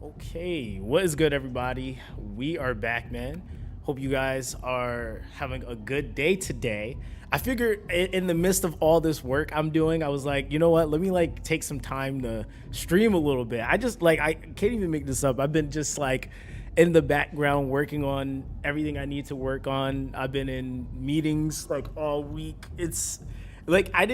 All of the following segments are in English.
Okay, what is good, everybody? We are back, man. Hope you guys are having a good day today. I figured in the midst of all this work I'm doing, I was like, you know what? Let me take some time to stream a little bit. I can't even make this up. I've been just in the background working on everything I need to work on. I've been in meetings like all week. It's like I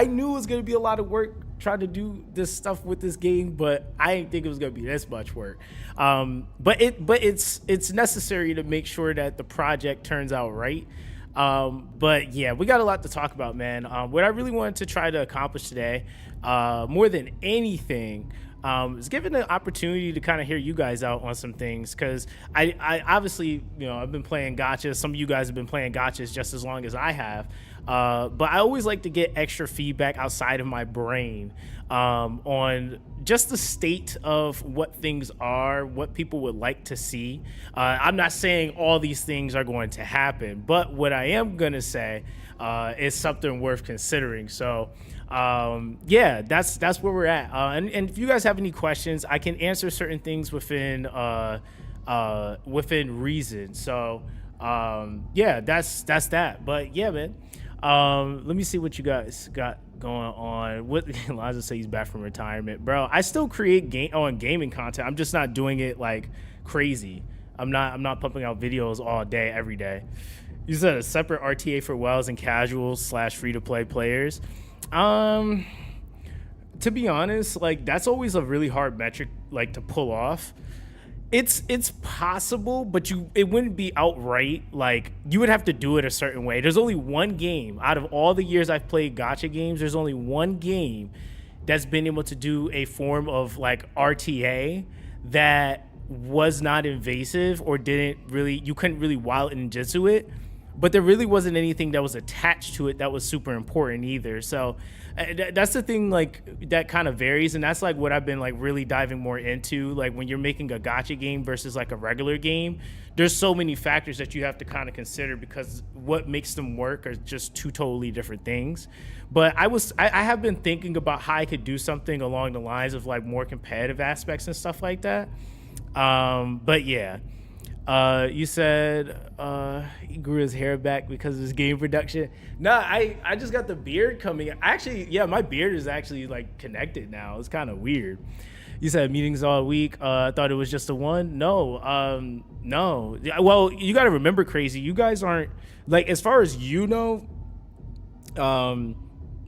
knew it was gonna be a lot of work trying to do this stuff with this game, but I didn't think it was gonna be this much work. But it's necessary to make sure that the project turns out right. But yeah, we got a lot to talk about, man. What I really wanted to try to accomplish today, more than anything, is given the opportunity to kind of hear you guys out on some things, because I obviously, I've been playing gachas. Some of you guys have been playing gachas just as long as I have. But I always like to get extra feedback outside of my brain on just the state of what things are, what people would like to see. I'm not saying all these things are going to happen, but what I am going to say is something worth considering. So yeah, that's where we're at. And if you guys have any questions, I can answer certain things within reason. So yeah, that's that. But yeah, man. Let me see what you guys got going on. What Eliza says, he's back from retirement, bro. I still create gaming content. I'm just not doing it like crazy. I'm not pumping out videos all day, every day. You said a separate RTA for wells and casuals / free to play players. To be honest, that's always a really hard metric to pull off. It's possible, but it wouldn't be outright. You would have to do it a certain way. There's only one game out of all the years I've played gacha games. There's only one game that's been able to do a form of RTA that was not invasive or you couldn't really wild ninjutsu it, but there really wasn't anything that was attached to it that was super important either. So that's the thing, that kind of varies, and that's what I've been really diving more into. When you're making a gacha game versus a regular game, there's so many factors that you have to kind of consider, because what makes them work are just two totally different things. But I have been thinking about how I could do something along the lines of more competitive aspects and stuff like that. But yeah. You said he grew his hair back because of his game production. No, I just got the beard coming. Actually, yeah, my beard is actually connected now. It's kind of weird. You said meetings all week. I thought it was just the one. No, no. Well, you got to remember, Crazy, you guys aren't as far as how can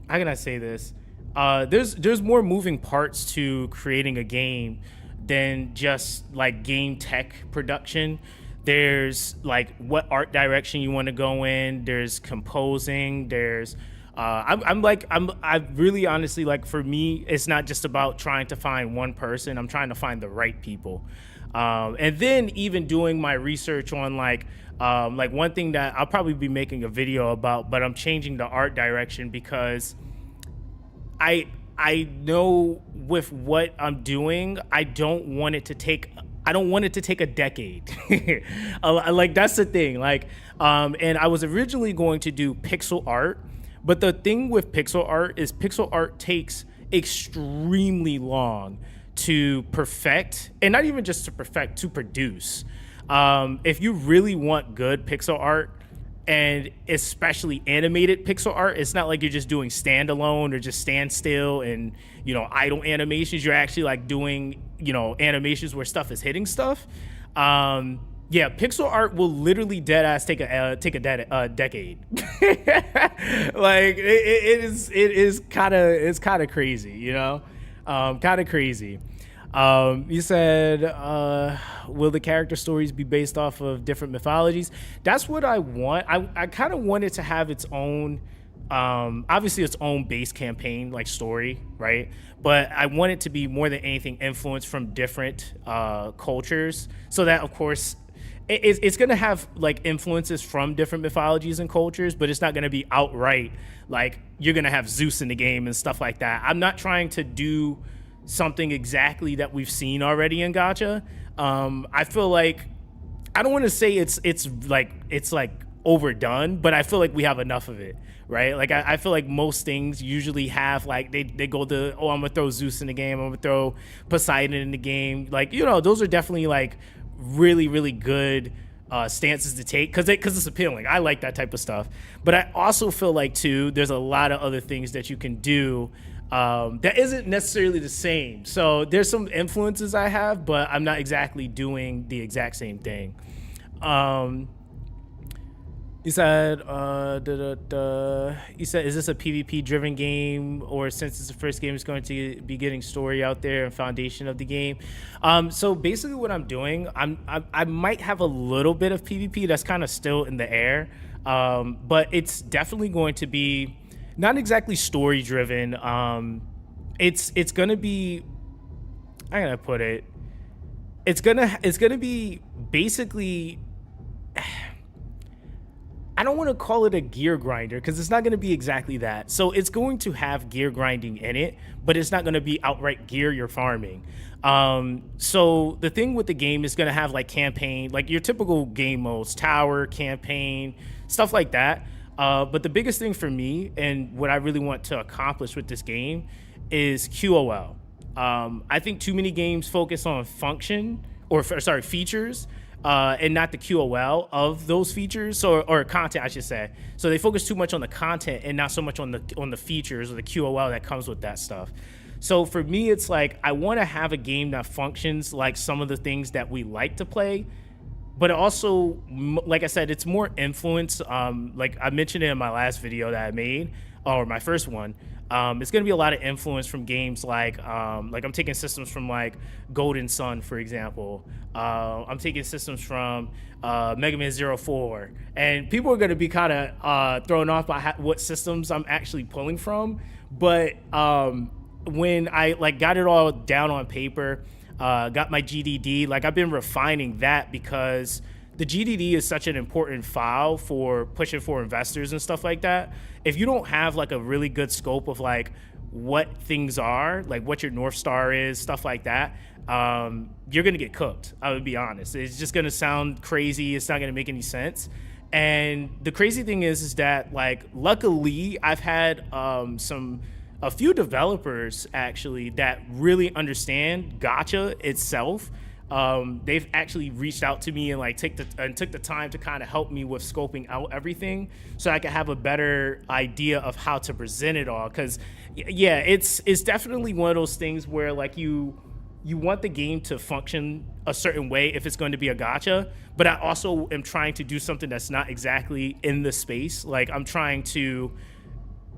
I say this? There's more moving parts to creating a game than just game tech production. There's what art direction you want to go in. There's composing. There's I really honestly, for me, it's not just about trying to find one person. I'm trying to find the right people. And then even doing my research on one thing that I'll probably be making a video about, but I'm changing the art direction because I know with what I'm doing, I don't want it to take a decade. That's the thing. And I was originally going to do pixel art, but the thing with pixel art is pixel art takes extremely long to perfect, and not even just to perfect, to produce. If you really want good pixel art, and especially animated pixel art, it's not like you're just doing standalone or just standstill and idle animations. You're actually doing animations where stuff is hitting stuff. Yeah, pixel art will literally dead ass take a decade. It is kind of crazy, kind of crazy. You said, will the character stories be based off of different mythologies? That's what I want. I kind of want it to have its own, obviously its own base campaign, story, right? But I want it to be more than anything influenced from different cultures, so that, of course, it's going to have influences from different mythologies and cultures, but it's not going to be outright you're going to have Zeus in the game and stuff like that. I'm not trying to do something exactly that we've seen already in gacha. I feel I don't want to say it's overdone, but I feel like we have enough of it, right? Like I feel like most things usually have like they go to, oh, I'm gonna throw Zeus in the game, I'm gonna throw Poseidon in the game. Like, you know, those are definitely like really, really good stances to take because it's appealing. I like that type of stuff. But I also feel like too, there's a lot of other things that you can do that isn't necessarily the same. So there's some influences I have, but I'm not exactly doing the exact same thing. He said, he said, is this a PvP driven game, or since it's the first game, it's going to be getting story out there and foundation of the game? So basically what I'm doing, I might have a little bit of PvP that's kind of still in the air, but it's definitely going to be not exactly story driven. It's going to be, I'm going to put it, it's going to be basically, I don't want to call it a gear grinder because it's not going to be exactly that. So it's going to have gear grinding in it, but it's not going to be outright gear you're farming. So the thing with the game is going to have like campaign, like your typical game modes, tower, campaign, stuff like that. But the biggest thing for me and what I really want to accomplish with this game is QOL. I think too many games focus on function features. And not the QOL of those features, or content, I should say. So they focus too much on the content and not so much on the features or the QOL that comes with that stuff. So for me, it's like I want to have a game that functions like some of the things that we like to play, but also, like I said, it's more influence. Like I mentioned it in my last video that I made, or my first one. It's going to be a lot of influence from games like I'm taking systems from like Golden Sun, for example. I'm taking systems from Mega Man 04. And people are going to be kind of thrown off by what systems I'm actually pulling from. But when I like got it all down on paper, got my GDD, like I've been refining that because the GDD is such an important file for pushing for investors and stuff like that. If you don't have like a really good scope of like what things are, like what your North Star is, stuff like that, you're going to get cooked. I would be honest. It's just going to sound crazy. It's not going to make any sense. And the crazy thing is that like, luckily I've had a few developers actually that really understand Gacha itself. They've actually reached out to me and like took the time to kind of help me with scoping out everything so I could have a better idea of how to present it all. Cause yeah, it's definitely one of those things where like you want the game to function a certain way if it's going to be a gacha, but I also am trying to do something that's not exactly in the space. Like I'm trying to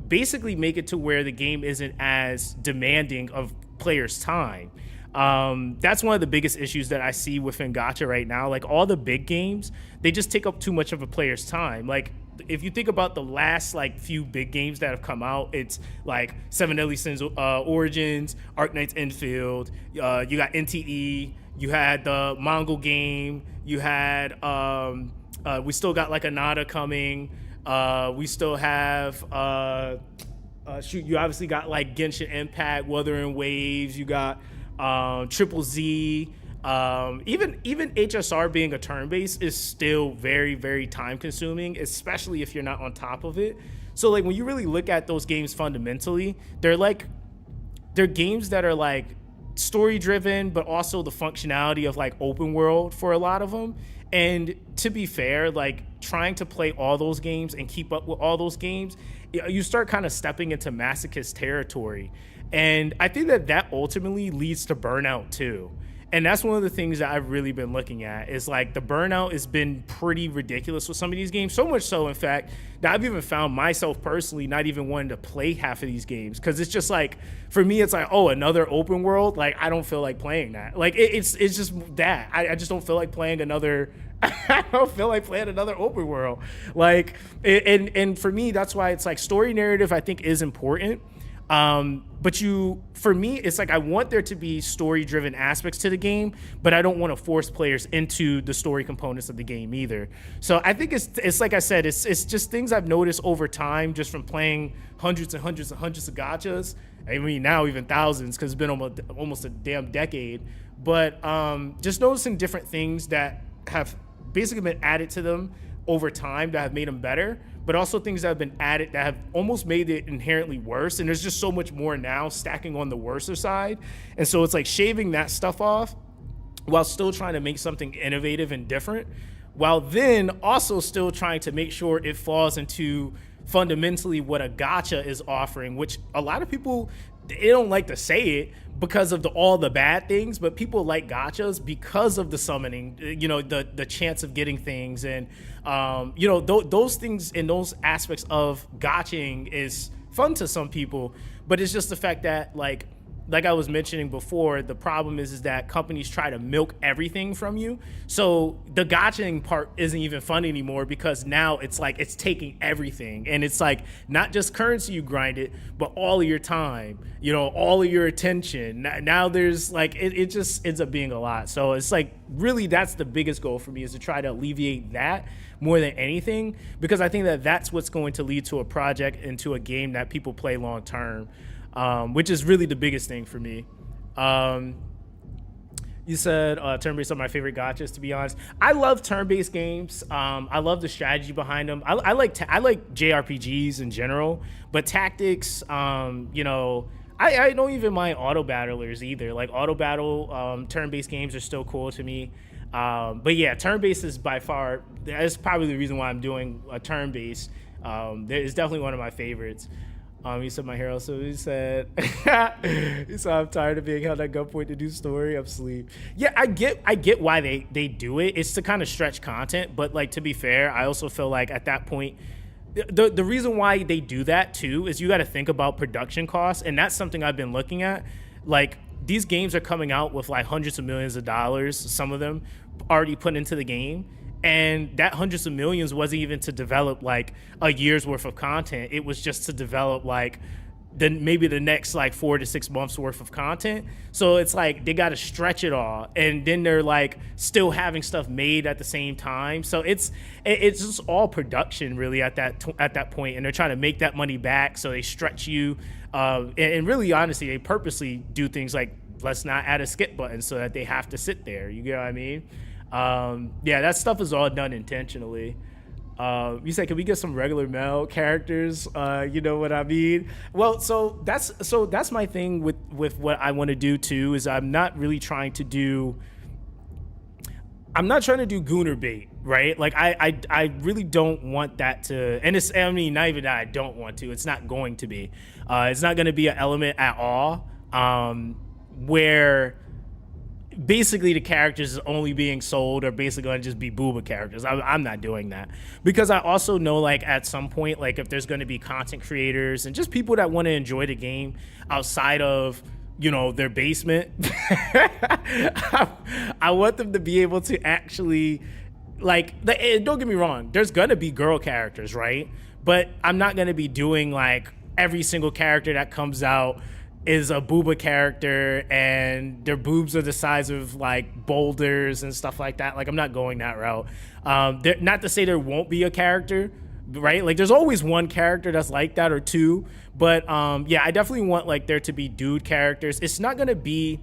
basically make it to where the game isn't as demanding of players' time. That's one of the biggest issues that I see within Gacha right now. Like all the big games, they just take up too much of a player's time. Like if you think about the last like few big games that have come out, it's like Seven Deadly Sins Origins, Arknights Infield, you got NTE, you had the Mongol game, you had we still got like Anada coming, we still have you obviously got like Genshin Impact, Wuthering Waves, you got Triple Z, even HSR being a turn-based is still very, very time consuming, especially if you're not on top of it. So like when you really look at those games fundamentally, they're games that are like story driven, but also the functionality of like open world for a lot of them. And to be fair, like trying to play all those games and keep up with all those games, you start kind of stepping into masochist territory. And I think that ultimately leads to burnout too. And that's one of the things that I've really been looking at is like the burnout has been pretty ridiculous with some of these games. So much so, in fact, that I've even found myself personally not even wanting to play half of these games. Cause it's just like, for me, it's like, oh, another open world. Like, I don't feel like playing that. Like it's just that I just don't feel like playing another, I don't feel like playing another open world. Like, and for me, that's why it's like story narrative, I think is important. But for me, it's like I want there to be story-driven aspects to the game, but I don't want to force players into the story components of the game either. So I think it's like I said, it's just things I've noticed over time just from playing hundreds and hundreds and hundreds of gachas. I mean, now even thousands because it's been almost a damn decade. But just noticing different things that have basically been added to them over time that have made them better, but also things that have been added that have almost made it inherently worse. And there's just so much more now stacking on the worser side. And so it's like shaving that stuff off while still trying to make something innovative and different, while then also still trying to make sure it falls into fundamentally what a gacha is offering, which a lot of people, they don't like to say it because of all the bad things, but people like gachas because of the summoning, the chance of getting things. And, those things and those aspects of gaching is fun to some people, but it's just the fact that like I was mentioning before, the problem is that companies try to milk everything from you. So the gotching part isn't even fun anymore because now it's like it's taking everything. And it's like not just currency you grind it, but all of your time, all of your attention. Now there's like, it just ends up being a lot. So it's like really that's the biggest goal for me, is to try to alleviate that more than anything, because I think that that's what's going to lead to a project and to a game that people play long term. Which is really the biggest thing for me. You said turn-based are my favorite gachas, to be honest. I love turn-based games. I love the strategy behind them. I like JRPGs in general, but tactics, I don't even mind auto battlers either. Like auto battle turn-based games are still cool to me. But yeah, turn-based is by far, that's probably the reason why I'm doing a turn-based. It's definitely one of my favorites. He said my hero. So he said, I'm tired of being held at gunpoint to do story. I'm asleep. Yeah, I get why they do it. It's to kind of stretch content. But like, to be fair, I also feel like at that point, the reason why they do that too is you got to think about production costs. And that's something I've been looking at. Like, these games are coming out with like hundreds of millions of dollars, some of them already put into the game. And that hundreds of millions wasn't even to develop like a year's worth of content. It was just to develop like maybe the next like 4 to 6 months worth of content. So it's like they got to stretch it all, and then they're like still having stuff made at the same time. So it's just all production really at that point, and they're trying to make that money back. So they stretch you, and really honestly, they purposely do things like let's not add a skip button so that they have to sit there. You get what I mean? Yeah, that stuff is all done intentionally. You said, can we get some regular male characters? You know what I mean? Well, so that's my thing with what I want to do too, is I'm not trying to do gooner bait, right? Like I really don't want that to, and not even that I don't want to, it's not going to be. It's not going to be an element at all, where basically the characters is only being sold or basically going to just be booba characters. I'm not doing that, because I also know like at some point, like if there's going to be content creators and just people that want to enjoy the game outside of their basement, I want them to be able to actually don't get me wrong, there's going to be girl characters, right? But I'm not going to be doing like every single character that comes out is a booba character and their boobs are the size of like boulders and stuff like that. Like, I'm not going that route. Not to say there won't be a character, right? Like, there's always one character that's like that or two, but yeah, I definitely want like there to be dude characters. It's not gonna be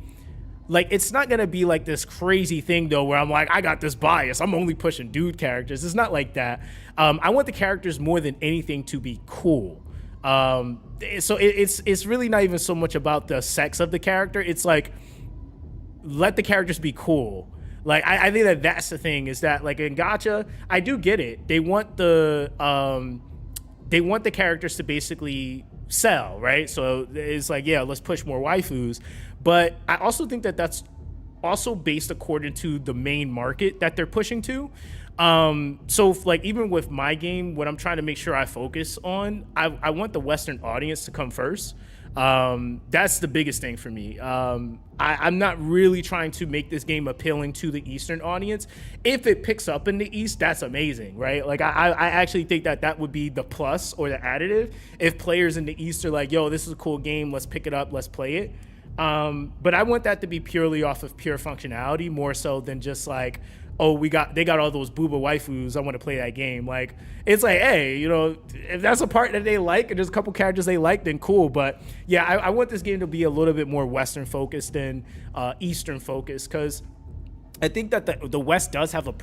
like this crazy thing though, where I'm like, I got this bias, I'm only pushing dude characters. It's not like that. I want the characters more than anything to be cool. So it's really not even so much about the sex of the character. It's like, let the characters be cool. Like, I think that's the thing, is that like in gacha, I do get it. They want the characters to basically sell, right? So it's like, yeah, let's push more waifus. But I also think that that's also based according to the main market that they're pushing to. So like even with my game, what I'm trying to make sure I focus on, I want the Western audience to come first. That's the biggest thing for me. I'm not really trying to make this game appealing to the Eastern audience. If it picks up in the East, that's amazing, right? Like I actually think that would be the plus or the additive. If players in the East are like, yo, this is a cool game, let's pick it up, let's play it. But I want that to be purely off of pure functionality, more so than just like, oh, they got all those booba waifus, I want to play that game. Like, it's like, hey, if that's a part that they like and there's a couple characters they like, then cool. But yeah, I want this game to be a little bit more Western focused than Eastern focused, because I think that the West does have a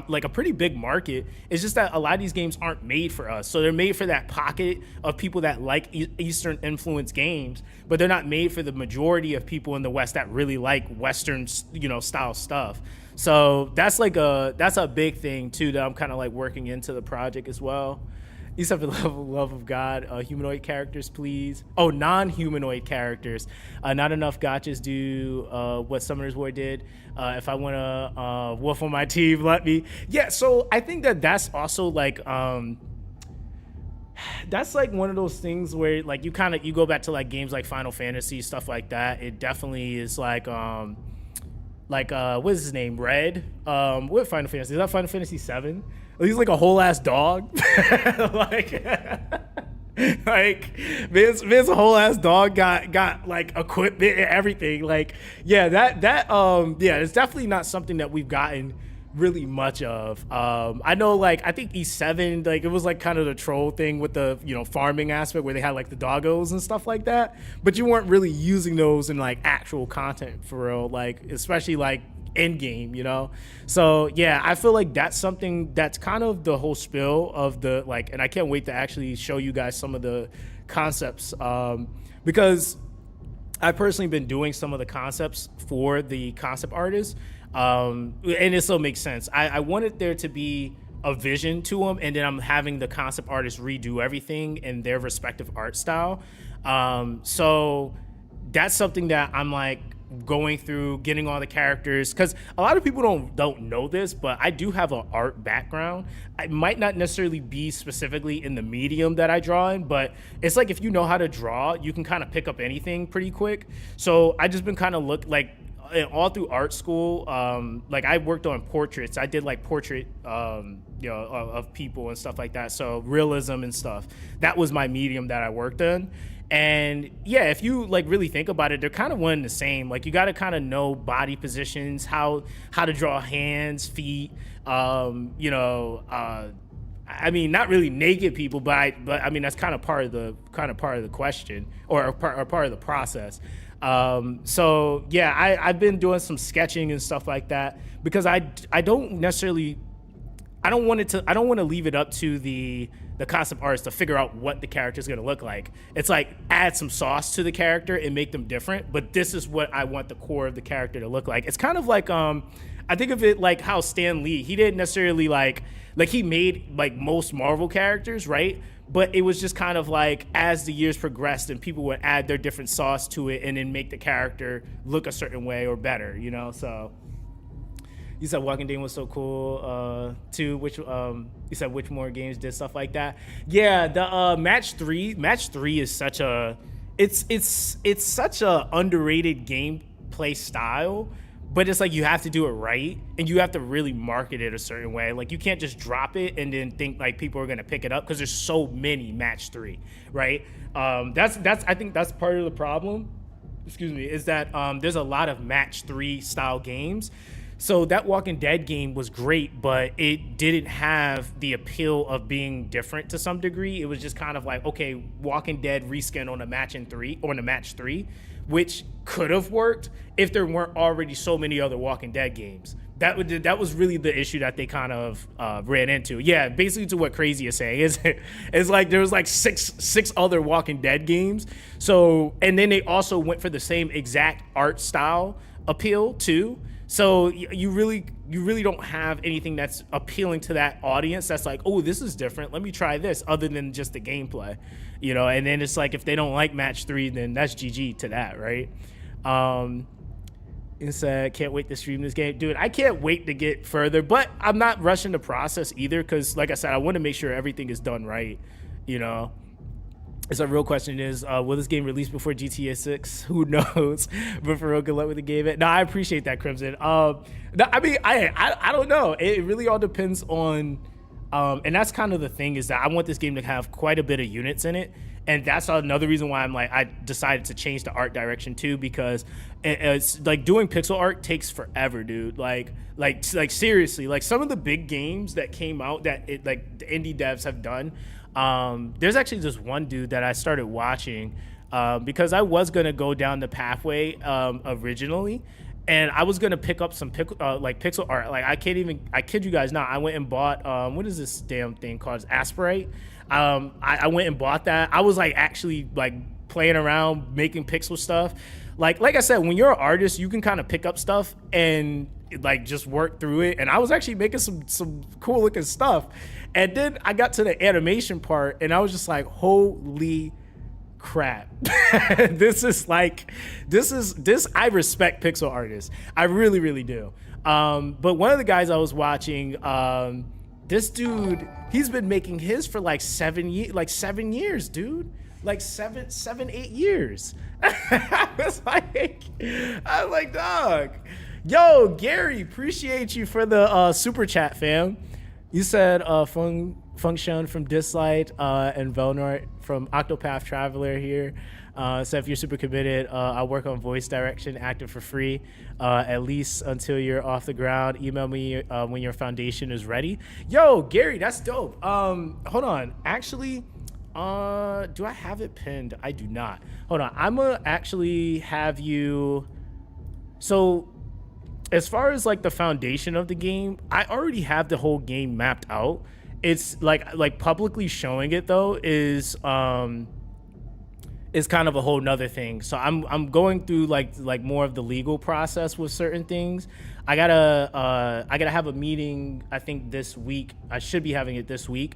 like a pretty big market. It's just that a lot of these games aren't made for us. So they're made for that pocket of people that like Eastern influence games, but they're not made for the majority of people in the West that really like Western, style stuff. So that's a big thing too that I'm kind of like working into the project as well. You have the love of God. Humanoid characters, please. Oh, non-humanoid characters. Not enough gachas do what Summoner's War did. If I want to wolf on my team, let me. Yeah, so I think that's also like that's like one of those things where like you go back to like games like Final Fantasy, stuff like that. It definitely is like what is his name? Red. What Final Fantasy? Is that Final Fantasy 7? He's like a whole ass dog. like Vince a whole ass dog got like equipment and everything. Like, yeah, yeah, it's definitely not something that we've gotten really much of. I know, like, I think E7, like, it was like kind of the troll thing with the, farming aspect where they had like the doggos and stuff like that, but you weren't really using those in like actual content for real, like, especially like end game, So yeah, I feel like that's something that's kind of the whole spill of the, like, and I can't wait to actually show you guys some of the concepts, because I've personally been doing some of the concepts for the concept artists, and it still makes sense. I wanted there to be a vision to them, and then I'm having the concept artists redo everything in their respective art style. So that's something that I'm like going through, getting all the characters, because a lot of people don't know this, but I do have an art background. I might not necessarily be specifically in the medium that I draw in, but it's like if you know how to draw, you can kind of pick up anything pretty quick. So I just been kind of all through art school, like I worked on portraits. I did like portrait, of people and stuff like that. So realism and stuff. That was my medium that I worked in. And yeah, if you like really think about it, they're kind of one and the same. Like you got to kind of know body positions, how to draw hands, feet, I mean, not really naked people, but I mean that's kind of part of the question or part of the process. So yeah, I've been doing some sketching and stuff like that because I don't want to leave it up to the concept artist to figure out what the character is going to look like. It's like add some sauce to the character and make them different, but this is what I want the core of the character to look like. It's kind of like I think of it like how Stan Lee, he didn't necessarily like he made like most Marvel characters, right? But it was just kind of like as the years progressed and people would add their different sauce to it and then make the character look a certain way or better, So you said Walking Dead was so cool too. Which you said which more games did stuff like that? Yeah, the match three is such a such a underrated gameplay style, but it's like you have to do it right and you have to really market it a certain way. Like you can't just drop it and then think like people are gonna pick it up because there's so many match 3, right? That's I think that's part of the problem. Excuse me, is that there's a lot of match 3 style games. So that Walking Dead game was great, but it didn't have the appeal of being different to some degree. It was just kind of like, okay, Walking Dead reskin on a match 3, which could have worked if there weren't already so many other Walking Dead games. That was really the issue that they kind of ran into. Yeah, basically to what Crazy is saying is like there was like six other Walking Dead games. So and then they also went for the same exact art style appeal too. So you really don't have anything that's appealing to that audience that's like, oh, this is different, let me try this, other than just the gameplay, and then it's like if they don't like match 3, then that's GG to that, right? It said, can't wait to stream this game. Dude, I can't wait to get further, but I'm not rushing the process either because, like I said, I want to make sure everything is done right, So real question is, will this game release before GTA 6? Who knows? But for real, good luck with the game. No, I appreciate that, Crimson. I mean, I don't know. It really all depends on, and that's kind of the thing is that I want this game to have quite a bit of units in it. And that's another reason why I decided to change the art direction too, because it's like doing pixel art takes forever, dude. Like seriously, like some of the big games that came out that the indie devs have done. There's actually just one dude that I started watching because I was gonna go down the pathway originally, and I was gonna pick up some like pixel art. Like I kid you guys not. I went and bought what is this damn thing called? Aspirate. I went and bought that. I was like actually like playing around making pixel stuff. Like I said, when you're an artist, you can kind of pick up stuff and like just work through it. And I was actually making some cool looking stuff. And then I got to the animation part, and I was just like, holy crap. This I respect pixel artists. I really, really do. But one of the guys I was watching, this dude, he's been making his for like 7 years, dude. Like seven, 8 years. I was like, dog. Yo, Gary, appreciate you for the super chat, fam. You said Function from Dislight and Velnort from Octopath Traveler here. So if you're super committed, I'll work on voice direction, active for free, at least until you're off the ground. Email me when your foundation is ready. Yo, Gary, that's dope. Hold on. Actually, do I have it pinned? I do not. Hold on. I'm gonna actually have you. So as far as like the foundation of the game, I already have the whole game mapped out. It's like publicly showing it though is kind of a whole nother thing. So I'm going through like more of the legal process with certain things. I gotta have a meeting, I think this week. I should be having it this week.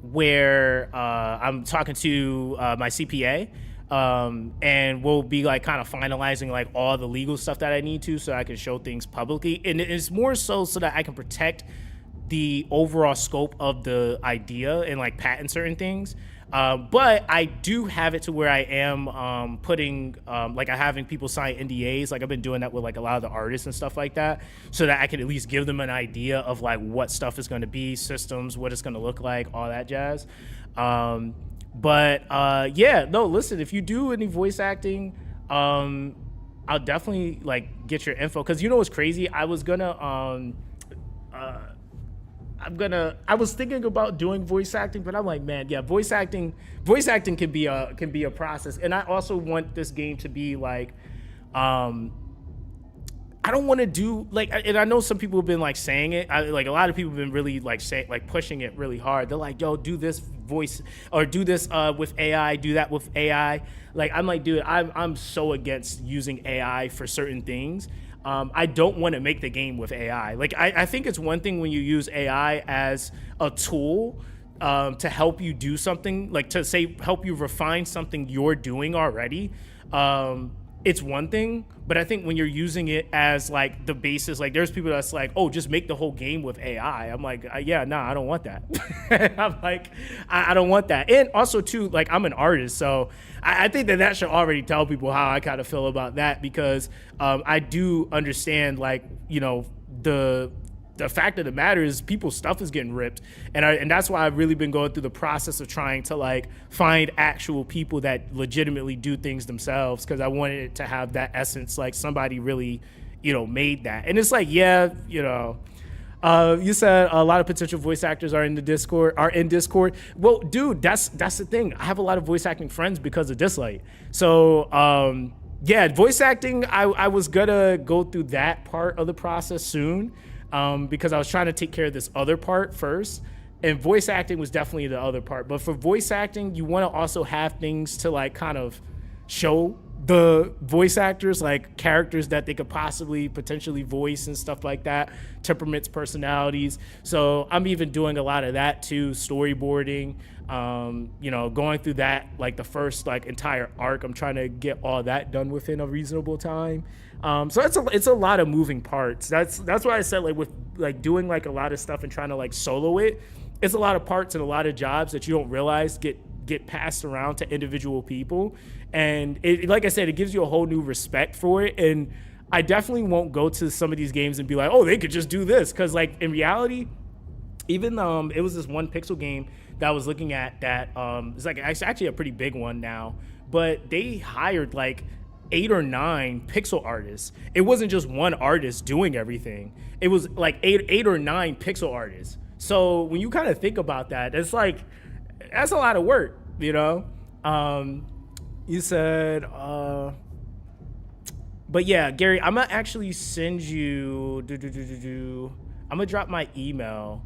Where I'm talking to my CPA, and we'll be like kind of finalizing like all the legal stuff that I need to, so I can show things publicly. And it's more so that I can protect the overall scope of the idea and like patent certain things. But I do have it to where I am putting like I having people sign NDAs. Like I've been doing that with like a lot of the artists and stuff like that, so that I can at least give them an idea of like what stuff is going to be, systems, what it's going to look like, all that jazz. But yeah, no, listen, if you do any voice acting, I'll definitely like get your info, because you know what's crazy? I was thinking about doing voice acting, but I'm like, man, yeah, voice acting can be a process. And I also want this game to be like, I don't want to do like, and I know some people have been like saying it. Like a lot of people have been really like pushing it really hard. They're like, yo, do this voice or do this with AI, do that with AI. Like, I'm like, dude, I'm so against using AI for certain things. I don't want to make the game with AI. Like, I think it's one thing when you use AI as a tool to help you do something, like to say, help you refine something you're doing already. It's one thing, but I think when you're using it as like the basis, like there's people that's like, oh, just make the whole game with AI. I'm like, yeah, nah, I don't want that. I'm like, I don't want that. And also too, like I'm an artist, so I think that should already tell people how I kind of feel about that, because I do understand, like, you know, the fact of the matter is people's stuff is getting ripped, and that's why I've really been going through the process of trying to like find actual people that legitimately do things themselves, because I wanted it to have that essence, like somebody really, you know, made that. And it's like, yeah, you know, you said a lot of potential voice actors are in Discord. Well, dude, that's the thing. I have a lot of voice acting friends because of Dislight. So yeah, voice acting, I was gonna go through that part of the process soon. Because I was trying to take care of this other part first, and voice acting was definitely the other part. But for voice acting, you want to also have things to like kind of show the voice actors, like characters that they could potentially voice and stuff like that, temperaments, personalities. So I'm even doing a lot of that too, storyboarding, you know, going through that, like the first like entire arc. I'm trying to get all that done within a reasonable time. So it's a lot of moving parts. That's why I said, like, with like doing like a lot of stuff and trying to like solo it, it's a lot of parts and a lot of jobs that you don't realize get passed around to individual people. And it, like I said, it gives you a whole new respect for it. And I definitely won't go to some of these games and be like, oh, they could just do this. Cause like in reality, even it was this one pixel game that I was looking at that it's like actually a pretty big one now, but they hired like 8 or 9 pixel artists. It wasn't just one artist doing everything. It was like 8 or 9 pixel artists. So when you kind of think about that, it's like, that's a lot of work, you know? You said, But yeah, Gary, I'm gonna actually send you. I'm gonna drop my email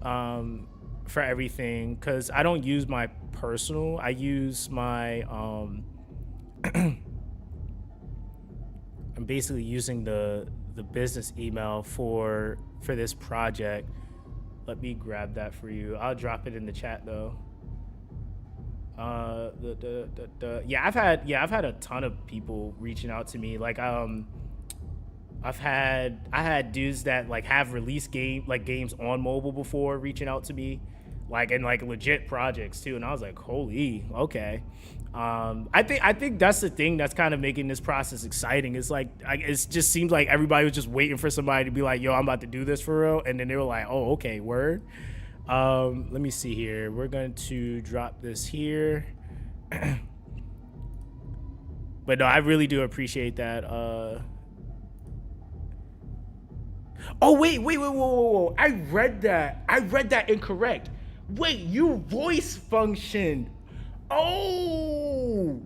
for everything because I don't use my personal. I use my I'm basically using the business email for this project. Let me grab that for you. I'll drop it in the chat though. Yeah, I've had a ton of people reaching out to me. Like I had dudes that like have released games on mobile before reaching out to me, like in like legit projects too. And I was like, holy, okay. I think that's the thing that's kind of making this process exciting. It's like it just seems like everybody was just waiting for somebody to be like, yo, I'm about to do this for real, and then they were like, oh, okay, word. Let me see here. We're going to drop this here. But no, I really do appreciate that. Oh wait, whoa. I read that incorrect. Wait, you voice functioned. Oh,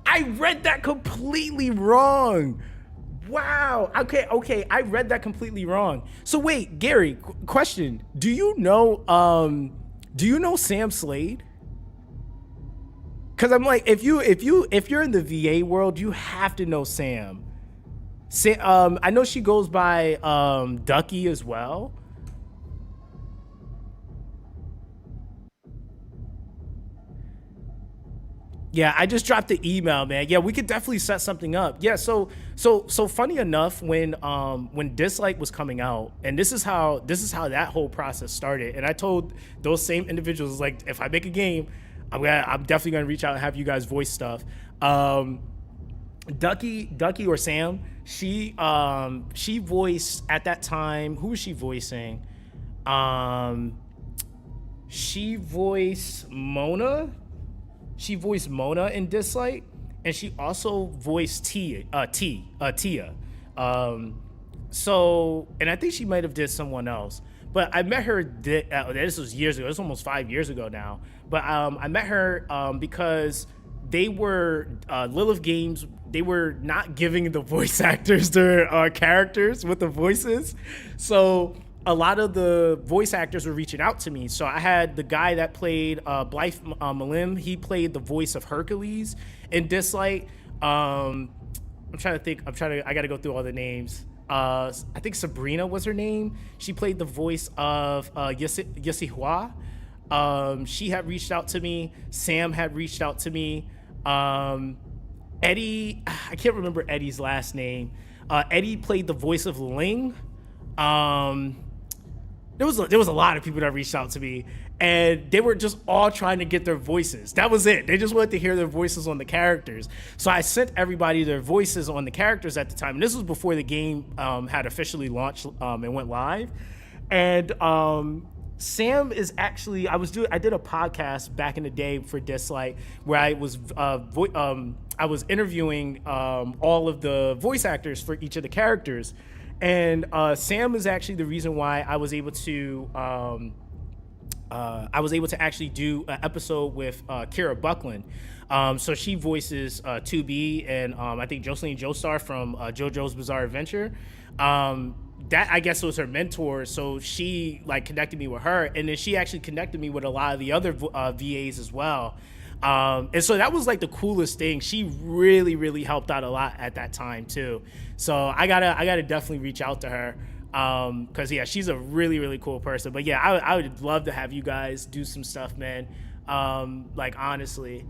I read that completely wrong. Wow. Okay. I read that completely wrong. So wait, Gary, question. Do you know Sam Slade? Cause I'm like, if you're in the VA world, you have to know Sam. I know she goes by Ducky as well. Yeah, I just dropped the email, man. Yeah, we could definitely set something up. Yeah, so funny enough, when Dislike was coming out, and this is how that whole process started. And I told those same individuals, like, if I make a game, I'm definitely gonna reach out and have you guys voice stuff. Ducky or Sam, she voiced at that time. Who was she voicing? She voiced Mona. She voiced Mona in Dislike, and she also voiced Tia. So, and I think she might have did someone else. But I met her. This was years ago. It's almost 5 years ago now. But I met her because they were Lilith Games. They were not giving the voice actors their characters with the voices, so a lot of the voice actors were reaching out to me. So I had the guy that played Blythe Malim. He played the voice of Hercules in Dislike. I'm trying to think. I got to go through all the names. I think Sabrina was her name. She played the voice of Yesihua. She had reached out to me. Sam had reached out to me. Eddie, I can't remember Eddie's last name. Eddie played the voice of Ling. There was a lot of people that reached out to me, and they were just all trying to get their voices. That was it. They just wanted to hear their voices on the characters. So I sent everybody their voices on the characters at the time. And this was before the game had officially launched and went live. And Sam is actually, I did a podcast back in the day for Dislike where I was interviewing all of the voice actors for each of the characters. And Sam is actually the reason why I was able to actually do an episode with Kira Buckland. So she voices 2B and I think Jocelyn Joestar from JoJo's Bizarre Adventure. That I guess was her mentor, so she like connected me with her, and then she actually connected me with a lot of the other VAs as well. And so that was like the coolest thing. She really helped out a lot at that time too. So I gotta definitely reach out to her. Cause yeah, she's a really cool person. But yeah, I would love to have you guys do some stuff, man. Like honestly,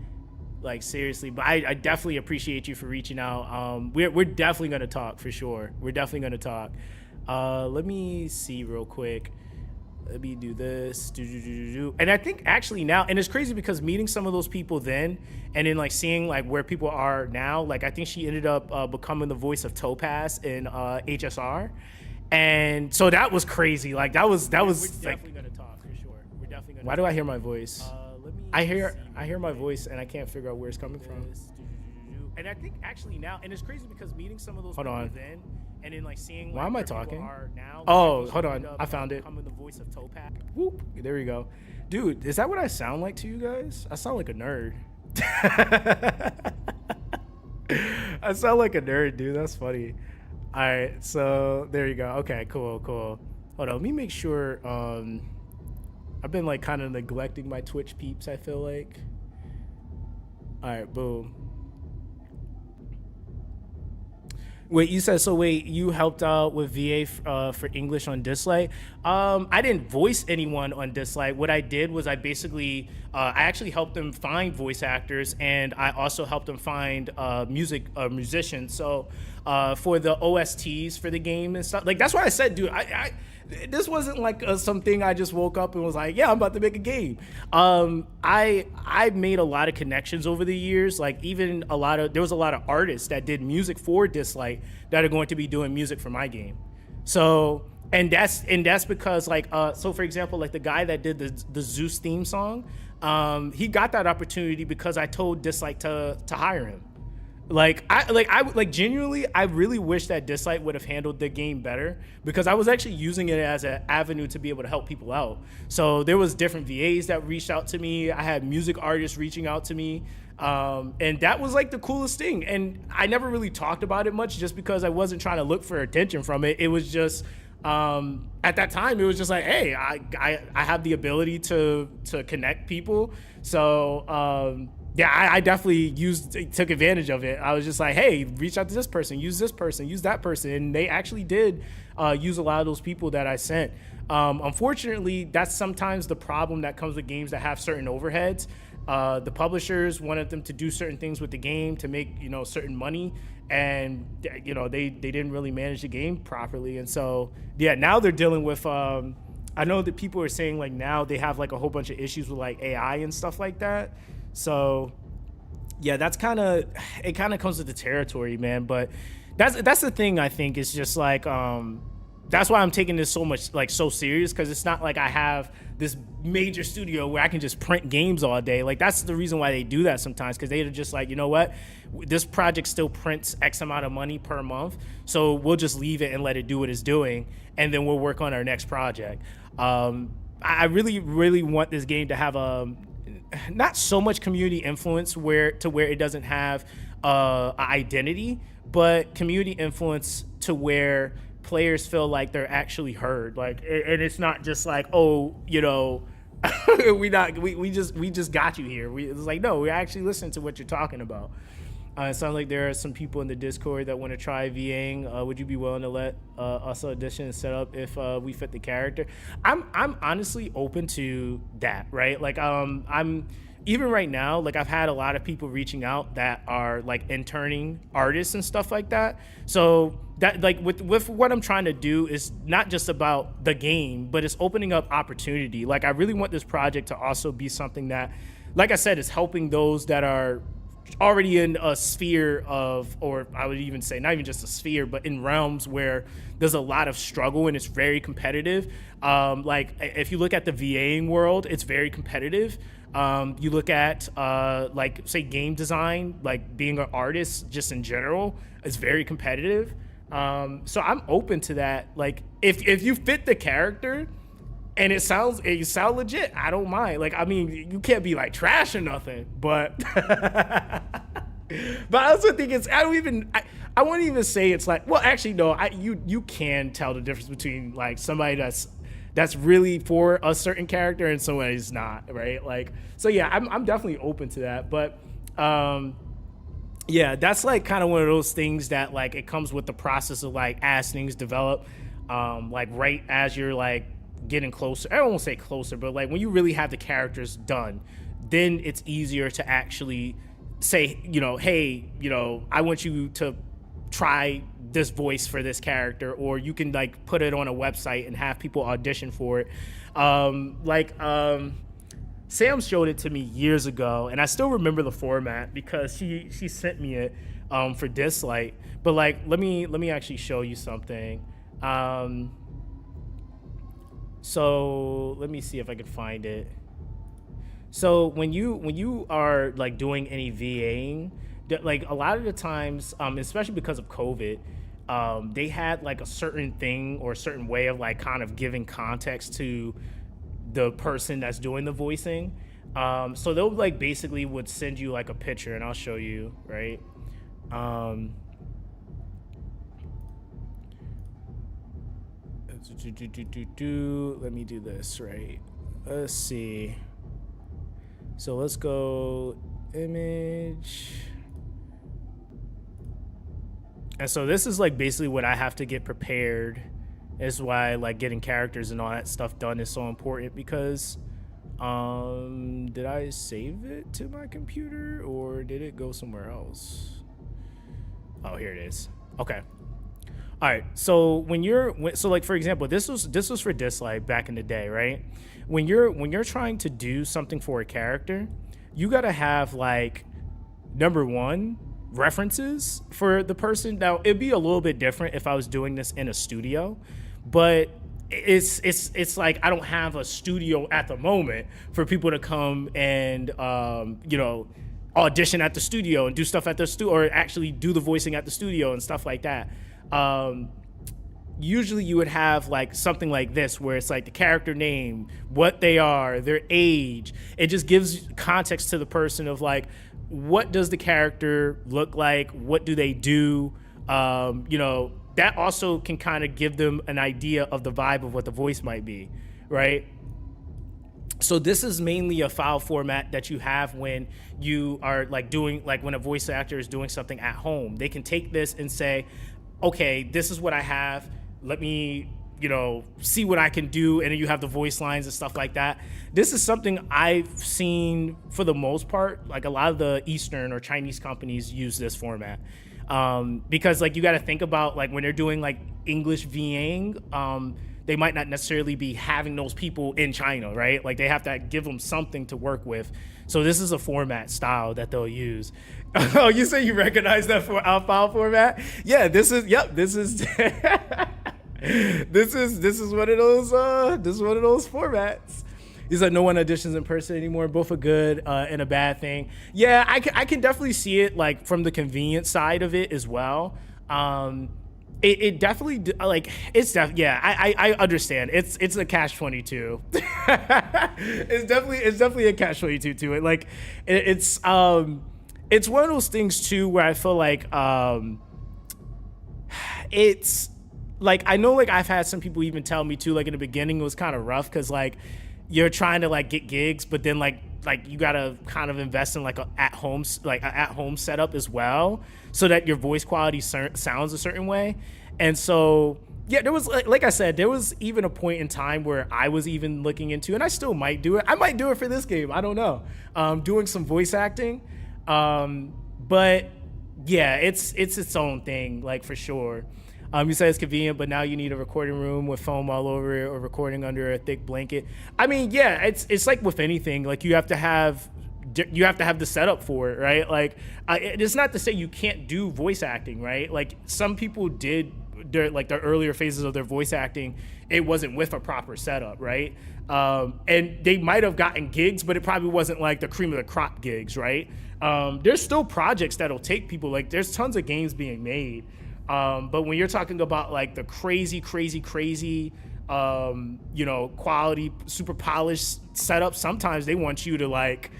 like seriously, but I definitely appreciate you for reaching out. We're definitely gonna talk for sure. We're definitely gonna talk. Let me see real quick. Let me do this. And I think actually now, and it's crazy because meeting some of those people then, and then like seeing like where people are now, like I think she ended up becoming the voice of Topaz in HSR, and so that was crazy. Like that was we're definitely gonna talk for sure. We're definitely gonna. Why do I hear my voice? I hear my voice and I can't figure out where it's coming from. And I think actually now, and it's crazy because meeting some of those people then, and then like seeing like, why am I talking? Now, oh, hold on, I found it. The voice of Topaz. Whoop, there we go. Dude, is that what I sound like to you guys? I sound like a nerd. I sound like a nerd, dude. That's funny. All right, so there you go. Okay, cool, cool. Hold on, let me make sure. I've been like kind of neglecting my Twitch peeps, I feel like. All right, boom. Wait, you said so? Wait, you helped out with VA for English on Dislike. I didn't voice anyone on Dislike. What I did was I basically I actually helped them find voice actors, and I also helped them find musicians. So for the OSTs for the game and stuff, like that's why I said, dude, this wasn't like something I just woke up and was like, yeah, I'm about to make a game. I made a lot of connections over the years. Like even there was a lot of artists that did music for Dislike that are going to be doing music for my game. So that's because like so for example, like the guy that did the Zeus theme song, he got that opportunity because I told Dislike to hire him. I genuinely, I really wish that Dislike would have handled the game better because I was actually using it as an avenue to be able to help people out. So there was different VAs that reached out to me. I had music artists reaching out to me. And that was like the coolest thing. And I never really talked about it much just because I wasn't trying to look for attention from it. It was just, at that time, it was just like, hey, I have the ability to connect people. So, yeah, I definitely took advantage of it. I was just like, hey, reach out to this person, use that person. And they actually did use a lot of those people that I sent. Unfortunately, that's sometimes the problem that comes with games that have certain overheads. The publishers wanted them to do certain things with the game to make, certain money. And, they didn't really manage the game properly. And so, yeah, now they're dealing with, I know that people are saying like now they have like a whole bunch of issues with like AI and stuff like that. So yeah, it kind of comes with the territory, man. But that's the thing. I think is just like that's why I'm taking this so serious, because it's not like I have this major studio where I can just print games all day. Like that's the reason why they do that sometimes, because they're just like, you know what, this project still prints X amount of money per month, so we'll just leave it and let it do what it's doing, and then we'll work on our next project. I really, really want this game to have not so much community influence where it doesn't have identity, but community influence to where players feel like they're actually heard. Like, and it's not just like, oh, we just got you here. It's like, no, we actually listen to what you're talking about. It sounds like there are some people in the Discord that want to try VAing. Would you be willing to let us audition and set up if we fit the character? I'm honestly open to that, right? Like I'm even right now, like I've had a lot of people reaching out that are like interning artists and stuff like that. So that like with what I'm trying to do is not just about the game, but it's opening up opportunity. Like I really want this project to also be something that, like I said, is helping those that are already in a sphere of, or I would even say not even just a sphere, but in realms where there's a lot of struggle and it's very competitive. Like if you look at the VAing world, it's very competitive. You look at like say game design, like being an artist just in general, it's very competitive. So I'm open to that. Like if you fit the character and it sound legit, I don't mind. Like, I mean, you can't be like trash or nothing, but but I also think I wouldn't even say it's like, well, actually no, you can tell the difference between like somebody that's really for a certain character and someone who's not, right? Like, so yeah, I'm definitely open to that, but yeah, that's like kind of one of those things that like it comes with the process of like as things develop, like right as you're like getting closer. I won't say closer, but like when you really have the characters done, then it's easier to actually say, hey, I want you to try this voice for this character, or you can like put it on a website and have people audition for it. Sam showed it to me years ago, and I still remember the format because she sent me it for Dislike. But like, let me actually show you something. So let me see if I can find it. So when you are like doing any VAing, like a lot of the times, especially because of COVID, they had like a certain thing or a certain way of like kind of giving context to the person that's doing the voicing. So they'll like basically would send you like a picture, and I'll show you, right? Let me do this, right? Let's see. So let's go image. And so this is like basically what I have to get prepared. This is why like getting characters and all that stuff done is so important, because did I save it to my computer or did it go somewhere else? Oh, here it is. Okay. All right. So so like for example, this was for Dislike back in the day, right? When you're trying to do something for a character, you got to have like number one, references for the person. Now it'd be a little bit different if I was doing this in a studio, but it's like I don't have a studio at the moment for people to come and audition at the studio and do stuff at the studio, or actually do the voicing at the studio and stuff like that. Usually you would have like something like this where it's like the character name, what they are, their age. It just gives context to the person of like, what does the character look like? What do they do? That also can kind of give them an idea of the vibe of what the voice might be, right? So this is mainly a file format that you have when you are like doing, like when a voice actor is doing something at home. They can take this and say, okay, this is what I have. Let me, see what I can do. And then you have the voice lines and stuff like that. This is something I've seen for the most part. Like a lot of the Eastern or Chinese companies use this format. Because like you got to think about like when they're doing like English VAing, they might not necessarily be having those people in China, right? Like they have to give them something to work with. So this is a format style that they'll use. Oh, you say you recognize that for our file format? Yeah, this is this is this is one of those formats. He's like, no one auditions in person anymore. Both a good and a bad thing. Yeah, I can definitely see it like from the convenience side of it as well. It definitely like I understand. It's a catch-22. It's definitely a catch-22 to it. Like it's one of those things too where I feel like it's like, I know like I've had some people even tell me too, like in the beginning it was kind of rough because like you're trying to like get gigs, but then like you gotta kind of invest in like an at-home setup as well, so that your voice quality sounds a certain way. And so yeah, there was like I said, there was even a point in time where I was even looking into, and I still might do it. I might do it for this game. I don't know. Doing some voice acting, but yeah, it's its own thing, like for sure. You say it's convenient, but now you need a recording room with foam all over it or recording under a thick blanket. I mean, yeah, it's like with anything. Like you have to have the setup for it, right? Like it's not to say you can't do voice acting, right? Like some people did their earlier phases of their voice acting, it wasn't with a proper setup, right? And they might have gotten gigs, but it probably wasn't like the cream of the crop gigs, right? There's still projects that'll take people. Like there's tons of games being made. But when you're talking about like the crazy, quality, super polished setup, sometimes they want you to like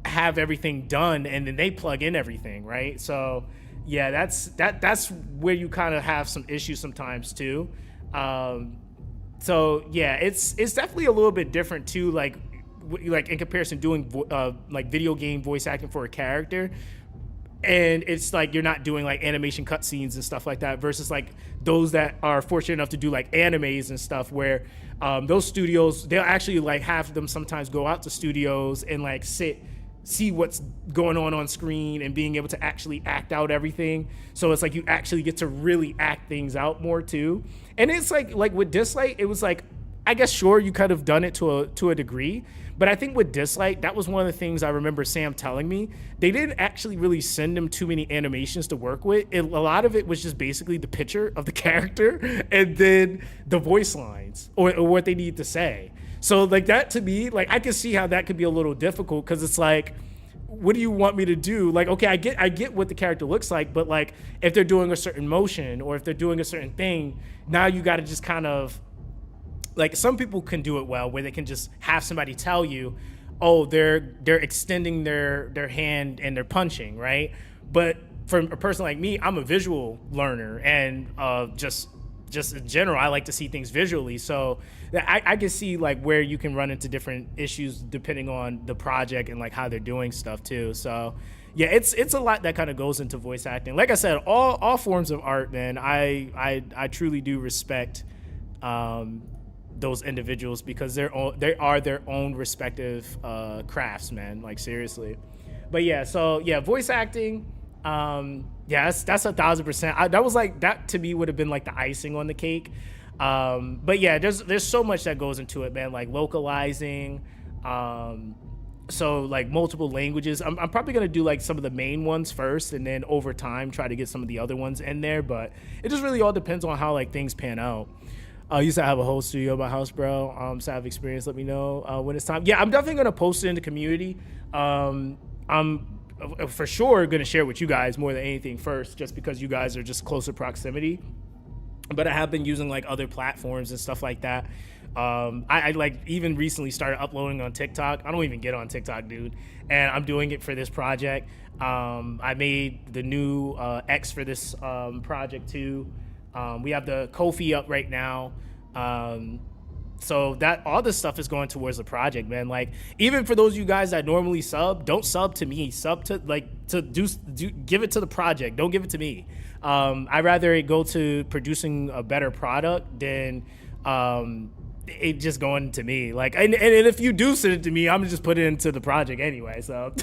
have everything done and then they plug in everything, right? So yeah, that's where you kind of have some issues sometimes too. So yeah, it's definitely a little bit different too, like in comparison doing like video game voice acting for a character. And it's like you're not doing like animation cutscenes and stuff like that versus like those that are fortunate enough to do like animes and stuff where those studios, they'll actually like have them sometimes go out to studios and like see what's going on screen and being able to actually act out everything. So it's like you actually get to really act things out more too. And it's like with Dislike, it was like, I guess sure you could have done it to a degree, but I think with Dislike, that was one of the things I remember Sam telling me. They didn't actually really send him too many animations to work with. A lot of it was just basically the picture of the character and then the voice lines or what they need to say. So like that to me, like I can see how that could be a little difficult because it's like, what do you want me to do? Like, okay, I get what the character looks like, but like if they're doing a certain motion or if they're doing a certain thing, now you got to just kind of, like some people can do it well where they can just have somebody tell you, oh, they're extending their hand and they're punching, right? But for a person like me, I'm a visual learner, and just in general, I like to see things visually. So I can see like where you can run into different issues depending on the project and like how they're doing stuff too. So yeah, it's a lot that kind of goes into voice acting. Like I said, all forms of art, man. I truly do respect those individuals because they are their own respective crafts, man. Like seriously. But yeah, so yeah, voice acting. Yeah, that's 1,000%. That was like that to me would have been like the icing on the cake. But yeah, there's so much that goes into it, man. Like localizing, so like multiple languages. I'm probably gonna do like some of the main ones first, and then over time try to get some of the other ones in there. But it just really all depends on how like things pan out. I used to have a whole studio at my house, bro. So I have experience. Let me know when it's time. Yeah, I'm definitely gonna post it in the community. I'm for sure gonna share with you guys more than anything first, just because you guys are just closer proximity. But I have been using like other platforms and stuff like that. I like even recently started uploading on TikTok. I don't even get on TikTok, dude, and I'm doing it for this project. I made the new X for this project too. We have the Ko-fi up right now. So that all this stuff is going towards the project, man. Like even for those of you guys that normally sub, don't sub to me. Sub to like to do give it to the project. Don't give it to me. I'd rather it go to producing a better product than it just going to me. Like and if you do send it to me, I'm gonna just put it into the project anyway. So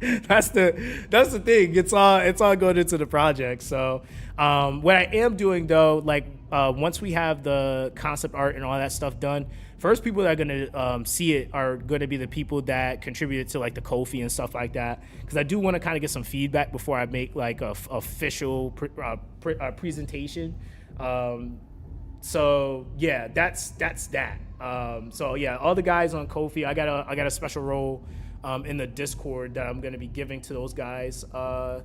that's the thing. It's all going into the project. So what I am doing though, like once we have the concept art and all that stuff done, first people that are gonna see it are gonna be the people that contributed to like the Ko-fi and stuff like that. Because I do want to kind of get some feedback before I make like a official presentation. So yeah, that's that. So yeah, all the guys on Ko-fi, I got a special role in the Discord that I'm gonna be giving to those guys for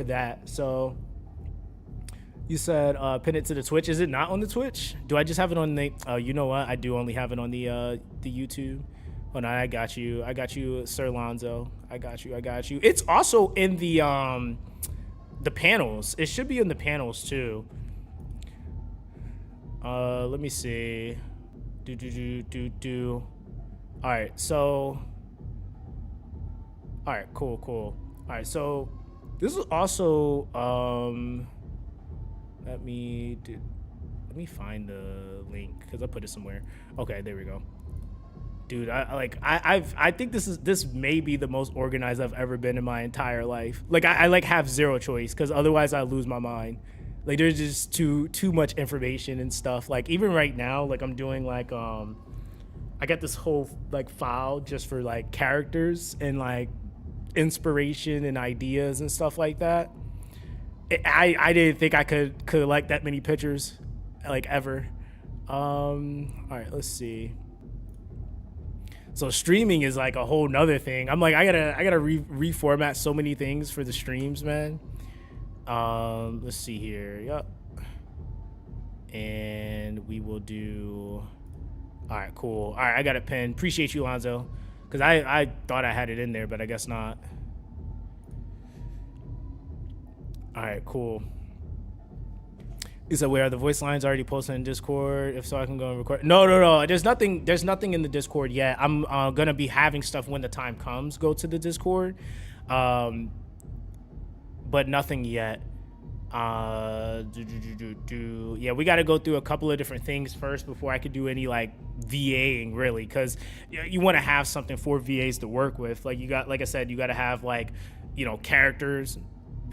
that. So you said pin it to the Twitch. Is it not on the Twitch? Do I just have it on the? You know what? I do only have it on the YouTube. Oh no, I got you, Sir Lonzo. I got you. It's also in the panels. It should be in the panels too. Let me see. Do. All right, so. All right, cool. All right, so this is also let me find the link because I put it somewhere. Okay, there we go. Dude, I think this may be the most organized I've ever been in my entire life. Like I like have zero choice because otherwise I lose my mind. Like there's just too much information and stuff. Like even right now, like I'm doing like I got this whole like file just for like characters and like inspiration and ideas and stuff like that. I didn't think I could collect that many pictures like ever. All right, let's see. So streaming is like a whole nother thing. I'm like I gotta reformat so many things for the streams, man. Let's see here. Yep. And we will do. All right, cool. All right, I got it pinned. Appreciate you, Lonzo, because I thought I had it in there, but I guess not. All right, cool. Is that where the voice lines already posted in Discord? If so, I can go and record. No. There's nothing in the Discord yet. I'm gonna be having stuff when the time comes. Go to the Discord, but nothing yet. Yeah, we got to go through a couple of different things first before I could do any like VAing really, because you want to have something for VAs to work with. Like like I said, you got to have like characters,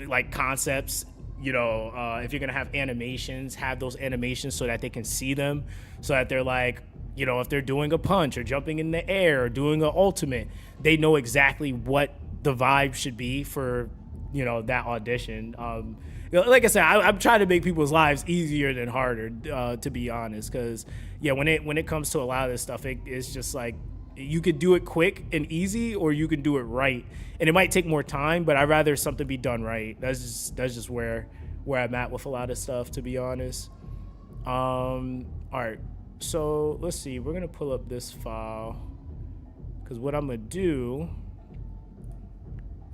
like concepts. If you're gonna have animations, have those animations so that they can see them, so that they're like, if they're doing a punch or jumping in the air or doing an ultimate, they know exactly what the vibe should be for that audition. Like I said, I'm trying to make people's lives easier than harder, to be honest. Because when it comes to a lot of this stuff, it's just like you could do it quick and easy, or you can do it right, and it might take more time. But I'd rather something be done right. That's just where I'm at with a lot of stuff, to be honest. All right, so let's see. We're gonna pull up this file Because what I'm gonna do,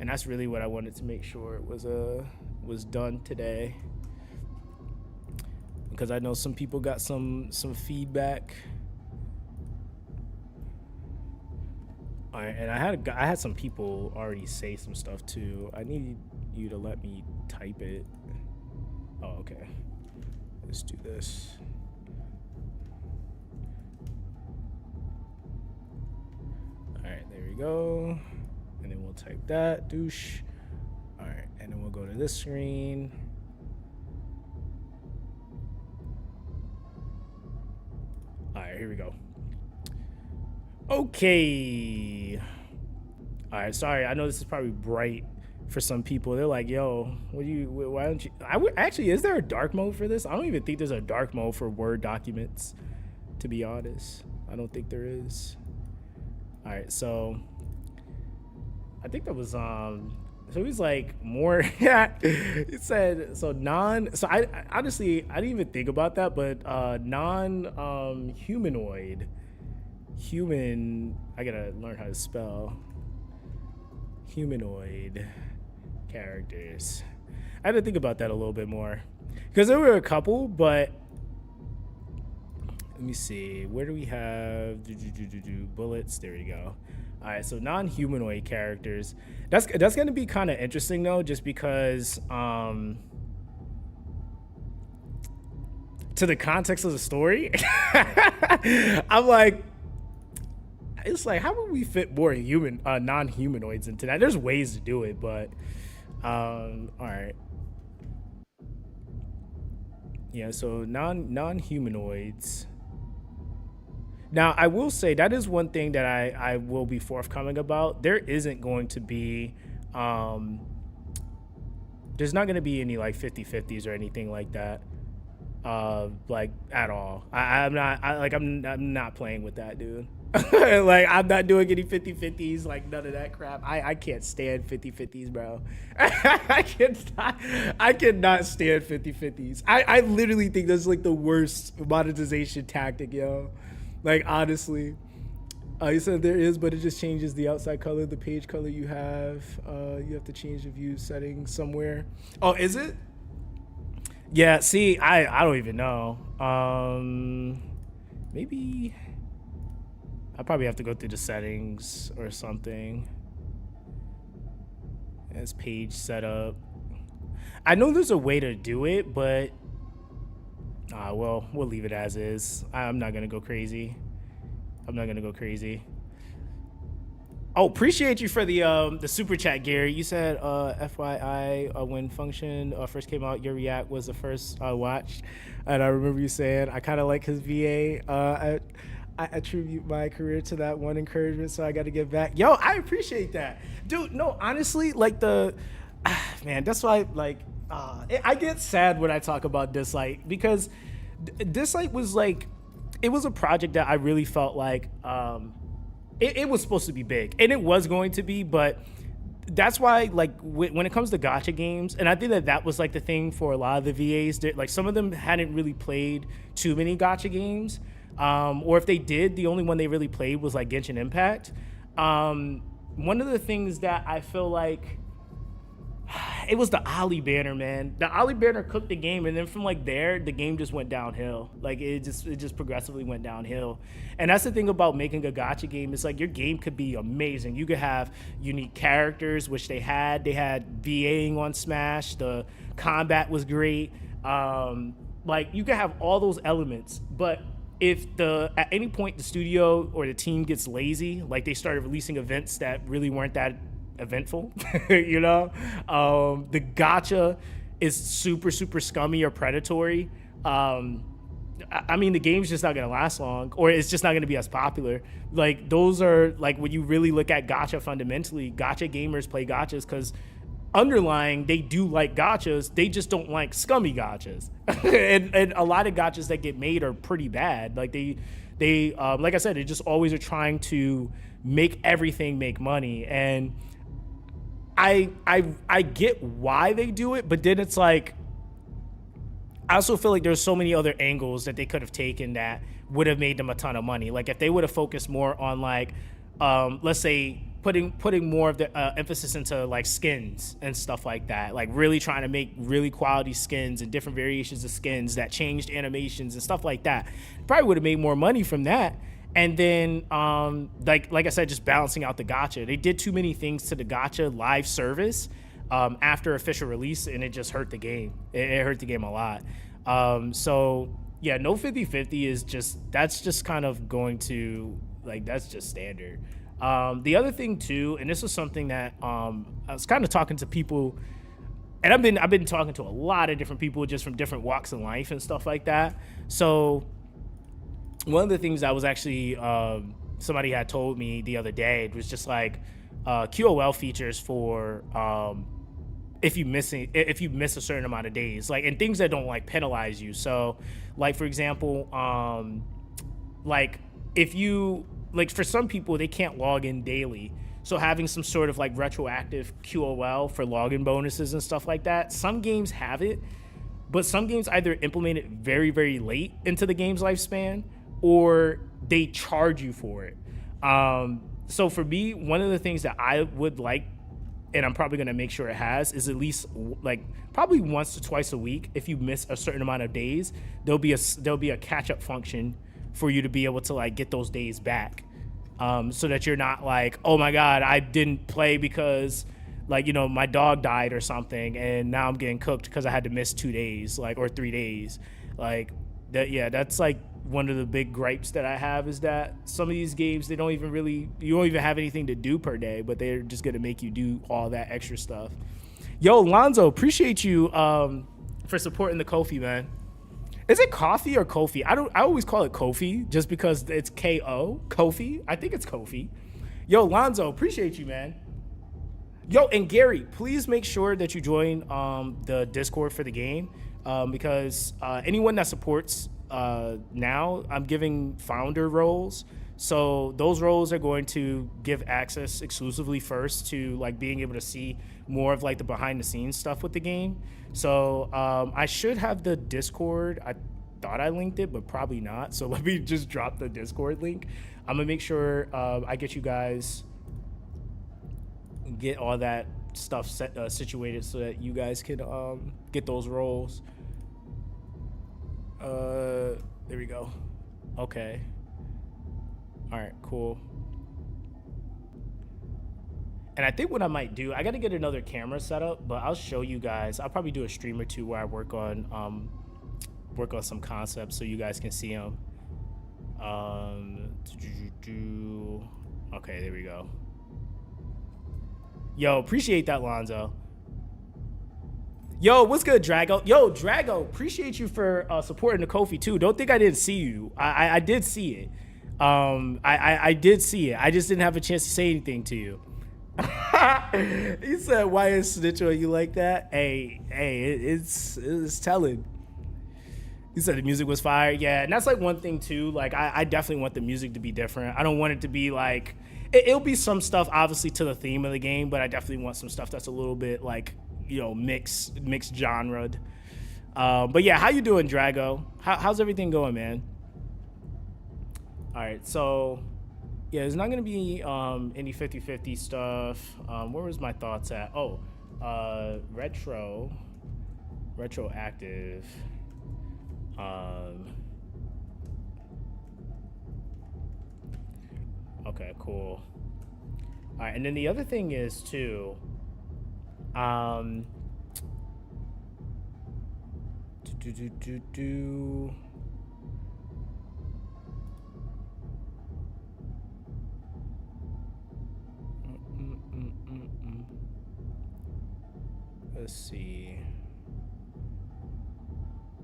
and that's really what I wanted to make sure it was done today, because I know some people got some feedback. All right, and I had some people already say some stuff too. I need you to let me type it. Oh, okay. Let's do this. All right, there we go. And then we'll type that, douche. All right, and then we'll go to this screen. All right, here we go. Okay. All right, sorry. I know this is probably bright for some people. They're like, yo, why don't you? Actually, is there a dark mode for this? I don't even think there's a dark mode for Word documents, to be honest. I don't think there is. All right, so I think that was so he's like more. Yeah, it said so I honestly I didn't even think about that, but humanoid human, I gotta learn how to spell humanoid characters. I had to think about that a little bit more, because there were a couple, but let me see, where do we have bullets? There we go. All right, so non-humanoid characters. That's gonna be kind of interesting though, just because to the context of the story, I'm like, it's like, how would we fit more non-humanoids into that? There's ways to do it, but all right. Yeah, so non-humanoids. Now, I will say that is one thing that I will be forthcoming about. There isn't going to be, there's not going to be any like 50-50s or anything like that, like at all. I'm not playing with that, dude. Like, I'm not doing any 50-50s, like none of that crap. I can't stand 50-50s, bro. I cannot stand 50-50s. I literally think that's like the worst monetization tactic, yo. Like, honestly. You said there is, but it just changes the outside color, the page color you have. You have to change the view settings somewhere. Oh, is it? Yeah, see, I don't even know. Maybe I probably have to go through the settings or something. As page setup. I know there's a way to do it, but well, we'll leave it as is. I'm not gonna go crazy. Oh, appreciate you for the super chat, Gary. You said FYI, when Function first came out, your react was the first I watched, and I remember you saying I kind of like his VA. I attribute my career to that one encouragement, so I got to get back. Yo, I appreciate that, dude. No, honestly, like man, that's why I get sad when I talk about Dislike, because Dislike was like, it was a project that I really felt like it was supposed to be big, and it was going to be, but that's why, like, when it comes to gacha games, and I think that was like the thing for a lot of the VAs, that like some of them hadn't really played too many gacha games, or if they did, the only one they really played was like Genshin Impact. One of the things that I feel like, it was the Ollie banner, man. The Ollie banner cooked the game, and then from like there, the game just went downhill. Like it just progressively went downhill. And that's the thing about making a gacha game. It's like your game could be amazing. You could have unique characters, which they had. They had VAing on Smash. The combat was great. Like you could have all those elements, but if at any point the studio or the team gets lazy, like they started releasing events that really weren't that eventful, you know, the gacha is super scummy or predatory. I mean, the game's just not gonna last long, or it's just not gonna be as popular. Like those are like, when you really look at gacha fundamentally, gacha gamers play gachas because underlying they do like gachas, they just don't like scummy gachas. and a lot of gachas that get made are pretty bad. Like they like I said, they just always are trying to make everything make money. And I get why they do it, but then it's like, I also feel like there's so many other angles that they could have taken that would have made them a ton of money. Like if they would have focused more on like let's say putting more of the emphasis into like skins and stuff like that, like really trying to make really quality skins and different variations of skins that changed animations and stuff like that, probably would have made more money from that. And then like I said, just balancing out the gacha. They did too many things to the gacha live service after official release, and it just hurt the game. It hurt the game a lot. So yeah, no 50/50 is that's just kind of going to, like, that's just standard. The other thing too, and this was something that I was kind of talking to people, and I've been talking to a lot of different people just from different walks of life and stuff like that. So one of the things that was actually somebody had told me the other day, it was just like QOL features for if you miss a certain amount of days, like, and things that don't like penalize you. So like, for example, like if you, like, for some people they can't log in daily, so having some sort of like retroactive QOL for login bonuses and stuff like that. Some games have it, but some games either implement it very, very late into the game's lifespan, or they charge you for it. So for me, one of the things that I would like, and I'm probably gonna make sure it has, is at least like probably once to twice a week, if you miss a certain amount of days, there'll be a catch-up function for you to be able to like get those days back, so that you're not like, oh my god, I didn't play because, like, you know, my dog died or something, and now I'm getting cooked because I had to miss 2 days, like, or 3 days, like that. Yeah, that's like one of the big gripes that I have, is that some of these games, you don't even have anything to do per day, but they're just gonna make you do all that extra stuff. Yo, Lonzo, appreciate you for supporting the Ko-fi, man. Is it coffee or Ko-fi? I always call it Ko-fi just because it's K-O, Ko-fi. I think it's Ko-fi. Yo, Lonzo, appreciate you, man. Yo, and Gary, please make sure that you join the Discord for the game, because anyone that supports now, I'm giving founder roles. So those roles are going to give access exclusively first to like being able to see more of like the behind the scenes stuff with the game. So I should have the Discord. I thought I linked it, but probably not. So let me just drop the Discord link. I'm gonna make sure I get you guys, get all that stuff situated so that you guys can get those roles. There we go. Okay. All right, cool. And I think what I might do, I got to get another camera set up, but I'll show you guys. I'll probably do a stream or two where I work on some concepts so you guys can see them. Okay, there we go. Yo, appreciate that, Lonzo. Yo, what's good, Drago? Yo, Drago, appreciate you for supporting the Ko-fi too. Don't think I didn't see you. I did see it. I did see it. I just didn't have a chance to say anything to you. He said, "Why is snitch on you like that?" Hey, it's telling. He said the music was fire. Yeah, and that's like one thing too. Like I definitely want the music to be different. I don't want it to be like, it'll be some stuff obviously to the theme of the game, but I definitely want some stuff that's a little bit like, you know, mixed genre'd. But yeah, how you doing, Drago? How's everything going, man? All right, so yeah, there's not gonna be any 50/50 stuff. Where was my thoughts at? Oh, retroactive. Okay, cool. All right, and then the other thing is too, let's see.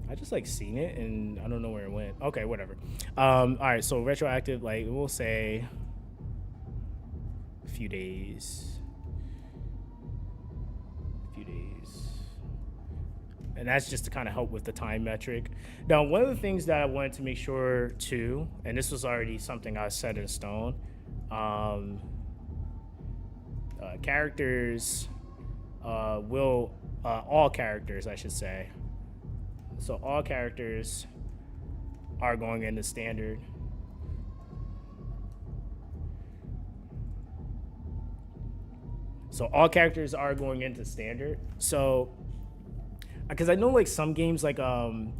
I just like seen it and I don't know where it went. Okay, whatever. All right, so retroactive, like we'll say a few days. And that's just to kind of help with the time metric. Now, one of the things that I wanted to make sure too, and this was already something I set in stone, characters all characters, I should say. So all characters are going into standard. So all characters are going into standard. So because I know like some games like and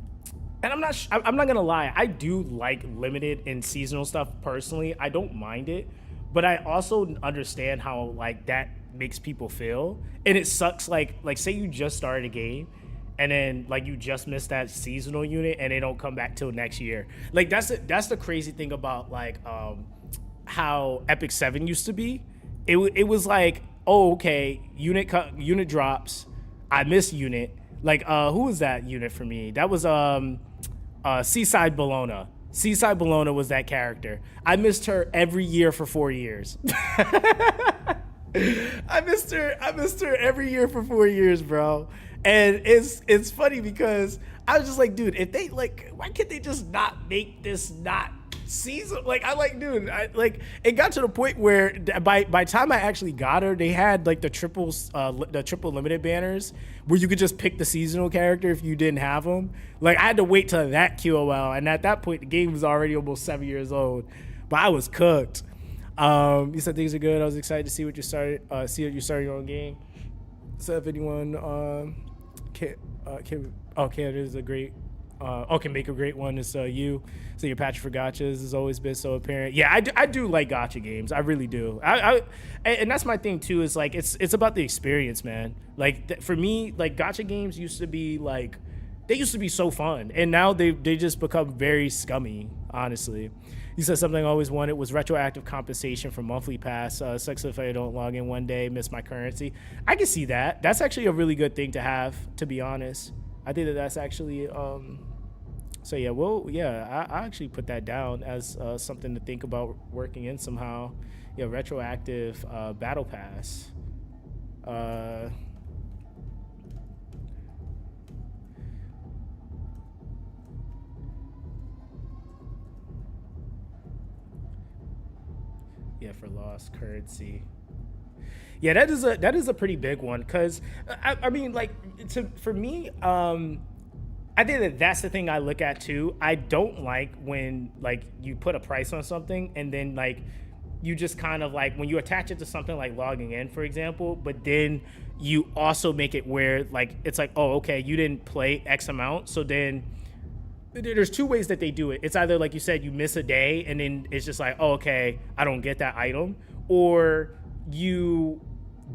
I'm not gonna lie, I do like limited and seasonal stuff personally. I don't mind it, but I also understand how like that makes people feel, and it sucks. Like say you just started a game, and then like you just missed that seasonal unit, and they don't come back till next year. Like that's the crazy thing about like how Epic 7 used to be. It was like, oh okay, unit drops. I miss unit. Like who was that unit for me? That was Seaside Bologna. Seaside Bologna was that character. I missed her every year for 4 years. I missed her every year for 4 years, bro. And it's funny because I was just like, dude, if they like, why can't they just not make this not season? Like, I like, dude, I like. It got to the point where by time I actually got her, they had like the triple limited banners where you could just pick the seasonal character if you didn't have them. Like, I had to wait till that QOL, and at that point, the game was already almost 7 years old. But I was cooked. You said things are good. I was excited to see what you started. See that you started your own game. So if anyone Canada is a great. Can make a great one. It's you. So your passion for gachas has always been so apparent. Yeah, I do like gacha games. I really do. And that's my thing too. Is like it's about the experience, man. Like for me, like gacha games used to be like they used to be so fun, and now they just become very scummy. Honestly, you said something I always wanted was retroactive compensation for monthly pass. Sucks if I don't log in one day, miss my currency. I can see that. That's actually a really good thing to have. To be honest, I think that's actually. So yeah, well, yeah, I actually put that down as something to think about working in somehow. Yeah, retroactive battle pass. Yeah, for lost currency. Yeah, that is a pretty big one because I mean, like, for me, I think that that's the thing I look at too. I don't like when like you put a price on something and then like you just kind of like when you attach it to something like logging in, for example, but then you also make it where like it's like, oh, okay, you didn't play X amount, so then there's two ways that they do it. It's either like you said, you miss a day and then it's just like, oh, okay, I don't get that item, or you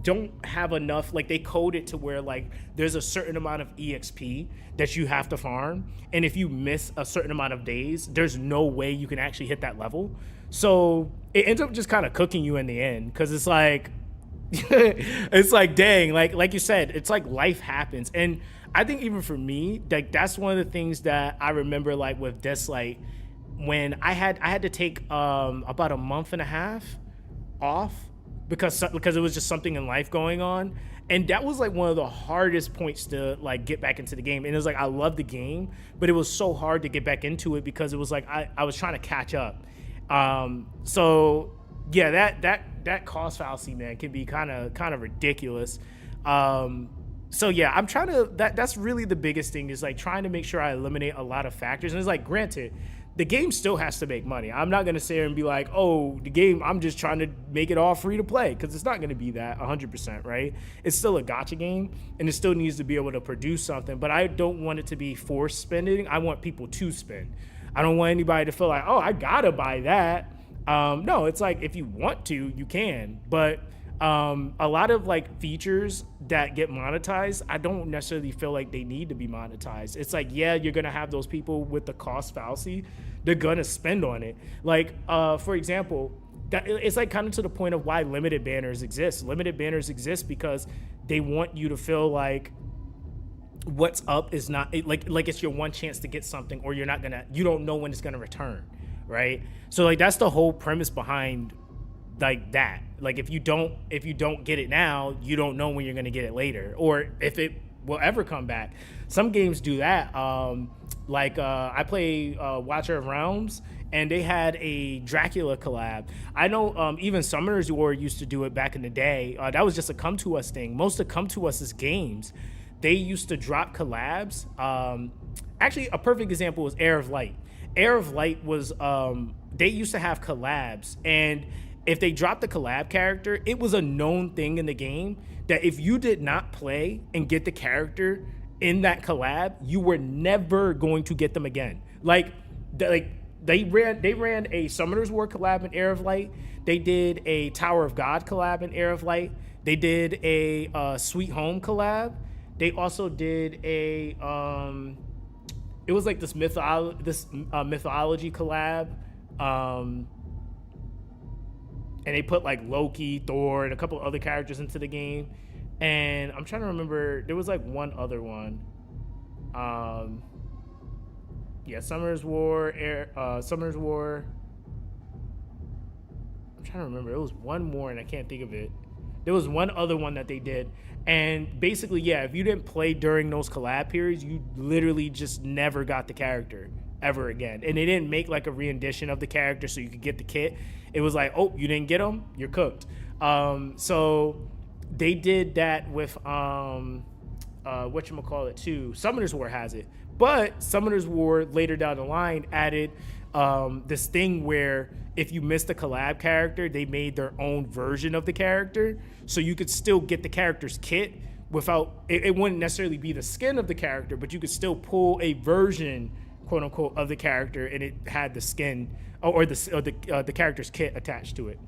don't have enough, like they code it to where like there's a certain amount of exp that you have to farm, and if you miss a certain amount of days, there's no way you can actually hit that level. So it ends up just kind of cooking you in the end, because it's like it's like, dang, like you said, it's like life happens. And I think even for me, like that's one of the things that I remember, like with this, like when I had to take about a month and a half off because it was just something in life going on, and that was like one of the hardest points to like get back into the game. And it was like I love the game, but it was so hard to get back into it because it was like I was trying to catch up. So yeah, that cost fallacy, man, can be kind of ridiculous. So yeah, I'm trying to that's really the biggest thing, is like trying to make sure I eliminate a lot of factors. And it's like, granted, the game still has to make money. I'm not going to sit here and be like, oh, the game, I'm just trying to make it all free to play, because it's not going to be that 100%, right? It's still a gacha game, and it still needs to be able to produce something, but I don't want it to be forced spending. I want people to spend. I don't want anybody to feel like, oh, I got to buy that. No, it's like, if you want to, you can, but a lot of like features that get monetized, I don't necessarily feel like they need to be monetized. It's like, yeah, you're gonna have those people with the cost fallacy, they're gonna spend on it. Like for example, that it's like kind of to the point of why limited banners exist. Limited banners exist because they want you to feel like what's up is not like it's your one chance to get something, or you don't know when it's gonna return, right? So like that's the whole premise behind like that. Like if you don't get it now, you don't know when you're gonna get it later, or if it will ever come back. Some games do that. I play Watcher of Realms, and they had a Dracula collab. I know even Summoners War used to do it back in the day. That was just a Come To Us thing. Most of Come To Us games, they used to drop collabs. Actually, a perfect example was Air of Light. Air of Light was, they used to have collabs, and if they dropped the collab character, it was a known thing in the game that if you did not play and get the character in that collab, you were never going to get them again. Like they ran a Summoner's War collab in Air of Light. They did a Tower of God collab in Air of Light. They did a Sweet Home collab. They also did a it was like this mythology collab. And they put like Loki, Thor, and a couple other characters into the game. And I'm trying to remember, there was like one other one. Yeah, Summoner's War. I'm trying to remember. It was one more, and I can't think of it. There was one other one that they did. And basically, yeah, if you didn't play during those collab periods, you literally just never got the character ever again. And they didn't make like a rendition of the character so you could get the kit. It was like, oh, you didn't get them? You're cooked. So they did that with, whatchamacallit too. Summoner's War has it. But Summoner's War later down the line added this thing where if you missed a collab character, they made their own version of the character. So you could still get the character's kit without, it wouldn't necessarily be the skin of the character, but you could still pull a version, quote unquote, of the character, and it had the skin or the character's kit attached to it.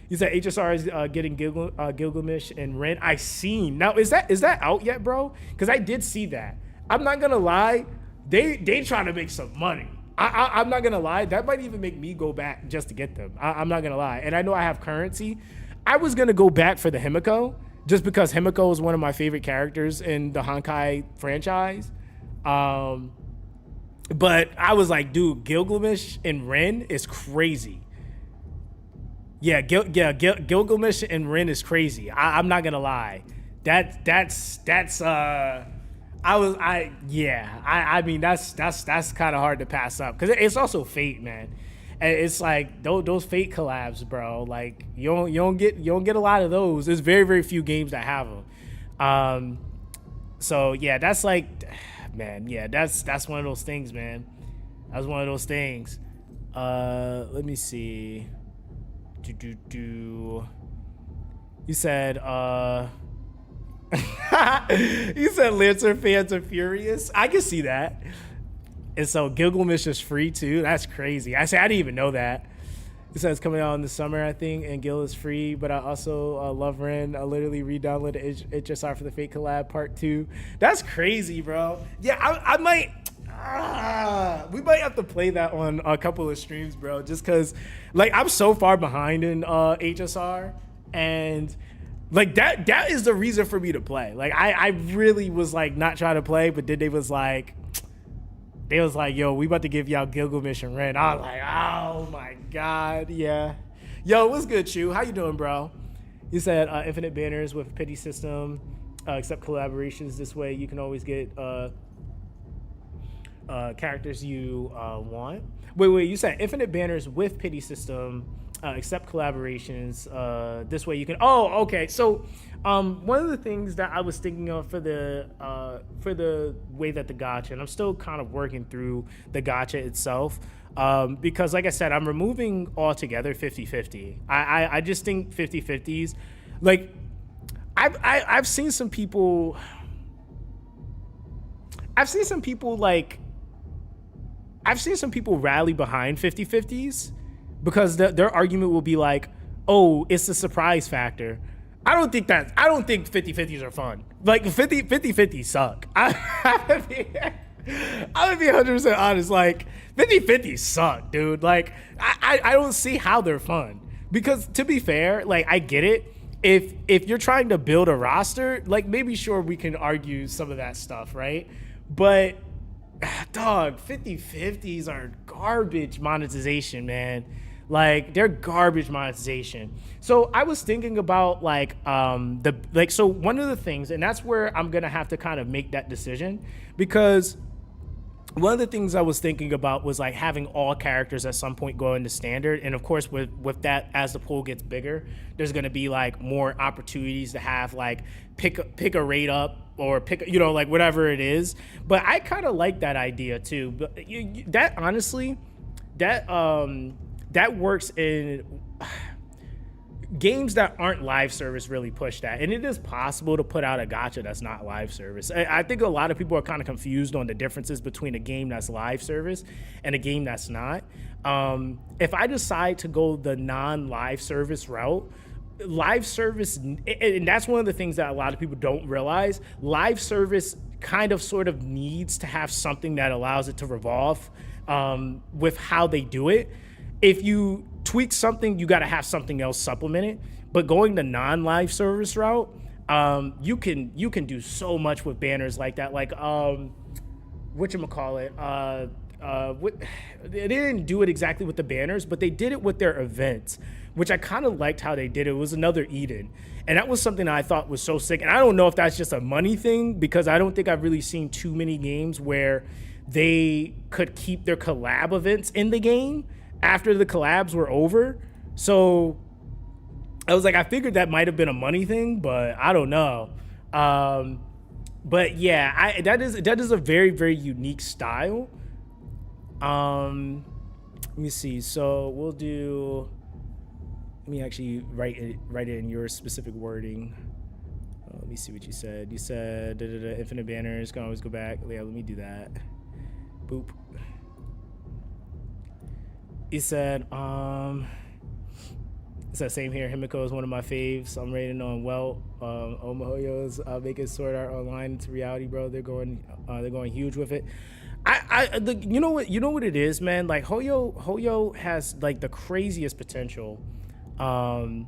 He said HSR is getting Gilgamesh and Ren. I seen. Now, is that out yet, bro? Because I did see that. I'm not gonna lie, they trying to make some money. I'm not gonna lie, that might even make me go back just to get them. I'm not gonna lie, and I know I have currency. I was gonna go back for the Himiko just because Himiko is one of my favorite characters in the Honkai franchise. But I was like, dude, Gilgamesh and Ren is crazy. Yeah, Gilgamesh and Ren is crazy. I'm not gonna lie. That's I mean that's kind of hard to pass up because it's also Fate, man. And it's like those Fate collabs, bro. Like you don't get a lot of those. There's very, very few games that have them. So yeah, that's like, man, yeah, that's one of those things, man. That's one of those things. Let me see. You said you said Lancer fans are furious. I can see that. And so Gilgamesh is free too. That's crazy. I didn't even know that. He says coming out in the summer, I think, and Gil is free. But I also love Ren. I literally re-downloaded HSR for the Fate collab part 2. That's crazy, bro. Yeah, I might. We might have to play that on a couple of streams, bro. Just because, like, I'm so far behind in HSR, and like that is the reason for me to play. Like, I really was like not trying to play, but then they was like, yo, we about to give y'all Gilgamesh and Ren. I was like, oh my god, yeah. Yo, what's good, Chew? How you doing, bro? You said infinite banners with pity system, except collaborations. This way, you can always get characters you want. Wait, you said infinite banners with pity system, except collaborations. This way you can. Oh, okay. So, one of the things that I was thinking of for the way that the gacha, and I'm still kind of working through the gacha itself, because like I said, I'm removing altogether 50-50. I just think 50-50s, like I've seen some people. I've seen some people rally behind 50-50s because their argument will be like, oh, it's the surprise factor. I don't think 50-50s are fun. Like 50-50s suck. I'm gonna be 100% honest. Like 50-50s suck, dude. Like I don't see how they're fun. Because to be fair, like I get it. If you're trying to build a roster, like maybe sure we can argue some of that stuff, right? But dog, 50-50s are garbage monetization, man. Like they're garbage monetization. So I was thinking about so one of the things, and that's where I'm gonna have to kind of make that decision, because one of the things I was thinking about was like having all characters at some point go into standard, and of course with that, as the pool gets bigger, there's gonna be like more opportunities to have like pick a rate up or pick, you know, like whatever it is. But I kind of like that idea too. But that honestly, that works in. games that aren't live service really push that, and it is possible to put out a gacha that's not live service. I think a lot of people are kind of confused on the differences between a game that's live service and a game that's not. If I decide to go the non-live service route, live service, and that's one of the things that a lot of people don't realize, live service kind of sort of needs to have something that allows it to revolve with how they do it. If you tweak something, you got to have something else supplement it. But going the non-live service route, you can do so much with banners like that. Like whatchamacallit, they didn't do it exactly with the banners, but they did it with their events, which I kind of liked how they did it. It was another Eden, and that was something that I thought was so sick. And I don't know if that's just a money thing, because I don't think I've really seen too many games where they could keep their collab events in the game after the collabs were over. So I was like, I figured that might have been a money thing, but I don't know. But yeah, that is a very, very unique style. Let me see. So we'll do. Let me actually write it in your specific wording. Let me see what you said. You said infinite banners can always go back. Yeah, let me do that. Boop. He said, it's that same here. Himiko is one of my faves. I'm rating on Omohoyo's making Sword Art Online into reality, bro. They're going huge with it. You know what it is, man. Like Hoyo has like the craziest potential. Oh,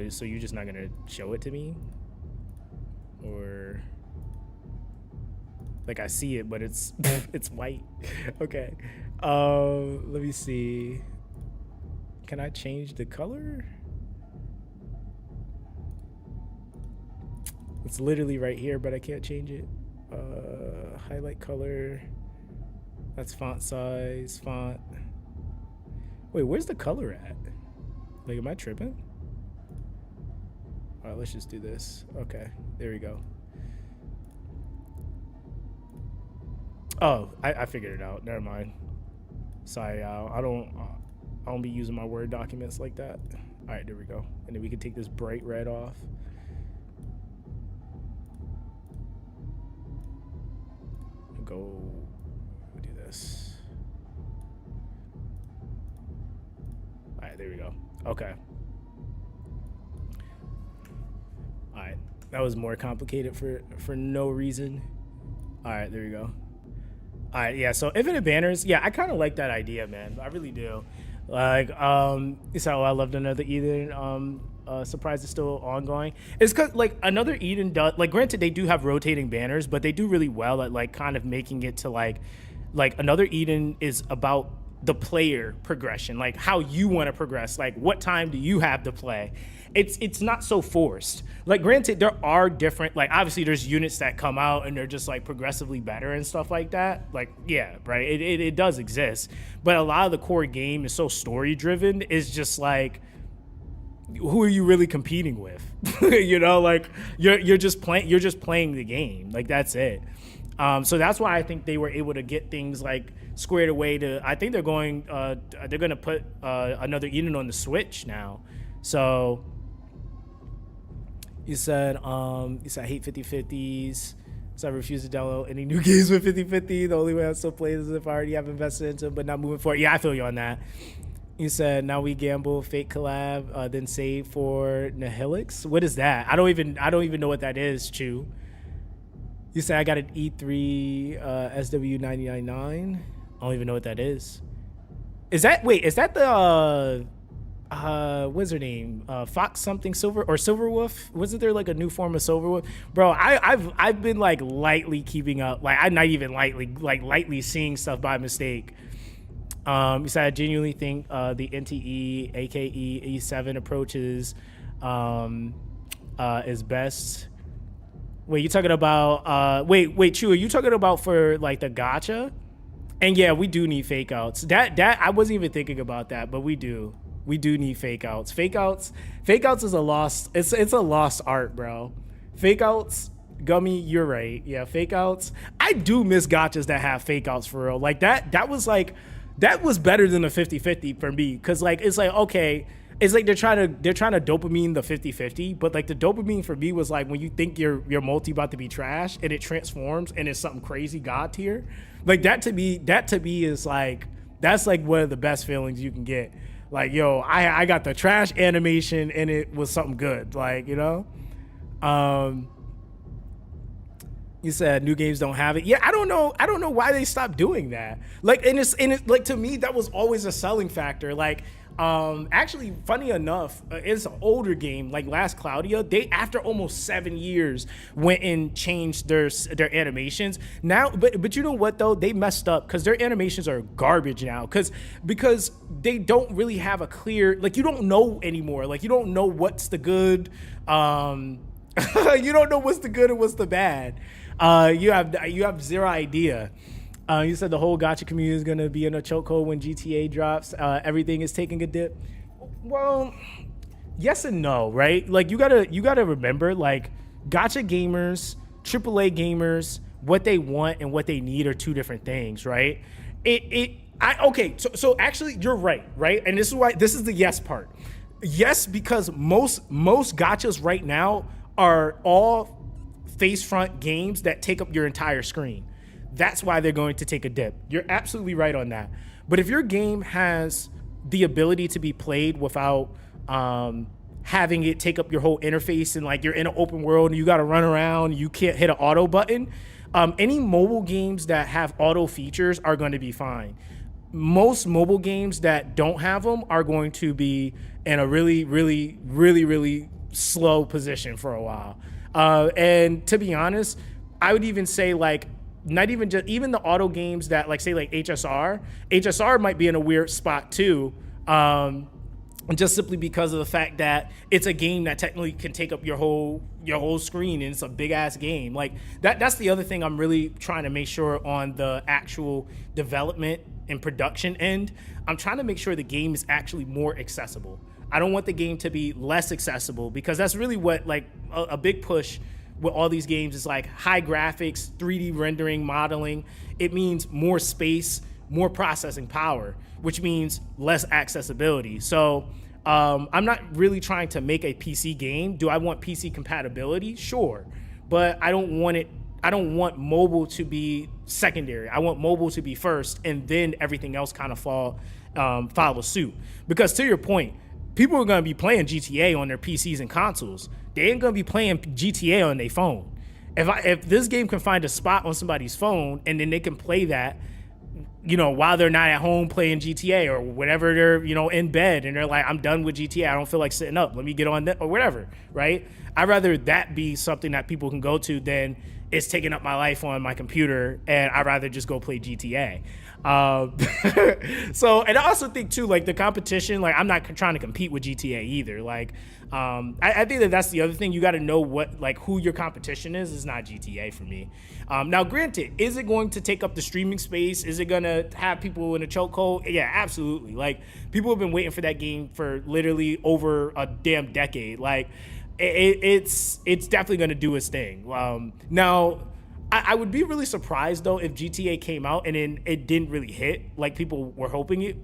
so you're just not gonna show it to me, or like I see it, but it's it's white. Okay. Let me see. Can I change the color? It's literally right here, but I can't change it. Highlight color. That's font size, font. Wait, where's the color at? Like, am I tripping? All right, let's just do this. Okay, there we go. Oh, I figured it out. Never mind. Sorry, I don't be using my Word documents like that. All right, there we go. And then we can take this bright red off. Go do this. All right, there we go. Okay. All right, that was more complicated for no reason. All right, there we go. All right, yeah. So infinite banners, yeah, I kind of like that idea, man. I really do. Like, so I loved another Eden. Surprised it's still ongoing. It's cause like another Eden does, like, granted they do have rotating banners, but they do really well at like kind of making it to like another Eden is about the player progression, like how you want to progress, like what time do you have to play. It's not so forced. Like, granted, there are different, like, obviously there's units that come out and they're just like progressively better and stuff like that. Like, yeah, right. It does exist, but a lot of the core game is so story driven. It's just like, who are you really competing with? You know, like you're just playing the game. Like, that's it. So that's why I think they were able to get things like squared away to. I think they're going to put another Eden on the Switch now. So you said I hate 50/50s. So I refuse to download any new games with 50/50. The only way I still play is if I already have invested into it, but not moving forward. Yeah, I feel you on that. You said now we gamble, fake collab, then save for Nihilix. What is that? I don't even know what that is, Chew. You said I got an E3 SW999. I don't even know what that is. Is that the what's her name? Fox something Silver or Silverwolf? Wasn't there like a new form of Silverwolf? Bro, I've been like lightly keeping up. Like, I'm not even lightly seeing stuff by mistake. You said I genuinely think the NTE AKE E7 approaches is best. Wait, you talking about wait, Chew, are you talking about for like the gacha? And yeah, we do need fake outs. That I wasn't even thinking about that, but we do need fake outs. Fake outs is a lost, it's a lost art, bro. Fake outs, Gummy, you're right. Yeah, fake outs. I do miss gachas that have fake outs for real. Like that was better than a 50/50 for me, because like it's like, okay, it's like they're trying to dopamine the 50-50, but like the dopamine for me was like when you think your multi about to be trash and it transforms and it's something crazy god tier. Like that to me is like, that's like one of the best feelings you can get. Like, yo, I got the trash animation and it was something good. Like, you know? You said new games don't have it. Yeah, I don't know why they stopped doing that. Like, and it's like, to me, that was always a selling factor. Like, actually, funny enough, it's an older game, like Last Claudia. They, after almost 7 years, went and changed their animations. Now, but you know what though? They messed up because their animations are garbage now. Because they don't really have a clear, like, you don't know anymore. Like, you don't know what's the good. You don't know what's the good and what's the bad. You have zero idea. You said the whole gacha community is gonna be in a chokehold when GTA drops. Everything is taking a dip. Well, yes and no, right? Like you gotta remember, like gacha gamers, AAA gamers, what they want and what they need are two different things, right? So actually you're right? And this is the yes part. Yes, because most gachas right now are all face front games that take up your entire screen. That's why they're going to take a dip. You're absolutely right on that. But if your game has the ability to be played without having it take up your whole interface, and like you're in an open world and you got to run around, you can't hit an auto button, any mobile games that have auto features are going to be fine. Most mobile games that don't have them are going to be in a really, really, really, really slow position for a while. And to be honest, I would even say like, not even just, even the auto games that like say like HSR might be in a weird spot too. Just simply because of the fact that it's a game that technically can take up your whole screen, and it's a big ass game. Like that's the other thing I'm really trying to make sure on the actual development and production end. I'm trying to make sure the game is actually more accessible. I don't want the game to be less accessible, because that's really what like a big push with all these games is like high graphics, 3D rendering, modeling. It means more space, more processing power, which means less accessibility. So I'm not really trying to make a PC game. Do I want PC compatibility? Sure, but I don't want mobile to be secondary. I want mobile to be first, and then everything else kind of follow suit. Because to your point, people are going to be playing GTA on their PCs and consoles. They ain't going to be playing GTA on their phone. If this game can find a spot on somebody's phone and then they can play that, you know, while they're not at home playing GTA or whenever they're, you know, in bed and they're like, I'm done with GTA, I don't feel like sitting up, let me get on that or whatever, right? I'd rather that be something that people can go to than it's taking up my life on my computer, and I'd rather just go play GTA. So, and I also think too, like the competition, like I'm not trying to compete with GTA either. Like, I think that's the other thing. You got to know what, like who your competition is. It's not GTA for me. Now granted, is it going to take up the streaming space? Is it going to have people in a chokehold? Yeah, absolutely. Like people have been waiting for that game for literally over a damn decade. Like it's definitely going to do its thing. Now, I would be really surprised though if GTA came out and then it didn't really hit like people were hoping it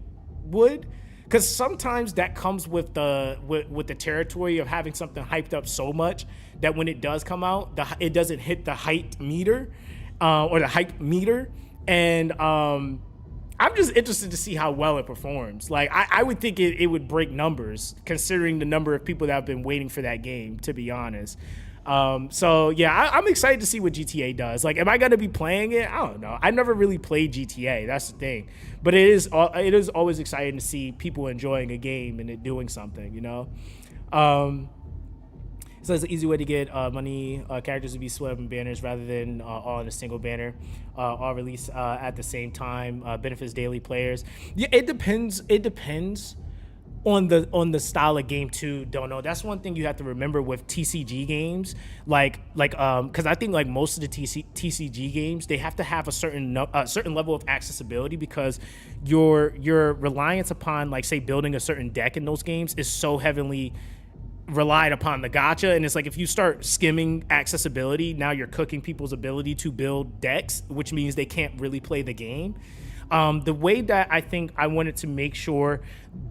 would, because sometimes that comes with the territory of having something hyped up so much that when it does come out, it doesn't hit the hype meter or the hype meter, and I'm just interested to see how well it performs. Like I would think it would break numbers considering the number of people that have been waiting for that game, to be honest. So yeah, I'm excited to see what GTA does. Like, am I going to be playing it? I don't know. I never really played GTA. That's the thing. But it is always exciting to see people enjoying a game and it doing something, you know? So it's an easy way to get money, characters to be split up in banners rather than all in a single banner, all released at the same time, benefits daily players. Yeah, it depends. It depends on the style of game too. Don't know. That's one thing you have to remember with TCG games, like because I think like most of the TCG games, they have to have a certain level of accessibility, because your reliance upon, like, say, building a certain deck in those games is so heavily relied upon the gacha, and it's like if you start skimming accessibility, now you're cooking people's ability to build decks, which means they can't really play the game. The way that I think I wanted to make sure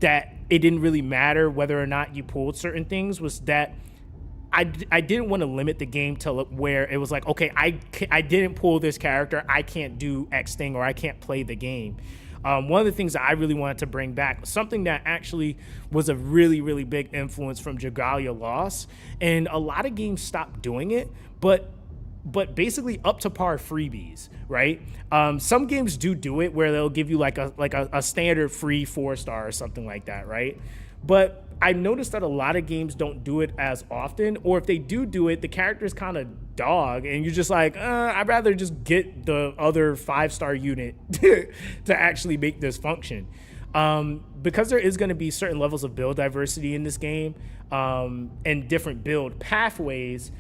that it didn't really matter whether or not you pulled certain things was that I didn't want to limit the game to where it was like, okay, I didn't pull this character, I can't do X thing, or I can't play the game. One of the things that I really wanted to bring back, something that actually was a really, really big influence from Jagalia Loss, and a lot of games stopped doing it, but basically up to par freebies, right? Some games do it where they'll give you like a standard free 4-star or something like that, right? But I noticed that a lot of games don't do it as often, or if they do it, the character's kind of dog, and you're just like, I'd rather just get the other 5-star unit to actually make this function. Because there is going to be certain levels of build diversity in this game, and different build pathways,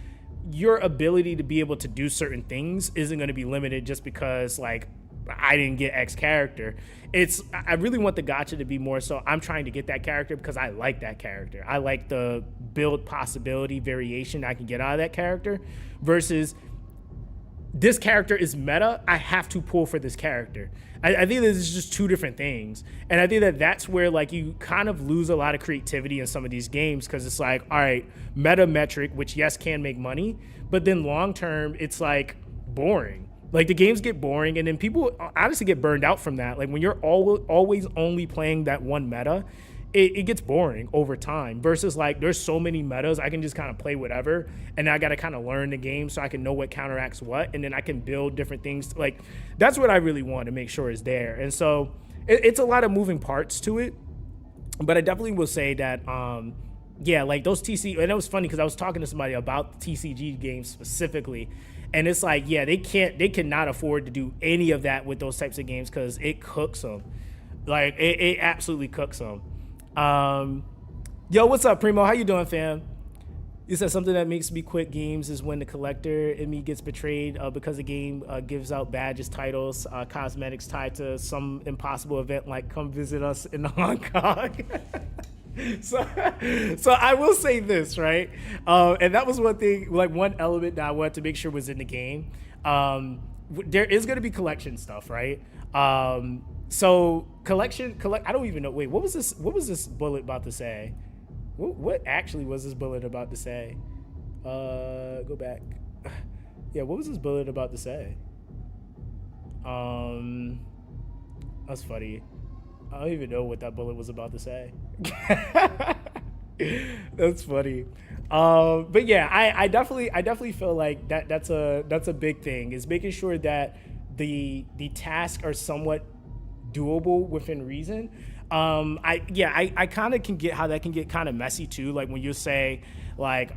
your ability to be able to do certain things isn't going to be limited just because like I didn't get X character. I really want the gacha to be more so I'm trying to get that character because I like that character. I like the build possibility variation I can get out of that character versus this character is meta, I have to pull for this character. I think this is just two different things. And I think that that's where like you kind of lose a lot of creativity in some of these games because it's like, all right, meta metric, which yes, can make money, but then long term, it's like boring. Like the games get boring and then people honestly get burned out from that. Like when you're always only playing that one meta, it gets boring over time versus like there's so many metas I can just kind of play whatever and I got to kind of learn the game so I can know what counteracts what and then I can build different things. Like that's what I really want to make sure is there. And so it's a lot of moving parts to it, but I definitely will say that yeah, like those TC, and it was funny because I was talking to somebody about TCG games specifically, and it's like, yeah, they cannot afford to do any of that with those types of games because it cooks them. Like it absolutely cooks them. Yo, what's up, Primo? How you doing, fam? You said something that makes me quit games is when the collector in me gets betrayed because the game gives out badges, titles, cosmetics tied to some impossible event like come visit us in Hong Kong. So I will say this, right? And that was one thing, like one element that I wanted to make sure was in the game. There is going to be collection stuff, right? So collect. I don't even know. Wait, what was this bullet about to say? What actually was this bullet about to say? Go back. Yeah, what was this bullet about to say? That's funny. I don't even know what that bullet was about to say. That's funny. But yeah, I definitely feel like that's a big thing is making sure that the tasks are somewhat doable within reason. I kind of can get how that can get kind of messy too. Like when you say like,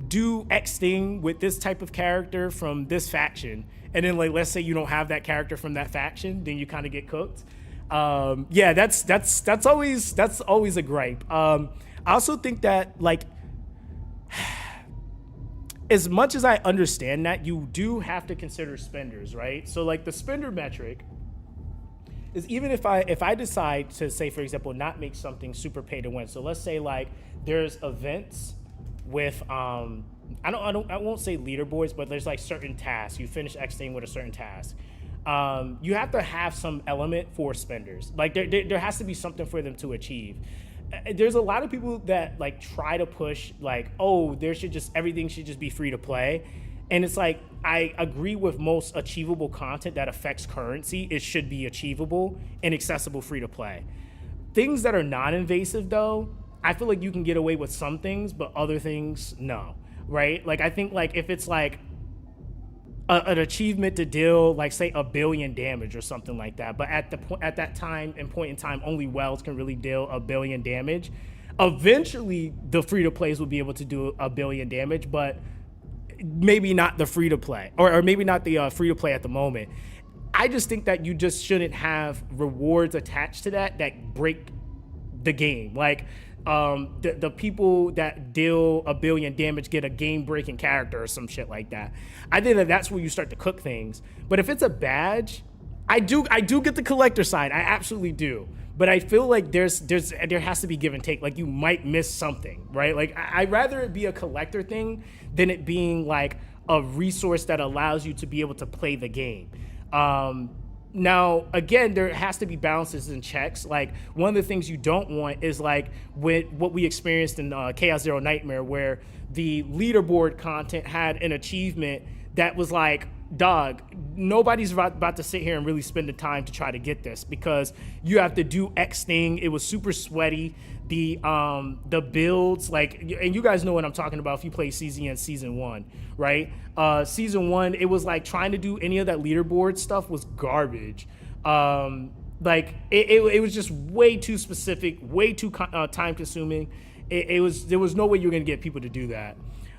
do X thing with this type of character from this faction. And then like, let's say you don't have that character from that faction, then you kind of get cooked. Yeah, that's always a gripe. I also think that like, as much as I understand that, you do have to consider spenders, right? So like the spender metric is even if I decide to say, for example, not make something super pay to win. So let's say like there's events with I won't say leaderboards, but there's like certain tasks. You finish X thing with a certain task. You have to have some element for spenders. Like there has to be something for them to achieve. There's a lot of people that like try to push like, oh, everything should just be free to play. And it's like, I agree with most achievable content that affects currency. It should be achievable and accessible free to play. Things that are non-invasive though, I feel like you can get away with some things, but other things, no, right? Like I think like if it's like an achievement to deal like say 1 billion damage or something like that, but at that time and point in time, only Wells can really deal 1 billion damage. Eventually, the free to plays will be able to do 1 billion damage, but maybe not the free to play, or maybe not the free to play at the moment. I just think that you just shouldn't have rewards attached to that break the game. Like the people that deal 1 billion damage get a game-breaking character or some shit like that. I think that that's where you start to cook things. But if it's a badge, I do get the collector side. I absolutely do. But I feel like there has to be give and take. Like you might miss something, right? Like I'd rather it be a collector thing than it being like a resource that allows you to be able to play the game. now, again, there has to be balances and checks. Like, one of the things you don't want is like with what we experienced in Chaos Zero Nightmare, where the leaderboard content had an achievement that was like, dog, nobody's about to sit here and really spend the time to try to get this, because you have to do X thing. It was super sweaty. The builds, like, and you guys know what I'm talking about if you play CZN season 1, right? Season 1, it was like trying to do any of that leaderboard stuff was garbage. Like it was just way too specific, way too time consuming. There was no way you were gonna get people to do that.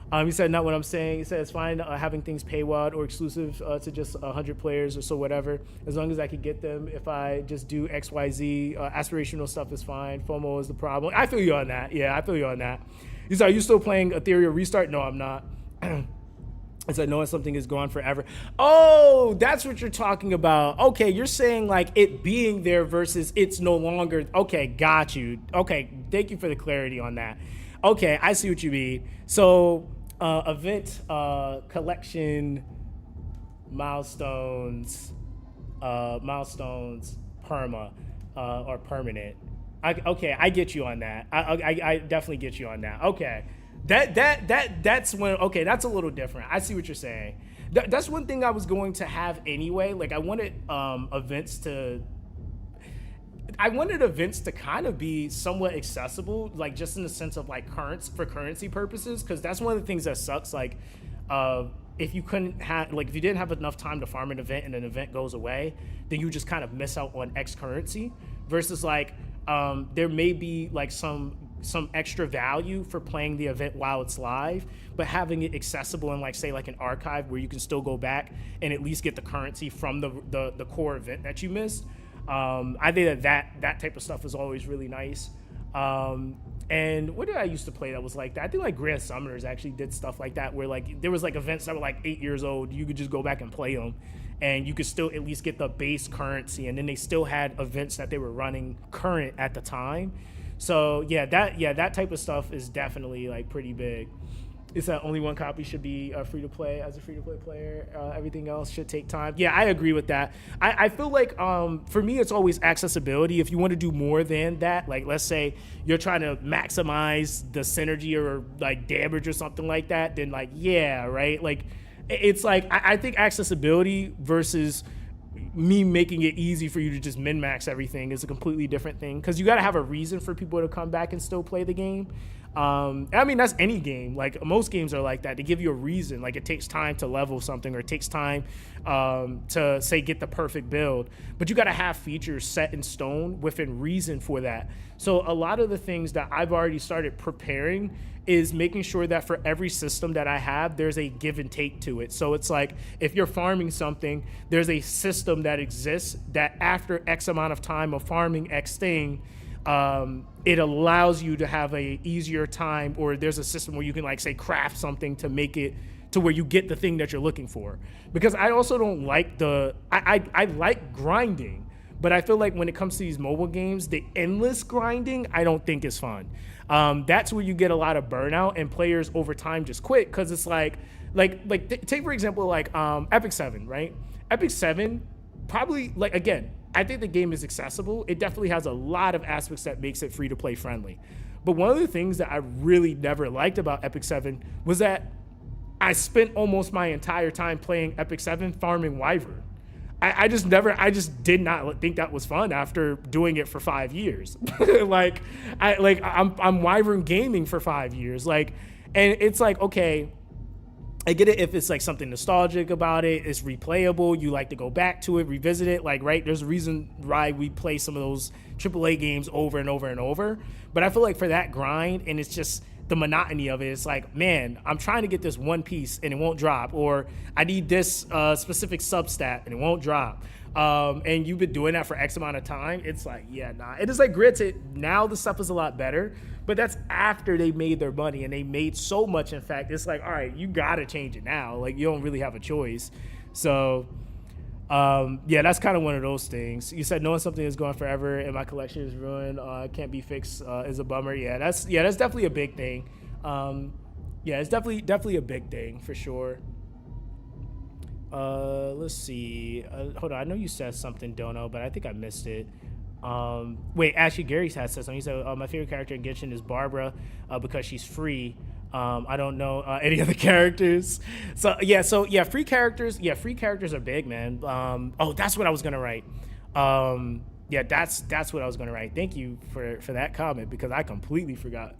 He said, not what I'm saying. He said, it's fine having things paywalled or exclusive to just 100 players or so, whatever. As long as I can get them. If I just do X, Y, Z, aspirational stuff is fine. FOMO is the problem. I feel you on that. Yeah, I feel you on that. He said, are you still playing Ethereal Restart? No, I'm not. I said, knowing something is gone forever. Oh, that's what you're talking about. Okay, you're saying like it being there versus it's no longer. Okay, got you. Okay, thank you for the clarity on that. Okay, I see what you mean. So, event, collection, milestones, perma, or permanent. Okay, I get you on that. I definitely get you on that. Okay, that's when. Okay, that's a little different. I see what you're saying. That's one thing I was going to have anyway. Like, I wanted events to kind of be somewhat accessible, like just in the sense of like currency purposes, because that's one of the things that sucks. Like, if you didn't have enough time to farm an event and an event goes away, then you just kind of miss out on X currency. Versus like, there may be like some extra value for playing the event while it's live, but having it accessible in like, say, like an archive where you can still go back and at least get the currency from the core event that you missed. I think that type of stuff is always really nice. And what did I used to play that was like that? I think like Grand Summoners actually did stuff like that, where like there was like events that were like 8 years old. You could just go back and play them, and you could still at least get the base currency. And then they still had events that they were running current at the time. So that type of stuff is definitely like pretty big. It's that only one copy should be free to play as a free to play player. Everything else should take time. Yeah, I agree with that. I feel like for me, it's always accessibility. If you want to do more than that, like let's say you're trying to maximize the synergy or like damage or something like that, then like, yeah, right. Like it's like, I think accessibility versus me making it easy for you to just min-max everything is a completely different thing, because you got to have a reason for people to come back and still play the game. I mean, that's any game. Like most games are like that. They give you a reason. Like it takes time to level something, or it takes time to say get the perfect build. But you got to have features set in stone within reason for that. So a lot of the things that I've already started preparing is making sure that for every system that I have, there's a give and take to it. So it's like if you're farming something, there's a system that exists that after X amount of time of farming X thing, it allows you to have a easier time, or there's a system where you can like say craft something to make it to where you get the thing that you're looking for. Because I also don't like I like grinding, but I feel like when it comes to these mobile games, the endless grinding, I don't think is fun. That's where you get a lot of burnout, and players over time just quit, because it's like take for example like Epic 7, right? Epic 7 probably, like, again, I think the game is accessible. It definitely has a lot of aspects that makes it free to play friendly. But one of the things that I really never liked about Epic 7 was that I spent almost my entire time playing Epic 7 farming Wyvern. I just did not think that was fun after doing it for 5 years. I'm Wyvern gaming for 5 years. Like, and it's like, okay, I get it if it's like something nostalgic about it, it's replayable, you like to go back to it, revisit it, like, right? There's a reason why we play some of those AAA games over and over and over. But I feel like for that grind, and it's just the monotony of it, it's like, man, I'm trying to get this one piece and it won't drop, or I need this specific substat and it won't drop. And you've been doing that for X amount of time. It's like, yeah, nah. It is like granted, now the stuff is a lot better, but that's after they made their money, and they made so much. In fact, it's like, all right, you gotta change it now. Like, you don't really have a choice. So, yeah, that's kind of one of those things. You said knowing something is gone forever and my collection is ruined, can't be fixed, is a bummer. Yeah, that's definitely a big thing. Yeah, it's definitely a big thing for sure. Let's see. Hold on. I know you said something, Dono, but I think I missed it. Wait, actually, Gary has said something. He said, my favorite character in Genshin is Barbara because she's free. I don't know any other characters. Free characters. Yeah, free characters are big, man. Oh, that's what I was gonna write. Yeah, that's what I was gonna write. Thank you for that comment because I completely forgot.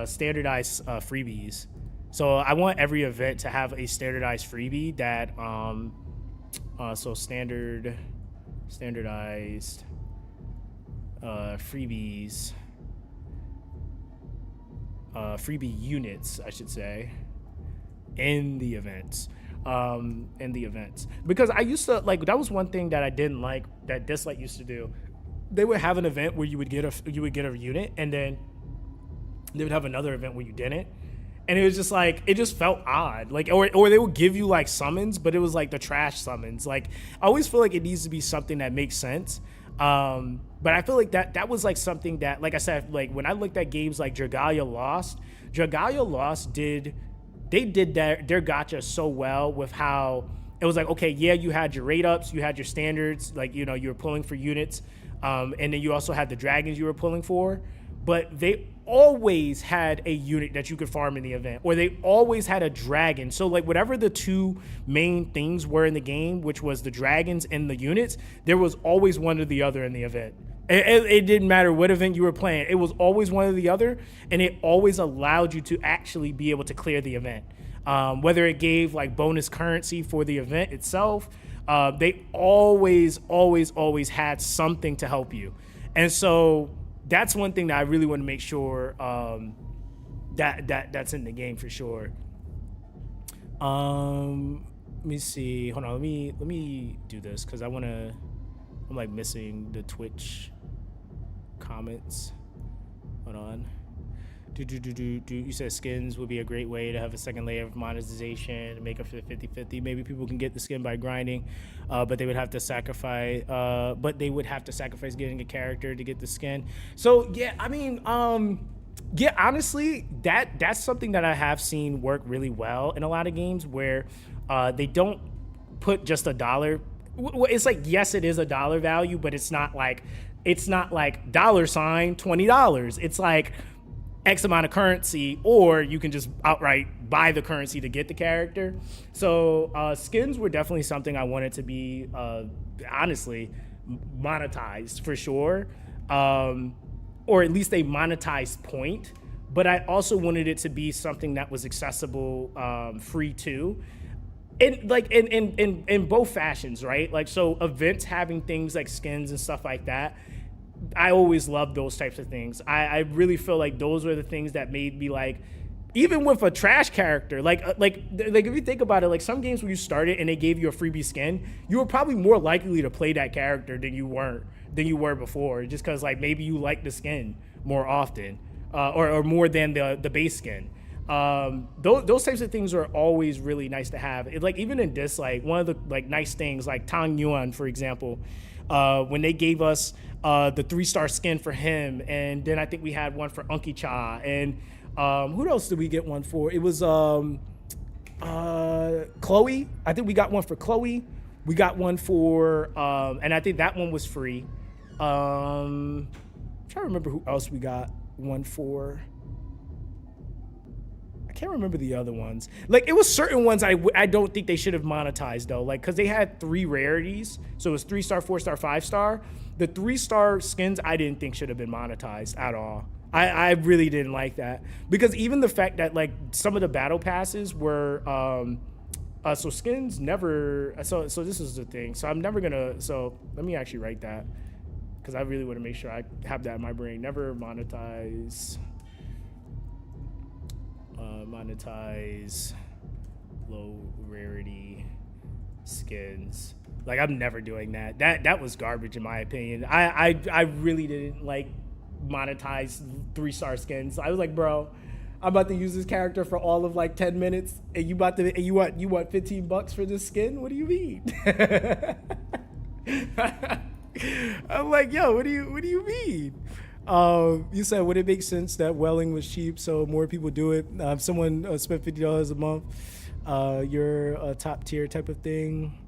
Standardized freebies. So I want every event to have a standardized freebie that standardized freebies, freebie units, I should say, in the events. Because I used to like, that was one thing that I didn't like that Dislike used to do. They would have an event where you would get a unit, and then they would have another event where you didn't. And it was just like, it just felt odd. Like, or they would give you like summons, but it was like the trash summons. Like, I always feel like it needs to be something that makes sense. But I feel like that was like something that, like I said, like when I looked at games like Dragalia Lost did their gacha so well with how it was like, okay, yeah, you had your rate ups, you had your standards, like, you know, you were pulling for units. And then you also had the dragons you were pulling for, but they always had a unit that you could farm in the event, or they always had a dragon. So like whatever the two main things were in the game, which was the dragons and the units, there was always one or the other in the event. It didn't matter what event you were playing. It was always one or the other, and it always allowed you to actually be able to clear the event. Whether it gave like bonus currency for the event itself, they always had something to help you. And so that's one thing that I really want to make sure that's in the game for sure. Let me see. Hold on. Let me do this because I'm like missing the Twitch comments. Hold on. You said skins would be a great way to have a second layer of monetization to make up for the 50-50. Maybe people can get the skin by grinding, but they would have to sacrifice getting a character to get the skin. So yeah, I mean, yeah, honestly, that's something that I have seen work really well in a lot of games where they don't put just $1. It's like, yes, it is a dollar value, but it's not like $$20. It's like X amount of currency, or you can just outright buy the currency to get the character. So skins were definitely something I wanted to be honestly monetized for sure, or at least a monetized point. But I also wanted it to be something that was accessible, free too. In both fashions, right? Like, so events having things like skins and stuff like that, I always loved those types of things. I really feel like those were the things that made me like, even with a trash character, like if you think about it, like some games when you started and they gave you a freebie skin, you were probably more likely to play that character than you were before, just because like maybe you like the skin more often, or more than the base skin. Those types of things are always really nice to have. Like even in this, like one of the like nice things, like Tang Yuan, for example, when they gave us the 3-star skin for him, and then I think we had one for Unki Cha, and who else did we get one for? It was Chloe. I think we got one for Chloe. We got one for and I think that one was free. I'm trying to remember who else we got one for. I can't remember the other ones. Like, it was certain ones I don't think they should have monetized, though. Like, because they had 3 rarities. So it was 3-star, 4-star, 5-star. The 3-star skins I didn't think should have been monetized at all. I really didn't like that. Because even the fact that, like, some of the battle passes were... so skins never... So this is the thing. So I'm never going to... So let me actually write that. Because I really want to make sure I have that in my brain. Never monetize... monetize low rarity skins. Like, I'm never doing that. That was garbage in my opinion. I really didn't like monetize 3-star skins. I was like, bro, I'm about to use this character for all of like 10 minutes, and you want $15 for this skin? What do you mean? I'm like, yo, what do you mean? You said, would it make sense that Welling was cheap so more people do it? Someone spent $50 a month. You're a top tier type of thing.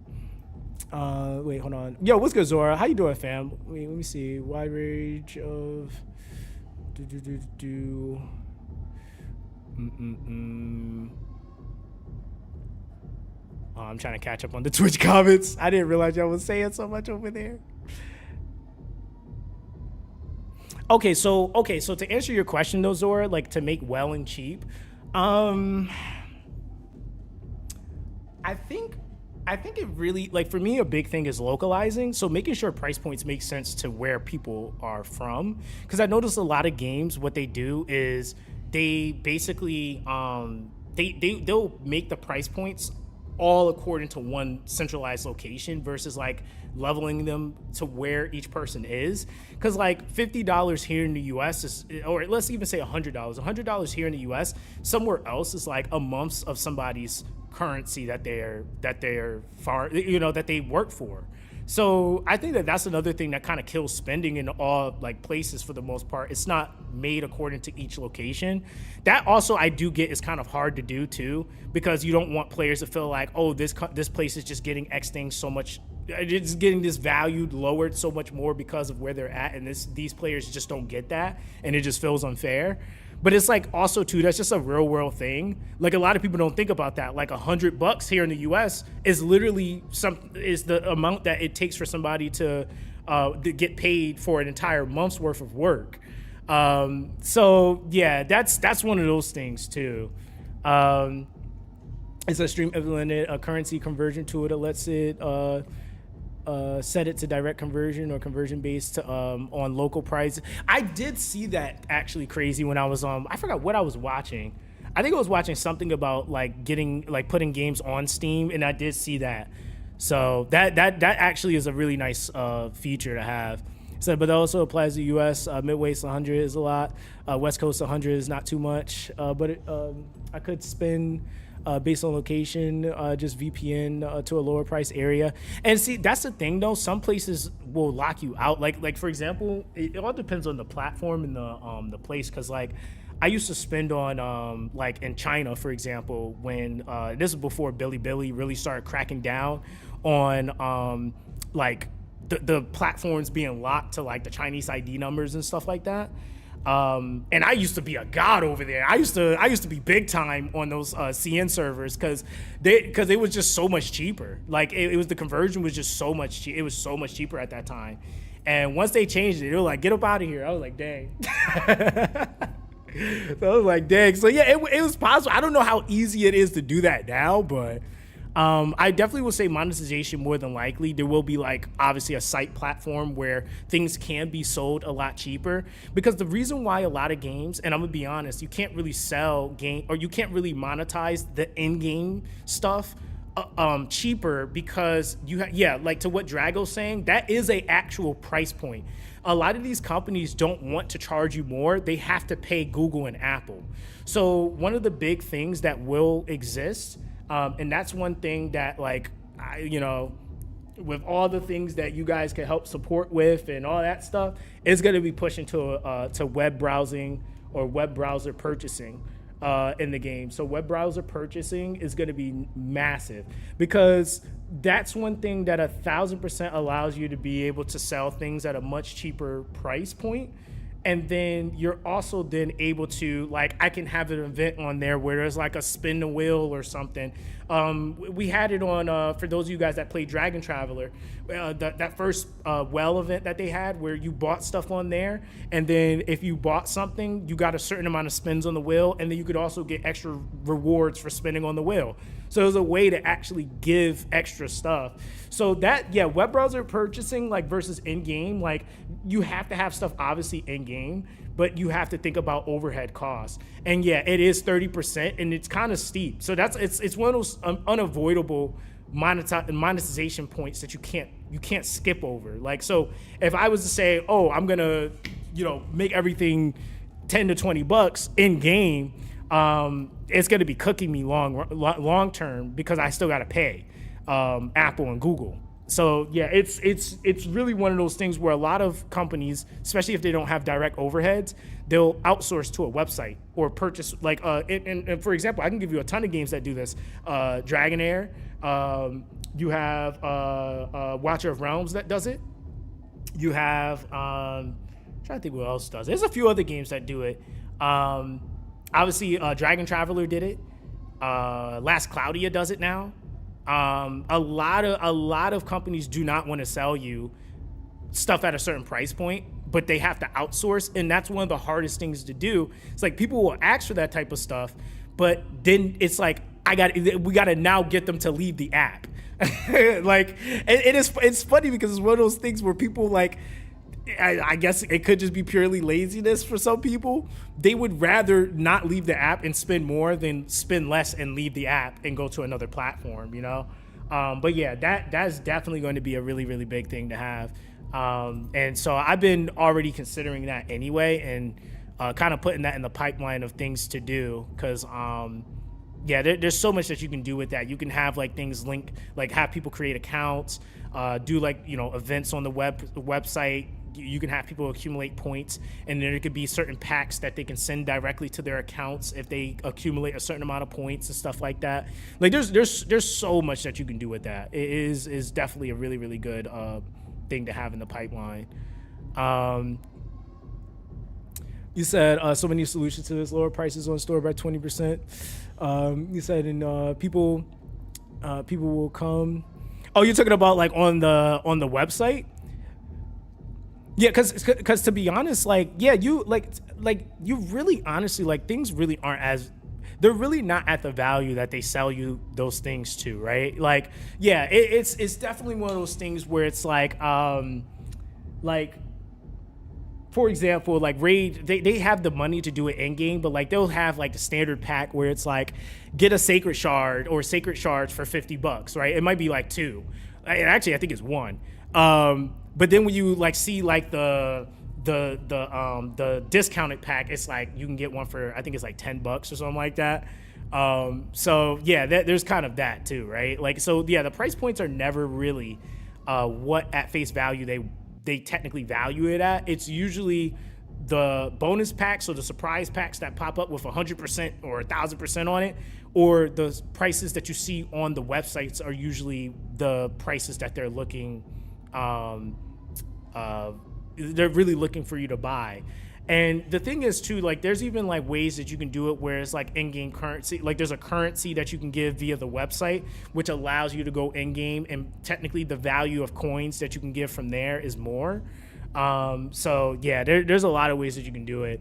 Wait, hold on. Yo, what's good, Zora? How you doing, fam? Wait, let me see. Wide range of do. Oh, I'm trying to catch up on the Twitch comments. I didn't realize y'all was saying so much over there. Okay, so to answer your question though, Zora, like to make well and cheap, I think it really, like, for me, a big thing is localizing. So making sure price points make sense to where people are from. Because I noticed a lot of games, what they do is they basically they'll make the price points all according to one centralized location versus like leveling them to where each person is. Because like $50 here in the US is, or let's even say $100 here in the US, somewhere else is like a month of somebody's currency that they're far, that they work for. So I think that that's another thing that kind of kills spending in all like places for the most part. It's not made according to each location. That also I do get is kind of hard to do too, because you don't want players to feel like, oh, this place is just getting X things so much, it's getting this value lowered so much more because of where they're at, and these players just don't get that, and it just feels unfair. But it's like also too, that's just a real world thing. Like a lot of people don't think about that. Like $100 here in the US is literally is the amount that it takes for somebody to get paid for an entire month's worth of work. So yeah, that's one of those things too. It's a stream implemented a currency conversion tool that lets it set it to direct conversion or conversion based on local price. I did see that actually crazy when I was I forgot what I was watching. I think I was watching something about like putting games on Steam, and I did see that. So that actually is a really nice feature to have. So, but that also applies to US. Midwest 100 is a lot. West Coast 100 is not too much. But I could spend based on location, just VPN to a lower price area. And see, that's the thing though. Some places will lock you out. Like for example, it all depends on the platform and the place. Cause like I used to spend on like in China, for example, when this is before Bilibili really started cracking down on like the platforms being locked to like the Chinese ID numbers and stuff like that. And I used to be a god over there. I used to be big time on those CN servers because it was just so much cheaper. Like it was, the conversion was just so much. It was so much cheaper at that time. And once they changed it, they were like, "Get up out of here." I was like, "Dang." So I was like, "Dang." So yeah, it was possible. I don't know how easy it is to do that now, but. I definitely will say monetization more than likely. There will be like obviously a site platform where things can be sold a lot cheaper, because the reason why a lot of games, and I'm gonna be honest, you can't really sell game or you can't really monetize the in-game stuff cheaper because like to what Drago's saying, that is a actual price point. A lot of these companies don't want to charge you more. They have to pay Google and Apple. So one of the big things that will exist, and that's one thing that, like, with all the things that you guys can help support with and all that stuff, it's going to be pushing to web browsing or web browser purchasing in the game. So web browser purchasing is going to be massive, because that's one thing that 1,000% allows you to be able to sell things at a much cheaper price point. And then you're also then able to, like, I can have an event on there where there's like a spin the wheel or something. We had it on, for those of you guys that play Dragon Traveler, that first well event that they had where you bought stuff on there. And then if you bought something, you got a certain amount of spins on the wheel. And then you could also get extra rewards for spinning on the wheel. So it was a way to actually give extra stuff. So that, yeah, web browser purchasing, like, versus in-game, like, you have to have stuff obviously in-game, but you have to think about overhead costs. And yeah, it is 30%, and it's kind of steep. So it's one of those unavoidable monetization points that you can't skip over. Like, so if I was to say, oh, I'm gonna, make everything $10 to $20 in-game, it's going to be cooking me long term, because I still got to pay Apple and Google. So yeah, it's really one of those things where a lot of companies, especially if they don't have direct overheads, they'll outsource to a website or purchase like and for example, I can give you a ton of games that do this. Dragonair, you have Watcher of Realms that does it. You have I'm trying to think what else does it. There's a few other games that do it. Obviously, Dragon Traveler did it. Last Claudia does it now. A lot of companies do not want to sell you stuff at a certain price point, but they have to outsource, and that's one of the hardest things to do. It's like people will ask for that type of stuff, but then it's like we got to now get them to leave the app. Like it's funny because it's one of those things where people like, I guess it could just be purely laziness for some people. They would rather not leave the app and spend more than spend less and leave the app and go to another platform, you know? But yeah, that's definitely going to be a really, really big thing to have. And so I've been already considering that anyway, and kind of putting that in the pipeline of things to do. Cause yeah, there's so much that you can do with that. You can have like things link, like have people create accounts, do like, you know, events on the website. You can have people accumulate points, and there could be certain packs that they can send directly to their accounts if they accumulate a certain amount of points and stuff like that. Like there's so much that you can do with that. It is definitely a really, really good thing to have in the pipeline. You said so many solutions to this: lower prices on store by 20%. You said, and people will come. Oh, you're talking about like on the website? Yeah, because to be honest, like, yeah, you like you really honestly, like, things really aren't they're really not at the value that they sell you those things to, right? Like, yeah, it's definitely one of those things where it's like for example, like Raid, they have the money to do it in game, but like they'll have like the standard pack where it's like get a sacred shard or sacred shards for $50, right? It might be like 2. Actually, I think it's 1. But then when you like see like the discounted pack, it's like you can get one for, I think it's like $10 or something like that. So yeah, there's kind of that too, right? Like, so yeah, the price points are never really what at face value they technically value it at. It's usually the bonus packs or the surprise packs that pop up with 100% or 1,000% on it, or the prices that you see on the websites are usually the prices that they're looking. They're really looking for you to buy. And the thing is too, like there's even like ways that you can do it where it's like in-game currency, like there's a currency that you can give via the website, which allows you to go in-game, and technically the value of coins that you can give from there is more. So yeah, there's a lot of ways that you can do it.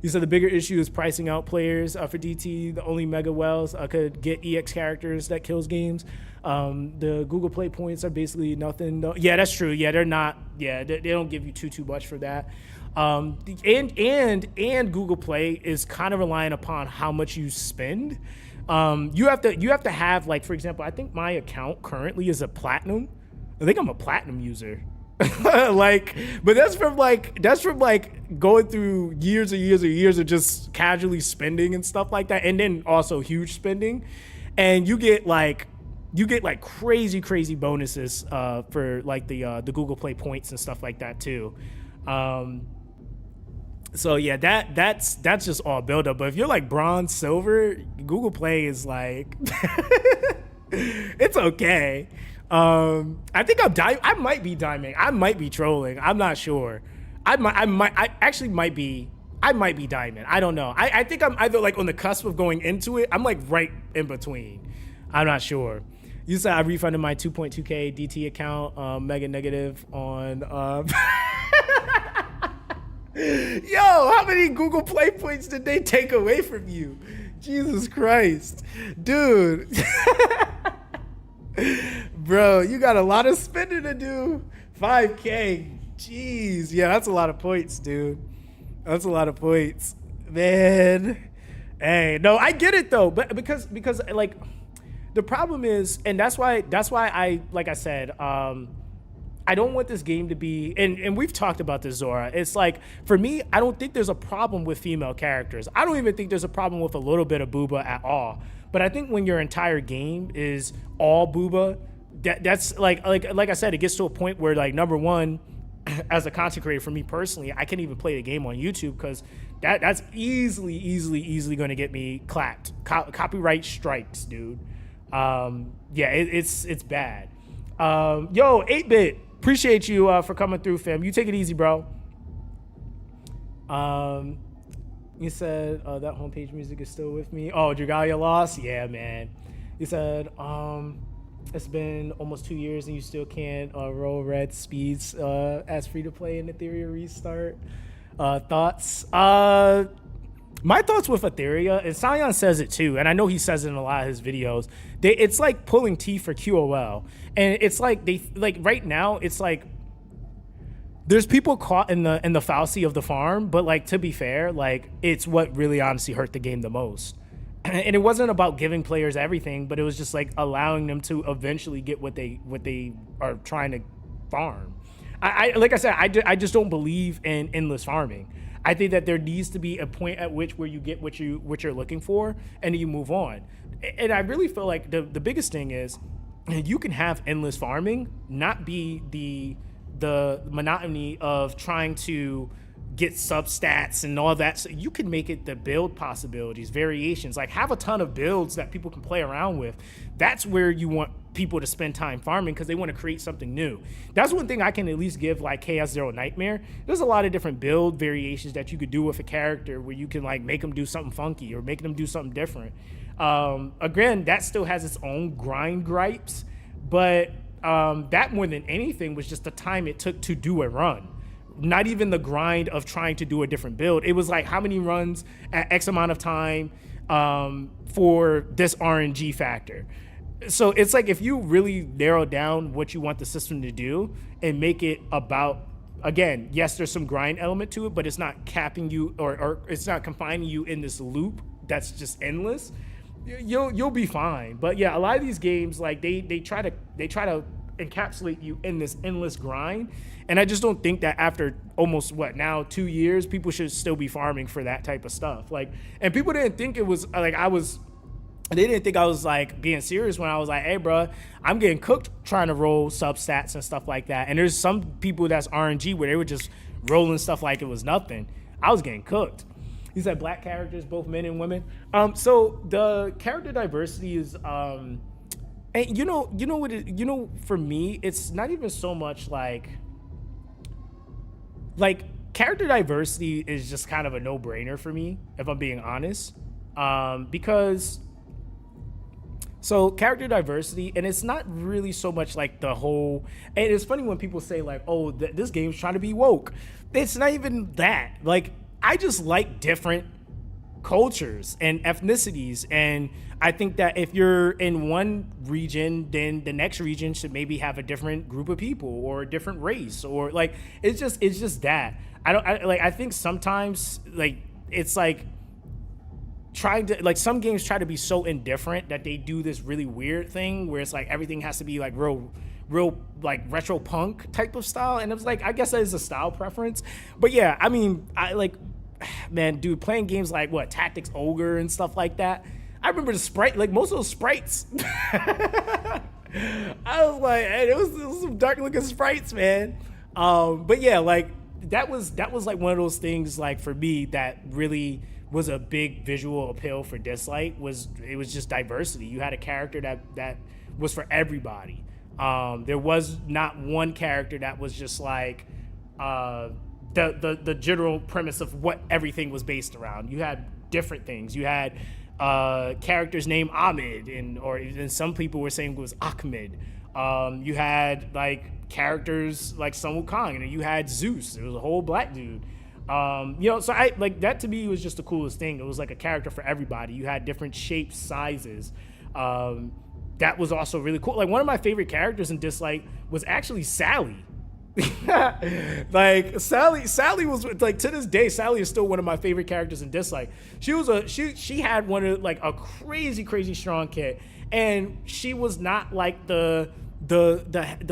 You said the bigger issue is pricing out players for DT. The only mega wells could get EX characters that kills games. The Google Play points are basically nothing. No, yeah, that's true. Yeah, they're not. Yeah, they don't give you too much for that. And Google Play is kind of relying upon how much you spend. You have to have, like, for example, I think my account currently is a platinum. I think I'm a platinum user. Like, but that's from going through years and years and years of just casually spending and stuff like that, and then also huge spending, and you get like crazy bonuses for like the Google Play points and stuff like that too. So yeah, that's just all build up. But if you're like bronze, silver, Google Play is like it's okay. I think I might be diamond. I might be trolling. I'm not sure. I might be diamond. I don't know. I think I'm either like on the cusp of going into it. I'm like right in between. I'm not sure. You said I refunded my 2.2K DT account, mega negative on Yo, how many Google Play points did they take away from you? Jesus Christ. Dude. Bro, you got a lot of spending to do. 5K. Jeez. Yeah, that's a lot of points, dude. That's a lot of points. Man. Hey, no, I get it though, but because like the problem is, and that's why I, like I said, I don't want this game to be, and we've talked about this, Zora. It's like, for me, I don't think there's a problem with female characters. I don't even think there's a problem with a little bit of booba at all. But I think when your entire game is all booba, that's like I said, it gets to a point where like number one, as a content creator for me personally, I can't even play the game on YouTube because that's easily going to get me clapped. Copyright strikes, dude. Yeah, it's bad. Yo, 8-bit, appreciate you for coming through, fam. You take it easy, bro. You said that homepage music is still with me. Oh, Dragalia lost? Yeah, man. You said it's been almost 2 years and you still can't roll red speeds as free to play in Ethereum restart. Thoughts? My thoughts with Ethereum, and Sion says it too, and I know he says it in a lot of his videos. It's like pulling teeth for QOL, and it's like right now it's like there's people caught in the fallacy of the farm, but like to be fair, like it's what really honestly hurt the game the most. And it wasn't about giving players everything, but it was just like allowing them to eventually get what they are trying to farm. I like I said, I just don't believe in endless farming. I think that there needs to be a point at which where you get what you're looking for, and then you move on. And I really feel like the biggest thing is you can have endless farming, not be the monotony of trying to get substats and all that. So you can make it the build possibilities, variations, like have a ton of builds that people can play around with. That's where you want people to spend time farming because they want to create something new. That's one thing I can at least give like Chaos Zero Nightmare. There's a lot of different build variations that you could do with a character where you can like make them do something funky or make them do something different. Again, that still has its own grind gripes, but that more than anything was just the time it took to do a run. Not even the grind of trying to do a different build. It was like how many runs at X amount of time for this RNG factor. So it's like if you really narrow down what you want the system to do and make it about, again, yes, there's some grind element to it, but it's not capping you or it's not confining you in this loop that's just endless. You'll be fine. But yeah, a lot of these games like they try to encapsulate you in this endless grind, and I just don't think that after almost 2 years people should still be farming for that type of stuff. Like, and people didn't think it was like they didn't think I was like being serious when I was like, hey bro, I'm getting cooked trying to roll substats and stuff like that. And there's some people that's RNG where they were just rolling stuff like it was nothing. I was getting cooked. He said black characters, both men and women. So the character diversity is and for me, it's not even so much like character diversity is just kind of a no-brainer for me, if I'm being honest. Because so character diversity, and it's not really so much like the whole, and it's funny when people say like, oh, this game's trying to be woke. It's not even that. Like, I just like different cultures and ethnicities, and I think that if you're in one region, then the next region should maybe have a different group of people or a different race, or like it's just that. I think sometimes like it's like trying to, like, some games try to be so indifferent that they do this really weird thing where it's like everything has to be like real like retro punk type of style, and it was like, I guess that is a style preference. But yeah, I mean, I like, man, dude, playing games like what Tactics Ogre and stuff like that, I remember the sprite, like most of those sprites I was like, hey, it was some dark looking sprites, man. But yeah, like that was like one of those things, like for me, that really was a big visual appeal for Dislike. It was just diversity. You had a character that was for everybody. There was not one character that was just like the general premise of what everything was based around. You had different things. You had characters named Ahmed, and some people were saying it was Ahmed. You had like characters like Sun Wukong, and then you had Zeus. It was a whole black dude. So I like that. To me, was just the coolest thing. It was like a character for everybody. You had different shapes, sizes. That was also really cool. Like, one of my favorite characters in Dislike was actually Sally. Like Sally was like, to this day, Sally is still one of my favorite characters in Dislike. She had one of like a crazy strong kit, and she was not like the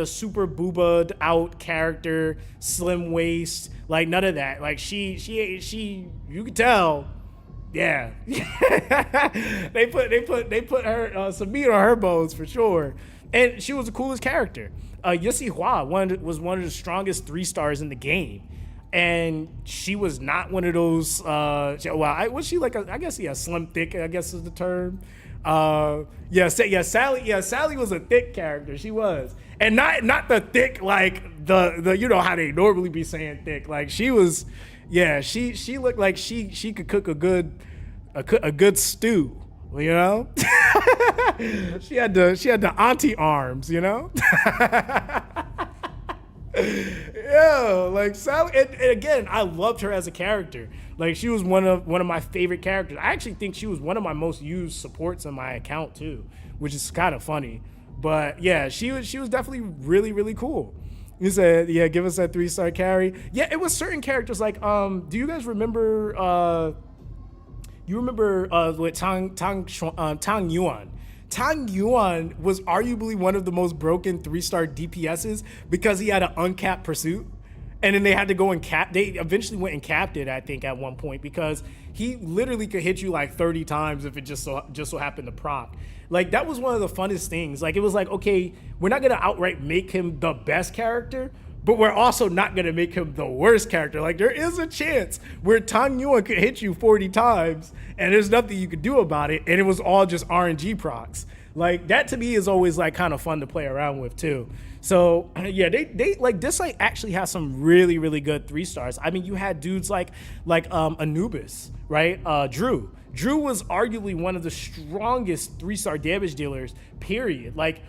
super booba'd out character, slim waist, like none of that. Like she you could tell Yeah, they put her some meat on her bones for sure, and she was the coolest character. Yusi Hua was one of the strongest 3 stars in the game, and she was not one of those. Was she like I guess slim thick? I guess is the term. Sally. Yeah, Sally was a thick character. She was, and not the thick like the you know how they normally be saying thick. Like she was. Yeah, she looked like she could cook a good stew, you know. she had the auntie arms, you know. Yeah, like Sally, and again, I loved her as a character. Like she was one of my favorite characters. I actually think she was one of my most used supports on my account too, which is kind of funny. But yeah, she was definitely really really cool. You said, yeah, give us that 3-star carry. Yeah, it was certain characters like, do you guys remember, with Tang Yuan? Tang Yuan was arguably one of the most broken 3-star DPSs because he had an uncapped pursuit. And then they had to go and they eventually went and capped it, I think, at one point because he literally could hit you like 30 times if it just so happened to proc. Like, that was one of the funnest things. Like, it was like, okay, we're not going to outright make him the best character, but we're also not going to make him the worst character. Like, there is a chance where Tang Yuan could hit you 40 times, and there's nothing you could do about it, and it was all just RNG procs. Like, that to me is always, like, kind of fun to play around with, too. So, yeah, they like, this, like, actually has some really, really good 3-stars. I mean, you had dudes like Anubis, right? Drew. Drew was arguably one of the strongest 3-star damage dealers, period. Like,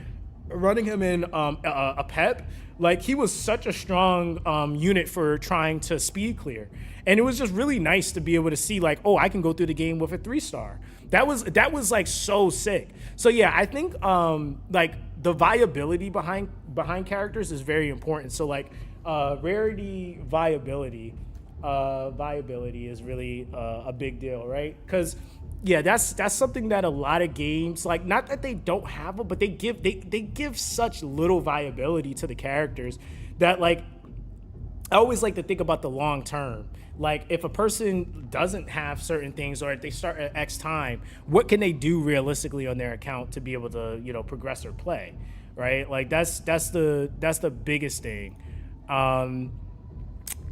running him in a pep, like, he was such a strong unit for trying to speed clear. And it was just really nice to be able to see, like, oh, I can go through the game with a 3-star. That was like so sick. So yeah, I think like the viability behind characters is very important. So like rarity viability is really a big deal, right? Because yeah, that's something that a lot of games, like, not that they don't have it, but they give such little viability to the characters that, like, I always like to think about the long term. Like, if a person doesn't have certain things, or if they start at X time, what can they do realistically on their account to be able to, you know, progress or play, right? Like, that's the biggest thing.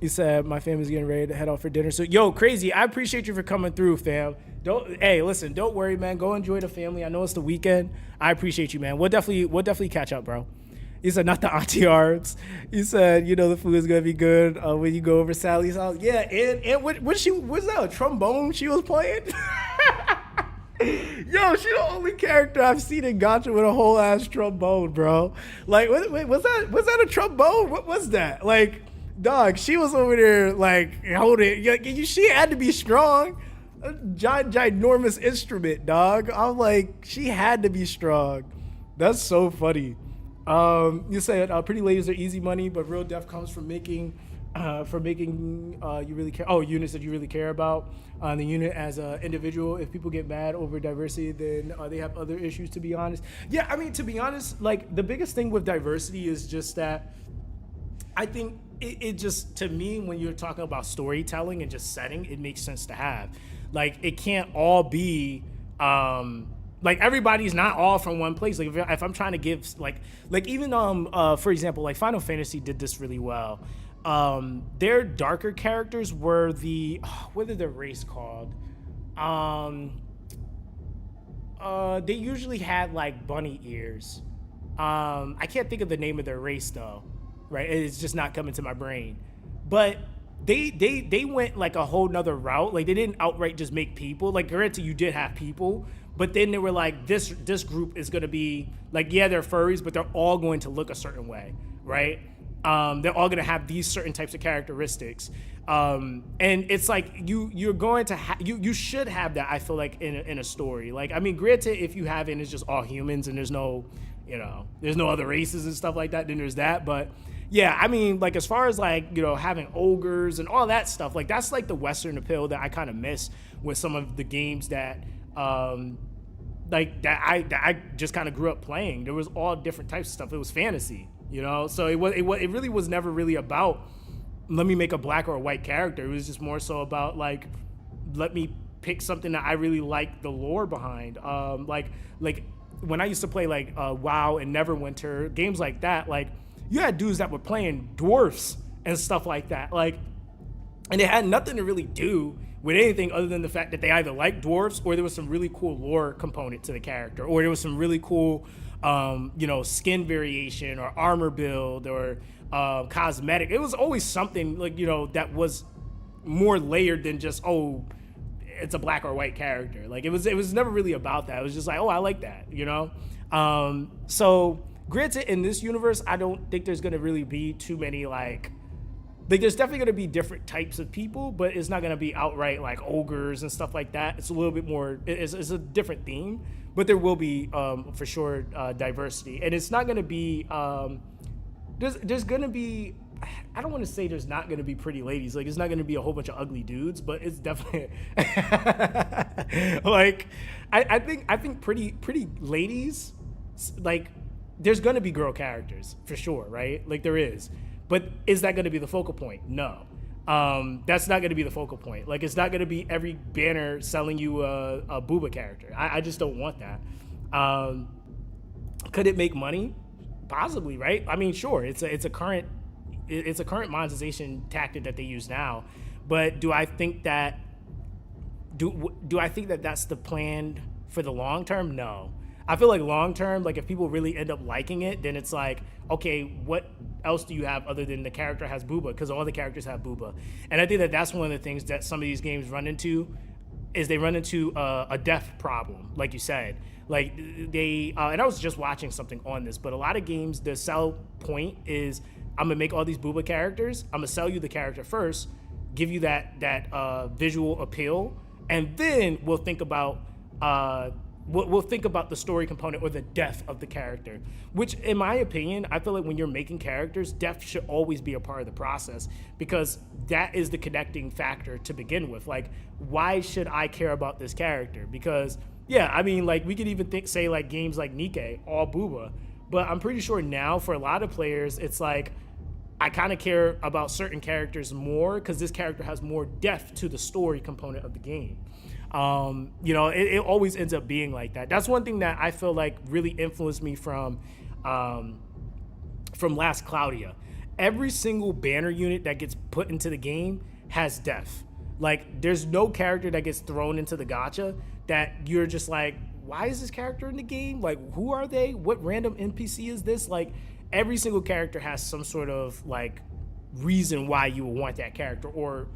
You said my family's getting ready to head out for dinner. So, yo, Crazy, I appreciate you for coming through, fam. Hey, listen, don't worry, man. Go enjoy the family. I know it's the weekend. I appreciate you, man. We'll definitely catch up, bro. He said, not the auntie arts. He said, you know, the food is gonna be good when you go over Sally's house. Yeah, and was that a trombone she was playing? Yo, she the only character I've seen in Gacha with a whole ass trombone, bro. Like, wait, was that a trombone? What was that? Like, dog, she was over there like holding. She had to be strong. A ginormous instrument, dog. I'm like, she had to be strong. That's so funny. You said pretty ladies are easy money, but real death comes from making you really care. Oh, units that you really care about. The unit as an individual. If people get mad over diversity, then they have other issues. To be honest, yeah. I mean, to be honest, like, the biggest thing with diversity is just that I think it just, to me, when you're talking about storytelling and just setting, it makes sense to have. Like, it can't all be. Like, everybody's not all from one place. Like, if I'm trying to give, like even for example, like Final Fantasy did this really well. Their darker characters were what are their race called? They usually had like bunny ears. I can't think of the name of their race though. Right, it's just not coming to my brain. But they went like a whole nother route. Like, they didn't outright just make people. Like, granted, you did have people. But then they were like, this group is going to be, like, yeah, they're furries, but they're all going to look a certain way, right? They're all going to have these certain types of characteristics. And it's like, you're going to you should have that, I feel like, in a story. Like, I mean, granted, if you have it and it's just all humans and there's no, you know, there's no other races and stuff like that, then there's that. But yeah, I mean, like, as far as, like, you know, having ogres and all that stuff, like, that's like the Western appeal that I kind of miss with some of the games that, like, that I just kind of grew up playing. There was all different types of stuff. It was fantasy, you know? So it really was never really about, let me make a black or a white character. It was just more so about, like, let me pick something that I really like the lore behind. Like when I used to play like WoW and Neverwinter, games like that, like you had dudes that were playing dwarfs and stuff like that. Like, and it had nothing to really do with anything other than the fact that they either liked dwarfs or there was some really cool lore component to the character, or there was some really cool, skin variation or armor build or cosmetic. It was always something like, that was more layered than just, oh, it's a black or white character. Like it was never really about that. It was just like, oh, I like that, So granted, in this universe, I don't think there's gonna really be too many like there's definitely gonna be different types of people, but it's not gonna be outright like ogres and stuff like that. It's a little bit more. It's a different theme, but there will be for sure diversity, and it's not gonna be. There's gonna be. I don't want to say there's not going to be pretty ladies. Like, it's not going to be a whole bunch of ugly dudes, but it's definitely like I think pretty ladies, like there's going to be girl characters for sure, right? Like there is, but is that going to be the focal point? No, that's not going to be the focal point. Like it's not going to be every banner selling you a booba character. I just don't want that. Could it make money? Possibly, right? I mean, sure. It's a current monetization tactic that they use now, but do I think that that's the plan for the long term? No. I feel like long term, like if people really end up liking it, then it's like, okay, what else do you have other than the character has booba? Because all the characters have booba, and I think that that's one of the things that some of these games run into, is they run into a death problem, like you said. Like they, and I was just watching something on this, but a lot of games, the sell point is, I'm gonna make all these booba characters. I'm gonna sell you the character first, give you that visual appeal, and then we'll think about we'll think about the story component or the death of the character. Which, in my opinion, I feel like when you're making characters, death should always be a part of the process, because that is the connecting factor to begin with. Like, why should I care about this character? Because yeah, I mean, like we could even say like games like Nikke, all booba, but I'm pretty sure now for a lot of players, it's like, I kind of care about certain characters more because this character has more depth to the story component of the game. It always ends up being like that. That's one thing that I feel like really influenced me from Last Claudia. Every single banner unit that gets put into the game has depth. Like, there's no character that gets thrown into the gacha that you're just like, why is this character in the game? Like, who are they? What random NPC is this? Like, every single character has some sort of like reason why you would want that character, or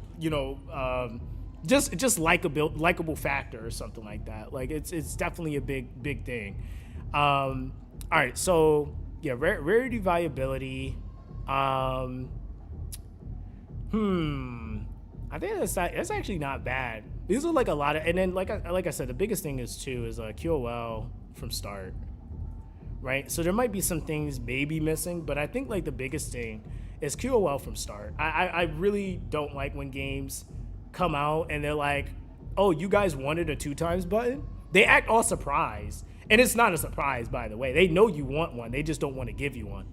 just likable factor or something like that. Like it's definitely a big thing. All right, so yeah, rarity viability. I think that's actually not bad. These are like a lot of, and then like I said, the biggest thing is QOL from start. Right, so there might be some things maybe missing, but I think like the biggest thing is QOL from start. I really don't like when games come out and they're like, oh, you guys wanted a 2x button? They act all surprised. And it's not a surprise, by the way. They know you want one. They just don't want to give you one.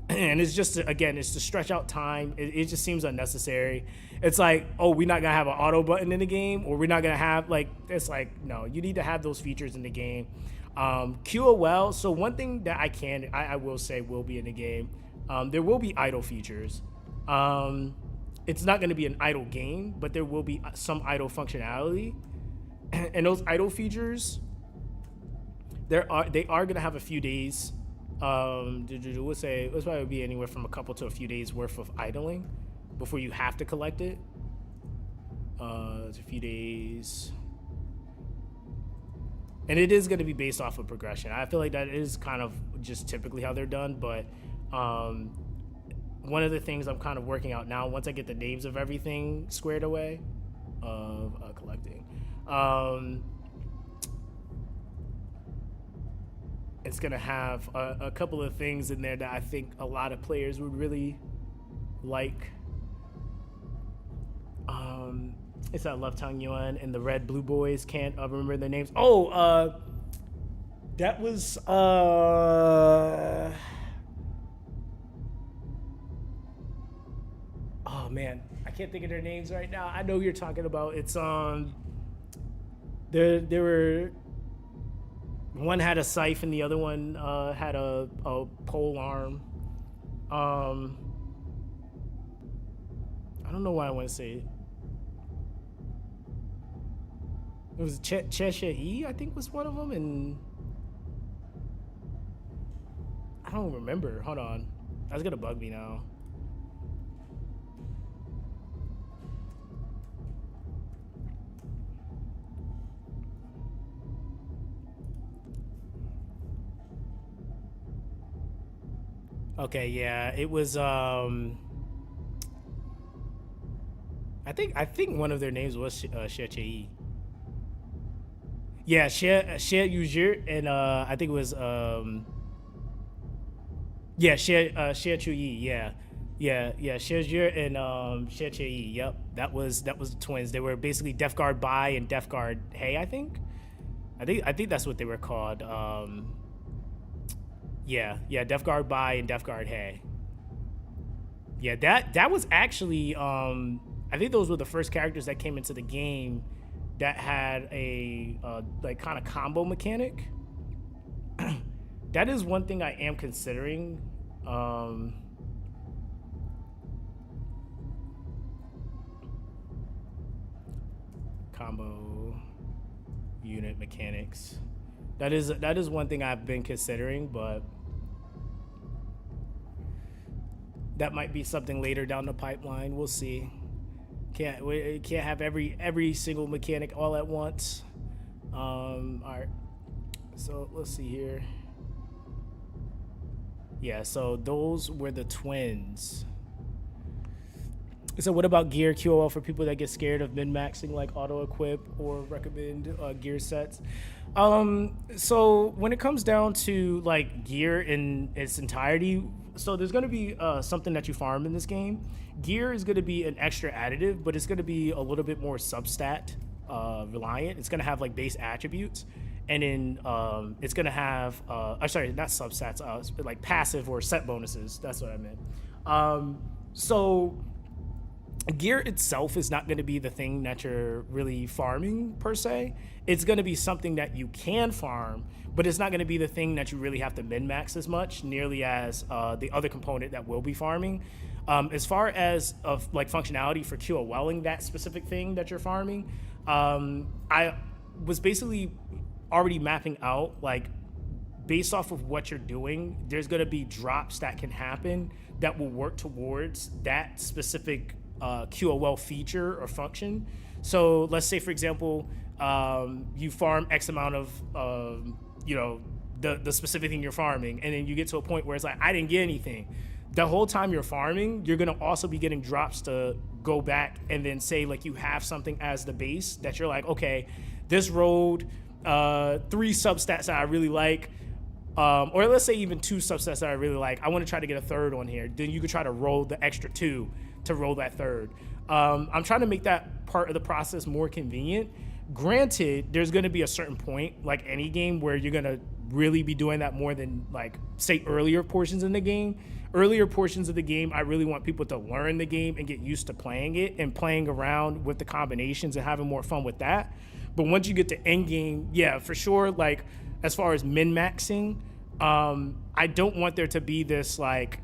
And it's just, again, it's to stretch out time. It just seems unnecessary. It's like, oh, we're not going to have an auto button in the game, or we're not going to have, like, it's like, no, you need to have those features in the game. QOL, so one thing that I will say will be in the game, there will be idle features. It's not going to be an idle game, but there will be some idle functionality. And those idle features, they are going to have a few days. Let's probably be anywhere from a couple to a few days worth of idling before you have to collect it. It's a few days. And it is going to be based off of progression. I feel like that is kind of just typically how they're done. But one of the things I'm kind of working out now, once I get the names of everything squared away, of collecting, it's going to have a couple of things in there that I think a lot of players would really like. It's that Love Tang Yuan and the Red Blue Boys. Can't remember their names. Oh, that was oh man, I can't think of their names right now. I know who you're talking about. It's There were, one had a scythe and the other one had a pole arm. I don't know why I want to say it. It was Cheshire E, I think, was one of them, and I don't remember. Hold on, that's gonna bug me now. Okay, yeah, it was. I think one of their names was Shechei. Yeah, Xie Yuzhi, and I think it was yeah, Xie Chuyi. Yeah, Xie Yuzhi and Xie Chei. Yep, that was the twins. They were basically Death Guard Bai and Death Guard Hey. I think that's what they were called. Yeah, Death Guard Bai and Death Guard Hey. Yeah, that was actually I think those were the first characters that came into the game that had a like kind of combo mechanic. That is one thing I am considering. Combo unit mechanics. That is one thing I've been considering, but that might be something later down the pipeline. We'll see. Can't have every single mechanic all at once. All right. So let's see here. Yeah, so those were the twins. So what about gear QOL for people that get scared of min-maxing, like auto-equip or recommend gear sets? So when it comes down to like gear in its entirety, so there's going to be something that you farm in this game. Gear is going to be an extra additive, but it's going to be a little bit more substat reliant. It's going to have like base attributes, and then it's going to have sorry, not substats, like passive or set bonuses. That's what I meant. So gear itself is not going to be the thing that you're really farming per se. It's going to be something that you can farm, but it's not going to be the thing that you really have to min-max as much, nearly as the other component that will be farming. As far as like functionality for QOLing that specific thing that you're farming, I was basically already mapping out, like, based off of what you're doing, there's going to be drops that can happen that will work towards that specific QOL feature or function. So let's say, for example, you farm X amount of, the specific thing you're farming, and then you get to a point where it's like, I didn't get anything. The whole time you're farming, you're going to also be getting drops to go back and then say, like, you have something as the base that you're like, okay, this road, 3 substats that I really like, or let's say even 2 subsets that I really like. I want to try to get a third on here. Then you could try to roll the extra 2 to roll that third. I'm trying to make that part of the process more convenient. Granted, there's going to be a certain point, like any game, where you're going to really be doing that more than, like, say, earlier portions in the game. Earlier portions of the game, I really want people to learn the game and get used to playing it and playing around with the combinations and having more fun with that. But once you get to end game, yeah, for sure, like, as far as min-maxing, I don't want there to be this, like,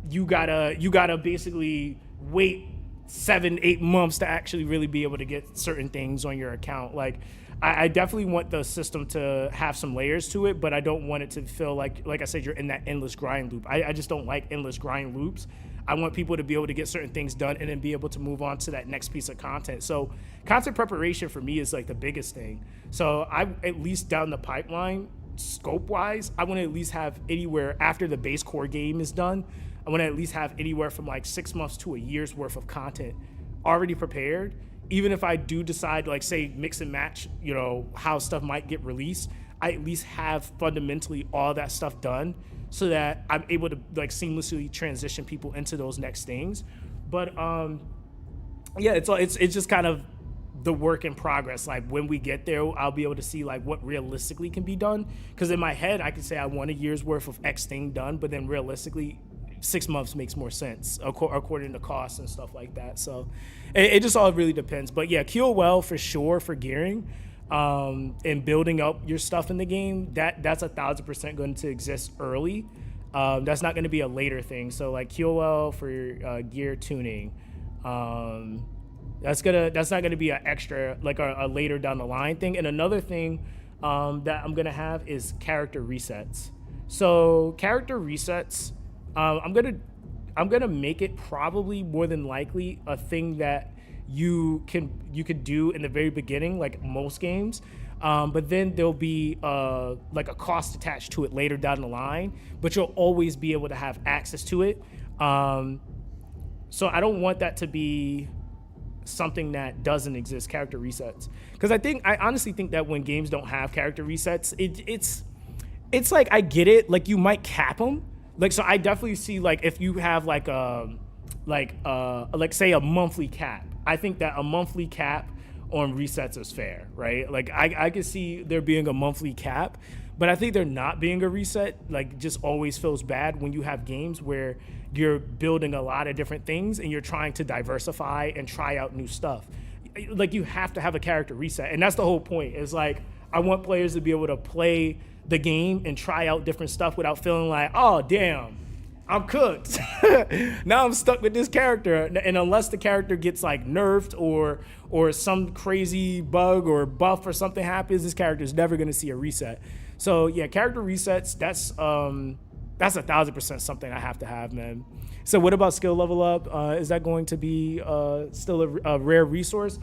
you gotta basically wait 7-8 months to actually really be able to get certain things on your account. Like, I definitely want the system to have some layers to it, but I don't want it to feel like I said, you're in that endless grind loop. I just don't like endless grind loops. I want people to be able to get certain things done and then be able to move on to that next piece of content. So content preparation for me is like the biggest thing. So I, at least down the pipeline, scope wise, I want to at least have anywhere after the base core game is done. I want to at least have anywhere from like 6 months to a year's worth of content already prepared. Even if I do decide, like, say, mix and match, how stuff might get released, I at least have fundamentally all that stuff done so that I'm able to, like, seamlessly transition people into those next things. But yeah, it's just kind of the work in progress. Like, when we get there, I'll be able to see, like, what realistically can be done. Because in my head, I can say I want a year's worth of X thing done, but then realistically, 6 months makes more sense according to costs and stuff like that. So it just all really depends. But yeah, QOL for sure for gearing. and building up your stuff in the game, that's 1,000% going to exist early. That's not going to be a later thing. So like QOL for gear tuning, that's not gonna be an extra like a later down the line thing. And another thing that I'm gonna have is character resets. So character resets, I'm gonna make it probably more than likely a thing that you could do in the very beginning, like most games. But then there'll be like a cost attached to it later down the line, but you'll always be able to have access to it. So I don't want that to be something that doesn't exist, character resets. Because I honestly think that when games don't have character resets, it's like, I get it, like you might cap them. Like, so I definitely see like if you have like say a monthly cap, I think that a monthly cap on resets is fair, right? Like I could see there being a monthly cap, but I think there not being a reset like just always feels bad when you have games where you're building a lot of different things and you're trying to diversify and try out new stuff. Like you have to have a character reset, and that's the whole point. Is like I want players to be able to play the game and try out different stuff without feeling like, oh damn, I'm cooked. Now I'm stuck with this character, and unless the character gets like nerfed or some crazy bug or buff or something happens, this character is never going to see a reset. So yeah, character resets. That's 1,000% something I have to have, man. So what about skill level up? Is that going to be still a rare resource?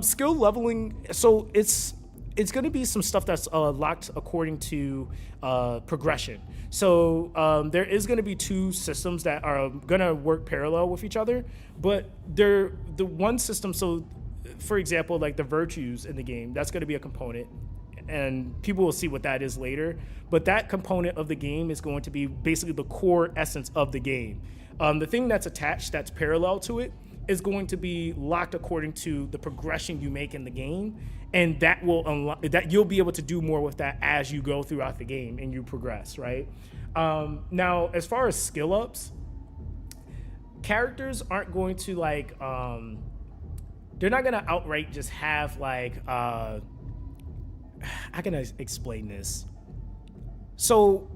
Skill leveling. So it's going to be some stuff that's locked according to progression. So there is going to be two systems that are going to work parallel with each other, but they're the one system. So for example, like the virtues in the game, that's going to be a component, and people will see what that is later. But that component of the game is going to be basically the core essence of the game. The thing that's attached, that's parallel to it, is going to be locked according to the progression you make in the game, and that will unlock that. You'll be able to do more with that as you go throughout the game and you progress, right? Now, as far as skill ups, characters aren't going to like they're not gonna outright just have like how can I explain this? So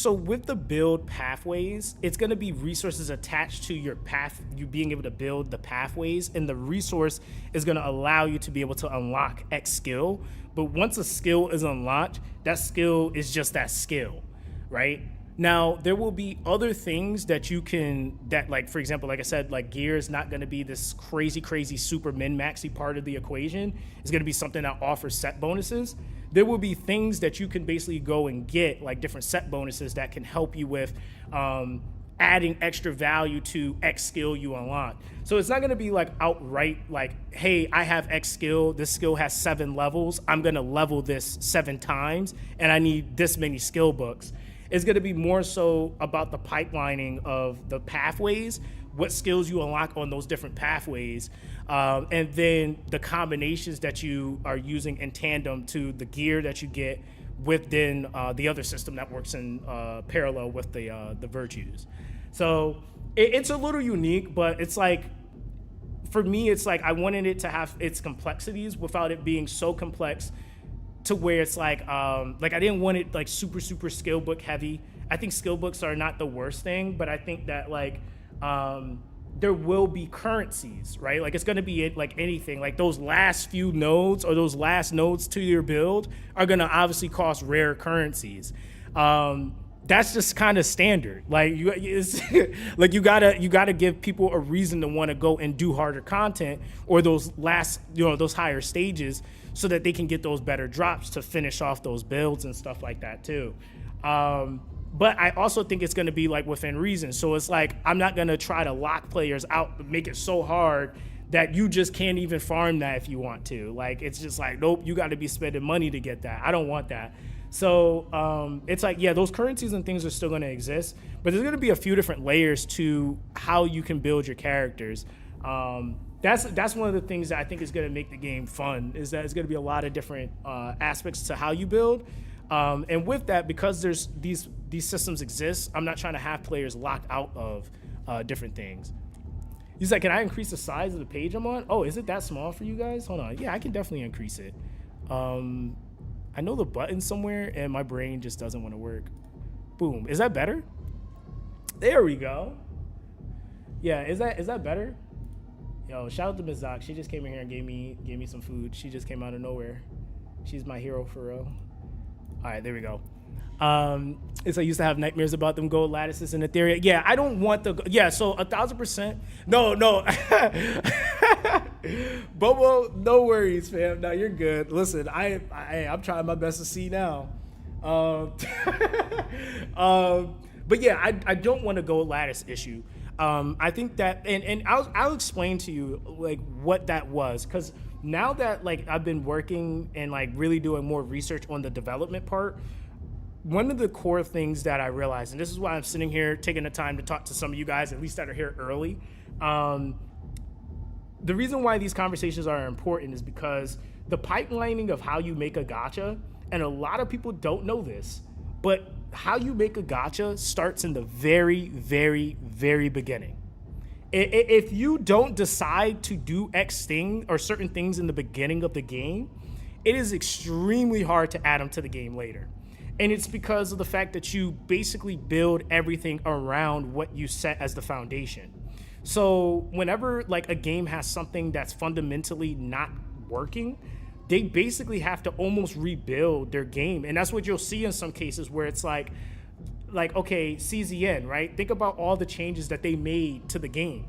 with the build pathways, it's going to be resources attached to your path, you being able to build the pathways, and the resource is going to allow you to be able to unlock X skill. But once a skill is unlocked, that skill is just that skill, right? Now, there will be other things that you can, that like, for example, like I said, like gear is not going to be this crazy super min-maxy part of the equation. It's going to be something that offers set bonuses. There will be things that you can basically go and get, like different set bonuses that can help you with adding extra value to X skill you unlock. So it's not going to be like outright like, hey, I have X skill, this skill has 7 levels, I'm going to level this 7 times, and I need this many skill books. It's going to be more so about the pipelining of the pathways, what skills you unlock on those different pathways, and then the combinations that you are using in tandem to the gear that you get within the other system that works in parallel with the virtues. So it's a little unique, but it's like, for me, it's like I wanted it to have its complexities without it being so complex to where it's like I didn't want it like super skill book heavy. I think skill books are not the worst thing, but I think that like there will be currencies, right? Like it's going to be like anything, like those last few nodes or those last nodes to your build are going to obviously cost rare currencies. That's just kind of standard. Like like you gotta give people a reason to want to go and do harder content or those last, those higher stages, so that they can get those better drops to finish off those builds and stuff like that too. But I also think it's going to be like within reason. So it's like, I'm not going to try to lock players out, make it so hard that you just can't even farm that if you want to. Like, it's just like, nope, you got to be spending money to get that. I don't want that. So it's like, yeah, those currencies and things are still going to exist, but there's going to be a few different layers to how you can build your characters. That's one of the things that I think is going to make the game fun, is that it's going to be a lot of different aspects to how you build. And with that, because there's these systems exist, I'm not trying to have players locked out of different things. He's like, can I increase the size of the page I'm on? Oh, is it that small for you guys? Hold on. Yeah, I can definitely increase it. I know the button somewhere and my brain just doesn't want to work. Boom. Is that better? There we go. Yeah, is that better? Yo, shout out to Ms. Zox. She just came in here and gave me some food. She just came out of nowhere. She's my hero for real. All right, there we go. It's I used to have nightmares about them gold lattices in Ethereum. Yeah, I don't want the so 1,000%. No. Bobo, no worries, fam. No, you're good. Listen, I'm trying my best to see now. But yeah, I don't want a gold lattice issue. I think that, and I'll explain to you like what that was, because now that like I've been working and like really doing more research on the development part, one of the core things that I realized, and this is why I'm sitting here taking the time to talk to some of you guys, at least that are here early. The reason why these conversations are important is because the pipelining of how you make a gacha, and a lot of people don't know this, but how you make a gacha starts in the very, very, very beginning. If you don't decide to do X thing or certain things in the beginning of the game, it is extremely hard to add them to the game later. And it's because of the fact that you basically build everything around what you set as the foundation. So whenever like a game has something that's fundamentally not working, they basically have to almost rebuild their game. And that's what you'll see in some cases where it's like okay, CZN, right? Think about all the changes that they made to the game.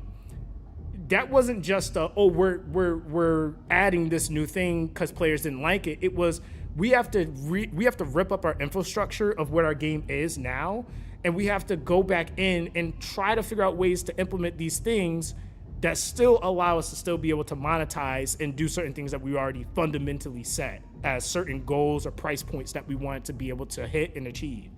That wasn't just we're adding this new thing because players didn't like it. It was we have to rip up our infrastructure of what our game is now, and we have to go back in and try to figure out ways to implement these things that still allow us to still be able to monetize and do certain things that we already fundamentally set as certain goals or price points that we wanted to be able to hit and achieve.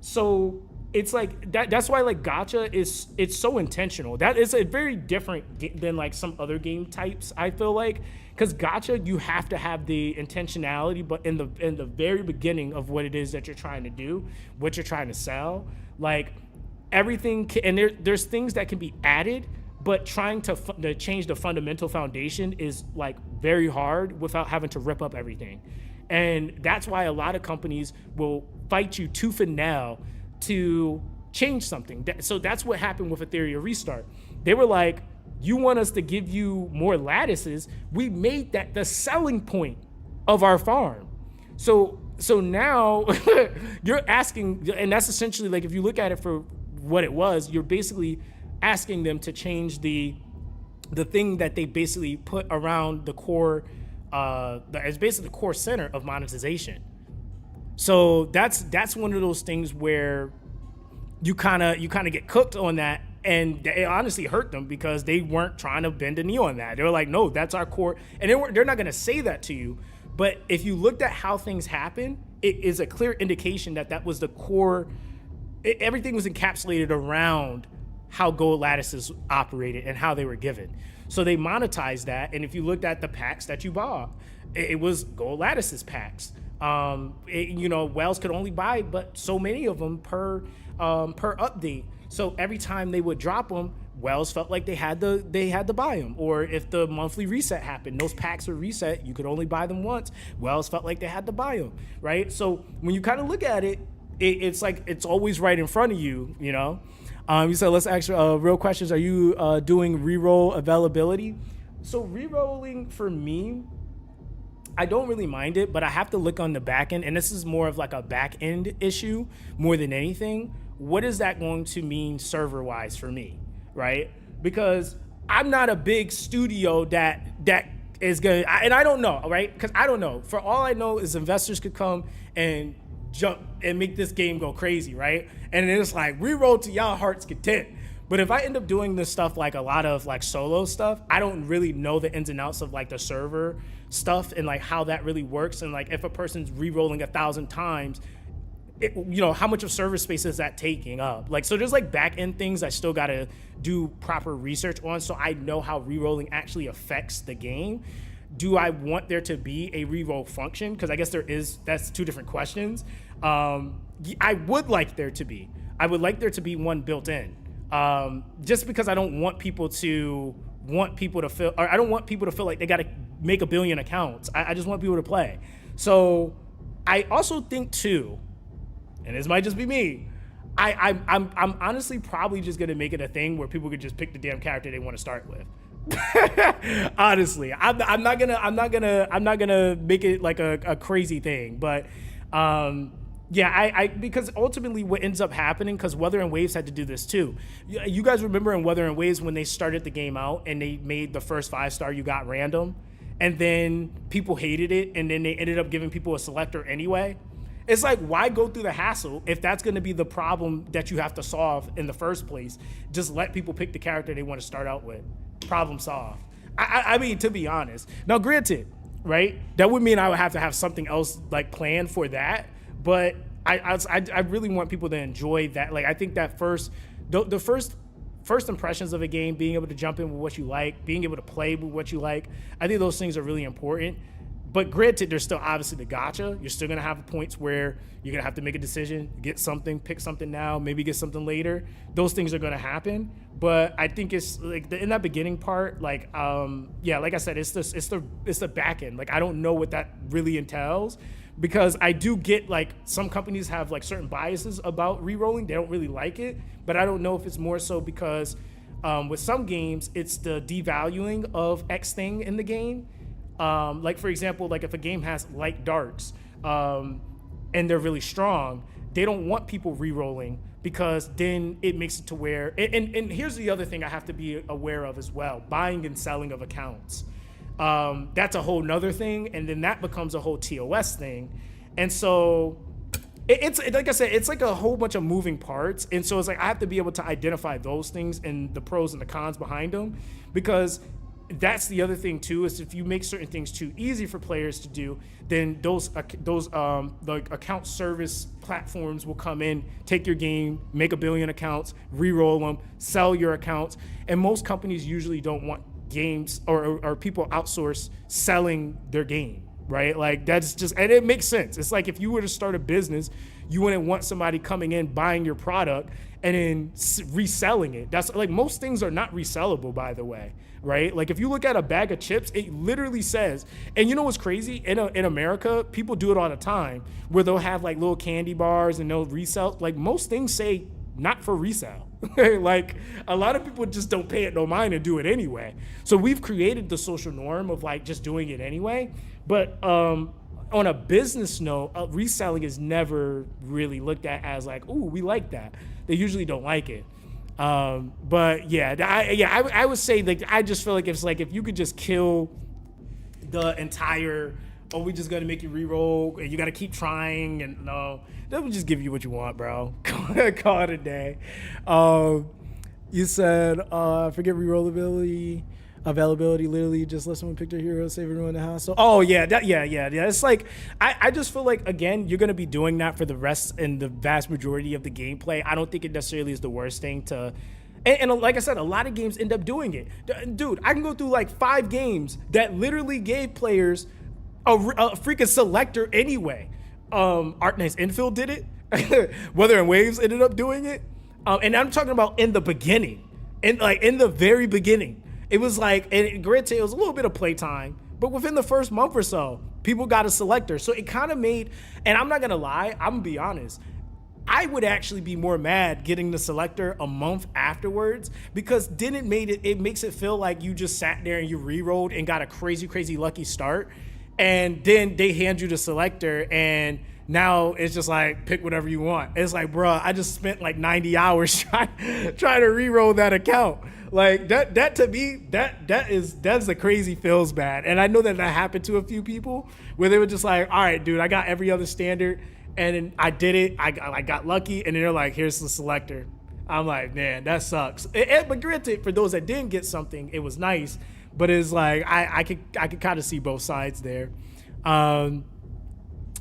So it's like that's why like gacha it's so intentional. That is a very different than like some other game types, I feel like, because gacha you have to have the intentionality, but in the very beginning of what it is that you're trying to do, what you're trying to sell, like everything and there's things that can be added, but trying to change the fundamental foundation is like very hard without having to rip up everything. And that's why a lot of companies will fight you tooth and nail to change something. So that's what happened with Ethereum Restart. They were like, you want us to give you more lattices? We made that the selling point of our farm. So now you're asking, and that's essentially like, if you look at it for what it was, you're basically asking them to change the thing that they basically put around the core, it's basically the core center of monetization. So that's one of those things where you kind of get cooked on that, and it honestly hurt them because they weren't trying to bend a knee on that. They were like, no, that's our core, and they're not going to say that to you. But if you looked at how things happen, it is a clear indication that was the core. Everything was encapsulated around how gold lattices operated and how they were given. So they monetized that, and if you looked at the packs that you bought, it was gold lattices packs. Whales could only buy but so many of them per update. So every time they would drop them, whales felt like they had to buy them. Or if the monthly reset happened, those packs were reset, you could only buy them once. Whales felt like they had to buy them, right? So when you kind of look at it, it's like it's always right in front of you, you know. You said, let's ask real questions. Are you doing reroll availability? So rerolling for me, I don't really mind it, but I have to look on the back end, and this is more of like a back end issue more than anything. What is that going to mean server wise for me, right? Because I'm not a big studio that is gonna, and I don't know, right? Because I don't know. For all I know is investors could come and jump and make this game go crazy, right? And then it's like reroll to y'all heart's content. But if I end up doing this stuff, like a lot of like solo stuff, I don't really know the ins and outs of like the server stuff and like how that really works. And like if a person's re-rolling 1,000 times, how much of server space is that taking up? Like, so there's like back end things I still gotta do proper research on, so I know how re-rolling actually affects the game. Do I want there to be a re-roll function? Because I guess that's two different questions. I would like there to be. I would like there to be one built in. Just because I don't want people to feel, or I don't want people to feel like they gotta make a billion accounts. I just want people to play. So I also think too, and this might just be me, I'm honestly probably just gonna make it a thing where people could just pick the damn character they want to start with. Honestly, I'm not gonna make it like a crazy thing, but yeah, I because ultimately what ends up happening, because Weather and Waves had to do this too. You guys remember in Weather and Waves when they started the game out and they made the first 5-star you got random, and then people hated it, and then they ended up giving people a selector anyway. It's like, why go through the hassle if that's going to be the problem that you have to solve in the first place? Just let people pick the character they want to start out with. Problem solved. I mean, to be honest. Now, granted, right? That would mean I would have to have something else like planned for that. But I really want people to enjoy that. Like, I think that the first impressions of a game, being able to jump in with what you like, being able to play with what you like, I think those things are really important. But granted, there's still obviously the gacha. You're still gonna have points where you're gonna have to make a decision, get something, pick something now, maybe get something later. Those things are gonna happen. But I think it's like in that beginning part, like yeah, like I said, it's the back end. Like I don't know what that really entails, because I do get like some companies have like certain biases about re-rolling. They don't really like it, but I don't know if it's more so because with some games it's the devaluing of X thing in the game. Like for example, like if a game has light darks and they're really strong, they don't want people re-rolling, because then it makes it to where, and here's the other thing I have to be aware of as well, buying and selling of accounts. That's a whole nother thing, and then that becomes a whole TOS thing. And so it's like I said, it's like a whole bunch of moving parts. And so it's like I have to be able to identify those things and the pros and the cons behind them, because that's the other thing too, is if you make certain things too easy for players to do, then those like account service platforms will come in, take your game, make a billion accounts, re-roll them, sell your accounts. And most companies usually don't want games or people outsource selling their game, right? Like that's just, and it makes sense. It's like if you were to start a business, you wouldn't want somebody coming in, buying your product and then reselling it. That's like, most things are not resellable, by the way, right? Like if you look at a bag of chips, it literally says, and you know what's crazy? In America, people do it all the time, where they'll have like little candy bars and they'll resell. Like most things say not for resale. Like a lot of people just don't pay it no mind and do it anyway. So we've created the social norm of like just doing it anyway. But on a business note, reselling is never really looked at as like, ooh, we like that. They usually don't like it. But yeah, I would say, like, I just feel like it's like if you could just kill the entire, oh, we just got to make you re-roll and you got to keep trying, and no, that would just give you what you want, bro. Call it a day. You said, forget re-rollability. Availability, literally just let someone pick their hero, save everyone in the house. So, oh yeah, yeah. It's like I just feel like, again, you're gonna be doing that for the rest and the vast majority of the gameplay. I don't think it necessarily is the worst thing to, and like I said, a lot of games end up doing it. Dude, I can go through like 5 games that literally gave players a freaking selector anyway. Art Knight's Infield did it. Weather and Waves ended up doing it, and I'm talking about in the beginning, in the very beginning. It was like, and granted, it was a little bit of playtime, but within the first month or so, people got a selector. So it kind of made, and I'm not gonna lie, I'm gonna be honest, I would actually be more mad getting the selector a month afterwards, because then it makes it feel like you just sat there and you re-rolled and got a crazy lucky start, and then they hand you the selector and now it's just like, pick whatever you want. It's like, bruh, I just spent like 90 hours trying to re-roll that account. Like that to me, that's a crazy feels bad. And I know that happened to a few people where they were just like, all right, dude, I got every other standard and then I did it. I got lucky, and then they're like, here's the selector. I'm like, man, that sucks. But granted, for those that didn't get something, it was nice. But it's like I could kind of see both sides there.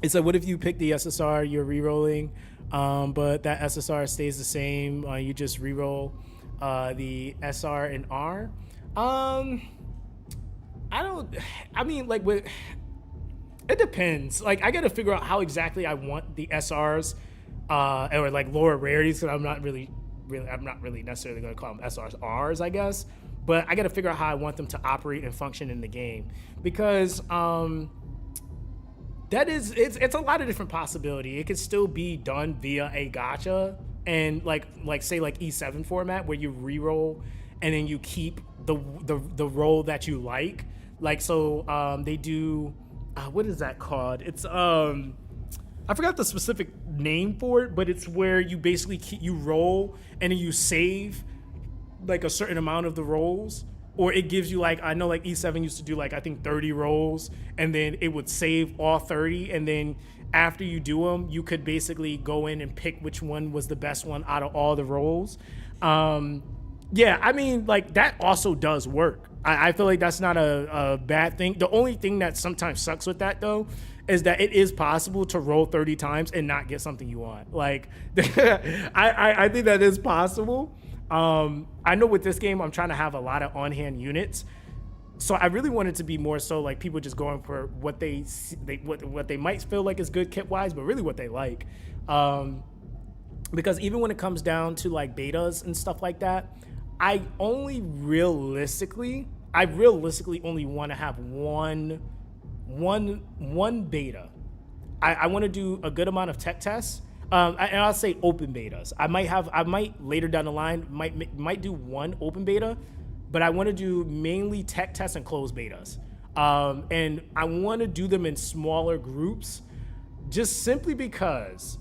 It's like, what if you pick the SSR, you're re-rolling, but that SSR stays the same, you just re-roll the SR and R? It depends. Like, I gotta figure out how exactly I want the SRs, or like lower rarities, because I'm not really necessarily gonna call them SRs, Rs, I guess. but I got to figure out how I want them to operate and function in the game, because that is it's a lot of different possibility. It could still be done via a gacha, and like say like E7 format, where you reroll and then you keep the role that you like so they do what is that called? It's I forgot the specific name for it, but it's where you basically you roll and then you save like a certain amount of the rolls, or it gives you like, I know like E7 used to do like I think 30 rolls, and then it would save all 30, and then after you do them, you could basically go in and pick which one was the best one out of all the rolls. Yeah, I mean, like that also does work. I feel like that's not a bad thing. The only thing that sometimes sucks with that though is that it is possible to roll 30 times and not get something you want. Like, I think that is possible. I know with this game, I'm trying to have a lot of on-hand units. So I really want it to be more so like people just going for what what they might feel like is good kit-wise, but really what they like. Because even when it comes down to like betas and stuff like that, I realistically only want to have one beta. I want to do a good amount of tech tests, and I'll say open betas. I might later down the line might do one open beta, but I want to do mainly tech tests and closed betas, and I want to do them in smaller groups, just simply because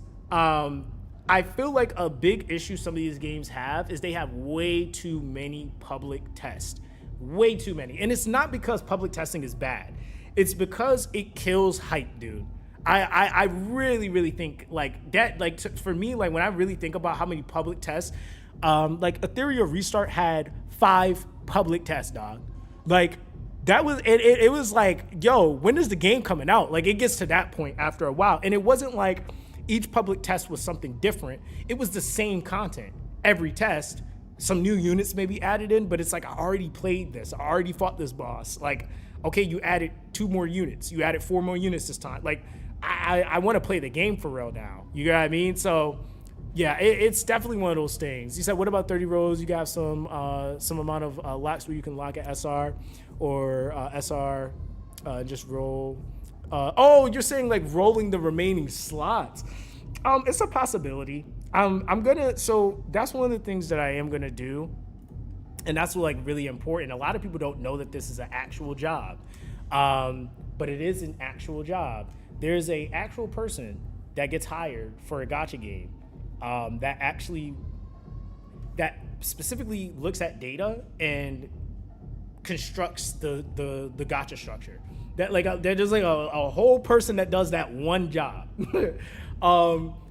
I feel like a big issue some of these games have is they have way too many public tests. Way too many. And it's not because public testing is bad. It's because it kills hype, dude. I really, really think like that, like for me, like when I really think about how many public tests, like Ethereal Restart had 5 public tests, dog. Like that was, it was like, yo, when is the game coming out? Like it gets to that point after a while. And it wasn't like each public test was something different. It was the same content every test. Some new units may be added in, but it's like, I already played this. I already fought this boss. Like, okay, you added 2 more units. You added 4 more units this time. Like, I want to play the game for real now. You know what I mean? So, yeah, it's definitely one of those things. You said, what about 30 rows? You got some amount of locks where you can lock at SR or SR, just roll. Oh, you're saying like rolling the remaining slots. It's a possibility. So that's one of the things that I am gonna do, and that's like really important. A lot of people don't know that this is an actual job, but it is an actual job. There's a actual person that gets hired for a gacha game, that specifically looks at data and constructs the gacha structure. That like there's like a whole person that does that one job.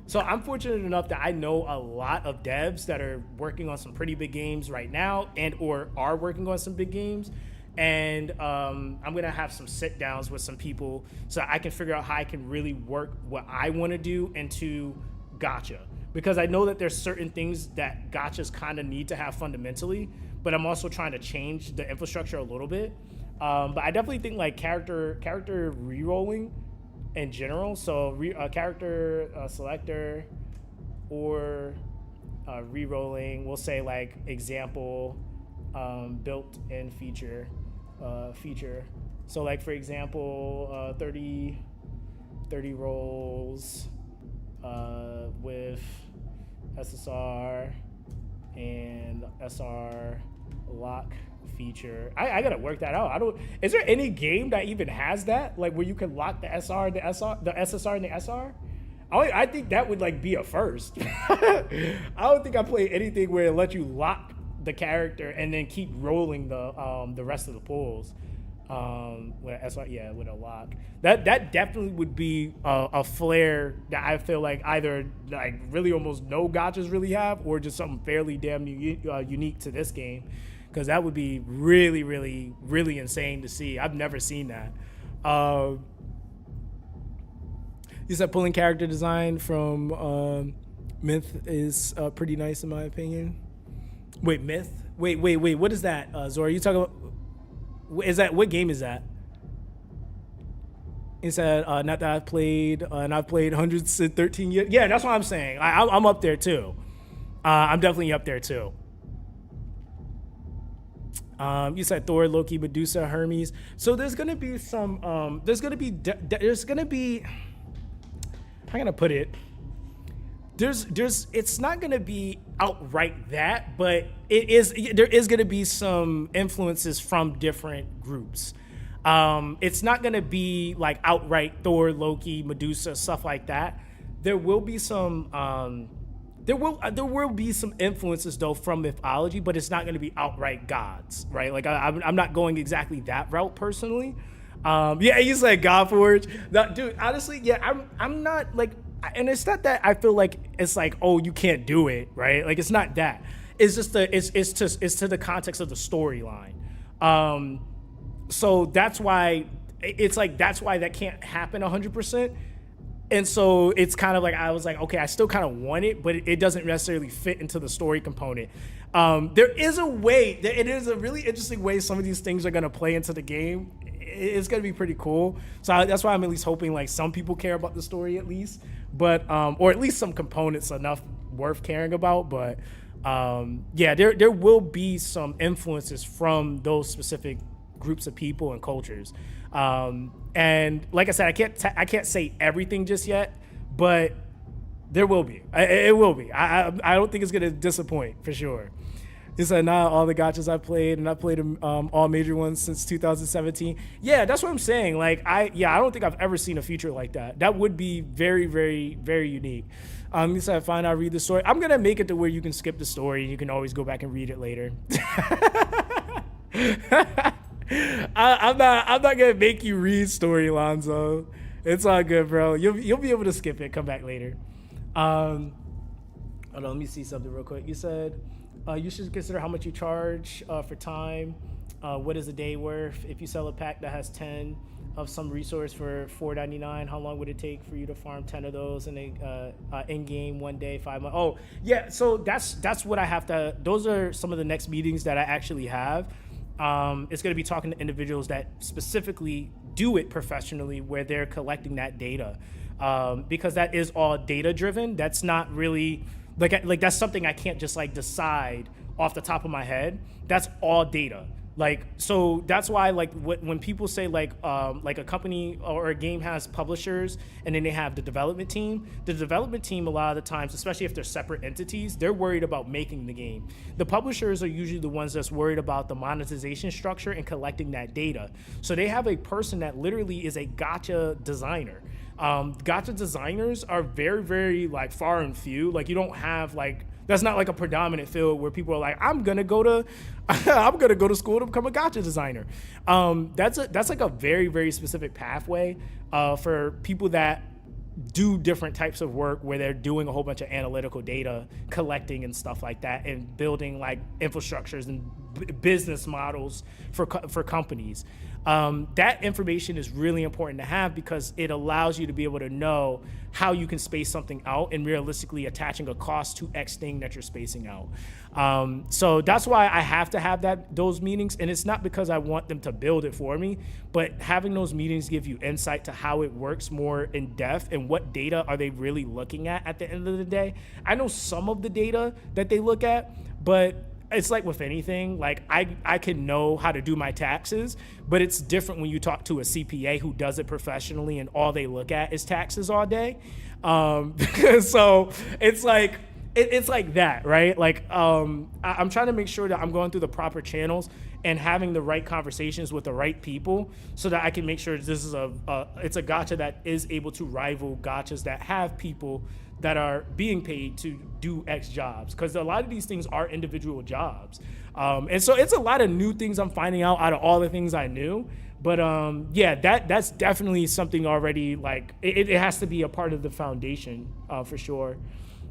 So I'm fortunate enough that I know a lot of devs that are working on some pretty big games right now, and or are working on some big games. And I'm gonna have some sit downs with some people so I can figure out how I can really work what I want to do into gacha, because I know that there's certain things that gachas kind of need to have fundamentally, but I'm also trying to change the infrastructure a little bit. But I definitely think like character rerolling in general. So character selector or rerolling. We'll say like example built-in feature. So like for example 30 rolls with SSR and SR lock feature. I gotta work that out. Is there any game that even has that, like where you can lock the SR, the SSR and the SR? I think that would like be a first. I don't think I play anything where it lets you lock the character and then keep rolling the rest of the pulls. With SR, yeah, with a lock. That definitely would be a flair that I feel like either like really almost no gachas really have, or just something fairly damn unique to this game. Because that would be really, really, really insane to see. I've never seen that. You said pulling character design from Myth is pretty nice in my opinion. Wait, Myth? Wait. What is that, Zora? You talking about? Is that, what game is that? He said, not that I've played, and I've played 113 years. Yeah, that's what I'm saying. I'm up there too. I'm definitely up there too. You said Thor, Loki, Medusa, Hermes. So there's gonna be some. There's gonna be. How can I put it? There's. It's not gonna be outright that, but there is gonna be some influences from different groups. It's not gonna be like outright Thor, Loki, Medusa, stuff like that. There will be some. There will be some influences though from mythology, but it's not going to be outright gods, right? Like I'm not going exactly that route personally. Yeah, you said Godforge, dude. Honestly, yeah, I'm not like, and it's not that I feel like it's like, oh, you can't do it, right? Like it's not that. It's just it's to the context of the storyline. So that's why it's like that's why that can't happen 100%. And so it's kind of like, I was like, okay, I still kind of want it, but it doesn't necessarily fit into the story component. There is a way, it is a really interesting way some of these things are going to play into the game. It's going to be pretty cool. So that's why I'm at least hoping like some people care about the story at least, but, or at least some components enough worth caring about. But yeah, there will be some influences from those specific groups of people and cultures. And like I said, I can't say everything just yet, but there will be. It will be. I don't think it's gonna disappoint for sure. He said, "Nah, all the gachas I played, and I played them all major ones since 2017." Yeah, that's what I'm saying. Like I don't think I've ever seen a feature like that. That would be very, very, very unique. He said, "Fine, I'll read the story." I'm gonna make it to where you can skip the story and you can always go back and read it later. I'm not gonna make you read story, Lonzo. It's all good, bro. You'll be able to skip it. Come back later. Hold on, let me see something real quick. You said you should consider how much you charge for time. What is a day worth? If you sell a pack that has 10 of some resource for $4.99, how long would it take for you to farm 10 of those in a in-game 1 day, 5 months? Oh yeah, so that's what I have to. Those are some of the next meetings that I actually have. It's going to be talking to individuals that specifically do it professionally, where they're collecting that data, because that is all data driven. That's not really like that's something I can't just like decide off the top of my head. That's all data. Like, so that's why like when people say like a company or a game has publishers and then they have the development team a lot of the times, especially if they're separate entities, they're worried about making the game. The publishers are usually the ones that's worried about the monetization structure and collecting that data. So they have a person that literally is a gacha designer. Gacha designers are very, very like far and few. Like you don't have like, that's not like a predominant field where people are like, I'm gonna go to school to become a gacha designer. That's like a very, very specific pathway for people that do different types of work where they're doing a whole bunch of analytical data collecting and stuff like that, and building like infrastructures and business models for companies. That information is really important to have because it allows you to be able to know how you can space something out and realistically attaching a cost to X thing that you're spacing out. So that's why I have to have those meetings, and it's not because I want them to build it for me, but having those meetings give you insight to how it works more in depth and what data are they really looking at the end of the day. I know some of the data that they look at, but it's like with anything, like I can know how to do my taxes, but it's different when you talk to a CPA who does it professionally and all they look at is taxes all day. So it's like, it's like that, right? Like I'm trying to make sure that I'm going through the proper channels and having the right conversations with the right people so that I can make sure this is it's a gacha that is able to rival gachas that have people that are being paid to do X jobs, because a lot of these things are individual jobs. And so it's a lot of new things I'm finding out of all the things I knew. But yeah, that's definitely something already, like it has to be a part of the foundation for sure.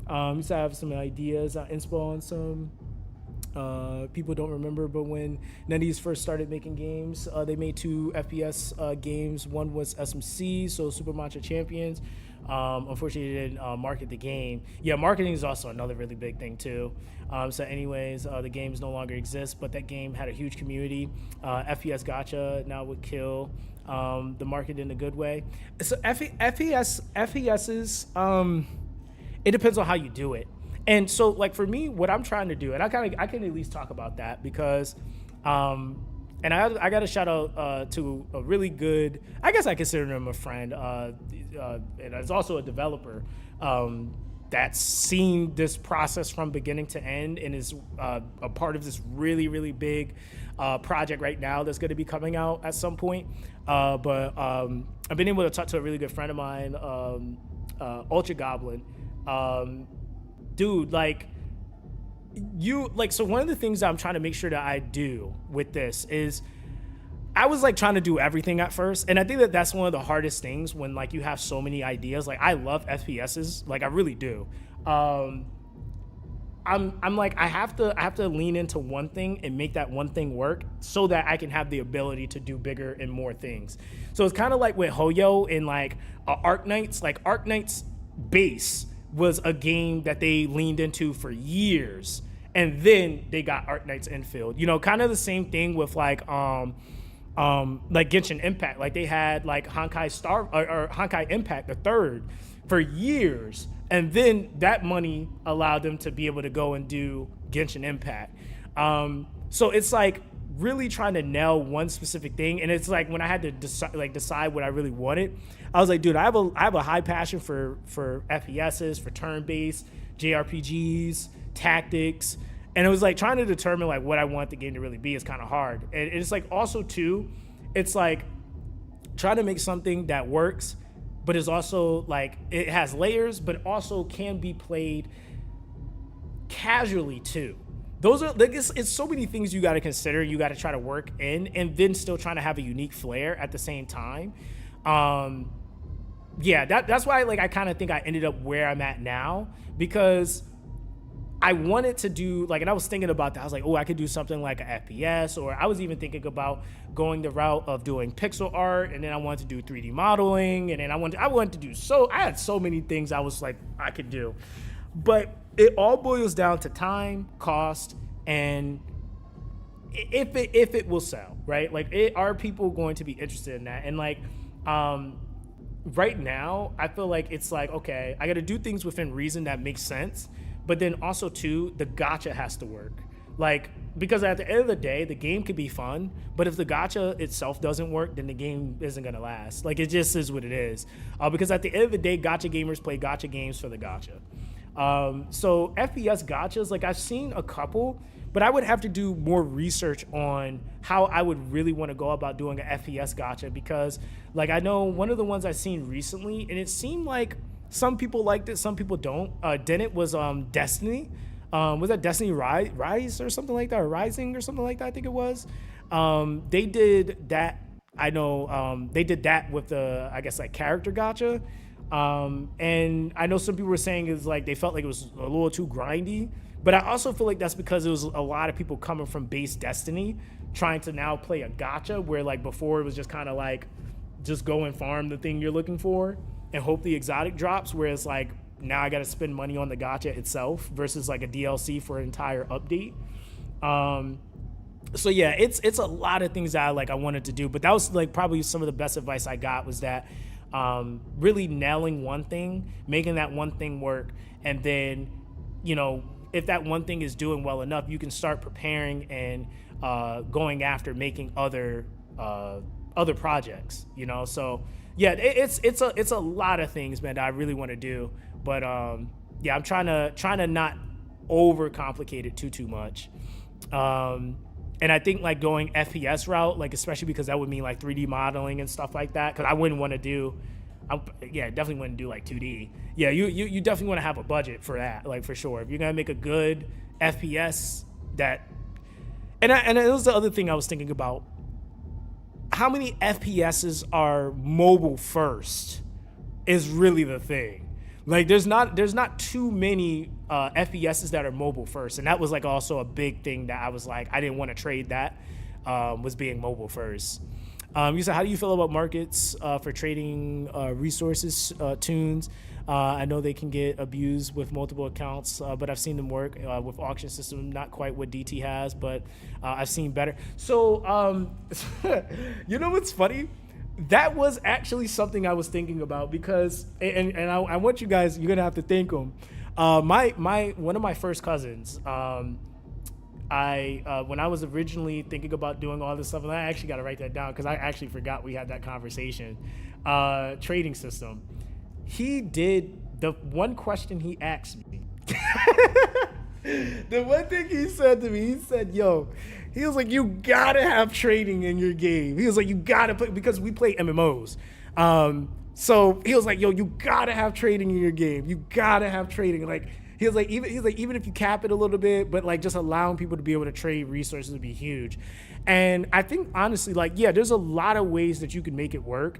Used to have some ideas, inspo on some. People don't remember, but when NetEase first started making games, they made 2 FPS games. One was SMC, so Super Matcha Champions. Unfortunately, they didn't market the game. Yeah, marketing is also another really big thing too. So anyways, the games no longer exist, but that game had a huge community. FPS Gacha now would kill the market in a good way. So FPS's, it depends on how you do it. And so like for me, what I'm trying to do, and I can at least talk about that because And I got to shout out to a really good, I guess I consider him a friend, and is also a developer that's seen this process from beginning to end and is a part of this really, really big project right now that's going to be coming out at some point. But I've been able to talk to a really good friend of mine, Ultra Goblin. Dude, like, so one of the things I'm trying to make sure that I do with this is I was like trying to do everything at first, and I think that that's one of the hardest things when like you have so many ideas. Like I love FPSs, like I really do. I'm like I have to lean into one thing and make that one thing work so that I can have the ability to do bigger and more things. So it's kind of like with Hoyo and like Arknights. Like Arknights base was a game that they leaned into for years, and then they got Arknights Infield. You know, kind of the same thing with like Genshin Impact. Like they had like Honkai Star or Honkai Impact the third for years, and then that money allowed them to be able to go and do Genshin Impact. So it's like really trying to nail one specific thing, and it's like when I had to decide what I really wanted, I was like, dude, I have a high passion for FPSs, for turn-based JRPGs, tactics, and it was like trying to determine like what I want the game to really be is kind of hard. And it's like also too, it's like trying to make something that works, but is also like it has layers, but also can be played casually too. Those are like it's so many things you got to consider. You got to try to work in, and then still trying to have a unique flair at the same time. Yeah, that's why like I kind of think I ended up where I'm at now, because I wanted to do like, and I was thinking about that. I was like, oh, I could do something like an FPS, or I was even thinking about going the route of doing pixel art, and then I wanted to do 3D modeling, and then I wanted to do I had so many things I was like I could do, but it all boils down to time, cost, and if it will sell, right? Like, are people going to be interested in that? And like, right now, I feel like it's like, okay, I got to do things within reason that makes sense, but then also too, the gacha has to work. Like, because at the end of the day, the game could be fun, but if the gacha itself doesn't work, then the game isn't gonna last. Like, it just is what it is. Because at the end of the day, gacha gamers play gacha games for the gacha. So FPS gachas, like I've seen a couple, but I would have to do more research on how I would really want to go about doing an FPS gacha, because like I know one of the ones I've seen recently, and it seemed like some people liked it, some people didn't, was Destiny. Was that Destiny Rise or something like that, or Rising or something like that, I think it was. They did that, I know, they did that with the, I guess, like character gacha. And I know some people were saying it's like they felt like it was a little too grindy, but I also feel like that's because it was a lot of people coming from base Destiny trying to now play a gacha, where like before it was just kind of like just go and farm the thing you're looking for and hope the exotic drops, whereas like now I got to spend money on the gacha itself versus like a DLC for an entire update. So yeah, it's a lot of things that I wanted to do, but that was like probably some of the best advice I got, was that really nailing one thing, making that one thing work, and then, you know, if that one thing is doing well enough, you can start preparing and going after making other projects, you know. So yeah, it's a lot of things, man, that I really want to do, but yeah, I'm trying to not overcomplicate it too much. And I think like going FPS route, like especially because that would mean like 3D modeling and stuff like that, because I wouldn't want to do, definitely wouldn't do like 2D. Yeah, you definitely want to have a budget for that, like for sure. If you're gonna make a good FPS, and it was the other thing I was thinking about. How many FPSs are mobile first is really the thing. Like there's not too many FPSs that are mobile first, and that was like also a big thing that I was like, I didn't want to trade that, was being mobile first. You said, how do you feel about markets for trading resources, tunes? I know they can get abused with multiple accounts, but I've seen them work with auction system. Not quite what DT has, but I've seen better. So you know what's funny? That was actually something I was thinking about, because and I want you guys, you're gonna have to thank them. One of my first cousins, I when I was originally thinking about doing all this stuff, and I actually got to write that down because I actually forgot we had that conversation. Trading system. He did the one question he asked me. The one thing he said to me, he said, "Yo," he was like, "You gotta have trading in your game." He was like, "You gotta play," because we play MMOs. So he was like, "Yo, you gotta have trading in your game. You gotta have trading." Like he was like, even if you cap it a little bit, but like just allowing people to be able to trade resources would be huge. And I think honestly, like, yeah, there's a lot of ways that you can make it work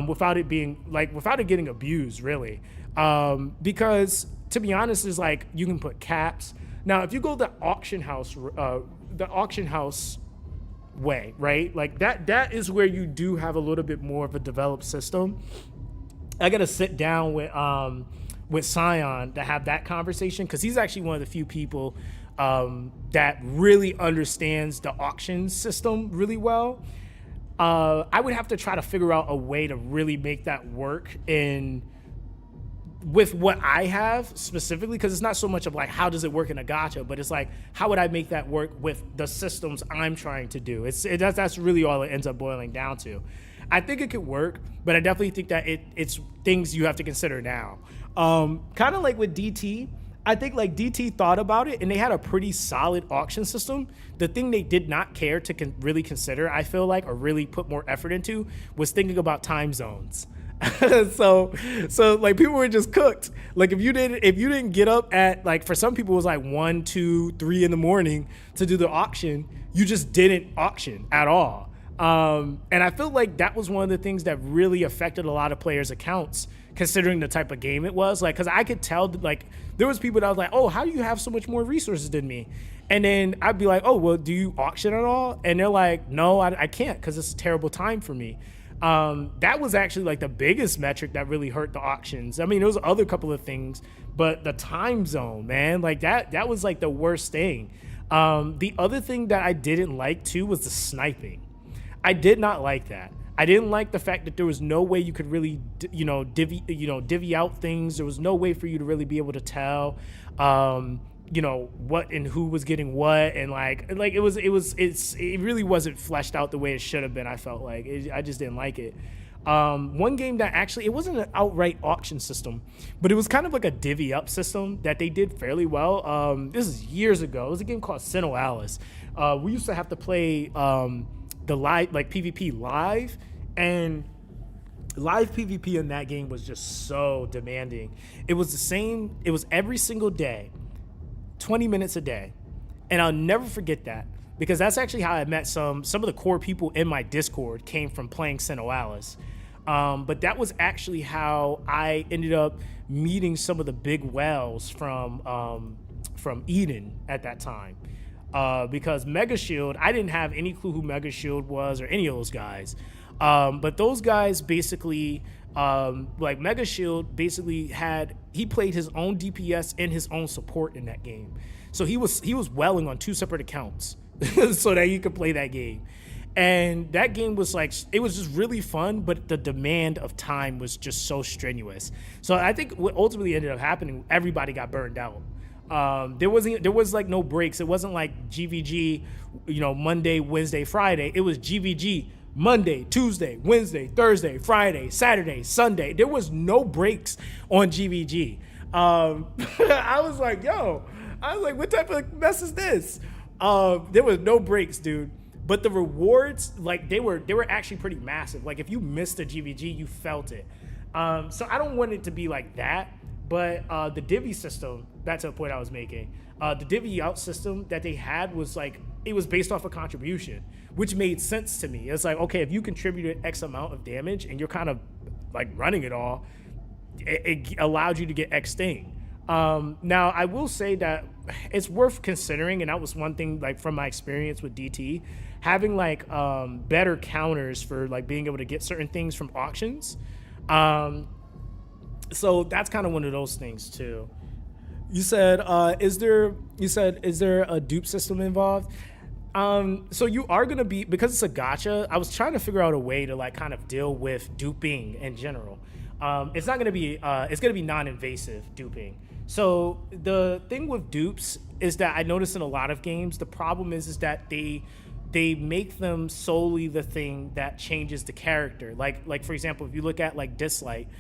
without it being like without it getting abused, really. Because to be honest, is like you can put caps. Now, if you go the auction house way, right? Like that is where you do have a little bit more of a developed system. I gotta sit down with Scion to have that conversation because he's actually one of the few people that really understands the auction system really well. I would have to try to figure out a way to really make that work with what I have specifically, because it's not so much of like how does it work in a gacha, but it's like how would I make that work with the systems I'm trying to do. That's really all it ends up boiling down to. I think it could work, but I definitely think that it's things you have to consider now. Kind of like with DT, I think like DT thought about it and they had a pretty solid auction system. The thing they did not care to really consider, I feel like, or really put more effort into, was thinking about time zones. so like people were just cooked. Like if you didn't get up at, like, for some people it was like 1, 2, 3 in the morning to do the auction, you just didn't auction at all. And I feel like that was one of the things that really affected a lot of players' accounts, considering the type of game it was. Like, because I could tell, like, there was people that was like, "Oh, how do you have so much more resources than me?" And then I'd be like, "Oh, well, do you auction at all?" And they're like, "No, I can't because it's a terrible time for me." That was actually like the biggest metric that really hurt the auctions. I mean, there was other couple of things, but the time zone, man, like that was like the worst thing. The other thing that I didn't like too was the sniping. I did not like that. I didn't like the fact that there was no way you could really, divvy out things. There was no way for you to really be able to tell, what and who was getting what, and like it really wasn't fleshed out the way it should have been. I felt like I just didn't like it. One game that actually, it wasn't an outright auction system, but it was kind of like a divvy up system that they did fairly well. This is years ago. It was a game called Sinnoh Alice. We used to have to play the live, like PvP live, and live PvP in that game was just so demanding. It was the same. It was every single day, 20 minutes a day. And I'll never forget that, because that's actually how I met some of the core people in my Discord came from playing Sinnoh Alice. But that was actually how I ended up meeting some of the big whales from Eden at that time. Because Mega Shield, I didn't have any clue who Mega Shield was or any of those guys. But those guys basically, like Mega Shield basically he played his own DPS and his own support in that game. So he was welling on 2 separate accounts so that he could play that game. And that game was like, it was just really fun, but the demand of time was just so strenuous. So I think what ultimately ended up happening, everybody got burned out. There was like no breaks. It wasn't like GVG, Monday, Wednesday, Friday. It was GVG Monday, Tuesday, Wednesday, Thursday, Friday, Saturday, Sunday. There was no breaks on GVG. I was like, what type of mess is this? There was no breaks, dude. But the rewards, like they were actually pretty massive. Like if you missed a GVG, you felt it. So I don't want it to be like that. But the divvy system, that's the point I was making. The divvy out system that they had was like, it was based off a contribution, which made sense to me. It's like, okay, if you contributed X amount of damage and you're kind of like running it all, it allowed you to get X thing. Now, I will say that it's worth considering, and that was one thing, like from my experience with DT, having like better counters for like being able to get certain things from auctions. So that's kind of one of those things too. You said, is there a dupe system involved? So you are gonna be, because it's a gacha, I was trying to figure out a way to like kind of deal with duping in general. It's not going to be it's going to be non-invasive duping. So the thing with dupes is that I notice in a lot of games the problem is that they make them solely the thing that changes the character. Like for example, if you look at like Dislight's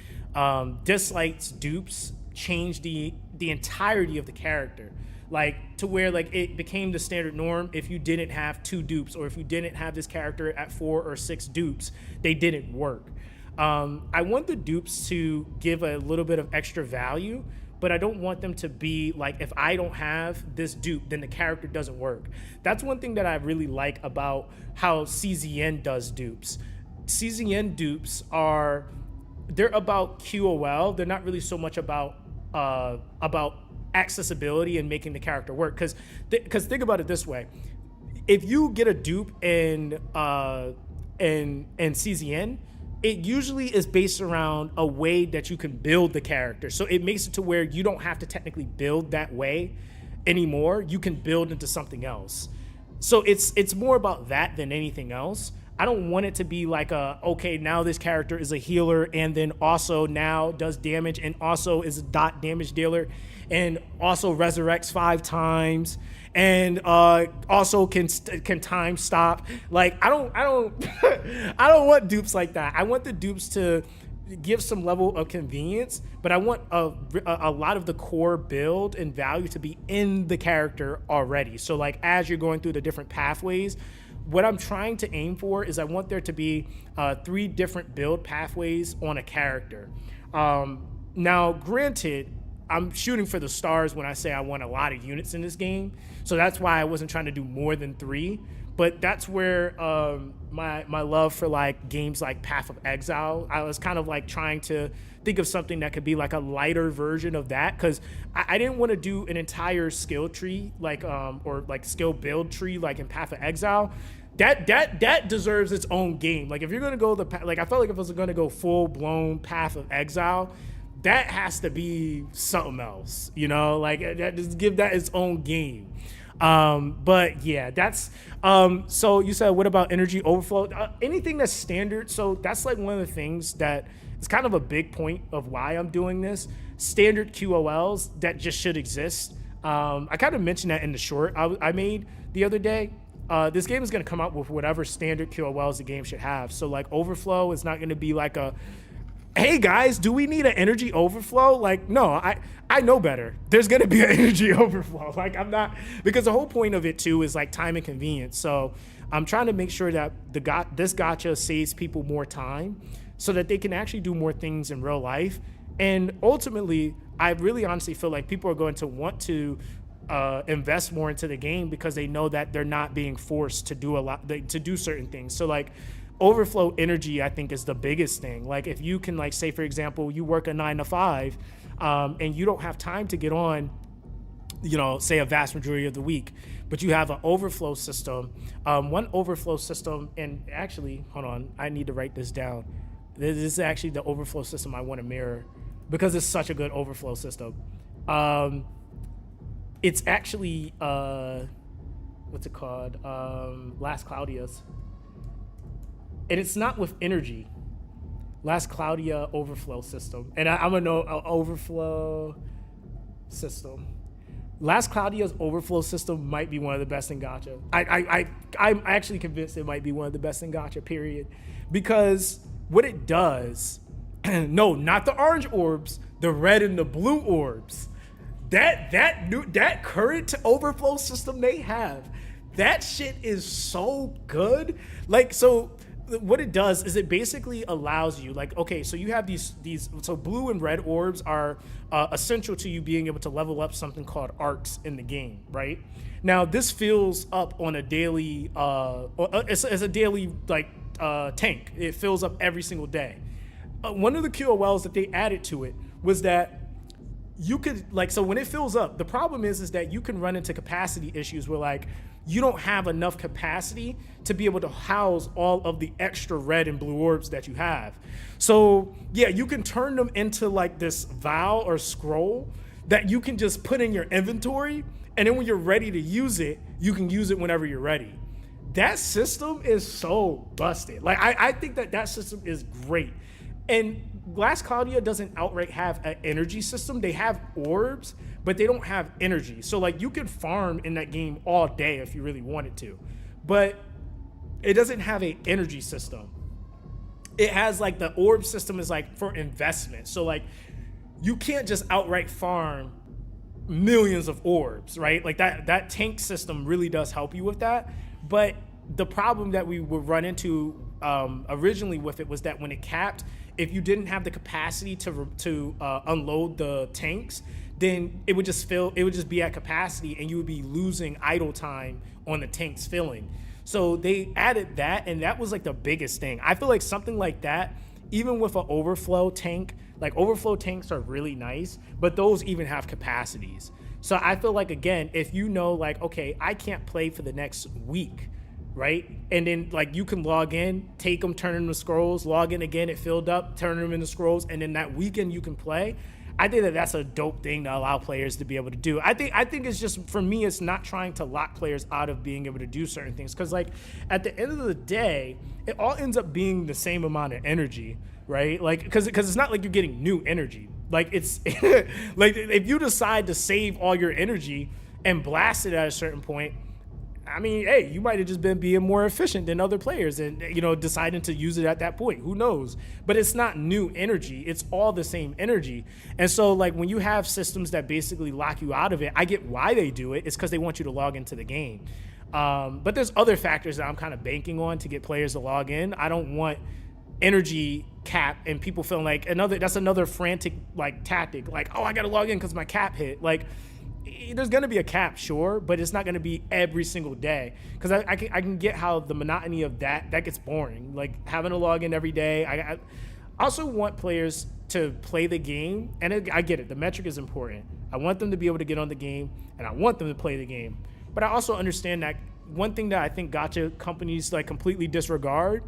dupes change the entirety of the character, like to where like it became the standard norm. If you didn't have 2 dupes, or if you didn't have this character at 4 or 6 dupes, they didn't work. I want the dupes to give a little bit of extra value, but I don't want them to be like, if I don't have this dupe, then the character doesn't work. That's one thing that I really like about how CZN does dupes. CZN dupes they're about QOL. They're not really so much about accessibility and making the character work. Because think about it this way: if you get a dupe in CZN, it usually is based around a way that you can build the character. So it makes it to where you don't have to technically build that way anymore. You can build into something else. So it's more about that than anything else. I don't want it to be like okay, now this character is a healer and then also now does damage and also is a dot damage dealer and also resurrects 5 times and also can time stop. Like I don't I don't want dupes like that. I want the dupes to give some level of convenience, but I want a lot of the core build and value to be in the character already. So like as you're going through the different pathways, what I'm trying to aim for is I want there to be 3 different build pathways on a character. Now, granted, I'm shooting for the stars when I say I want a lot of units in this game. So that's why I wasn't trying to do more than 3. But that's where my love for like games like Path of Exile, I was kind of like trying to think of something that could be like a lighter version of that, because I didn't want to do an entire skill tree like or like skill build tree like in Path of Exile. That deserves its own game. Like if you're gonna go like I felt like if I was gonna go full blown Path of Exile, that has to be something else, you know, like just give that its own game. But yeah, that's so you said, what about energy overflow? Anything that's standard. So that's like one of the things that is kind of a big point of why I'm doing this. Standard QOLs that just should exist. I kind of mentioned that in the short I made the other day. This game is going to come out with whatever standard QOLs the game should have. So like overflow is not going to be like a, hey guys, do we need an energy overflow? Like, no, I know better. There's gonna be an energy overflow. Like I'm not, because the whole point of it too is like time and convenience. So I'm trying to make sure that this gacha saves people more time so that they can actually do more things in real life. And ultimately, I really honestly feel like people are going to want to invest more into the game because they know that they're not being forced to do to do certain things. So like, overflow energy, I think, is the biggest thing. Like if you can, like, say for example, you work a 9 to 5 and you don't have time to get on, you know, say a vast majority of the week, but you have an overflow system. One overflow system, and actually, hold on, I need to write this down. This is actually the overflow system I want to mirror because it's such a good overflow system. It's actually, what's it called? Last Claudia's. And it's not with energy. Last Claudia overflow system. And I'm gonna know overflow system. Last Claudia's overflow system might be one of the best in Gacha. I'm actually convinced it might be one of the best in Gacha, period. Because what it does, no, not the orange orbs, the red and the blue orbs. That current overflow system they have, that shit is so good. Like, so what it does is it basically allows you, like, okay, so you have these so blue and red orbs are essential to you being able to level up something called arcs in the game, right? Now this fills up on a daily it's a daily like tank. It fills up every single day. One of the QOLs that they added to it was that you could, like, so when it fills up, the problem is that you can run into capacity issues where, like, you don't have enough capacity to be able to house all of the extra red and blue orbs that you have. So yeah, you can turn them into like this vial or scroll that you can just put in your inventory, and then when you're ready to use it, you can use it whenever you're ready. That system is so busted. Like I think that system is great. And Glass Claudia doesn't outright have an energy system. They have orbs, but they don't have energy. So like you can farm in that game all day if you really wanted to, but it doesn't have an energy system. It has like the orb system is like for investment. So like you can't just outright farm millions of orbs, right? Like that tank system really does help you with that. But the problem that we would run into originally with it was that when it capped, if you didn't have the capacity to unload the tanks, then it would just be at capacity and you would be losing idle time on the tanks filling. So they added that, and that was like the biggest thing. I feel like something like that, even with an overflow tank, like overflow tanks are really nice, but those even have capacities. So I feel like, again, if you know, like, okay, I can't play for the next week, right? And then like you can log in, take them, turn them into scrolls, log in again, it filled up, turn them into scrolls, and then that weekend you can play. I think that that's a dope thing to allow players to be able to do. I think it's just, for me, it's not trying to lock players out of being able to do certain things. Because like at the end of the day, it all ends up being the same amount of energy, right? Like because it's not like you're getting new energy. Like it's like if you decide to save all your energy and blast it at a certain point, I mean, hey, you might have just been being more efficient than other players and, you know, deciding to use it at that point. Who knows? But it's not new energy. It's all the same energy. And so, like, when you have systems that basically lock you out of it, I get why they do it. It's because they want you to log into the game. But there's other factors that I'm kind of banking on to get players to log in. I don't want energy cap and people feeling like that's another frantic, like, tactic. Like, oh, I got to log in because my cap hit. Like, there's going to be a cap, sure, but it's not going to be every single day, because I can get how the monotony of that gets boring, like having to log in every day. I also want players to play the game, and I get it, the metric is important. I want them to be able to get on the game, and I want them to play the game, but I also understand that one thing that I think gacha companies like completely disregard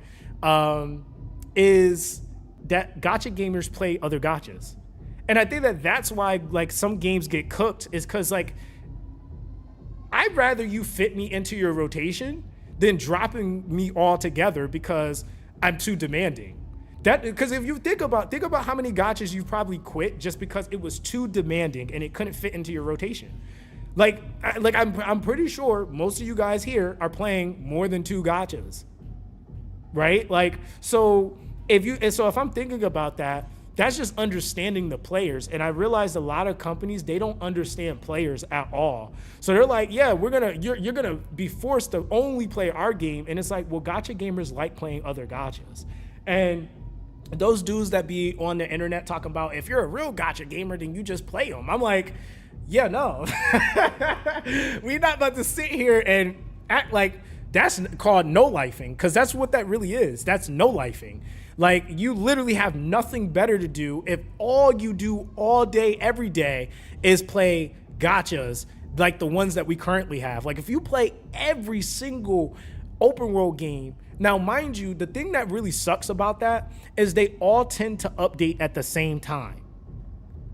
is that gacha gamers play other gachas. And I think that that's why, like, some games get cooked, is because, like, I'd rather you fit me into your rotation than dropping me altogether because I'm too demanding. Because if you think about how many gachas you've probably quit just because it was too demanding and it couldn't fit into your rotation. I'm pretty sure most of you guys here are playing more than 2 gachas, right? Like, so if I'm thinking about that, that's just understanding the players. And I realized a lot of companies, they don't understand players at all. So they're like, yeah, you're gonna be forced to only play our game. And it's like, well, gacha gamers like playing other gachas. And those dudes that be on the internet talking about, if you're a real gacha gamer, then you just play them. I'm like, yeah, no. We're not about to sit here and act like that's called no-lifing, because that's what that really is. That's no-lifing. Like, you literally have nothing better to do if all you do all day, every day is play gachas like the ones that we currently have. Like, if you play every single open world game, now, mind you, the thing that really sucks about that is they all tend to update at the same time.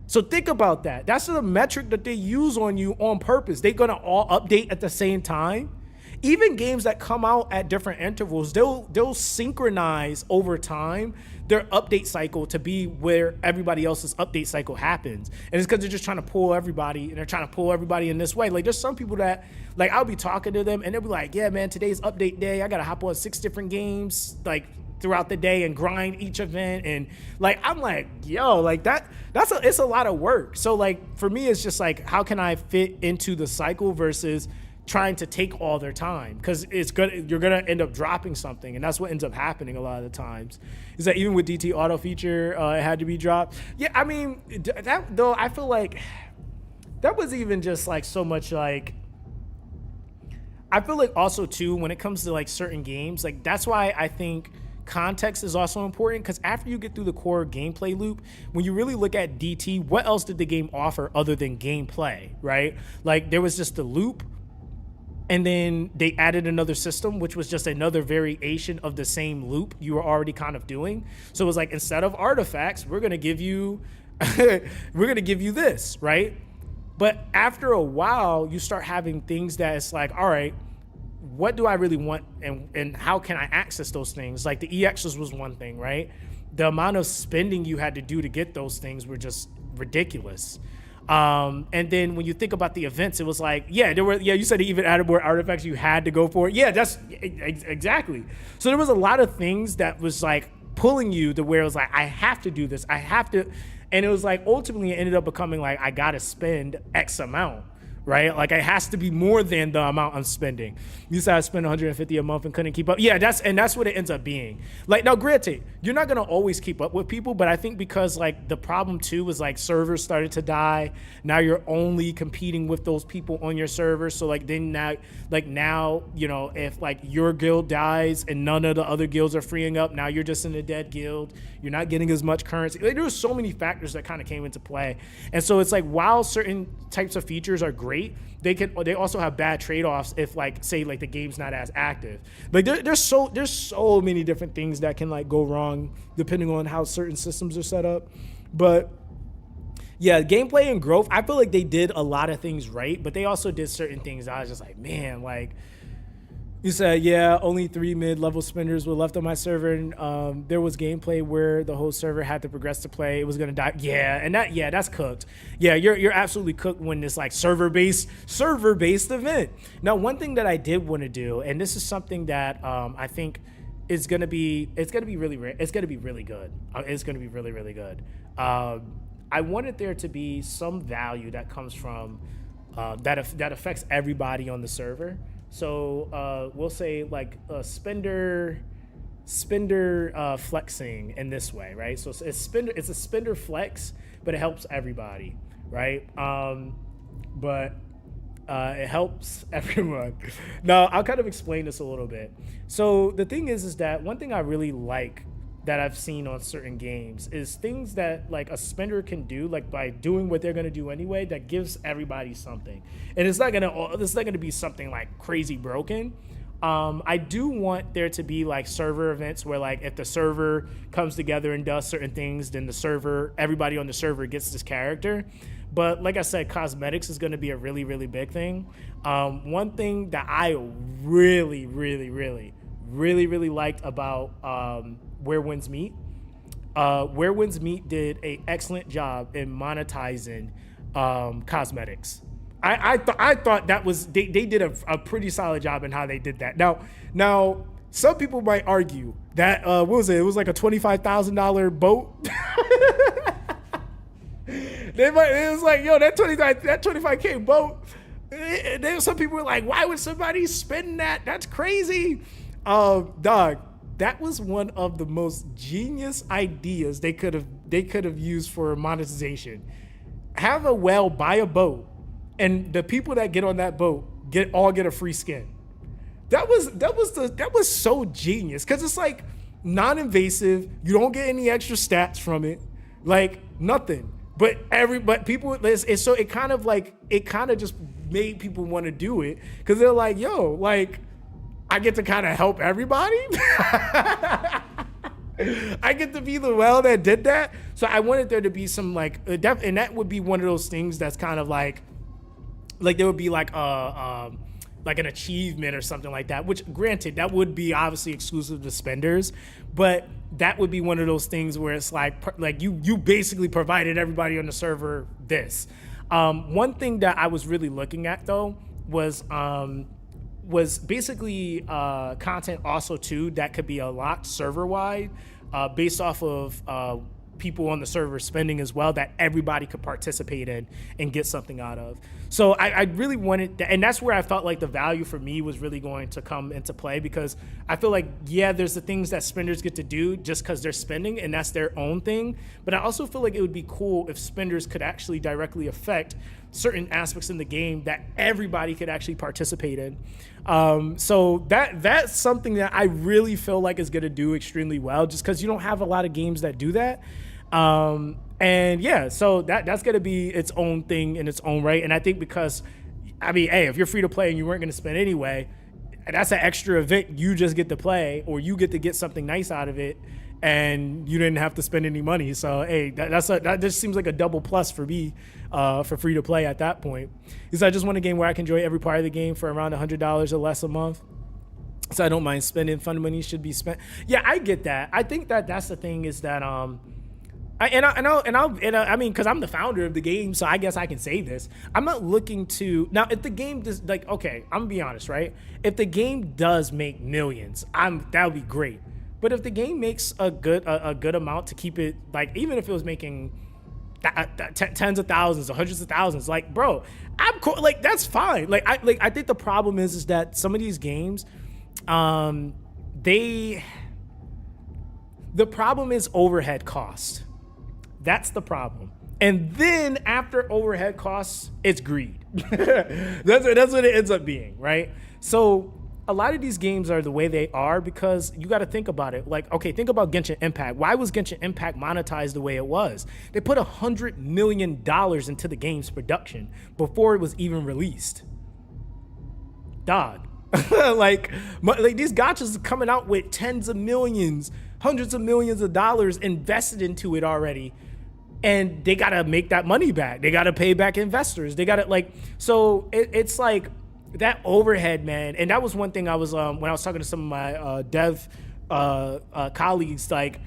So think about that. That's the metric that they use on you on purpose. They're gonna all update at the same time. Even games that come out at different intervals, they'll synchronize over time their update cycle to be where everybody else's update cycle happens. And it's because they're just trying to pull everybody, and they're trying to pull everybody in this way. Like, there's some people that, like, I'll be talking to them and they'll be like, yeah, man, today's update day. I got to hop on 6 different games, like, throughout the day and grind each event. And like, I'm like, yo, like it's a lot of work. So like, for me, it's just like, how can I fit into the cycle versus trying to take all their time, because you're gonna end up dropping something, and that's what ends up happening a lot of the times. Is that even with DT auto feature, it had to be dropped. Yeah, I mean, that though, I feel like that was even just like so much like. I feel like also too, when it comes to like certain games, like that's why I think context is also important, because after you get through the core gameplay loop, when you really look at DT, what else did the game offer other than gameplay, right? Like, there was just the loop. And then they added another system, which was just another variation of the same loop you were already kind of doing. So it was like, instead of artifacts, we're gonna give you this, right? But after a while, you start having things that it's like, all right, what do I really want, and how can I access those things? Like the EXs was one thing, right? the amount of spending you had to do to get those things were just ridiculous. And then when you think about the events, it was like, you said they even added more artifacts you had to go for it. Yeah, that's exactly. So there was a lot of things that was like pulling you to where it was like, I have to do this. I have to. And it was like, ultimately it ended up becoming like, I got to spend X amount. Right? Like it has to be more than the amount I'm spending. You said I spend 150 a month and couldn't keep up. Yeah, that's what it ends up being. Like, now granted, you're not gonna always keep up with people, but I think because like the problem too was like servers started to die. Now you're only competing with those people on your server. So like then now, you know, if like your guild dies and none of the other guilds are freeing up, now you're just in a dead guild. You're not getting as much currency. Like, there were so many factors that kind of came into play. And so it's like, while certain types of features are great, they also have bad trade-offs if like say like the game's not as active. Like there's so many different things that can like go wrong depending on how certain systems are set up. But yeah, gameplay and growth, I feel like they did a lot of things right, but they also did certain things I was just like, man, like you said, yeah, only 3 mid-level spenders were left on my server, and there was gameplay where the whole server had to progress to play. It was gonna die. Yeah, that's cooked. Yeah, you're absolutely cooked when it's like server-based event. Now, one thing that I did want to do, and this is something that I think is gonna be really good. It's gonna be really good. I wanted there to be some value that comes from that affects everybody on the server. So we'll say like spender flexing in this way, right? So it's a spender flex, but it helps everybody, right? But it helps everyone. Now I'll kind of explain this a little bit. So the thing is that one thing I really like that I've seen on certain games is things that like a spender can do, like by doing what they're gonna do anyway, that gives everybody something. And it's not gonna be something like crazy broken. I do want there to be like server events where like if the server comes together and does certain things, then everybody on the server gets this character. But like I said, cosmetics is gonna be a really, really big thing. One thing that I really liked about Where Winds Meet. Where Winds Meet did an excellent job in monetizing cosmetics. I thought that was they did a pretty solid job in how they did that. Now some people might argue that what was it? It was like a $25,000 boat. It was like, yo, that 25K boat. Some people were like, why would somebody spend that? That's crazy. Dog, that was one of the most genius ideas they could have used for monetization. Have a whale buy a boat, and the people that get on that boat get a free skin. That was so genius, because it's like non-invasive. You don't get any extra stats from it, like nothing. But people, it kind of just made people want to do it, because they're like, yo, like, I get to kind of help everybody. I get to be the whale that did that. So I wanted there to be some like, and that would be one of those things that's kind of like there would be like an achievement or something like that, which granted, that would be obviously exclusive to spenders, but that would be one of those things where it's like you basically provided everybody on the server this. One thing that I was really looking at though was basically content also too that could be unlocked server wide based off of people on the server spending as well, that everybody could participate in and get something out of. So I really wanted that, and that's where I felt like the value for me was really going to come into play, because I feel like, yeah, there's the things that spenders get to do just because they're spending and that's their own thing, but I also feel like it would be cool if spenders could actually directly affect certain aspects in the game that everybody could actually participate in. So that's something that I really feel like is going to do extremely well, just because you don't have a lot of games that do that. And yeah, so that's going to be its own thing in its own right. And I think because, I mean, hey, if you're free to play and you weren't going to spend anyway, that's an extra event you just get to play, or you get to get something nice out of it, and you didn't have to spend any money. So hey, that just seems like a double plus for me, for free to play at that point. Because I just want a game where I can enjoy every part of the game for around $100 or less a month. So I don't mind spending. Fun money should be spent. Yeah, I get that. I think that that's the thing is that I mean, because I'm the founder of the game, so I guess I can say this. I'm not looking to now. If the game does, like, okay, I'm gonna be honest, right? If the game does make millions, that would be great. But if the game makes a good amount to keep it, like, even if it was making tens of thousands or hundreds of thousands, like, bro, I'm cool. Like, that's fine. I think the problem is that some of these games, the problem is overhead cost. That's the problem. And then after overhead costs, it's greed. that's what it ends up being, right? So a lot of these games are the way they are because you got to think about it. Like, okay, think about Genshin Impact. Why was Genshin Impact monetized the way it was? They put $100 million into the game's production before it was even released. Dog. like these gachas are coming out with tens of millions, hundreds of millions of dollars invested into it already. And they got to make that money back. They got to pay back investors. They got to so it's like that overhead, man. And that was one thing I was, when I was talking to some of my dev colleagues, like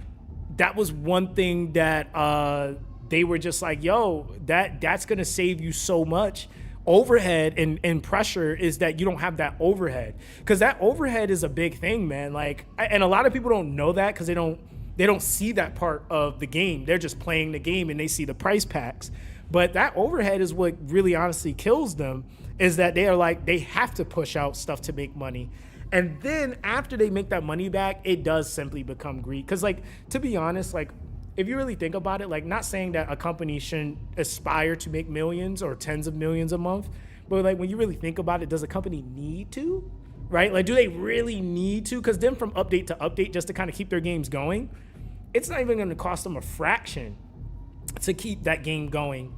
that was one thing that they were just like, yo, that's going to save you so much. Overhead and pressure is that you don't have that overhead, because that overhead is a big thing, man. Like, and a lot of people don't know that because they don't see that part of the game. They're just playing the game and they see the price packs. But that overhead is what really honestly kills them, is that they are like, they have to push out stuff to make money. And then after they make that money back, it does simply become greed. Because, like, to be honest, like, if you really think about it, like, not saying that a company shouldn't aspire to make millions or tens of millions a month, but like, when you really think about it, does a company need to? Right? Like, do they really need to? Because then from update to update, just to kind of keep their games going, it's not even going to cost them a fraction to keep that game going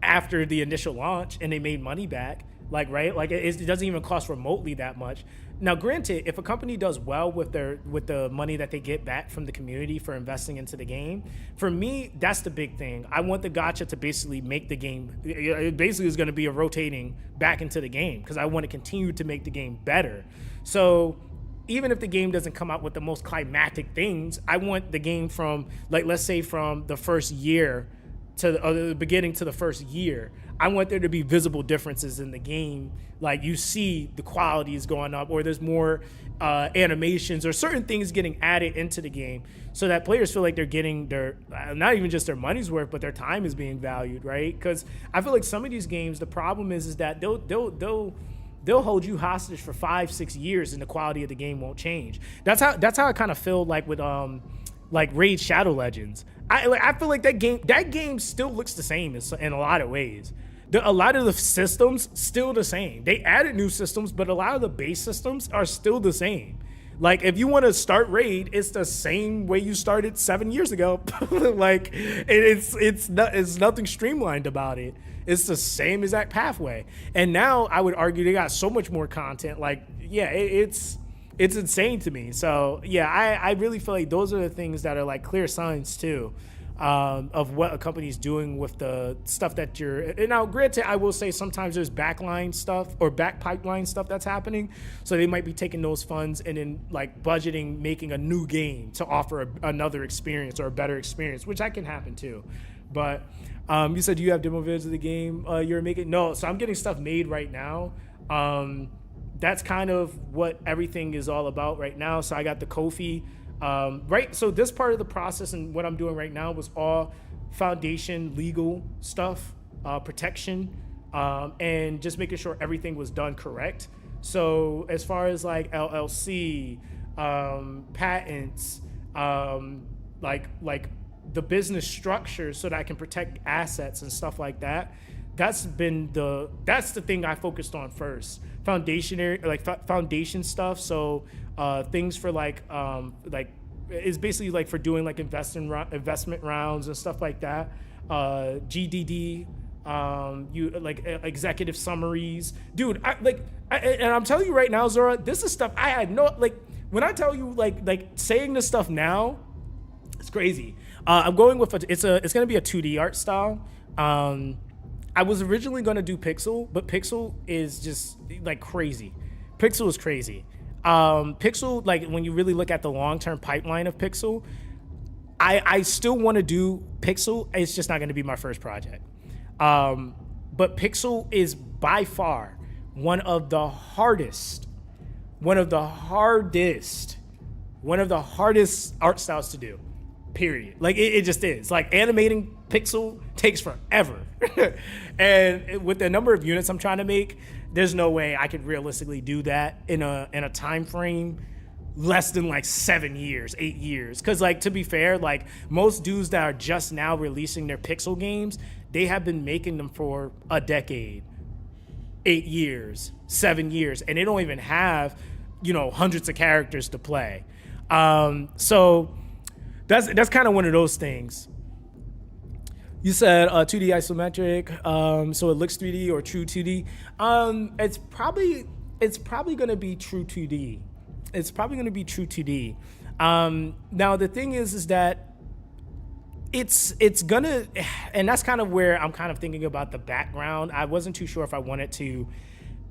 after the initial launch and they made money back. Like, right? Like, it doesn't even cost remotely that much. Now, granted, if a company does well with the money that they get back from the community for investing into the game, for me, that's the big thing. I want the gacha to basically make the game. It basically is going to be a rotating back into the game, because I want to continue to make the game better. So even if the game doesn't come out with the most climactic things, I want the game from, like, let's say from the first year to the beginning to the first year, I want there to be visible differences in the game. Like, you see the quality is going up, or there's more animations or certain things getting added into the game, so that players feel like they're getting their, not even just their money's worth, but their time is being valued, right? Because I feel like some of these games, the problem is that they'll hold you hostage for 5-6 years and the quality of the game won't change. That's how I kind of feel like with like Raid Shadow Legends. I feel like that game still looks the same in a lot of ways. A lot of the systems still the same. They added new systems, but a lot of the base systems are still the same. Like, if you want to start Raid, it's the same way you started 7 years ago. Like, it's nothing streamlined about it. It's the same exact pathway. And now I would argue they got so much more content. Like, yeah, it's insane to me. So yeah, I really feel like those are the things that are like clear signs too, of what a company's doing with the stuff that you're. And now, granted, I will say sometimes there's backline stuff or back pipeline stuff that's happening. So they might be taking those funds and then like budgeting, making a new game to offer another experience or a better experience, which that can happen too. But you said you have demo vids of the game you're making? No, so I'm getting stuff made right now. That's kind of what everything is all about right now. So I got the Ko-fi, right? So this part of the process and what I'm doing right now was all foundation legal stuff, protection, and just making sure everything was done correct. So as far as like LLC, patents, like the business structure, so that I can protect assets and stuff like that. That's the thing I focused on first. Foundation stuff. So things for like it's basically like for doing like investment rounds and stuff like that. GDD, you like executive summaries, dude. And I'm telling you right now, Zora, this is stuff I had no, like, when I tell you like saying this stuff now, it's crazy. I'm going with it's gonna be a 2D art style. I was originally going to do Pixel, but Pixel is just like crazy. Pixel is crazy. Pixel, like when you really look at the long-term pipeline of Pixel, I still want to do Pixel. It's just not going to be my first project. But Pixel is by far one of the hardest art styles to do. Period. Like it just is. Like animating Pixel takes forever. And with the number of units I'm trying to make, there's no way I could realistically do that in a time frame less than like 7 years, 8 years. Cause like, to be fair, like most dudes that are just now releasing their Pixel games, they have been making them for a decade, 8 years, 7 years, and they don't even have, hundreds of characters to play. So that's kind of one of those things. You said 2D isometric, so it looks 3D or true 2D. It's probably gonna be true 2D. It's probably going to be true 2D. Now the thing is that it's gonna, and that's kind of where I'm kind of thinking about the background. I wasn't too sure if I wanted to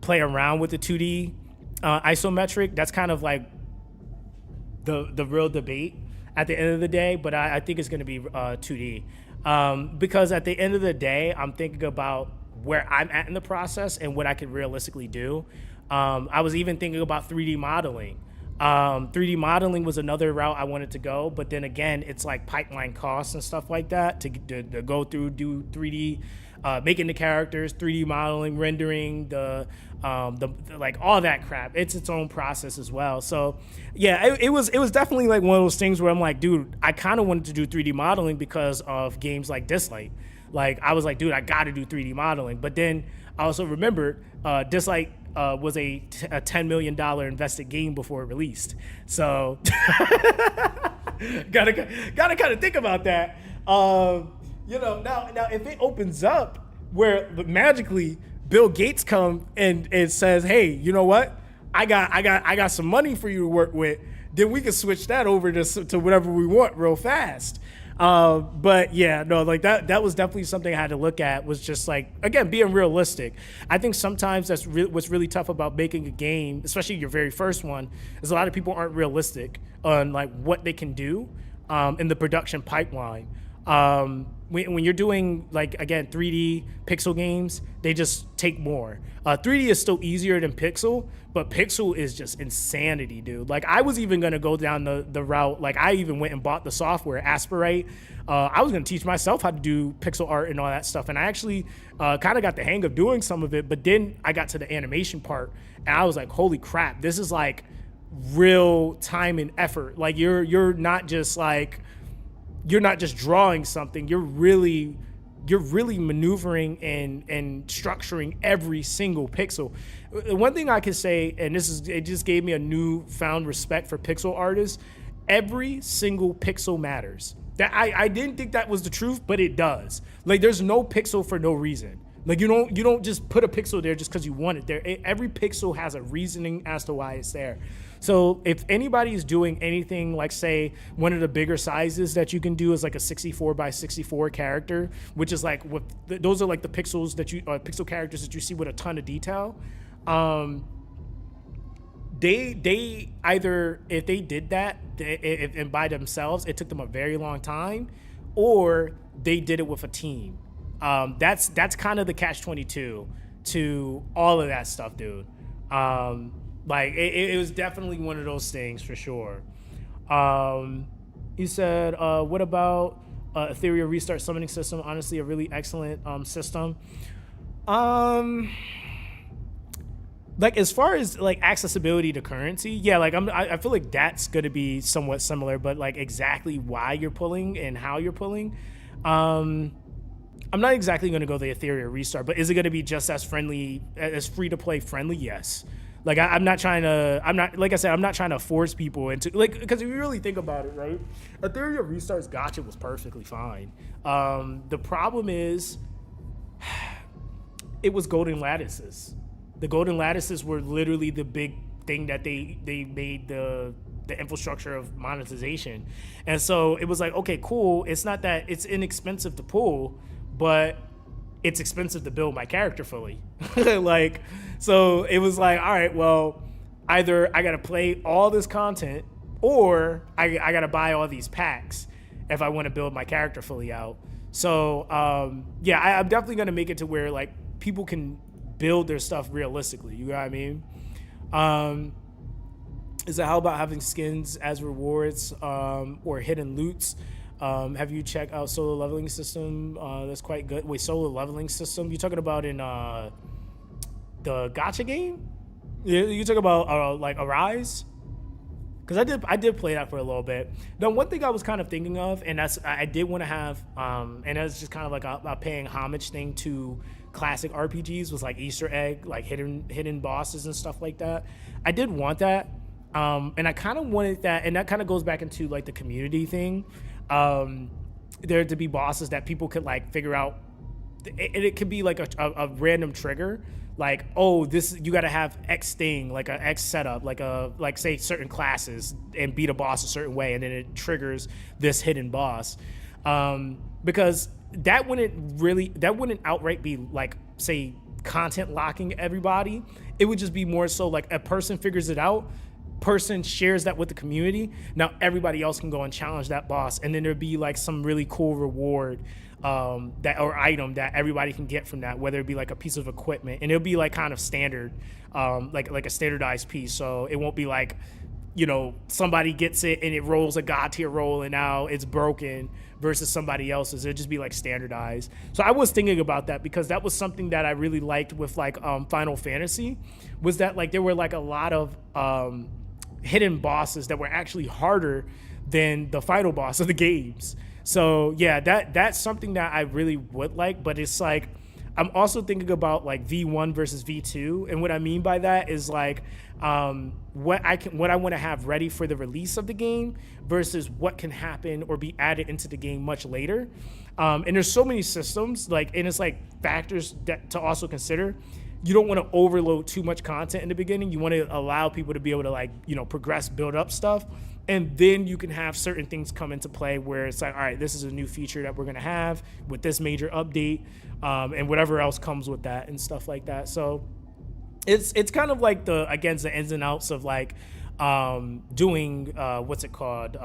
play around with the 2D isometric. That's kind of like the real debate at the end of the day. But I think it's going to be 2D because at the end of the day, I'm thinking about where I'm at in the process and what I could realistically do. I was even thinking about 3D modeling. 3D modeling was another route I wanted to go, but then again, it's like pipeline costs and stuff like that to go through, do 3D, making the characters, 3D modeling, rendering, the like all that crap. It's its own process as well. So yeah, it was definitely like one of those things where I'm like, dude, I kind of wanted to do 3D modeling because of games like Dislight. Like I was like, dude, I got to do 3D modeling. But then I also remembered Dislight was a $10 million invested game before it released. So gotta kind of think about that. Now if it opens up where magically Bill Gates come and says, hey, you know what? I got some money for you to work with, then we can switch that over to whatever we want real fast. But yeah, no, like that was definitely something I had to look at, was just like, again, being realistic. I think sometimes that's what's really tough about making a game, especially your very first one, is a lot of people aren't realistic on like what they can do in the production pipeline. When you're doing, like, again, 3D pixel games, they just take more. 3D is still easier than pixel, but pixel is just insanity, dude. Like, I was even going to go down the route, like, I even went and bought the software, Aspirate. I was going to teach myself how to do pixel art and all that stuff, and I actually kind of got the hang of doing some of it, but then I got to the animation part, and I was like, holy crap, this is, like, real time and effort. Like, you're not just, like... You're not just drawing something, you're really maneuvering and structuring every single pixel. One thing I can say, and it just gave me a newfound respect for pixel artists, every single pixel matters. That I didn't think that was the truth, but it does. Like, there's no pixel for no reason. Like, you don't just put a pixel there just because you want it there. Every pixel has a reasoning as to why it's there. So if anybody is doing anything like, say, one of the bigger sizes that you can do is like a 64 by 64 character, which is like those are like the pixels that pixel characters that you see with a ton of detail. They either, if they did that and by themselves, it took them a very long time, or they did it with a team. That's kind of the catch-22 to all of that stuff, dude. Like, it was definitely one of those things for sure. You said, what about Ethereal Restart Summoning System? Honestly, a really excellent system. Like, as far as like accessibility to currency, yeah, like I feel like that's going to be somewhat similar, but like exactly why you're pulling and how you're pulling, I'm not exactly going to go the Ethereal Restart, but is it going to be just as friendly, as free to play friendly? Yes. Like, I'm not trying to force people into, like, because if you really think about it, right? Ethereal Restart's Gacha was perfectly fine. The problem is, it was golden lattices. The golden lattices were literally the big thing that they made the infrastructure of monetization. And so it was like, okay, cool. It's not that it's inexpensive to pull, but it's expensive to build my character fully. Like, so it was like, all right, well, either I gotta play all this content or I gotta buy all these packs if I want to build my character fully out. So yeah, I'm definitely gonna make it to where like people can build their stuff realistically. You know what I mean? Is it how about having skins as rewards or hidden loots? Have you checked out solo leveling system? That's quite good. Wait, solo leveling system? You talking about in the Gacha game? You talking about like Arise? Because I did play that for a little bit. Now, one thing I was kind of thinking of, and that's I did want to have, and that's just kind of like a paying homage thing to classic RPGs, was like Easter egg, like hidden bosses and stuff like that. I did want that, and I kind of wanted that, and that kind of goes back into like the community thing. There to be bosses that people could like figure out, and it could be like a random trigger. Like, oh, this you got to have X thing, like a X setup, like say certain classes and beat a boss a certain way, and then it triggers this hidden boss. Because that wouldn't outright be like, say, content locking everybody. It would just be more so like a person figures it out, person shares that with the community. Now everybody else can go and challenge that boss, and then there'd be like some really cool reward that or item that everybody can get from that, whether it be like a piece of equipment, and it'll be like kind of standard, like a standardized piece. So it won't be like, you know, somebody gets it and it rolls a god tier roll and now it's broken versus somebody else's. It'll just be like standardized. So I was thinking about that because that was something that I really liked with like Final Fantasy, was that like there were like a lot of hidden bosses that were actually harder than the final boss of the games. So yeah, that's something that I really would like, but it's like I'm also thinking about like V1 versus V2, and what I mean by that is like what I want to have ready for the release of the game versus what can happen or be added into the game much later. And there's so many systems, like, and it's like factors that to also consider. You don't want to overload too much content in the beginning. You want to allow people to be able to like, you know, progress, build up stuff. And then you can have certain things come into play where it's like, all right, this is a new feature that we're going to have with this major update, and whatever else comes with that and stuff like that. So it's kind of like the ins and outs of like doing what's it called?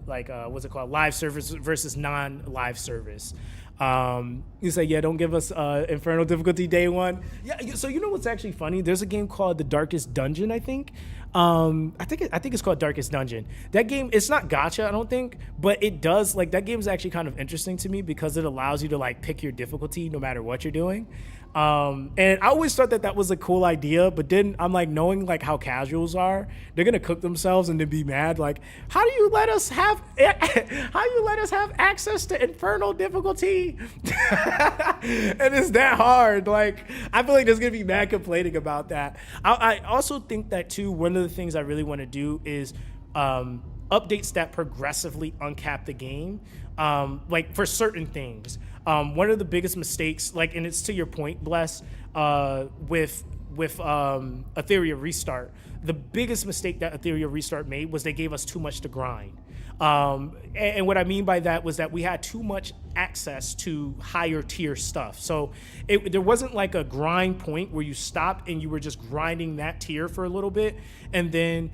What's it called? Live service versus non-live service. You say, yeah, don't give us Infernal difficulty day one. Yeah, so you know what's actually funny? There's a game called The Darkest Dungeon, I think. I think it's called Darkest Dungeon. That game, it's not gacha, I don't think, but it does, like, that game is actually kind of interesting to me because it allows you to like pick your difficulty no matter what you're doing. And I always thought that was a cool idea, but then I'm like, knowing like how casuals are, they're gonna cook themselves and then be mad. Like, how do you let us have access to Infernal difficulty? And it's that hard. Like, I feel like there's gonna be mad complaining about that. I also think that too, one of the things I really want to do is updates that progressively uncap the game, like for certain things. One of the biggest mistakes, like, and it's to your point, Bless, with Ethereum Restart, the biggest mistake that Ethereum Restart made was they gave us too much to grind. And what I mean by that was that we had too much access to higher tier stuff. So there wasn't like a grind point where you stopped and you were just grinding that tier for a little bit, and then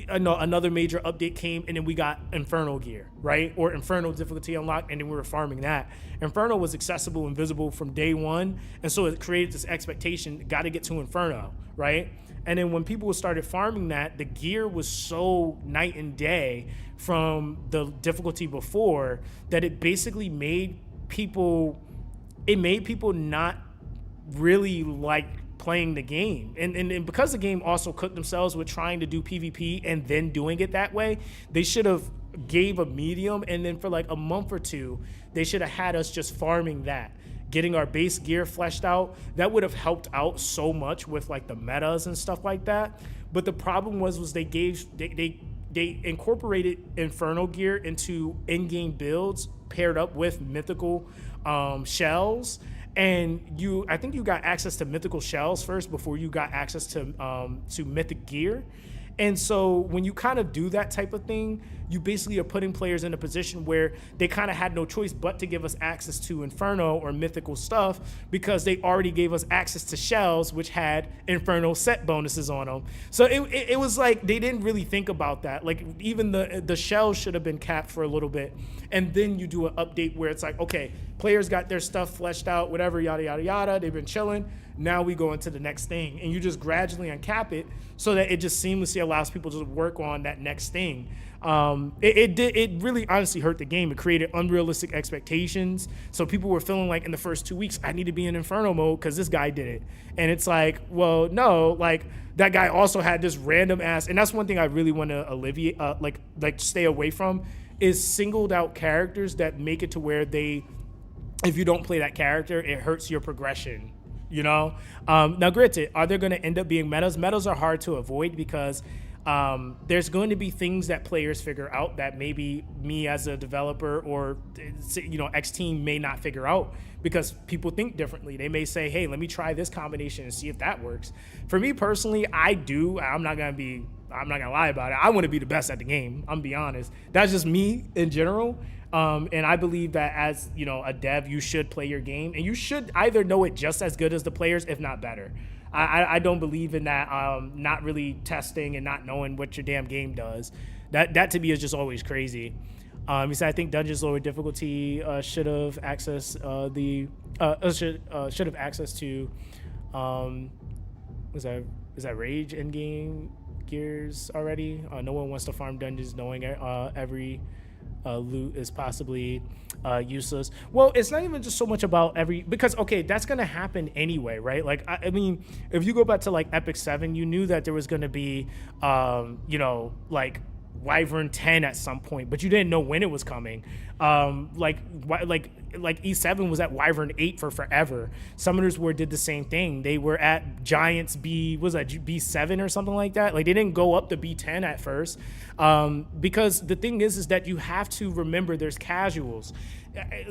another major update came and then we got Infernal gear, right? Or Infernal difficulty unlocked, and then we were farming that. Inferno was accessible and visible from day one, and so it created this expectation, got to get to Inferno, right? And then when people started farming that, the gear was so night and day from the difficulty before that it basically made people not really like playing the game. And because the game also cooked themselves with trying to do PvP and then doing it that way, they should have gave a medium, and then for like a month or two, they should have had us just farming that, getting our base gear fleshed out. That would have helped out so much with like the metas and stuff like that. But the problem was they incorporated Infernal gear into in-game builds paired up with mythical shells. And I think you got access to mythical shells first before you got access to mythic gear. And so when you kind of do that type of thing, you basically are putting players in a position where they kind of had no choice but to give us access to Inferno or mythical stuff, because they already gave us access to shells, which had Inferno set bonuses on them. So it was like they didn't really think about that. Like even the shells should have been capped for a little bit. And then you do an update where it's like, okay, players got their stuff fleshed out, whatever, yada, yada, yada. They've been chilling. Now we go into the next thing, and you just gradually uncap it so that it just seamlessly allows people to work on that next thing. It really honestly hurt the game. It created unrealistic expectations. So people were feeling like in the first 2 weeks, I need to be in Inferno mode because this guy did it. And it's like, well, no, like that guy also had this random ass, and that's one thing I really want to alleviate, like stay away from, is singled out characters that make it to where if you don't play that character, it hurts your progression. You know, now granted, are there going to end up being metas? Metas are hard to avoid because there's going to be things that players figure out that maybe me as a developer or X team may not figure out, because people think differently. They may say, hey, let me try this combination and see if that works. For me personally, I'm not gonna lie about it. I want to be the best at the game. I'm gonna be honest. That's just me in general. And I believe that as a dev, you should play your game, and you should either know it just as good as the players, if not better. I don't believe in that not really testing and not knowing what your damn game does. That to me is just always crazy. He said, I think dungeons lower difficulty should have access should have access to is that rage in game gears already? No one wants to farm dungeons knowing every loot is possibly useless. Well, it's not even just so much about because okay, that's gonna happen anyway, right? Like I mean, if you go back to like Epic 7, you knew that there was gonna be like Wyvern 10 at some point, but you didn't know when it was coming. Like E7 was at Wyvern 8 for forever. Summoners did the same thing. They were at Giants B7 or something like that. Like they didn't go up to B10 at first, because the thing is that you have to remember there's casuals.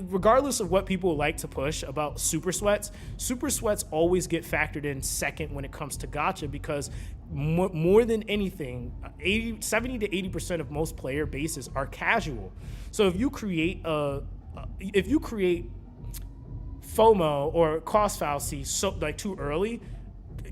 Regardless of what people like to push about super sweats always get factored in second when it comes to gacha, because more than anything, 70 to 80% of most player bases are casual. So if you create FOMO or cost fallacy too early,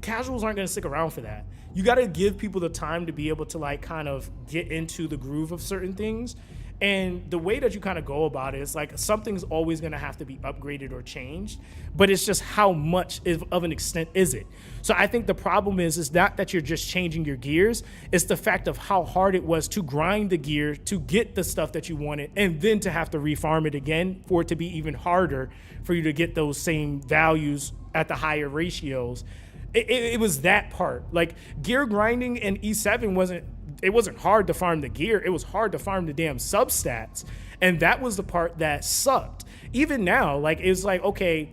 casuals aren't going to stick around for that. You got to give people the time to be able to like kind of get into the groove of certain things. And the way that you kind of go about it is like something's always going to have to be upgraded or changed, but it's just how much of an extent is it? So I think the problem is not that you're just changing your gears. It's the fact of how hard it was to grind the gear to get the stuff that you wanted, and then to have to refarm it again for it to be even harder for you to get those same values at the higher ratios. It was that part. Like gear grinding in E7 wasn't hard to farm the gear. It was hard to farm the damn substats. And that was the part that sucked. Even now, like, it's like, okay,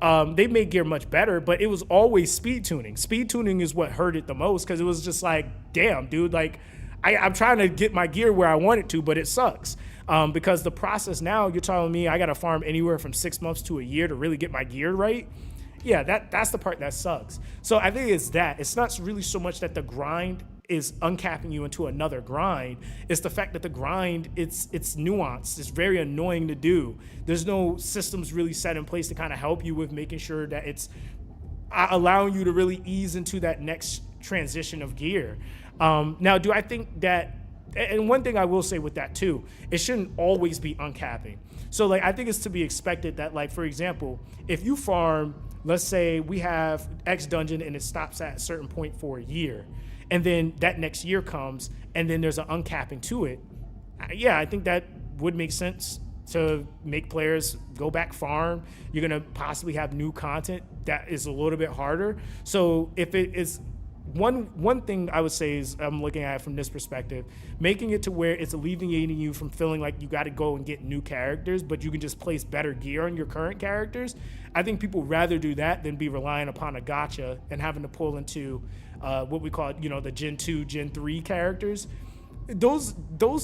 they made gear much better, but it was always speed tuning. Speed tuning is what hurt it the most, because it was just like, damn, dude, like, I'm trying to get my gear where I want it to, but it sucks. Because the process now, you're telling me I got to farm anywhere from 6 months to a year to really get my gear right. Yeah, that's the part that sucks. So I think it's that. It's not really so much that the grind is uncapping you into another grind. It's the fact that the grind, it's nuanced. It's very annoying to do. There's no systems really set in place to kind of help you with making sure that it's allowing you to really ease into that next transition of gear. Now, do I think that, and one thing I will say with that too, it shouldn't always be uncapping. So like, I think it's to be expected that, like, for example, if you farm, let's say we have X dungeon and it stops at a certain point for a year, and then that next year comes and then there's an uncapping to it. Yeah, I think that would make sense to make players go back farm. You're gonna possibly have new content that is a little bit harder. So if it is, one thing I would say is, I'm looking at it from this perspective, making it to where it's alleviating you from feeling like you got to go and get new characters, but you can just place better gear on your current characters. I think people rather do that than be relying upon a gacha and having to pull into what we call, the Gen 2, Gen 3 characters. Those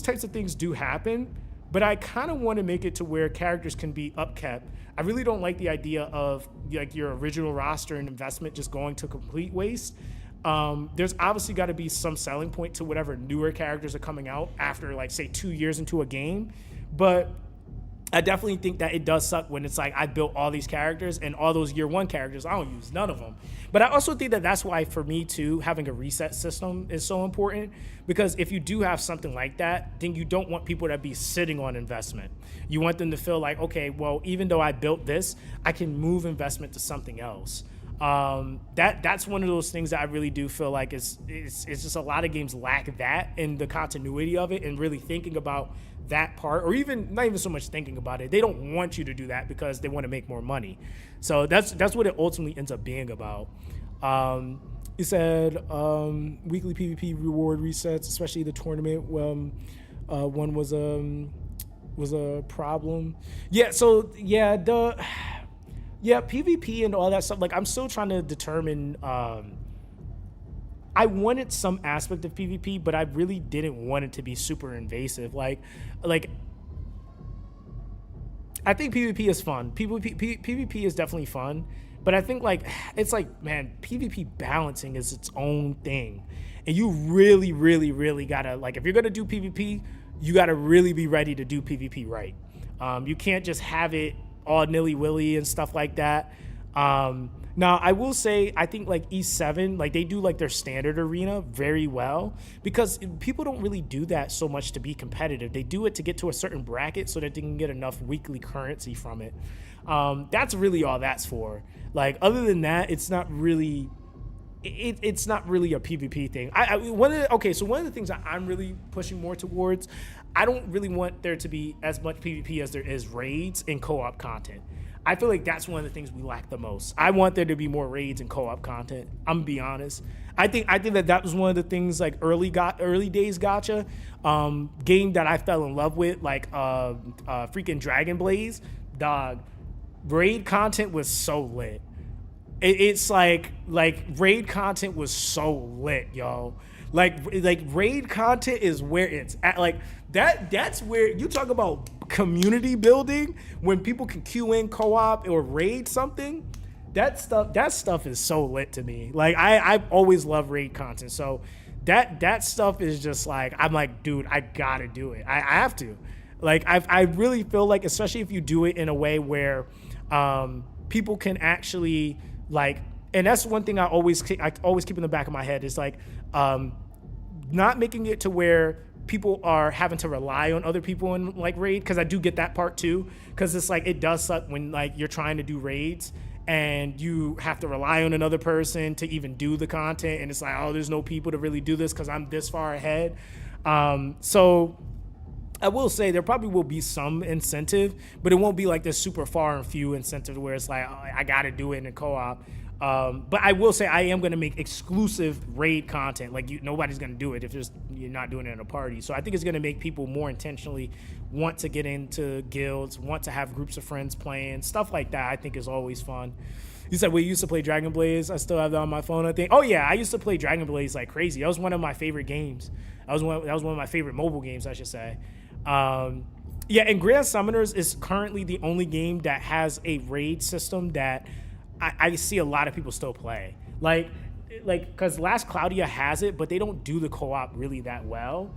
types of things do happen, but I kind of want to make it to where characters can be upkept. I really don't like the idea of like your original roster and investment just going to complete waste. There's obviously got to be some selling point to whatever newer characters are coming out after, like, say 2 years into a game, but I definitely think that it does suck when it's like I built all these characters and all those year one characters, I don't use none of them. But I also think that that's why, for me too, having a reset system is so important, because if you do have something like that, then you don't want people to be sitting on investment. You want them to feel like, okay, well, even though I built this, I can move investment to something else. That's one of those things that I really do feel like it's just a lot of games lack that in the continuity of it, and really thinking about that part, or even not even so much thinking about it. They don't want you to do that because they want to make more money. So that's what it ultimately ends up being about. He said weekly PvP reward resets, especially the tournament one was a problem. Yeah, so yeah, PvP and all that stuff. Like, I'm still trying to determine. I wanted some aspect of PvP, but I really didn't want it to be super invasive. Like I think PvP is fun. PvP is definitely fun, but I think, like, it's like, man, PvP balancing is its own thing, and you really, really, really gotta, like, if you're gonna do PvP, you gotta really be ready to do PvP right. You can't just have it all nilly-willy and stuff like that. Now, I will say, I think, like, E7, like, they do, like, their standard arena very well, because people don't really do that so much to be competitive. They do it to get to a certain bracket so that they can get enough weekly currency from it. That's really all that's for. Like, other than that, it's not really... It's not really a PvP thing. One of the things that I'm really pushing more towards, I don't really want there to be as much PvP as there is raids and co-op content. I feel like that's one of the things we lack the most. I want there to be more raids and co-op content. I'm gonna be honest. I think that was one of the things, like, early days Gacha, game that I fell in love with, like freaking Dragon Blaze, dog. Raid content was so lit. It's like raid content was so lit, yo. Like raid content is where it's at. Like, that's where you talk about community building, when people can queue in co-op or raid something. That stuff is so lit to me. Like, I've always loved raid content. So that stuff is just like, I'm like, dude, I gotta do it. I have to. Like, I really feel like, especially if you do it in a way where people can actually, like, and that's one thing I always keep in the back of my head, is like, not making it to where people are having to rely on other people in, like, raid, because I do get that part too, because it's like, it does suck when, like, you're trying to do raids and you have to rely on another person to even do the content, and it's like, oh, there's no people to really do this because I'm this far ahead. So I will say there probably will be some incentive, but it won't be like this super far and few incentive where it's like, oh, I gotta do it in a co-op. But I will say I am going to make exclusive raid content. Like, nobody's going to do it if you're not doing it in a party. So I think it's going to make people more intentionally want to get into guilds, want to have groups of friends playing, stuff like that. I think is always fun. You said, we used to play Dragon Blaze. I still have that on my phone, I think. Oh, yeah, I used to play Dragon Blaze like crazy. That was one of my favorite games. That was one of my favorite mobile games, I should say. Yeah, and Grand Summoners is currently the only game that has a raid system that I see a lot of people still play. Like, because Last Claudia has it, but they don't do the co-op really that well.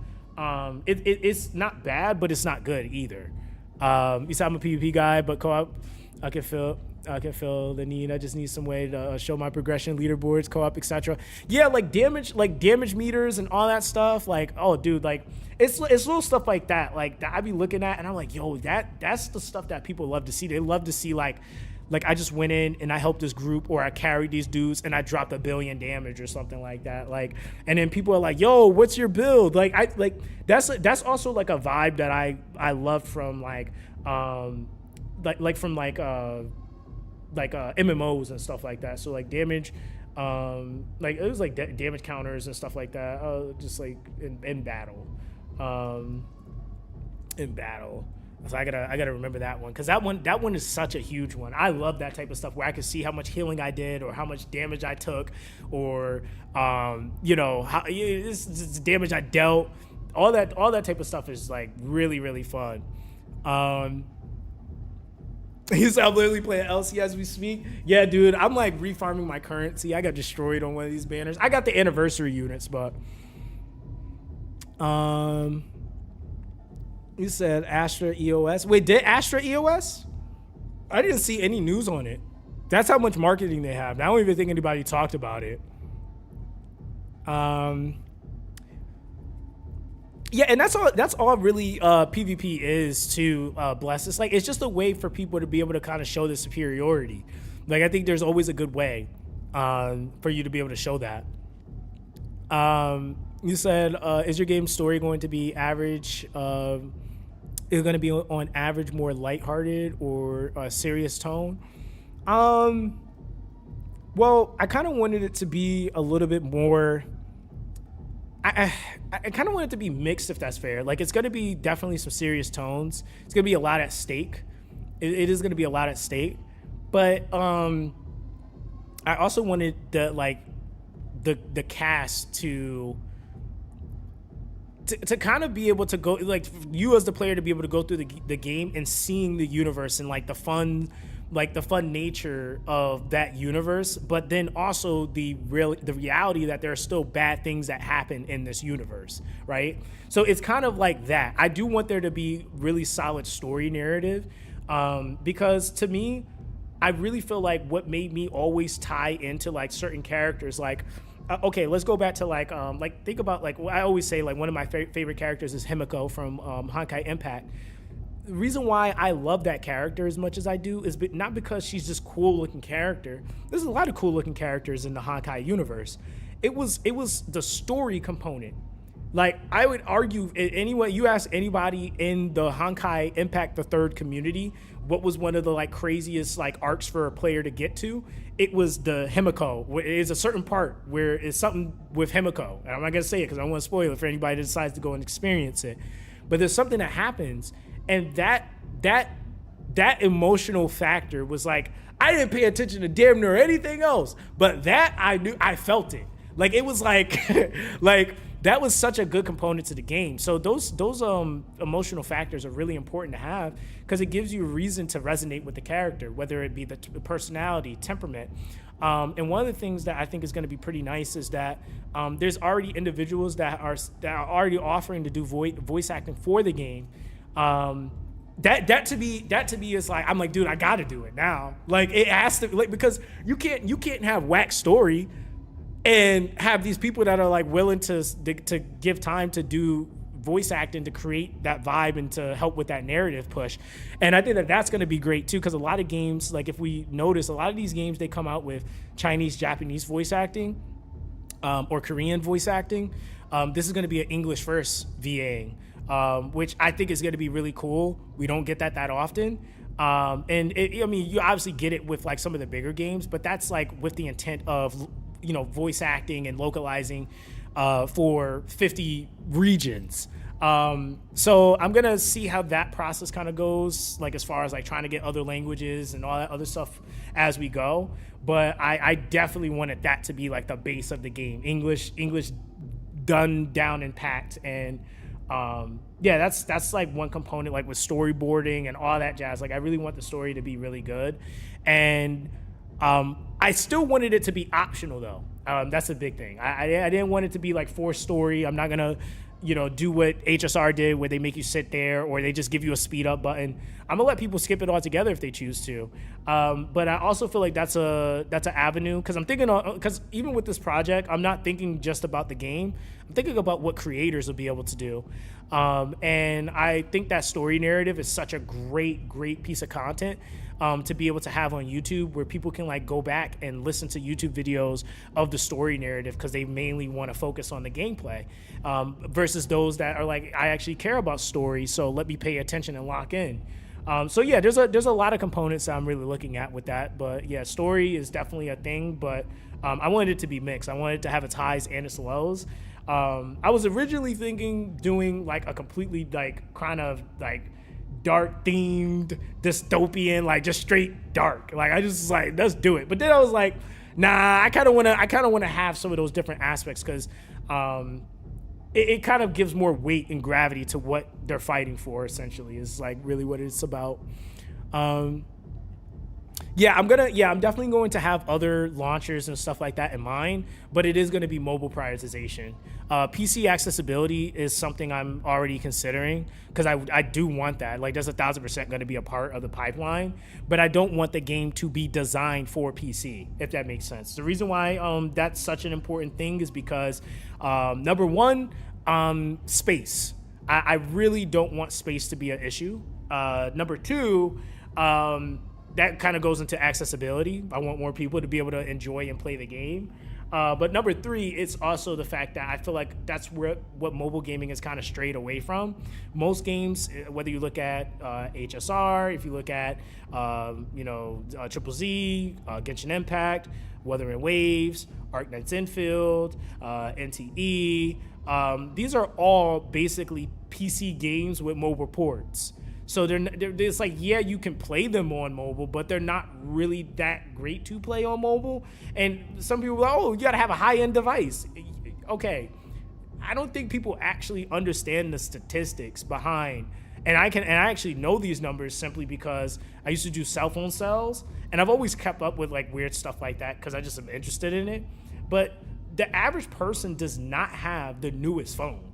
It's not bad, but it's not good either. You said I'm a PvP guy, but co-op, I can feel the need. I just need some way to show my progression, leaderboards, co-op, etc. Yeah, like damage meters and all that stuff. Like, oh, dude, like it's little stuff like that. Like, that I be looking at, and I'm like, yo, that's the stuff that people love to see. They love to see, like I just went in and I helped this group, or I carried these dudes and I dropped 1 billion damage or something like that. Like, and then people are like, yo, what's your build? Like, that's also like a vibe that I love from like MMOs and stuff like that. So like damage, like it was like damage counters and stuff like that. Just like in battle. So I gotta remember that one, because that one is such a huge one. I love that type of stuff where I can see how much healing I did, or how much damage I took, or how this damage I dealt. All that type of stuff is like really, really fun. He said, I'm literally playing LC as we speak. Yeah, dude, I'm like refarming my currency. I got destroyed on one of these banners. I got the anniversary units, but you said Astra EOS. Wait, did Astra EOS? I didn't see any news on it. That's how much marketing they have. I don't even think anybody talked about it. Yeah, and that's all really PvP is to Bless. It's like, it's just a way for people to be able to kind of show the superiority. Like, I think there's always a good way for you to be able to show that. You said, is your game story going to be average? Is it going to be on average more lighthearted or a serious tone? Well, I kind of wanted it to be a little bit more. I kind of want it to be mixed, if that's fair. Like, it's going to be definitely some serious tones. It's going to be a lot at stake. It is going to be a lot at stake. But I also wanted the cast to kind of be able to go, like, you as the player to be able to go through the game and seeing the universe and like the fun nature of that universe, but then also the reality that there are still bad things that happen in this universe, right? So it's kind of like that. I do want there to be really solid story narrative, because to me, I really feel like what made me always tie into like certain characters, like, okay, let's go back to like think about, like, I always say, like, one of my favorite characters is Himiko from Honkai Impact. The reason why I love that character as much as I do is not because she's just cool looking character. There's a lot of cool looking characters in the Honkai universe. It was the story component. Like, I would argue, anyway, you ask anybody in the Honkai Impact the Third community, what was one of the like craziest like arcs for a player to get to? It was the Himiko. It is a certain part where it's something with Himiko. And I'm not gonna say it because I don't want to spoil it for anybody that decides to go and experience it. But there's something that happens. And that emotional factor was like, I didn't pay attention to damn near anything else, but that I knew, I felt it. Like, it was like, like, that was such a good component to the game. So those emotional factors are really important to have because it gives you a reason to resonate with the character, whether it be the personality, temperament. And one of the things that I think is going to be pretty nice is that there's already individuals that are already offering to do voice acting for the game. That to me is like, I'm like, dude, I gotta do it now. Like, it has to, like, because you can't have whack story and have these people that are like willing to give time to do voice acting to create that vibe and to help with that narrative push. And I think that that's going to be great too, because a lot of games, like, if we notice, a lot of these games, they come out with Chinese, Japanese voice acting, or Korean voice acting. This is going to be an English first VAing. Which I think is going to be really cool. We don't get that often. I mean, you obviously get it with like some of the bigger games, but that's like with the intent of, you know, voice acting and localizing for 50 regions. So I'm going to see how that process kind of goes, like as far as like trying to get other languages and all that other stuff as we go. But I definitely wanted that to be like the base of the game. English done down and packed. And yeah, that's like one component, like with storyboarding and all that jazz. Like, I really want the story to be really good. And I still wanted it to be optional though. That's a big thing. I didn't want it to be like forced story. I'm not gonna, you know, do what HSR did where they make you sit there or they just give you a speed up button. I'm gonna let people skip it altogether if they choose to. But I also feel like that's an avenue, because I'm thinking, because even with this project, I'm not thinking just about the game. I'm thinking about what creators will be able to do. And I think that story narrative is such a great piece of content to be able to have on YouTube, where people can like go back and listen to YouTube videos of the story narrative because they mainly want to focus on the gameplay, versus those that are like, I actually care about story, so let me pay attention and lock in. So yeah, there's a lot of components that I'm really looking at with that. But yeah, story is definitely a thing, but I wanted it to be mixed. I wanted to have its highs and its lows. I was originally thinking doing like a completely like kind of like dark themed dystopian, like just straight dark. Like, I just was like, let's do it. But then I was like, nah, I kind of want to have some of those different aspects, because it kind of gives more weight and gravity to what they're fighting for. Essentially, is like really what it's about. I'm definitely going to have other launchers and stuff like that in mind, but it is going to be mobile prioritization. PC accessibility is something I'm already considering because I do want that. Like, that's 1,000% going to be a part of the pipeline, but I don't want the game to be designed for PC, if that makes sense. The reason why that's such an important thing is because number one, space. I really don't want space to be an issue. Number two, that kind of goes into accessibility. I want more people to be able to enjoy and play the game. But number three, it's also the fact that I feel like that's what mobile gaming is kind of strayed away from. Most games, whether you look at HSR, if you look at Triple Z, Genshin Impact, Wuthering Waves, Arc Knight's Infield, NTE, these are all basically PC games with mobile ports. So it's like, yeah, you can play them on mobile, but they're not really that great to play on mobile. And some people are like, oh, you got to have a high-end device. Okay. I don't think people actually understand the statistics behind. And I actually know these numbers simply because I used to do cell phone sales, and I've always kept up with like weird stuff like that because I just am interested in it. But the average person does not have the newest phone.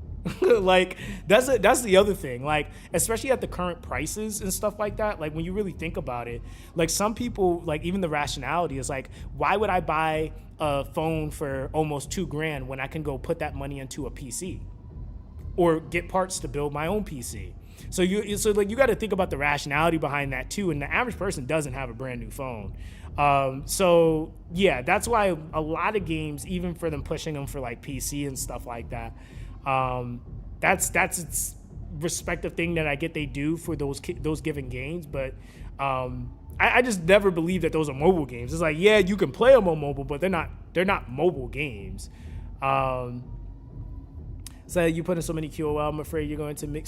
Like, that's the other thing. Like, especially at the current prices and stuff like that, like when you really think about it, like some people, like even the rationality is like, why would I buy a phone for almost $2,000 when I can go put that money into a PC or get parts to build my own PC? So you got to think about the rationality behind that too. And the average person doesn't have a brand new phone. So yeah, that's why a lot of games, even for them pushing them for like PC and stuff like that, that's its respective thing that I get they do for those given games, but I just never believe that those are mobile games. It's like, yeah, you can play them on mobile, but they're not mobile games. So you put in so many QOL, I'm afraid you're going to make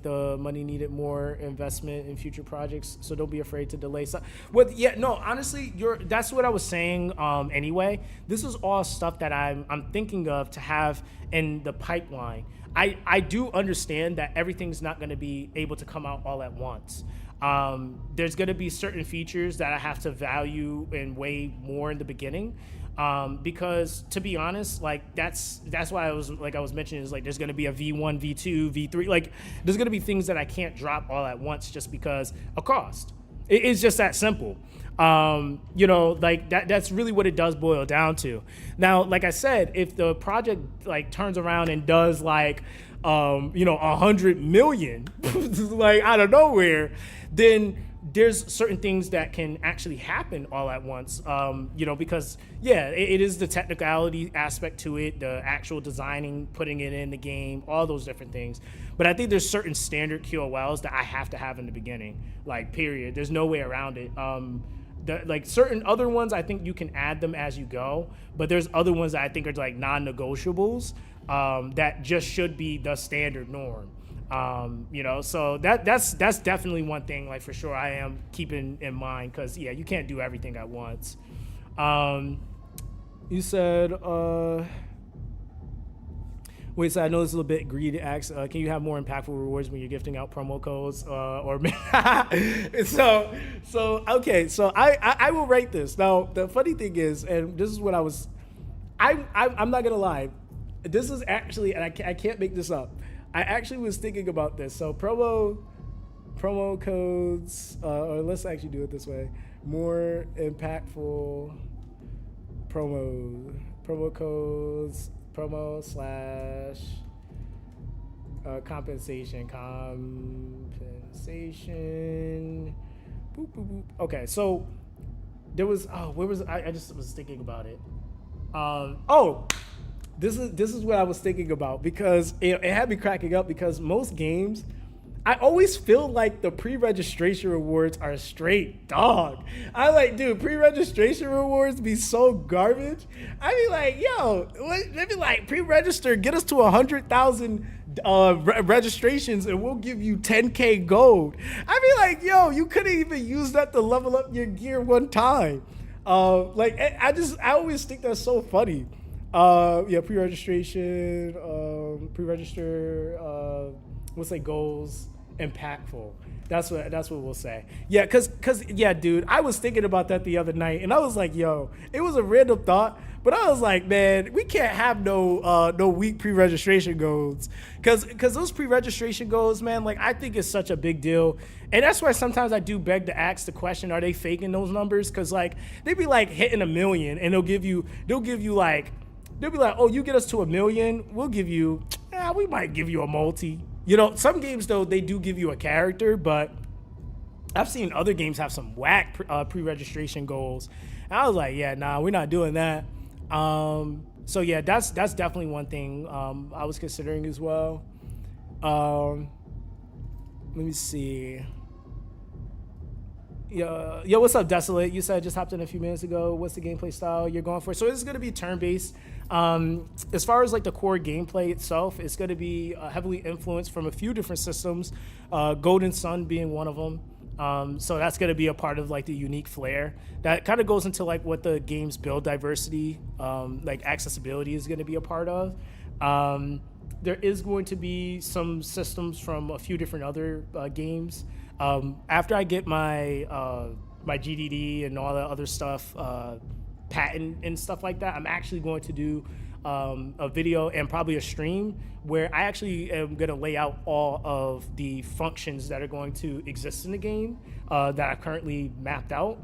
the money needed more investment in future projects. So don't be afraid to delay. So, honestly, that's what I was saying. Anyway, this is all stuff that I'm thinking of to have in the pipeline. I do understand that everything's not going to be able to come out all at once. There's going to be certain features that I have to value and weigh more in the beginning. Because to be honest, like that's why I was mentioning is like there's gonna be a V1, V2, V3. Like there's gonna be things that I can't drop all at once just because of cost. It's just that simple. Like that's really what it does boil down to. Now, like I said, if the project like turns around and does like 100 million like out of nowhere, then there's certain things that can actually happen all at once, because it is the technicality aspect to it, the actual designing, putting it in the game, all those different things. But I think there's certain standard QOLs that I have to have in the beginning, like period. There's no way around it. Like certain other ones, I think you can add them as you go, but there's other ones that I think are like non-negotiables that just should be the standard norm. So that's definitely one thing, like for sure I am keeping in mind, because you can't do everything at once. You said wait, so I know this is a little bit greedy. Asks, can you have more impactful rewards when you're gifting out promo codes or so okay, so I will rate this. Now the funny thing is, and this is what I'm not gonna lie, this is actually, and I can't make this up, I actually was thinking about this. So promo codes, or let's actually do it this way: more impactful promo codes, promo / compensation. Boop, boop, boop. Okay, so there was I just was thinking about it. This is what I was thinking about, because it had me cracking up, because most games, I always feel like the pre-registration rewards are straight dog. I like, dude, pre-registration rewards be so garbage. I be like, yo, they be like, pre-register, get us to 100,000 registrations and we'll give you 10K gold. I be like, yo, you couldn't even use that to level up your gear one time. I always think that's so funny. Pre-registration, pre-register, goals, impactful. That's what we'll say. Yeah, cause yeah, dude, I was thinking about that the other night, and I was like, yo, it was a random thought, but I was like, man, we can't have no weak pre-registration goals, cause those pre-registration goals, man, like I think it's such a big deal, and that's why sometimes I do beg to ask the question, are they faking those numbers? Cause like they be like hitting 1 million, and they'll be like, oh, you get us to 1 million, we'll give you, we might give you a multi. You know, some games, though, they do give you a character, but I've seen other games have some whack pre-registration goals. And I was like, yeah, nah, we're not doing that. So, yeah, that's definitely one thing I was considering as well. Let me see. Yo, what's up, Desolate? You said just hopped in a few minutes ago. What's the gameplay style you're going for? So this is going to be turn-based. As far as like the core gameplay itself, it's going to be heavily influenced from a few different systems, Golden Sun being one of them. So that's going to be a part of like the unique flair that kind of goes into like what the game's build diversity, like accessibility is going to be a part of. There is going to be some systems from a few different other games. After I get my my GDD and all the other stuff, patent and stuff like that, I'm actually going to do a video and probably a stream where I actually am going to lay out all of the functions that are going to exist in the game that I currently mapped out.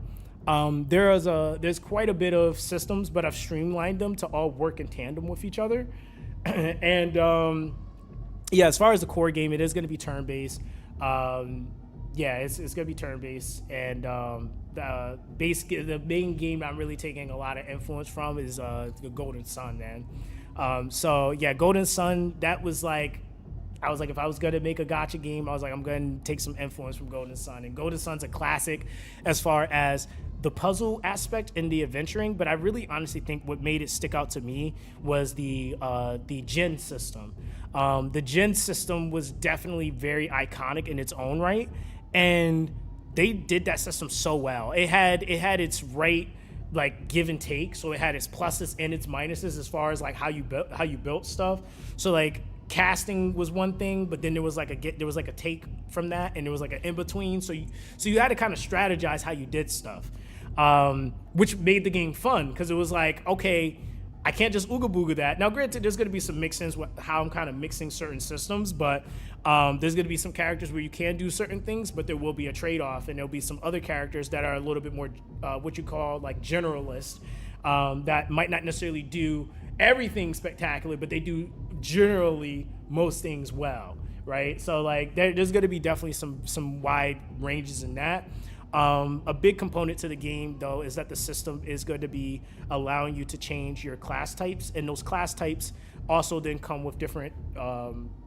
There's quite a bit of systems, but I've streamlined them to all work in tandem with each other. And yeah, as far as the core game, it is going to be turn-based. Yeah, it's going to be turn-based, and the main game I'm really taking a lot of influence from is the Golden Sun, man. So yeah, Golden Sun, that was like, I was like, if I was going to make a gacha game, I was like, I'm going to take some influence from Golden Sun. And Golden Sun's a classic as far as the puzzle aspect and the adventuring, but I really honestly think what made it stick out to me was the gen system. The gen system was definitely very iconic in its own right, and they did that system so well. It had its right like give and take, so it had its pluses and its minuses as far as like how you built stuff. So like casting was one thing, but then there was like a take from that, and there was like an in between. So you had to kind of strategize how you did stuff, which made the game fun because it was like, okay, I can't just ooga booga that. Now, granted, there's going to be some mix-ins with how I'm kind of mixing certain systems, but there's going to be some characters where you can do certain things, but there will be a trade-off, and there'll be some other characters that are a little bit more what you call like generalist, that might not necessarily do everything spectacular, but they do generally most things well, right? So like there's going to be definitely some wide ranges in that. A big component to the game, though, is that the system is going to be allowing you to change your class types, and those class types also then come with different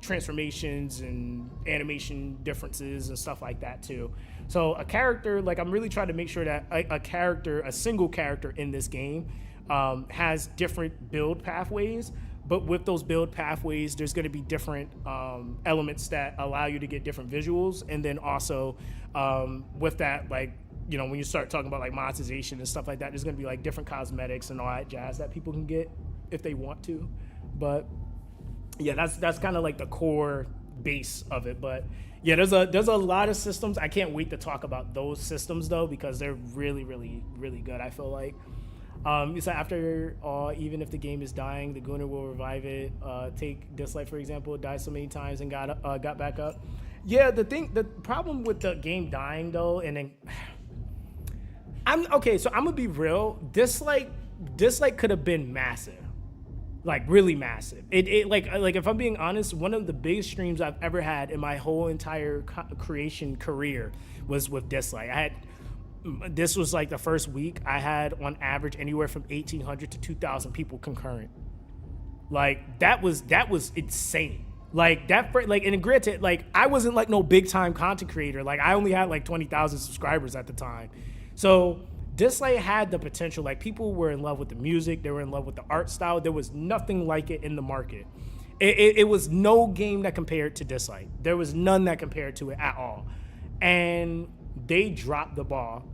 transformations and animation differences and stuff like that too. So a character, like I'm really trying to make sure that a single character in this game has different build pathways. But with those build pathways, there's going to be different elements that allow you to get different visuals. And then also with that, like, you know, when you start talking about like monetization and stuff like that, there's going to be like different cosmetics and all that jazz that people can get if they want to. But yeah, that's kind of like the core base of it. But yeah, there's a lot of systems. I can't wait to talk about those systems though, because they're really, really, really good, I feel like. You said after even if the game is dying, the Gunner will revive it. Take Dislike, for example, died so many times and got back up. Yeah, the problem with the game dying though, and then I'm gonna be real. Dislike could have been massive, like really massive. It like if I'm being honest, one of the biggest streams I've ever had in my whole entire creation career was with Dislike. This was like the first week I had on average anywhere from 1,800 to 2,000 people concurrent. Like that was insane. Like that, like, and granted, like I wasn't like no big time content creator. Like I only had like 20,000 subscribers at the time. So Dislike had the potential. Like people were in love with the music. They were in love with the art style. There was nothing like it in the market. It was no game that compared to Dislike. There was none that compared to it at all. And they dropped the ball,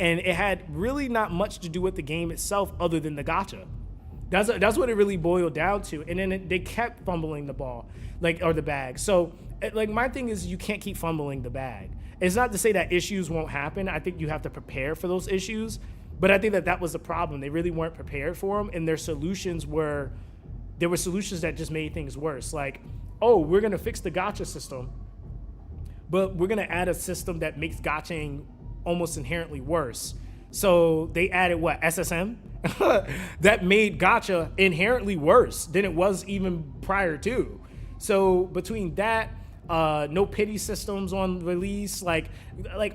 and it had really not much to do with the game itself other than the gacha. That's what it really boiled down to. And then they kept fumbling the ball, like, or the bag. So like my thing is, you can't keep fumbling the bag. It's not to say that issues won't happen. I think you have to prepare for those issues. But I think that was the problem. They really weren't prepared for them, and there were solutions that just made things worse. Like, oh, we're gonna fix the gacha system, but we're gonna add a system that makes gachaing almost inherently worse. So they added what, SSM? That made gacha inherently worse than it was even prior to. So between that, no pity systems on release, like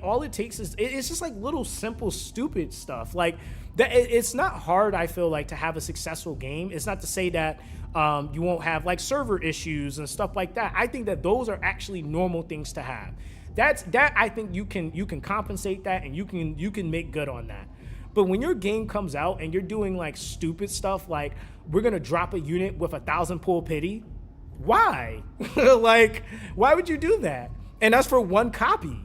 all it takes is, it's just like little simple stupid stuff like that. It's not hard, I feel like, to have a successful game. It's not to say that you won't have like server issues and stuff like that. I think that those are actually normal things to have. That I think you can compensate that, and you can make good on that. But when your game comes out and you're doing like stupid stuff, like we're gonna drop a unit with 1,000 pull pity, why? Like, why would you do that? And that's for one copy.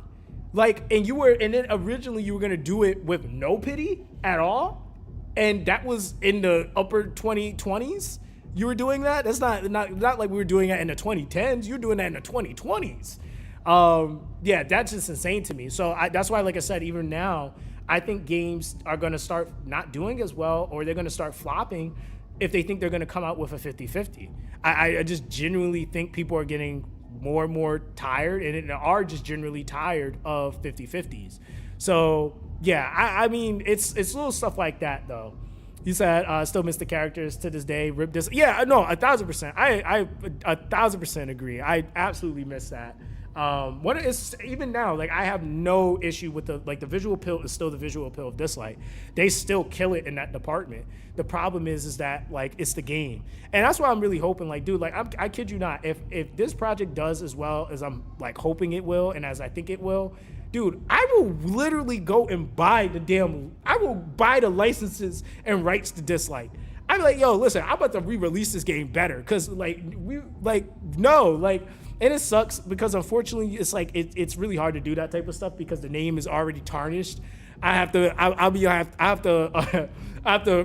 Like, and then originally you were gonna do it with no pity at all, and that was in the upper 2020s. You were doing that. That's not like we were doing that in the 2010s. You're doing that in the 2020s. Yeah, that's just insane to me. So that's why, like I said, even now, I think games are gonna start not doing as well, or they're gonna start flopping if they think they're gonna come out with a 50-50. I just genuinely think people are getting more and more tired, and are just generally tired of 50-50s. So yeah, I mean, it's little stuff like that though. You said still miss the characters to this day. Rip this. Yeah, no, 1,000%. I 1,000% agree. I absolutely miss that. What is even now, like, I have no issue with the visual appeal is still the visual appeal of Dislike. They still kill it in that department. The problem is that, like, it's the game, and that's why I'm really hoping, like, dude, like, I kid you not, if this project does as well as I'm like hoping it will and as I think it will, dude, I will literally go and buy the licenses and rights to Dislike. I'm like, yo, listen, I'm about to re-release this game better, because and it sucks because unfortunately it's like it's really hard to do that type of stuff because the name is already tarnished. I have to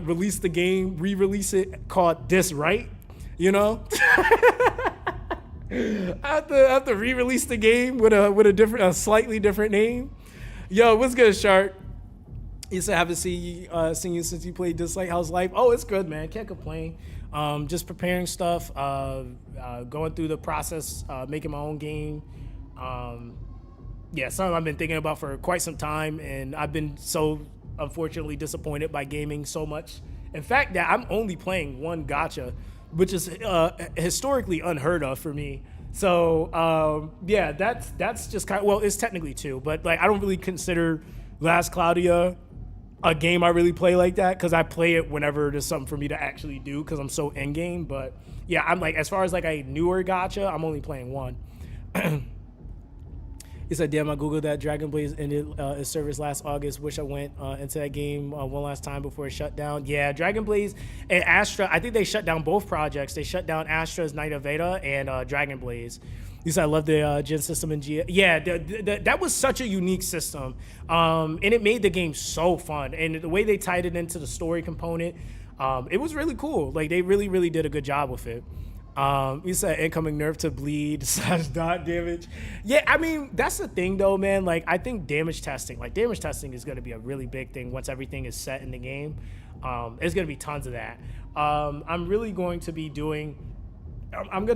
release the game, re-release it, called This Right, you know. I have to re-release the game with a slightly different name. Yo, what's good, Shark? He said, haven't seen you since you played Dislike. How's life? Oh, it's good, man. Can't complain. Just preparing stuff, going through the process, making my own game. Yeah, something I've been thinking about for quite some time, and I've been so unfortunately disappointed by gaming so much. In fact, that I'm only playing one gacha, which is historically unheard of for me. So yeah, that's just kind of, well, it's technically two, but like I don't really consider Last Claudia a game I really play like that, because I play it whenever there's something for me to actually do because I'm so in game. But yeah, I'm like, as far as like a newer gacha, I'm only playing one. He said, damn, I googled that Dragon Blaze ended its service last August. Wish I went into that game one last time before it shut down. Yeah, Dragon Blaze and Astra, I think they shut down both projects. They shut down Astra's Night of Veda and Dragon Blaze. He said, I love the gen system in G. Yeah, that was such a unique system. And it made the game so fun. And the way they tied it into the story component, it was really cool. Like, they really, really did a good job with it. He said incoming nerf to bleed / dot damage. Yeah, I mean, that's the thing though, man. Like, I think damage testing is going to be a really big thing once everything is set in the game. There's going to be tons of that. I'm going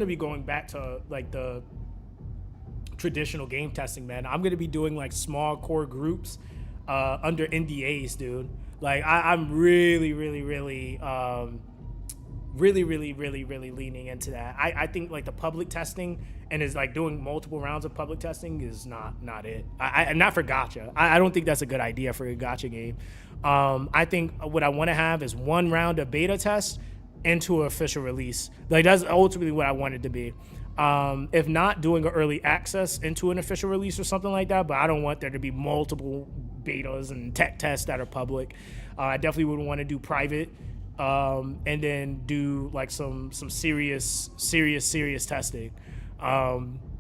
to be going back to like the traditional game testing, man. I'm going to be doing like small core groups under NDAs, dude. Like, I'm really leaning into that. I think like the public testing and is like doing multiple rounds of public testing is not it. Not for gacha. I don't think that's a good idea for a gacha game. I think what I want to have is one round of beta test into an official release. Like, that's ultimately what I want it to be. If not, doing an early access into an official release or something like that, but I don't want there to be multiple betas and tech tests that are public. I definitely would want to do private, and then do like some serious testing.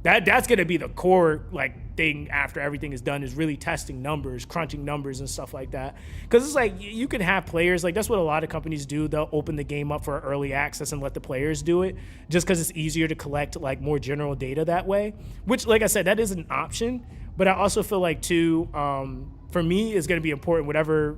That's gonna be the core like thing after everything is done, is really testing numbers, crunching numbers and stuff like that. Because it's like you can have players, like that's what a lot of companies do. They'll open the game up for early access and let the players do it, just because it's easier to collect like more general data that way. Which, like I said, that is an option. But I also feel like too, for me, is going to be important. Whatever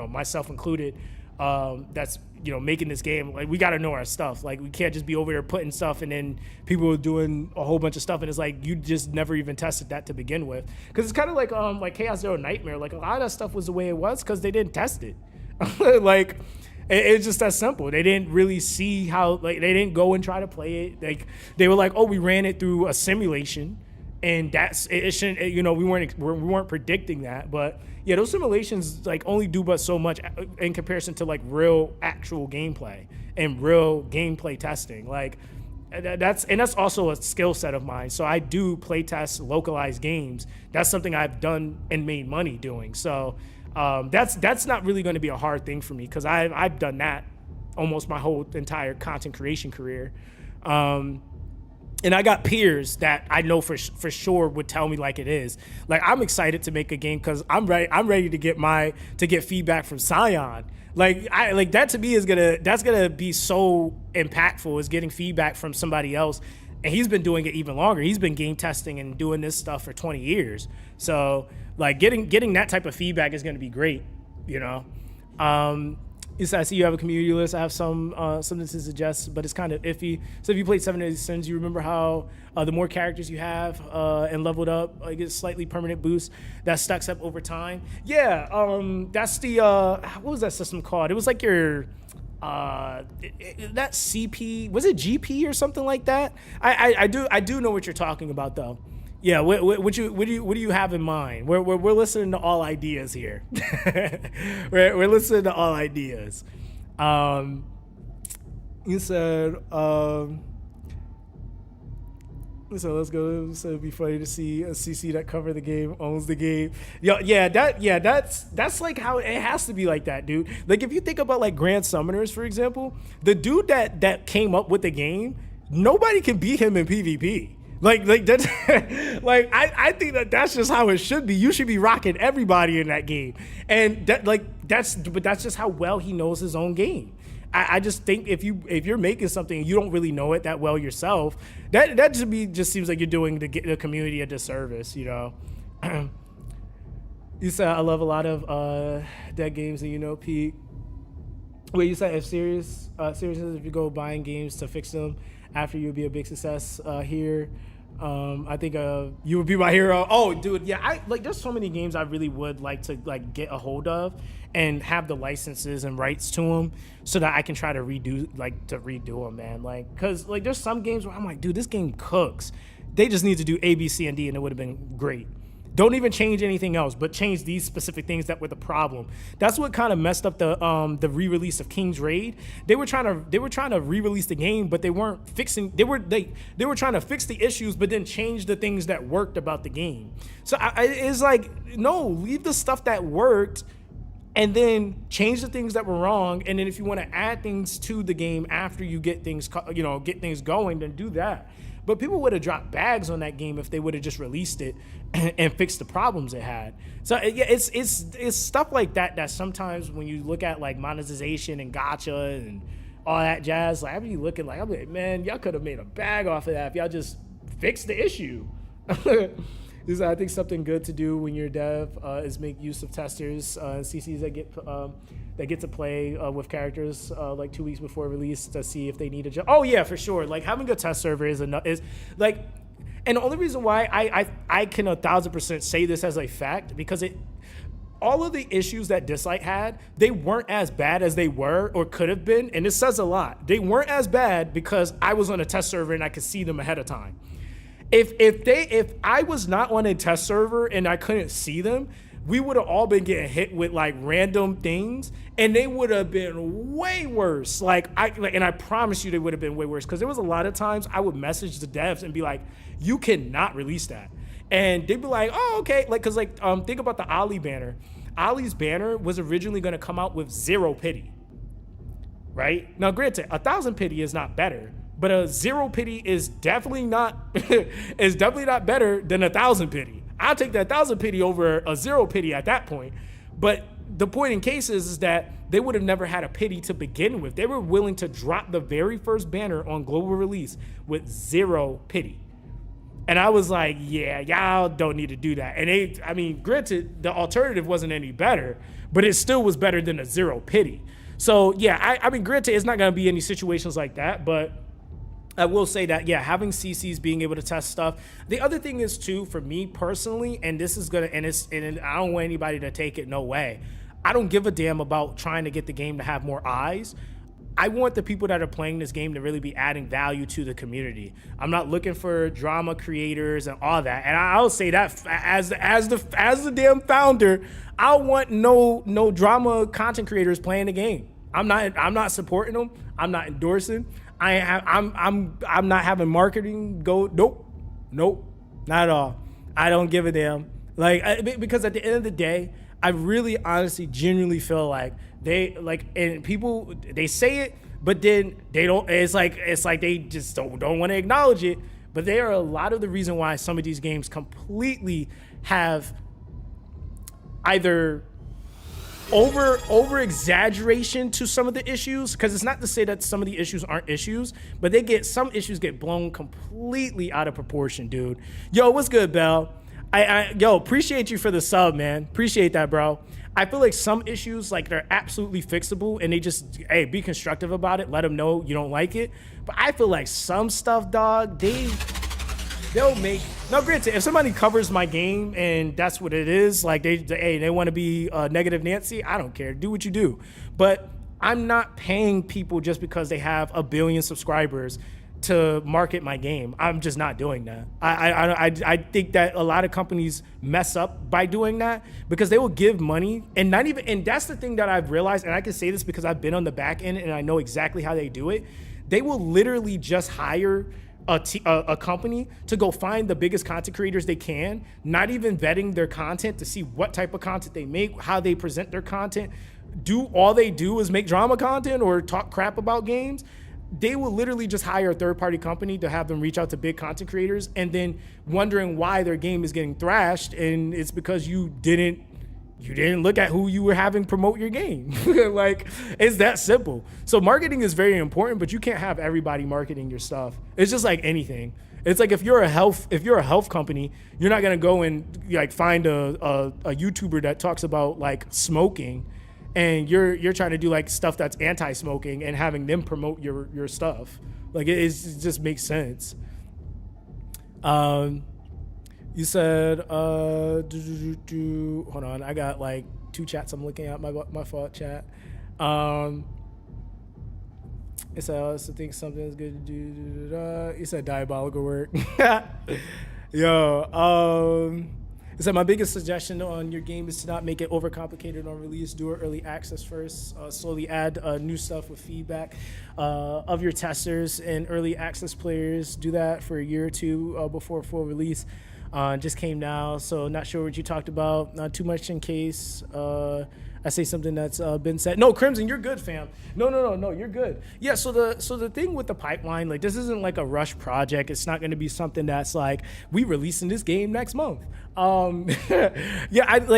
myself included, that's making this game, like we got to know our stuff. Like we can't just be over there putting stuff and then people are doing a whole bunch of stuff and it's like you just never even tested that to begin with. Because it's kind of like Chaos Zero Nightmare. Like a lot of that stuff was the way it was because they didn't test it. Like it's just that simple. They didn't really see how, like they didn't go and try to play it. Like they were like, oh, we ran it through a simulation. And that's it. Shouldn't, we weren't predicting that, but yeah, those simulations like only do but so much in comparison to like real actual gameplay and real gameplay testing. Like that's also a skill set of mine. So I do play test localized games. That's something I've done and made money doing. So that's not really going to be a hard thing for me because I've done that almost my whole entire content creation career. And I got peers that I know for sure would tell me like it is. Like I'm excited to make a game because I'm ready to get feedback from Scion. Like that to me that's gonna be so impactful, is getting feedback from somebody else. And he's been doing it even longer. He's been game testing and doing this stuff for 20 years. So like getting that type of feedback is gonna be great, I see you have a community list. I have something to suggest, but it's kind of iffy. So if you played 7 Days Sins, you remember how the more characters you have and leveled up, like it's slightly permanent boost that stacks up over time. Yeah, that's the what was that system called? It was like your that CP, was it GP or something like that? I do know what you're talking about though. Yeah, what do you have in mind? We're listening to all ideas here. we're listening to all ideas. You said so let's go. So it'd be funny to see a CC that cover the game owns the game. That's like how it has to be like that, dude. Like if you think about like Grand Summoners, for example, the dude that came up with the game, nobody can beat him in PvP. Like that's like I think that's just how it should be. You should be rocking everybody in that game, and that's just how well he knows his own game. I just think if you're making something and you don't really know it that well yourself, that just seems like you're doing the community a disservice. You said I love a lot of dead games and Pete. Wait, you said if seriousness, if you go buying games to fix them after you'd be a big success here. I think you would be my hero. Oh, dude, yeah. There's so many games I really would like to get a hold of and have the licenses and rights to them so that I can try to redo them, man. Cause there's some games where I'm like, dude, this game cooks. They just need to do A, B, C, and D, and it would have been great. Don't even change anything else, but change these specific things that were the problem. That's what kind of messed up the re-release of King's Raid. They were trying to re-release the game, but they weren't fixing. They were trying to fix the issues, but then change the things that worked about the game. So it's like, no, leave the stuff that worked, and then change the things that were wrong. And then if you want to add things to the game after you get things going, then do that. But people would have dropped bags on that game if they would have just released it and fixed the problems it had. So yeah, it's stuff like that sometimes when you look at like monetization and gacha and all that jazz, like I be looking like, I'm like, man, y'all could have made a bag off of that if y'all just fixed the issue. I think something good to do when you're a dev is make use of testers, CCs that get to play with characters like 2 weeks before release to see if they need a job. Oh yeah, for sure. Like having a test server is like, and the only reason why I can 1,000% say this as a fact, because all of the issues that Dislike had, they weren't as bad as they were or could have been, and it says a lot. They weren't as bad because I was on a test server and I could see them ahead of time. If I was not on a test server and I couldn't see them, we would have all been getting hit with like random things, and they would have been way worse. And I promise you they would have been way worse, because there was a lot of times I would message the devs and be like, you cannot release that. And they'd be like, oh, okay. Think about the Ali banner. Ali's banner was originally going to come out with 0 pity, right? Now, granted, 1,000 pity is not better, But a 0 pity is definitely not is definitely not better than a 1,000 pity. I'll take that 1,000 pity over a 0 pity at that point. But the point in case is that they would have never had a pity to begin with. They were willing to drop the very first banner on global release with 0 pity. And I was like, yeah, y'all don't need to do that. And I mean, granted, the alternative wasn't any better, but it still was better than a 0 pity. So yeah, I mean, granted, it's not going to be any situations like that, but I will say that, yeah, having CCs being able to test stuff. The other thing is too, for me personally, and this is gonna, and I don't want anybody to take it no way. I don't give a damn about trying to get the game to have more eyes. I want the people that are playing this game to really be adding value to the community. I'm not looking for drama creators and all that. And I'll say that as the damn founder, I want no drama content creators playing the game. I'm not supporting them. I'm not endorsing. I'm not having marketing go. Nope, not at all. I don't give a damn. Because at the end of the day, I really, honestly, genuinely feel like and people, they say it, but then they don't. It's like they just don't want to acknowledge it. But they are a lot of the reason why some of these games completely have either over exaggeration to some of the issues, because it's not to say that some of the issues aren't issues, but some issues get blown completely out of proportion, dude. Yo, what's good, Bell? Yo, appreciate you for the sub, man. Appreciate that, bro. I feel like some issues, like, they're absolutely fixable, and they just, hey, be constructive about it. Let them know you don't like it. But I feel like some stuff, dog, they'll make. Now, granted, if somebody covers my game and that's what it is, like they want to be negative Nancy, I don't care. Do what you do. But I'm not paying people just because they have 1 billion subscribers to market my game. I'm just not doing that. I think that a lot of companies mess up by doing that, because they will give money and not even. And that's the thing that I've realized, and I can say this because I've been on the back end and I know exactly how they do it. They will literally just hire a company to go find the biggest content creators they can, not even vetting their content to see what type of content they make, how they present their content. All they do is make drama content or talk crap about games. They will literally just hire a third-party company to have them reach out to big content creators, and then wondering why their game is getting thrashed, and it's because you didn't look at who you were having promote your game. Like, it's that simple. So marketing is very important, but you can't have everybody marketing your stuff. It's just like anything. It's like if you're a health company, you're not gonna go and like find a YouTuber that talks about like smoking, and you're trying to do like stuff that's anti-smoking and having them promote your stuff. Like it just makes sense. You said, hold on, I got like 2 chats I'm looking at, my fault, chat. It said, I also think something is good to do. You said diabolical work. Yo, it said, my biggest suggestion on your game is to not make it overcomplicated on release. Do it early access first. Slowly add new stuff with feedback of your testers and early access players. Do that for a year or 2 before full release. Just came now, so not sure what you talked about. Not too much in case I say something that's been said. No, Crimson, you're good, fam. No, you're good. Yeah, so the thing with the pipeline, like this isn't like a rush project. It's not going to be something that's like we releasing this game next month. Yeah, I'm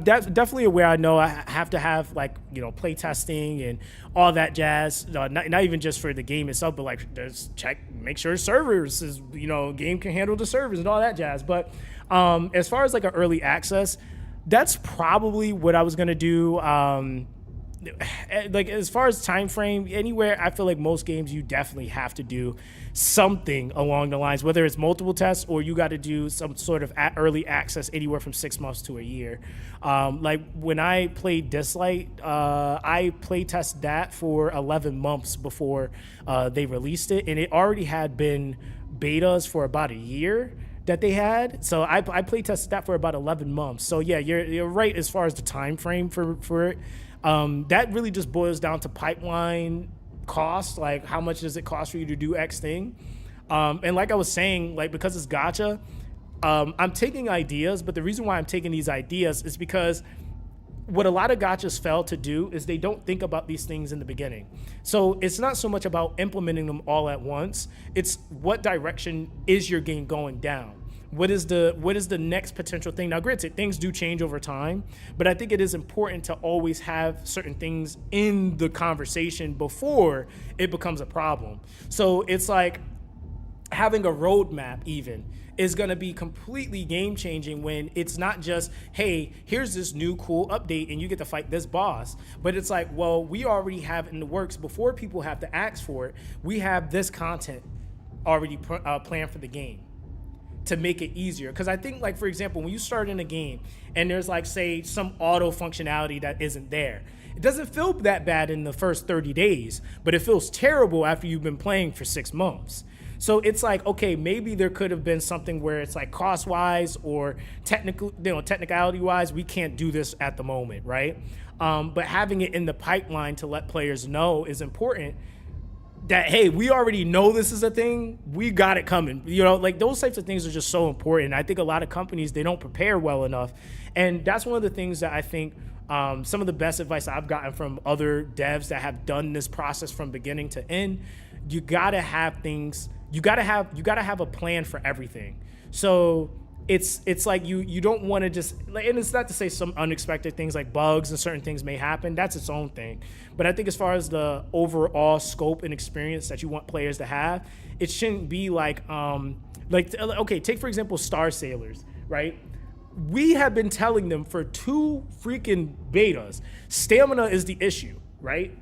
definitely aware. I know I have to have like play testing and all that jazz. Not even just for the game itself, but like just make sure servers is game can handle the servers and all that jazz. But as far as like an early access, that's probably what I was gonna do. Like as far as time frame, anywhere, I feel like most games you definitely have to do something along the lines, whether it's multiple tests or you got to do some sort of early access, anywhere from 6 months to a year. Like when I played Dislight, I play tested that for 11 months before they released it, and it already had been betas for about a year that they had. So I play tested that for about 11 months. So yeah, you're right as far as the time frame for it. That really just boils down to pipeline cost. Like how much does it cost for you to do X thing? And like I was saying, like because it's gacha, I'm taking ideas, but the reason why I'm taking these ideas is because what a lot of gachas fail to do is they don't think about these things in the beginning. So it's not so much about implementing them all at once. It's what direction is your game going down? What is the next potential thing? Now, granted, things do change over time, but I think it is important to always have certain things in the conversation before it becomes a problem. So it's like having a roadmap even is going to be completely game changing when it's not just, hey, here's this new cool update and you get to fight this boss. But it's like, well, we already have in the works before people have to ask for it. We have this content already planned for the game to make it easier. Because I think, like, for example, when you start in a game and there's like, say, some auto functionality that isn't there, it doesn't feel that bad in the first 30 days, but it feels terrible after you've been playing for 6 months. So it's like, okay, maybe there could have been something where it's like cost-wise or technicality-wise, we can't do this at the moment, right? But having it in the pipeline to let players know is important. That, hey, we already know this is a thing. We got it coming. You know, like those types of things are just so important. I think a lot of companies, they don't prepare well enough. And that's one of the things that I think some of the best advice I've gotten from other devs that have done this process from beginning to end. You gotta have things. You gotta have a plan for everything. So it's like you don't want to just, and it's not to say some unexpected things like bugs and certain things may happen. That's its own thing. But I think as far as the overall scope and experience that you want players to have, it shouldn't be like okay, take for example Star Sailors, right? We have been telling them for 2 freaking betas, stamina is the issue, right?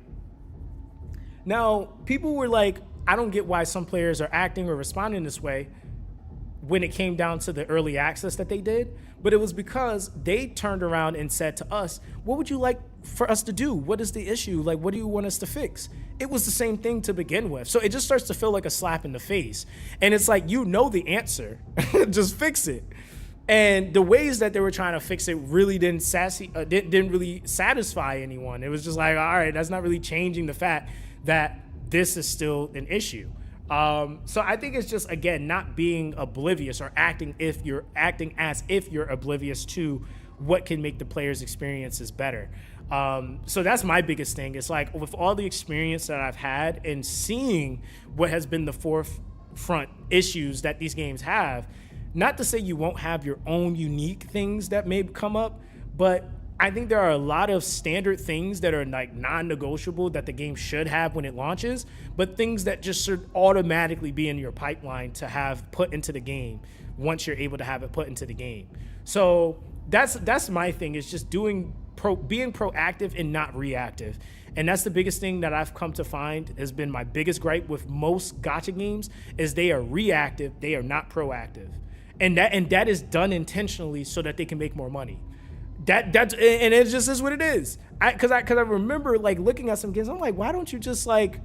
Now, people were like, I don't get why some players are acting or responding this way when it came down to the early access that they did, but it was because they turned around and said to us, what would you like for us to do? What is the issue? Like, what do you want us to fix? It was the same thing to begin with. So it just starts to feel like a slap in the face. And it's like, you know the answer, just fix it. And the ways that they were trying to fix it really didn't really satisfy anyone. It was just like, all right, that's not really changing the fact that this is still an issue. So I think it's just, again, not being oblivious or acting as if you're oblivious to what can make the player's experiences better. So that's my biggest thing. It's like, with all the experience that I've had and seeing what has been the forefront issues that these games have, not to say you won't have your own unique things that may come up, but I think there are a lot of standard things that are like non-negotiable that the game should have when it launches, but things that just should automatically be in your pipeline to have put into the game once you're able to have it put into the game. So that's my thing, is just being proactive and not reactive. And that's the biggest thing that I've come to find has been my biggest gripe with most gacha games, is they are reactive, they are not proactive. And that is done intentionally so that they can make more money. That's and it just is what it is. Because I remember like looking at some games, I'm like, why don't you just like,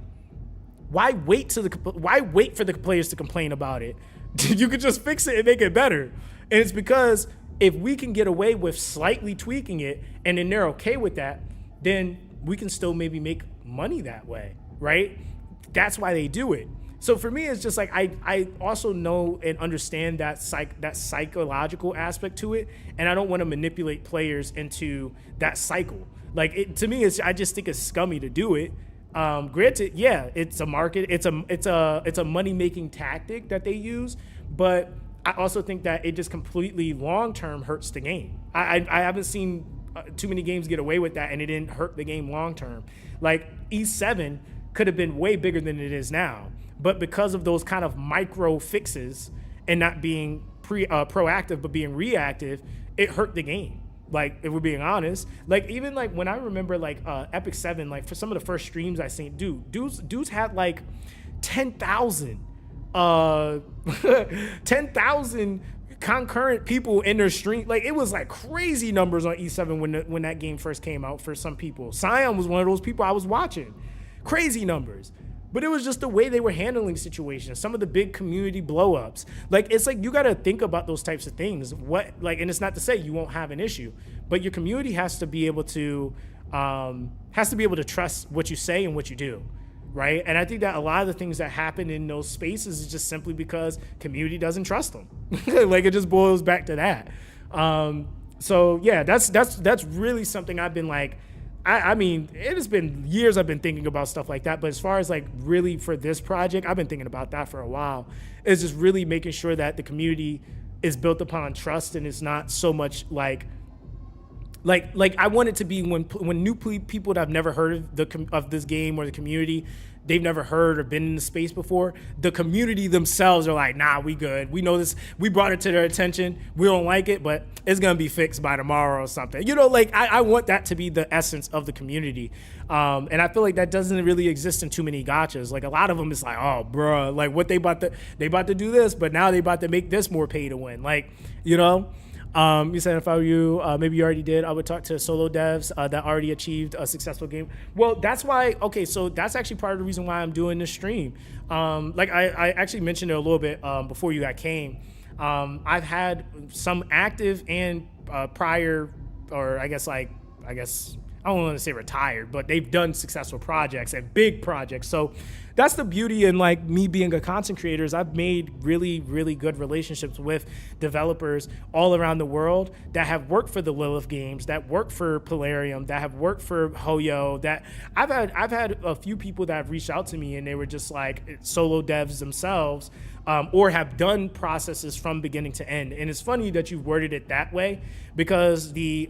why wait for the players to complain about it? You could just fix it and make it better. And it's because if we can get away with slightly tweaking it and then they're okay with that, then we can still maybe make money that way, right? That's why they do it. So for me, it's just like, I also know and understand that psychological aspect to it, and I don't want to manipulate players into that cycle. Like, to me, I just think it's scummy to do it. Granted, yeah, it's a market, it's a money making tactic that they use, but I also think that it just completely long term hurts the game. I haven't seen too many games get away with that, and it didn't hurt the game long term. Like E7 could have been way bigger than it is now. But because of those kind of micro fixes and not being proactive but being reactive, it hurt the game. Like, if we're being honest, like even like when I remember like Epic 7, like for some of the first streams I seen, dudes had like 10,000 concurrent people in their stream. Like, it was like crazy numbers on E7 when that game first came out for some people. Scion was one of those people I was watching. Crazy numbers. But it was just the way they were handling situations. Some of the big community blowups. Like, it's like, you got to think about those types of things. And it's not to say you won't have an issue, but your community has to be able to trust what you say and what you do, right? And I think that a lot of the things that happen in those spaces is just simply because community doesn't trust them. Like, it just boils back to that. So yeah, that's really something I've been like. I mean, it has been years I've been thinking about stuff like that. But as far as like really for this project, I've been thinking about that for a while. It's just really making sure that the community is built upon trust and it's not so much like I want it to be when new people that have never heard of of this game or the community, they've never heard or been in the space before, the community themselves are like, nah, we good, we know this, we brought it to their attention, we don't like it, but it's gonna be fixed by tomorrow or something, you know. Like I want that to be the essence of the community, and I feel like that doesn't really exist in too many gachas. Like a lot of them is like, oh bruh, like what they about to do this, but now they about to make this more pay to win, like, you know. You said if I were you, maybe you already did, I would talk to solo devs that already achieved a successful game. Well, that's why, okay, so that's actually part of the reason why I'm doing this stream. Like I actually mentioned it a little bit before you guys came. I've had some active and prior, or I guess I don't want to say retired, but they've done successful projects and big projects. So that's the beauty in like me being a content creator is I've made really, really good relationships with developers all around the world that have worked for the Lilith games, that work for Polarium, that have worked for Hoyo, that I've had a few people that have reached out to me and they were just like solo devs themselves, or have done processes from beginning to end. And it's funny that you worded it that way because the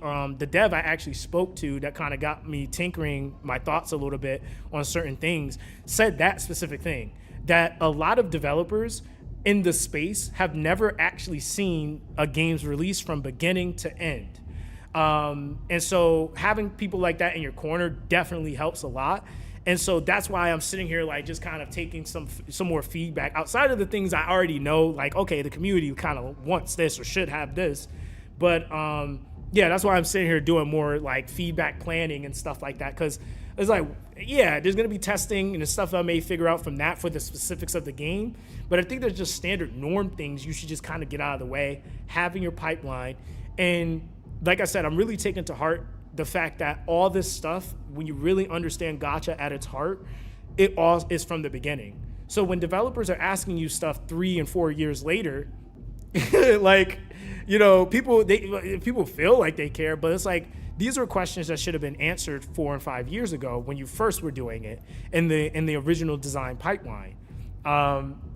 dev I actually spoke to that kind of got me tinkering my thoughts a little bit on certain things said that specific thing, that a lot of developers in the space have never actually seen a game's release from beginning to end. And so having people like that in your corner definitely helps a lot. And so that's why I'm sitting here like just kind of taking some more feedback outside of the things I already know, like, okay, the community kind of wants this or should have this. But yeah, that's why I'm sitting here doing more like feedback planning and stuff like that. Cause it's like, yeah, there's gonna be testing and the stuff I may figure out from that for the specifics of the game. But I think there's just standard norm things you should just kind of get out of the way, having your pipeline. And like I said, I'm really taking to heart the fact that all this stuff, when you really understand gacha at its heart, it all is from the beginning. So when developers are asking you stuff 3 and 4 years later, like, you know, people feel like they care, but it's like these are questions that should have been answered 4 and 5 years ago when you first were doing it in the original design pipeline.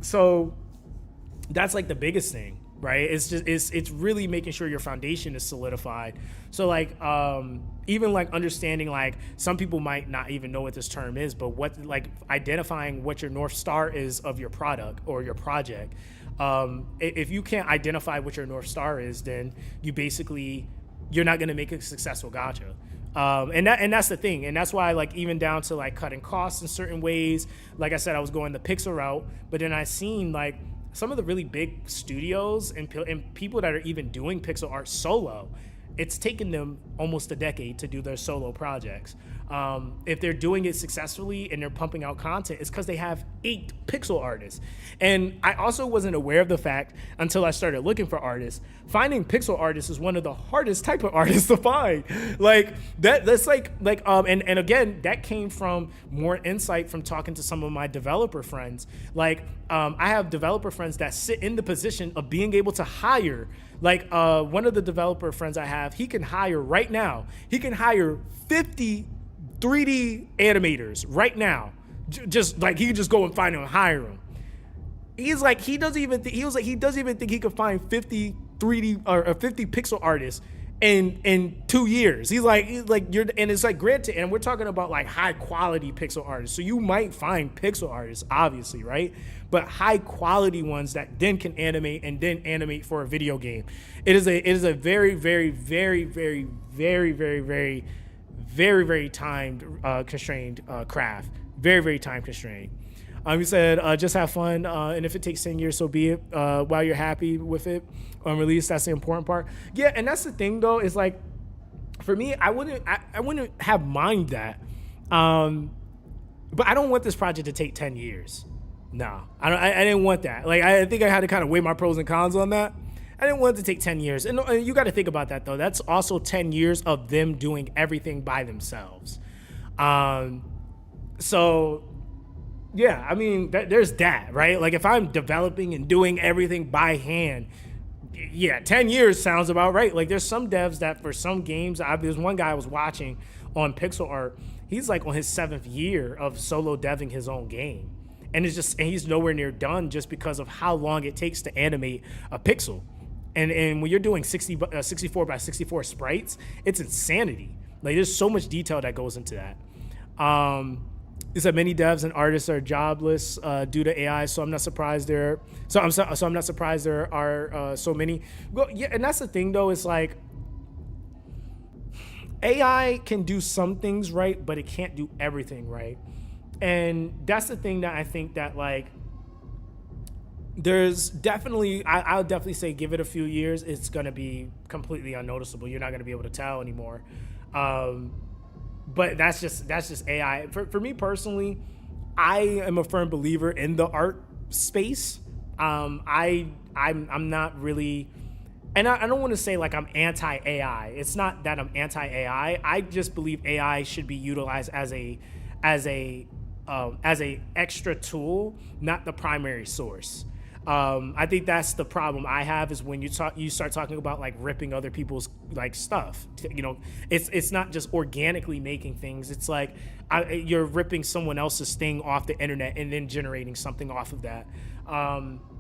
So that's like the biggest thing, right? It's really making sure your foundation is solidified. So like even like understanding, like some people might not even know what this term is, but what, like identifying what your North Star is of your product or your project. If you can't identify what your North Star is, then you're not going to make a successful gacha. And that's the thing. And that's why, like, even down to like cutting costs in certain ways, like I said, I was going the pixel route, but then I seen like some of the really big studios and people that are even doing pixel art solo, it's taken them almost a decade to do their solo projects. If they're doing it successfully and they're pumping out content, it's because they have 8 pixel artists. And I also wasn't aware of the fact until I started looking for artists. Finding pixel artists is one of the hardest type of artists to find. Like that's like and again, that came from more insight from talking to some of my developer friends. Like I have developer friends that sit in the position of being able to hire. Like one of the developer friends I have, he can hire right now. He can hire 50 3D animators right now. Just like he can just go and find them and hire them. He's like he doesn't even think he could find 50 3D or 50 pixel artists in 2 years. He's like you're, and it's like granted, and we're talking about like high quality pixel artists. So you might find pixel artists, obviously, right? But high quality ones that then can animate and then animate for a video game. It is a very, very, very, very, very, very, very, very, very timed constrained craft. Very, very time constrained. You said just have fun, and if it takes 10 years, so be it. While you're happy with it on release, that's the important part. Yeah, and that's the thing though. Is like for me, I wouldn't have mind that, but I don't want this project to take 10 years. No, I didn't want that. Like I think I had to kind of weigh my pros and cons on that. I didn't want it to take 10 years. And you got to think about that though. That's also 10 years of them doing everything by themselves. So yeah, I mean, there's that, right? Like if I'm developing and doing everything by hand, yeah, 10 years sounds about right. Like there's some devs that for some games, there's one guy I was watching on pixel art. He's like on his 7th year of solo deving his own game. And he's nowhere near done just because of how long it takes to animate a pixel. And when you're doing 64 by 64 sprites, it's insanity. Like there's so much detail that goes into that. It said many devs and artists are jobless due to AI, so I'm not surprised there. I'm not surprised there are so many. Well, yeah, and that's the thing though. It's like AI can do some things right, but it can't do everything right. And that's the thing that I think that like there's definitely I'll definitely say give it a few years, it's gonna be completely unnoticeable. You're not gonna be able to tell anymore. But that's just AI. For me personally, I am a firm believer in the art space. I'm not really, and I don't want to say like I'm anti AI. It's not that I'm anti AI. I just believe AI should be utilized as a extra tool, not the primary source. I think that's the problem I have is when you start talking about like ripping other people's like stuff. You know, it's not just organically making things. It's like you're ripping someone else's thing off the internet and then generating something off of that.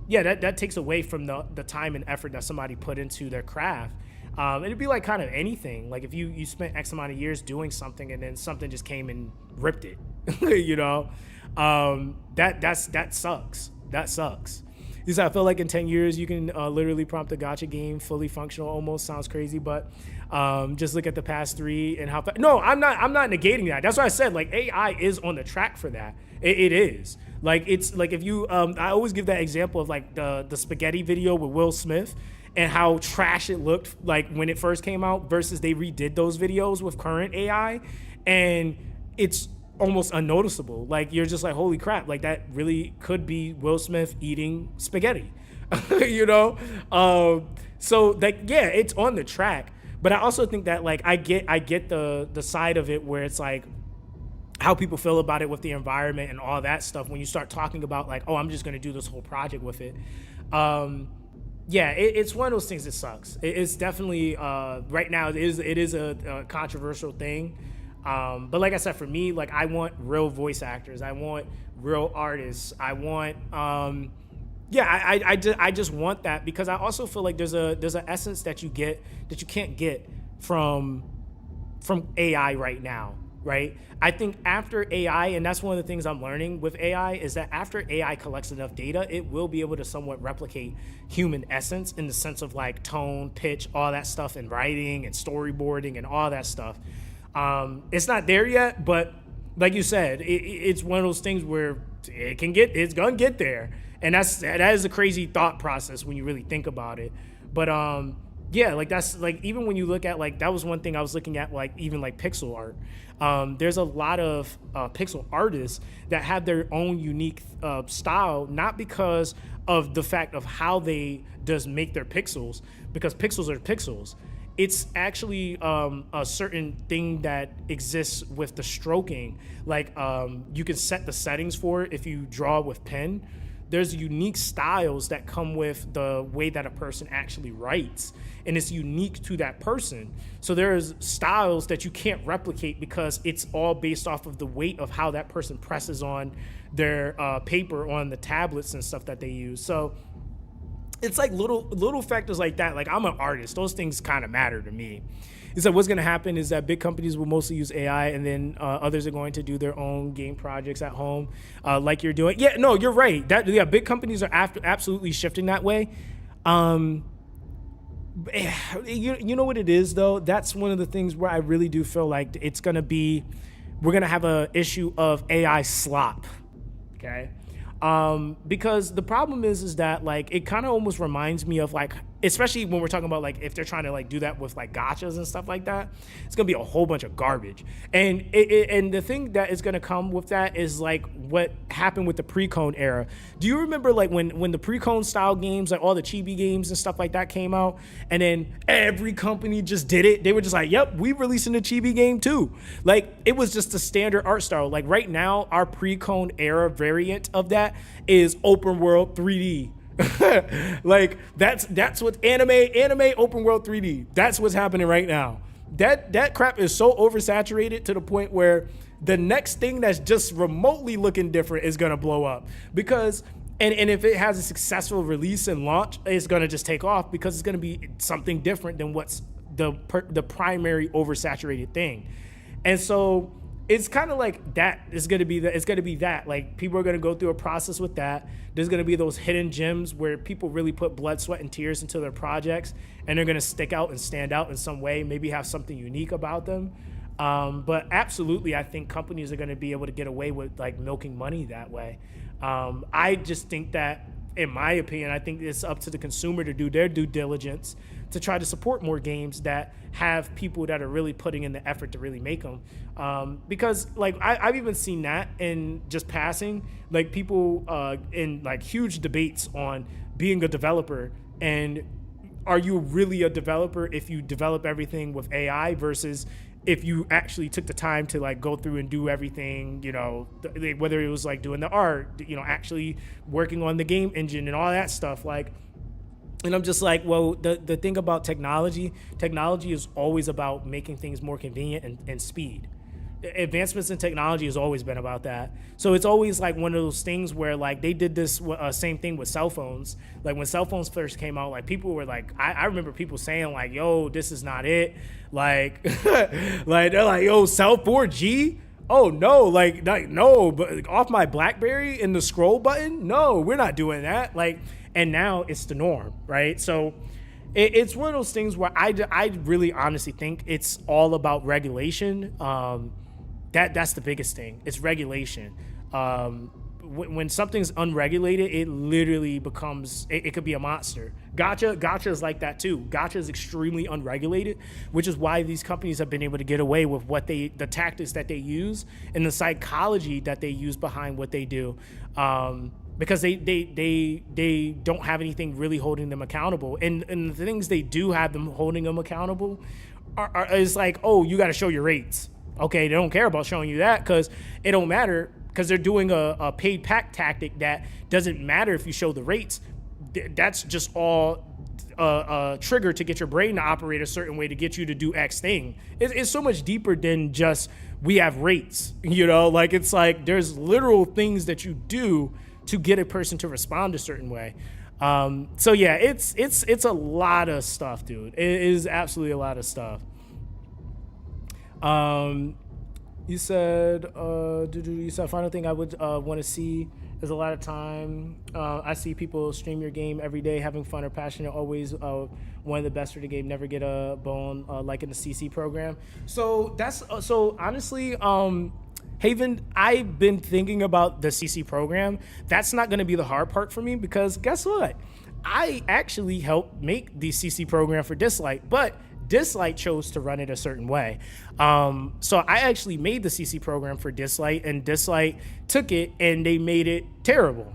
Yeah, that takes away from the time and effort that somebody put into their craft. It'd be like kind of anything. Like if you spent X amount of years doing something and then something just came and ripped it, you know, that sucks. That sucks. He said, I feel like in 10 years, you can literally prompt a gacha game fully functional. Almost sounds crazy, but just look at the past 3 and how no, I'm not negating that. That's why I said like AI is on the track for that. It is. Like it's like if you I always give that example of like the spaghetti video with Will Smith and how trash it looked like when it first came out versus they redid those videos with current AI, and it's almost unnoticeable. Like you're just like, holy crap, like that really could be Will Smith eating spaghetti. You know? So like yeah, it's on the track. But I also think that like I get the side of it where it's like how people feel about it with the environment and all that stuff when you start talking about like, oh, I'm just gonna do this whole project with it. Yeah, it's one of those things that sucks. It's definitely right now it is a controversial thing. But like I said, for me, like I want real voice actors. I want real artists. I want, I just want that because I also feel like there's an essence that you get that you can't get from AI right now, right? I think after AI, and that's one of the things I'm learning with AI, is that after AI collects enough data, it will be able to somewhat replicate human essence in the sense of like tone, pitch, all that stuff, and writing and storyboarding and all that stuff. It's not there yet, but like you said, it's one of those things where it's gonna get there, and that is a crazy thought process when you really think about it. But yeah, like that's like even when you look at like that was one thing I was looking at like even like pixel art. There's a lot of pixel artists that have their own unique style, not because of the fact of how they does make their pixels, because pixels are pixels. It's actually a certain thing that exists with the stroking. Like you can set the settings for it if you draw with pen. There's unique styles that come with the way that a person actually writes, and it's unique to that person. So there's styles that you can't replicate because it's all based off of the weight of how that person presses on their paper on the tablets and stuff that they use. So it's like little factors like that. Like I'm an artist; those things kind of matter to me. He said what's going to happen is that big companies will mostly use AI, and then others are going to do their own game projects at home, like you're doing. Yeah, no, you're right. Big companies are absolutely shifting that way. You know what it is though? That's one of the things where I really do feel like we're gonna have a issue of AI slop. Okay. Because the problem is that like it kind of almost reminds me of like, especially when we're talking about like if they're trying to like do that with like gachas and stuff like that, it's gonna be a whole bunch of garbage. And and the thing that is gonna come with that is like what happened with the pre-cone era. Do you remember like when the pre-cone style games, like all the chibi games and stuff like that came out, and then every company just did it? They were just like, yep, we releasing a chibi game too. Like it was just the standard art style. Like right now, our pre-cone era variant of that is open world 3D. Like that's what anime open world 3D. That's what's happening right now. That crap is so oversaturated to the point where the next thing that's just remotely looking different is gonna blow up because. And if it has a successful release and launch, it's gonna just take off because it's gonna be something different than what's the primary oversaturated thing. And so it's kind of like that is going to be it's going to be that like people are going to go through a process with that. There's going to be those hidden gems where people really put blood, sweat, and tears into their projects, and they're going to stick out and stand out in some way, maybe have something unique about them. But absolutely, I think companies are going to be able to get away with like milking money that way. I just think that, in my opinion, I think it's up to the consumer to do their due diligence to try to support more games that have people that are really putting in the effort to really make them. Because like I've even seen that in just passing, like people in like huge debates on being a developer and are you really a developer if you develop everything with AI versus if you actually took the time to like go through and do everything, you know, whether it was like doing the art, you know, actually working on the game engine and all that stuff. Like, and I'm just like, well, the thing about technology is always about making things more convenient and speed. Advancements in technology has always been about that. So it's always like one of those things where like they did this same thing with cell phones. Like when cell phones first came out, like people were like, I remember people saying like, yo, this is not it. Like, like they're like, yo, cell 4G? Oh no, like no, but off my BlackBerry in the scroll button? No, we're not doing that. Like, and now it's the norm, right? So it's one of those things where I really honestly think it's all about regulation. That's the biggest thing. It's regulation. When something's unregulated, it literally becomes, it could be a monster. Gacha is like that too. Gacha is extremely unregulated, which is why these companies have been able to get away with the tactics that they use and the psychology that they use behind what they do. Because they don't have anything really holding them accountable. And the things they do have them holding them accountable is like, oh, you got to show your rates. Okay, they don't care about showing you that because it don't matter because they're doing a paid pack tactic that doesn't matter if you show the rates. That's just all a trigger to get your brain to operate a certain way to get you to do X thing. It's so much deeper than just we have rates, you know? Like it's like there's literal things that you do to get a person to respond a certain way. So yeah, it's a lot of stuff, dude. It is absolutely a lot of stuff. You said final thing I would want to see is a lot of time. I see people stream your game every day, having fun or passionate, always one of the best for the game, never get a bone like in the CC program. So that's so honestly, Haven, I've been thinking about the CC program. That's not going to be the hard part for me because guess what? I actually helped make the CC program for Dislight, but Dislight chose to run it a certain way. So I actually made the CC program for Dislight, and Dislight took it and they made it terrible.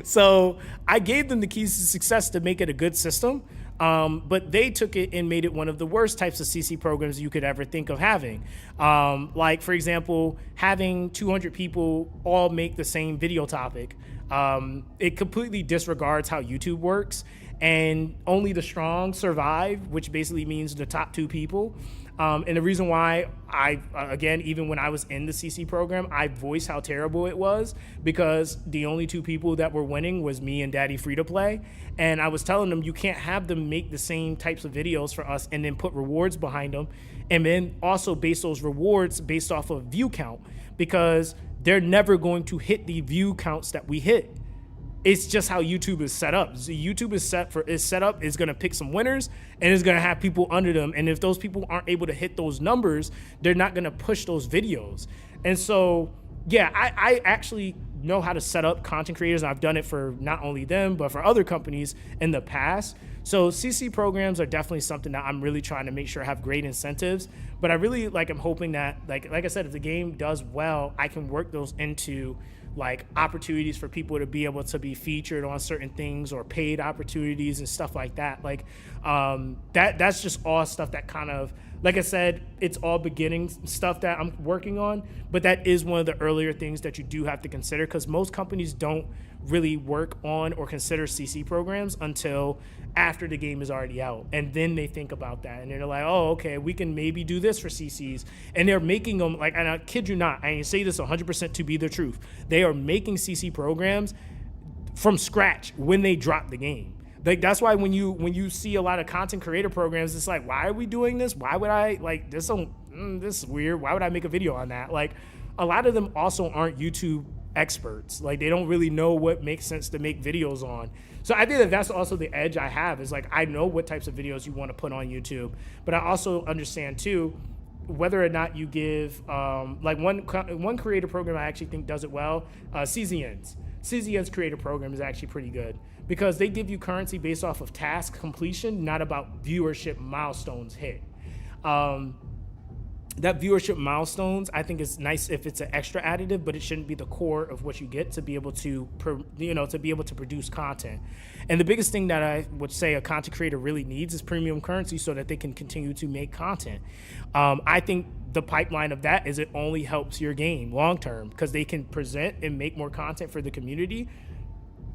So I gave them the keys to success to make it a good system. But they took it and made it one of the worst types of CC programs you could ever think of having. Like, for example, having 200 people all make the same video topic. It completely disregards how YouTube works, and only the strong survive, which basically means the top 2 people. And the reason why again, even when I was in the CC program, I voiced how terrible it was because the only 2 people that were winning was me and Daddy Free to Play. And I was telling them, you can't have them make the same types of videos for us and then put rewards behind them. And then also base those rewards based off of view count because they're never going to hit the view counts that we hit. It's just how YouTube is set up. YouTube is set up is going to pick some winners and is going to have people under them. And if those people aren't able to hit those numbers, they're not going to push those videos. And so, yeah, I actually know how to set up content creators. And I've done it for not only them, but for other companies in the past. So CC programs are definitely something that I'm really trying to make sure have great incentives. But I really I'm hoping that like I said, if the game does well, I can work those into like opportunities for people to be able to be featured on certain things or paid opportunities and stuff like that. Like that's just all stuff that kind of Like I said, it's all beginning stuff that I'm working on, but that is one of the earlier things that you do have to consider, because most companies don't really work on or consider CC programs until after the game is already out. And then they think about that and they're like, oh, okay, we can maybe do this for CCs. And they're making them like, and I kid you not, I say this 100% to be the truth. They are making CC programs from scratch when they drop the game. Like, that's why when you see a lot of content creator programs, it's like, why are we doing this? Why would I like this? This is weird. Why would I make a video on that? Like, a lot of them also aren't YouTube experts. Like, they don't really know what makes sense to make videos on. So I think that that's also the edge I have, is like, I know what types of videos you want to put on YouTube, but I also understand too whether or not you give like one creator program I actually think does it well, CZN's creator program is actually pretty good, because they give you currency based off of task completion, not about viewership milestones hit. That viewership milestones, I think, is nice if it's an extra additive, but it shouldn't be the core of what you get to be able to, to be able to produce content. And the biggest thing that I would say a content creator really needs is premium currency so that they can continue to make content. I think the pipeline of that is it only helps your game long term, because they can present and make more content for the community.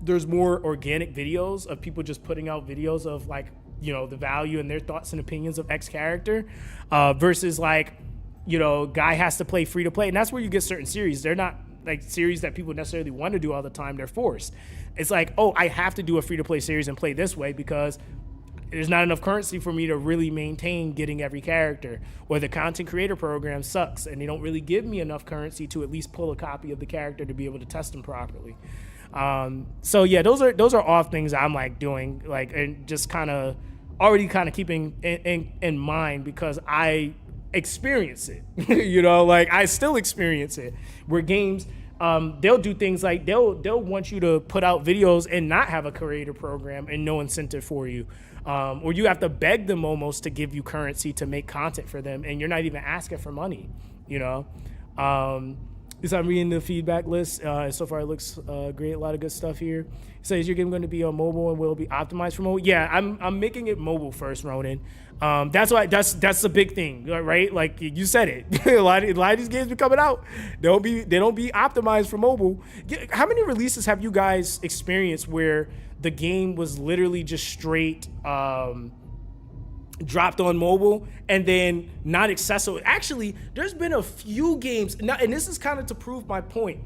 There's more organic videos of people just putting out videos of like, the value and their thoughts and opinions of X character, versus like, guy has to play free to play. And that's where you get certain series. They're not like series that people necessarily want to do all the time. They're forced. It's like, oh, I have to do a free to play series and play this way because there's not enough currency for me to really maintain getting every character, or the content creator program sucks and they don't really give me enough currency to at least pull a copy of the character to be able to test them properly. So yeah, those are all things I'm like doing, like, and just kind of already kind of keeping in mind, because I experience it. Like, I still experience it where games, they'll do things like they'll want you to put out videos and not have a creator program and no incentive for you, or you have to beg them almost to give you currency to make content for them, and you're not even asking for money. So I'm reading the feedback list. So far, it looks great. A lot of good stuff here. It says your game going to be on mobile and will it be optimized for mobile. Yeah, I'm making it mobile first, Ronan. That's the big thing, right? Like you said it. a lot of these games be coming out. They don't be optimized for mobile. How many releases have you guys experienced where the game was literally just straight dropped on mobile and then not accessible? Actually, there's been a few games now, and this is kind of to prove my point.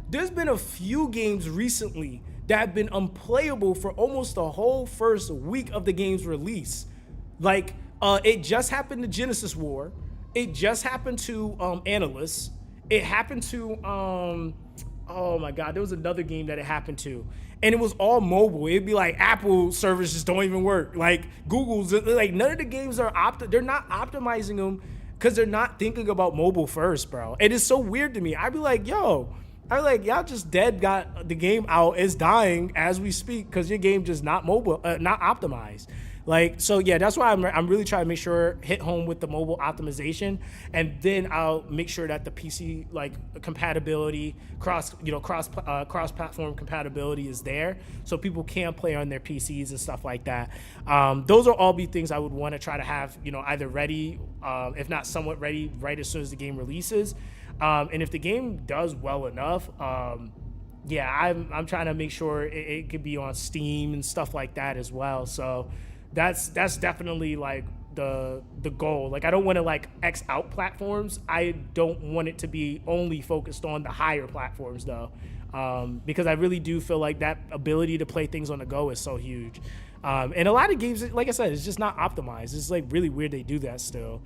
There's been a few games recently that have been unplayable for almost the whole first week of the game's release. Like, it just happened to Genesis War. It just happened to Analyst. It happened to oh my God, there was another game that it happened to, and it was all mobile. It'd be like Apple servers just don't even work. Like Google's, like none of the games are they're not optimizing them because they're not thinking about mobile first, bro. It is so weird to me. I'd be like, y'all just dead got the game out. It's dying as we speak because your game just not mobile, not optimized. Like, so yeah, that's why I'm really trying to make sure hit home with the mobile optimization, and then I'll make sure that the PC like compatibility, cross platform compatibility is there, so people can play on their PCs and stuff like that. Those will all be things I would want to try to have either ready, if not somewhat ready, right as soon as the game releases. And if the game does well enough, yeah, I'm trying to make sure it could be on Steam and stuff like that as well. So that's definitely like the goal. Like, I don't want to like X out platforms. I don't want it to be only focused on the higher platforms though, because I really do feel like that ability to play things on the go is so huge. And a lot of games, like I said, it's just not optimized. It's like really weird they do that still.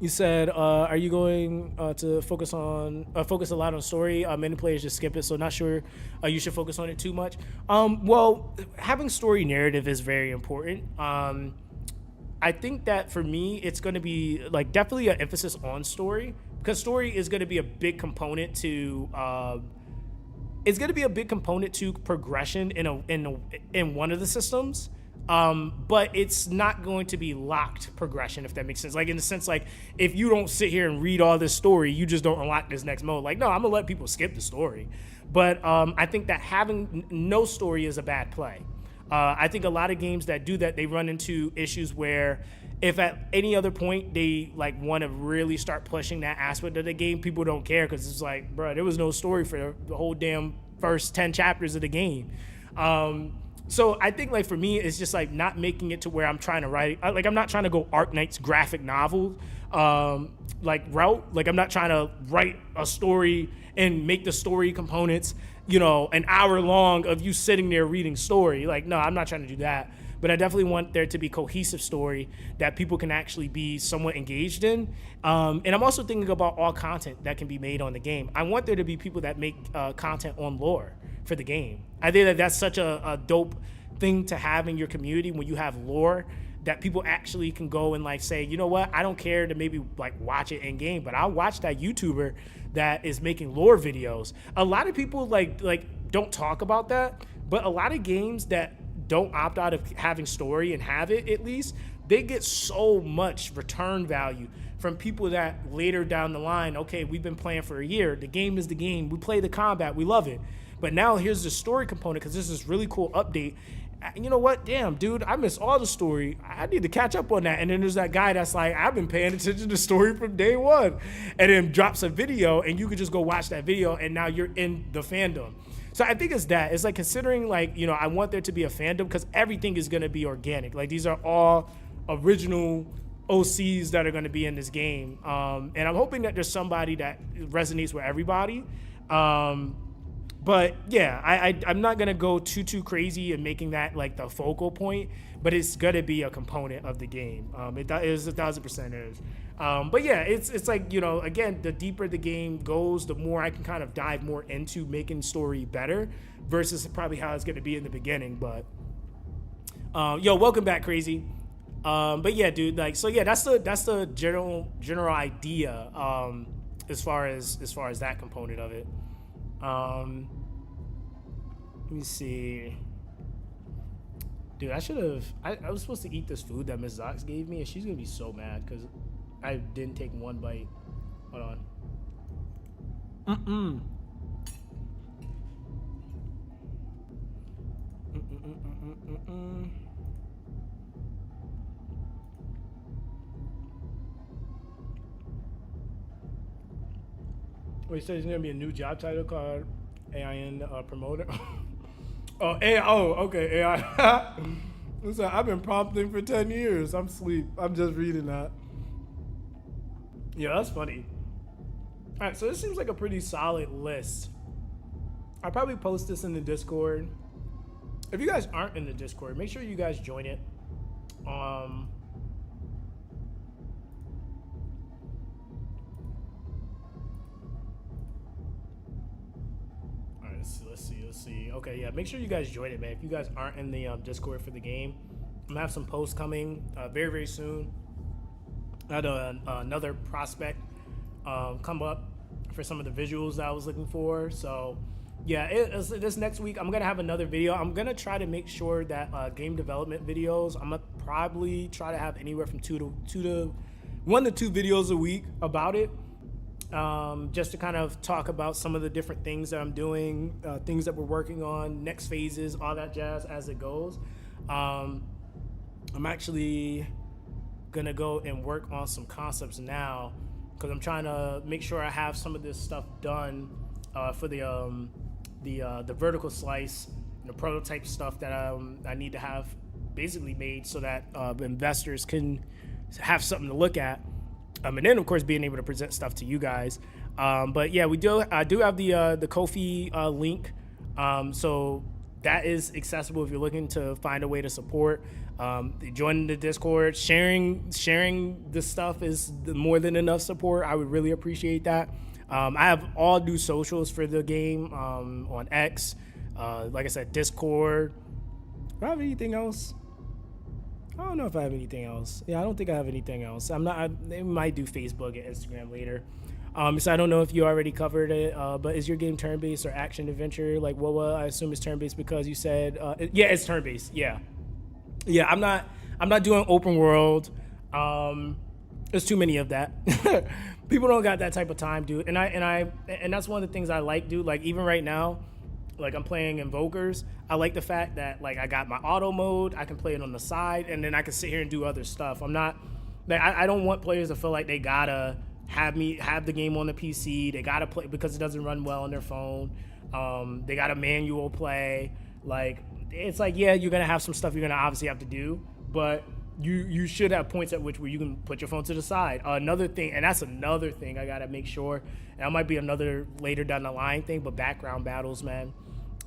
You said, are you going to focus a lot on story? Many players just skip it, so not sure you should focus on it too much. Well, having story narrative is very important. I think that for me, it's going to be like definitely an emphasis on story, because story is going to be a big component to progression in one of the systems. But it's not going to be locked progression, if that makes sense. Like, in the sense, like, if you don't sit here and read all this story, you just don't unlock this next mode. Like, no, I'm gonna let people skip the story. But I think that having no story is a bad play. I think a lot of games that do that, they run into issues where if at any other point they like want to really start pushing that aspect of the game, people don't care because it's like, bro, there was no story for the whole damn first 10 chapters of the game. So I think like for me, it's just like not making it to where I'm trying to write, like I'm not trying to go Arknight's graphic novel like route. Like I'm not trying to write a story and make the story components, you know, an hour long of you sitting there reading story. Like, no, I'm not trying to do that. But I definitely want there to be cohesive story that people can actually be somewhat engaged in. And I'm also thinking about all content that can be made on the game. I want there to be people that make content on lore for the game. I think that that's such a dope thing to have in your community when you have lore that people actually can go and like say, you know what, I don't care to maybe like watch it in game, but I'll watch that YouTuber that is making lore videos. A lot of people like don't talk about that, but a lot of games that don't opt out of having story and have it at least, they get so much return value from people that later down the line, okay, we've been playing for a year, the game is the game, we play the combat, we love it, but now here's the story component because this is really cool update. You know what, damn dude, I miss all the story, I need to catch up on that. And then there's that guy that's like, I've been paying attention to the story from day one, and then drops a video and you could just go watch that video and now you're in the fandom. So I think it's that. It's like considering like, you know, I want there to be a fandom because everything is going to be organic. Like these are all original OCs that are going to be in this game. And I'm hoping that there's somebody that resonates with everybody. But yeah, I'm not going to go too crazy in making that like the focal point, but it's going to be a component of the game. It is 1,000% is. But yeah, it's like, you know, again, the deeper the game goes, the more I can kind of dive more into making story better versus probably how it's going to be in the beginning. But yo, welcome back, Crazy. But yeah, dude, like, so yeah, that's the general idea as far as that component of it. Let me see. Dude, I was supposed to eat this food that Miss Zox gave me, and she's gonna be so mad because I didn't take one bite. Hold on. Well, he said there's gonna be a new job title called AIN promoter. Okay, AI. Listen, I've been prompting for 10 years. I'm asleep. I'm just reading that. Yeah, that's funny. All right, so this seems like a pretty solid list. I'll probably post this in the Discord. If you guys aren't in the Discord, make sure you guys join it. Let's see. Okay, yeah, make sure you guys join it, man. If you guys aren't in the Discord for the game, I'm gonna have some posts coming very soon. I had another prospect come up for some of the visuals that I was looking for. So yeah, this next week I'm gonna have another video. I'm gonna try to make sure that game development videos, I'm gonna probably try to have anywhere from 1 to 2 videos a week about it. Just to kind of talk about some of the different things that I'm doing, things that we're working on, next phases, all that jazz as it goes. I'm actually gonna go and work on some concepts now because I'm trying to make sure I have some of this stuff done for the vertical slice and the prototype stuff that I need to have basically made so that investors can have something to look at. And then of course being able to present stuff to you guys. But yeah, I do have the Ko-fi link. So that is accessible if you're looking to find a way to support. Joining the Discord, sharing this stuff is more than enough support. I would really appreciate that. I have all new socials for the game on X. Like I said, Discord. Do I have anything else? I don't know if I have anything else. Yeah, I don't think I have anything else. They might do Facebook and Instagram later. So I don't know if you already covered it, but is your game turn-based or action adventure? Like Wawa, I assume it's turn-based because you said, yeah, it's turn-based. Yeah, I'm not doing open world. There's too many of that. People don't got that type of time, dude. And that's one of the things I like, dude. Like even right now, like I'm playing Invokers, I like the fact that like I got my auto mode, I can play it on the side, and then I can sit here and do other stuff. I'm not like I don't want players to feel like they gotta have the game on the PC. They gotta play because it doesn't run well on their phone. They got a manual play. Like it's like, yeah, you're gonna have some stuff you're gonna obviously have to do, but you should have points at which where you can put your phone to the side. Another thing, and that's another thing I gotta make sure, and that might be another later down the line thing, but background battles, man.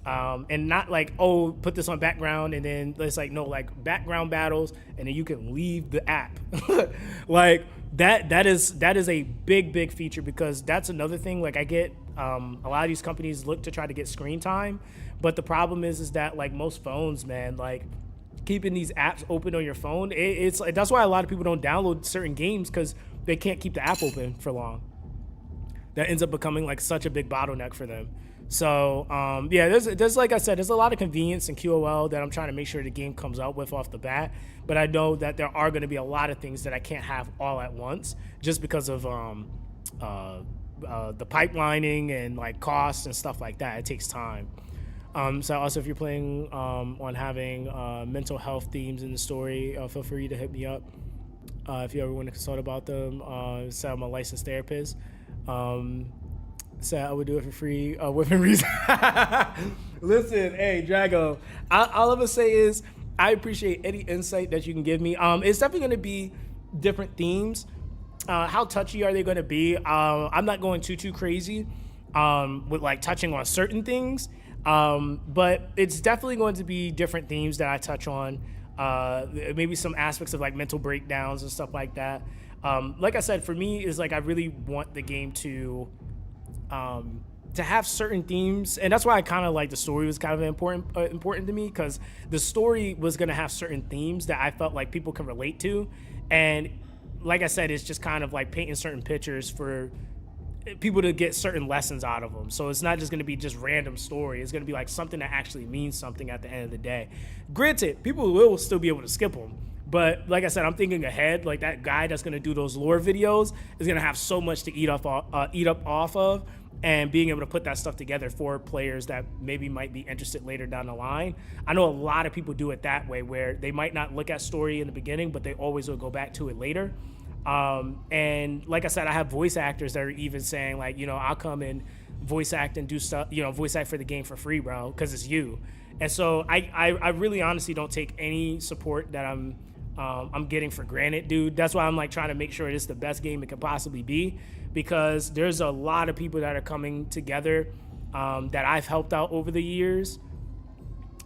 And not like, oh, put this on background and then it's like, no, like background battles and then you can leave the app. Like that is a big feature, because that's another thing. Like I get a lot of these companies look to try to get screen time, but the problem is that like most phones, man, like keeping these apps open on your phone, it's like, that's why a lot of people don't download certain games, because they can't keep the app open for long. That ends up becoming like such a big bottleneck for them. So yeah, there's like I said, there's a lot of convenience in QoL that I'm trying to make sure the game comes out with off the bat. But I know that there are going to be a lot of things that I can't have all at once, just because of the pipelining and like costs and stuff like that. It takes time. So also, if you're planning on having mental health themes in the story, feel free to hit me up if you ever want to consult about them. So I'm a licensed therapist. So I would do it for free within reason. Listen, hey, Drago, all I'm gonna say is I appreciate any insight that you can give me. It's definitely gonna be different themes. How touchy are they gonna be? I'm not going too crazy with like touching on certain things. But it's definitely going to be different themes that I touch on. Maybe some aspects of like mental breakdowns and stuff like that. Like I said, for me, is like I really want the game to have certain themes, and that's why I kind of like the story was kind of important to me, because the story was gonna have certain themes that I felt like people can relate to, and like I said, it's just kind of like painting certain pictures for people to get certain lessons out of them. So it's not just going to be just random story. It's going to be like something that actually means something at the end of the day. Granted, people will still be able to skip them, but like I said, I'm thinking ahead. Like that guy that's going to do those lore videos is going to have so much to eat up off of, and being able to put that stuff together for players that maybe might be interested later down the line. I know a lot of people do it that way, where they might not look at story in the beginning, but they always will go back to it later. And like I said, I have voice actors that are even saying like, you know, I'll come and voice act and do stuff, you know, voice act for the game for free, bro, because it's you. And so I really honestly don't take any support that I'm getting for granted, dude. That's why I'm like trying to make sure it's the best game it could possibly be, because there's a lot of people that are coming together that I've helped out over the years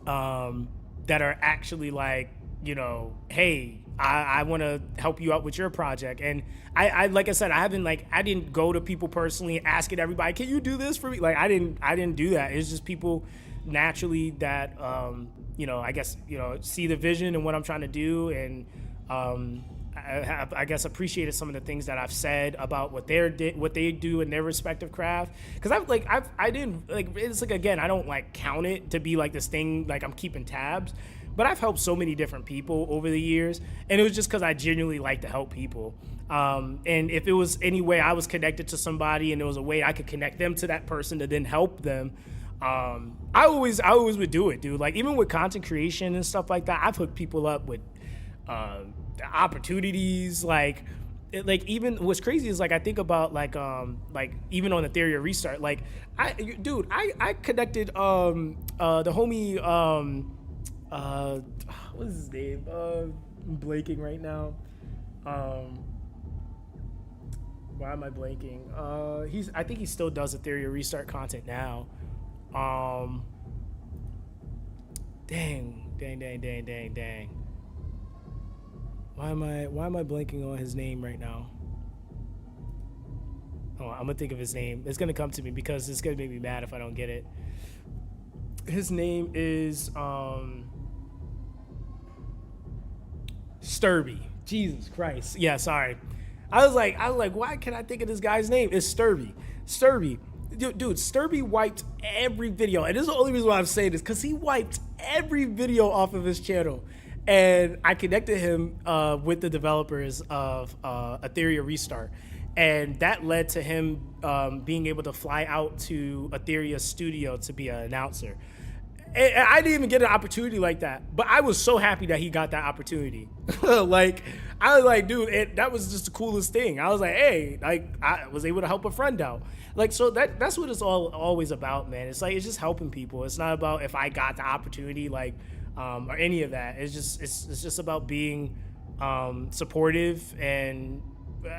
that are actually like, you know, hey, I want to help you out with your project. And I like I said, I didn't go to people personally asking everybody, can you do this for me? Like I didn't do that. It's just people naturally that you know, I guess, you know, see the vision and what I'm trying to do, and I guess appreciated some of the things that I've said about what they do in their respective craft. Because I didn't like, it's like, again, I don't like count it to be like this thing like I'm keeping tabs. But I've helped so many different people over the years, and it was just because I genuinely like to help people. And if it was any way I was connected to somebody, and there was a way I could connect them to that person to then help them, I always would do it, dude. Like even with content creation and stuff like that, I've hooked people up with opportunities. Like even what's crazy is like I think about like even on the theory of restart, like I connected the homie. What is his name? I'm blanking right now. Why am I blanking? I think he still does the theory of restart content now. Dang. Why am I blanking on his name right now? Oh, I'm gonna think of his name. It's gonna come to me because it's gonna make me mad if I don't get it. His name is Sturby. Jesus Christ. Yeah, sorry. I was like, why can't I think of this guy's name? It's Sturby. Dude, Sturby wiped every video. And this is the only reason why I'm saying this, because he wiped every video off of his channel. And I connected him with the developers of A Theory of Restart. and that led to him being able to fly out to Etherea's studio to be an announcer. And I didn't even get an opportunity like that, but I was so happy that he got that opportunity. Like, I was like, dude, that was just the coolest thing. I was like, hey, like, I was able to help a friend out. Like, so that's what it's always about, man. It's like, it's just helping people. It's not about if I got the opportunity, like, or any of that. It's just about being supportive, and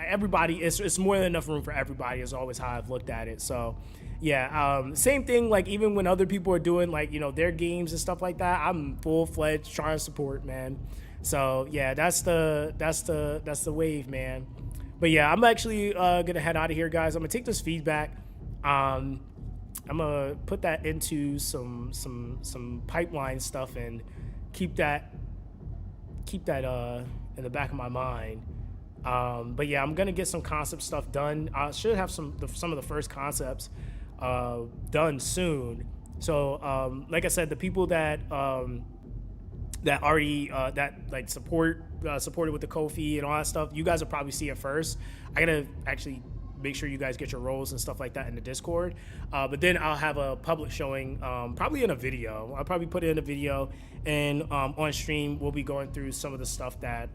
everybody. It's more than enough room for everybody. Is always how I've looked at it. So. Yeah, same thing. Like, even when other people are doing, like, you know, their games and stuff like that, I'm full-fledged trying to support, man. So yeah, that's the wave, man. But yeah, I'm actually gonna head out of here, guys. I'm gonna take this feedback. I'm gonna put that into some pipeline stuff and keep that in the back of my mind. But yeah, I'm gonna get some concept stuff done. I should have some of the first concepts done soon. So like I said, the people that that already that like supported with the Ko-fi and all that stuff, you guys will probably see it first. I gotta actually make sure you guys get your roles and stuff like that in the Discord, but then I'll have a public showing, probably in a video. I'll probably put it in a video, and on stream we'll be going through some of the stuff that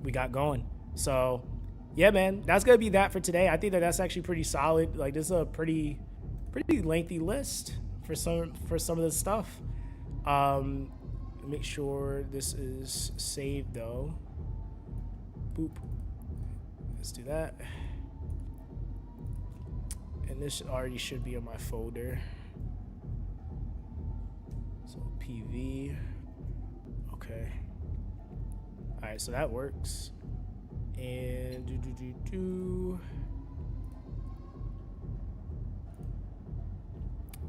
we got going. So yeah, man, that's gonna be that for today. I think that's actually pretty solid. Like, this is a pretty lengthy list for some of this stuff. Make sure this is saved though. Boop. Let's do that. And this already should be in my folder. So PV. Okay. All right, so that works. And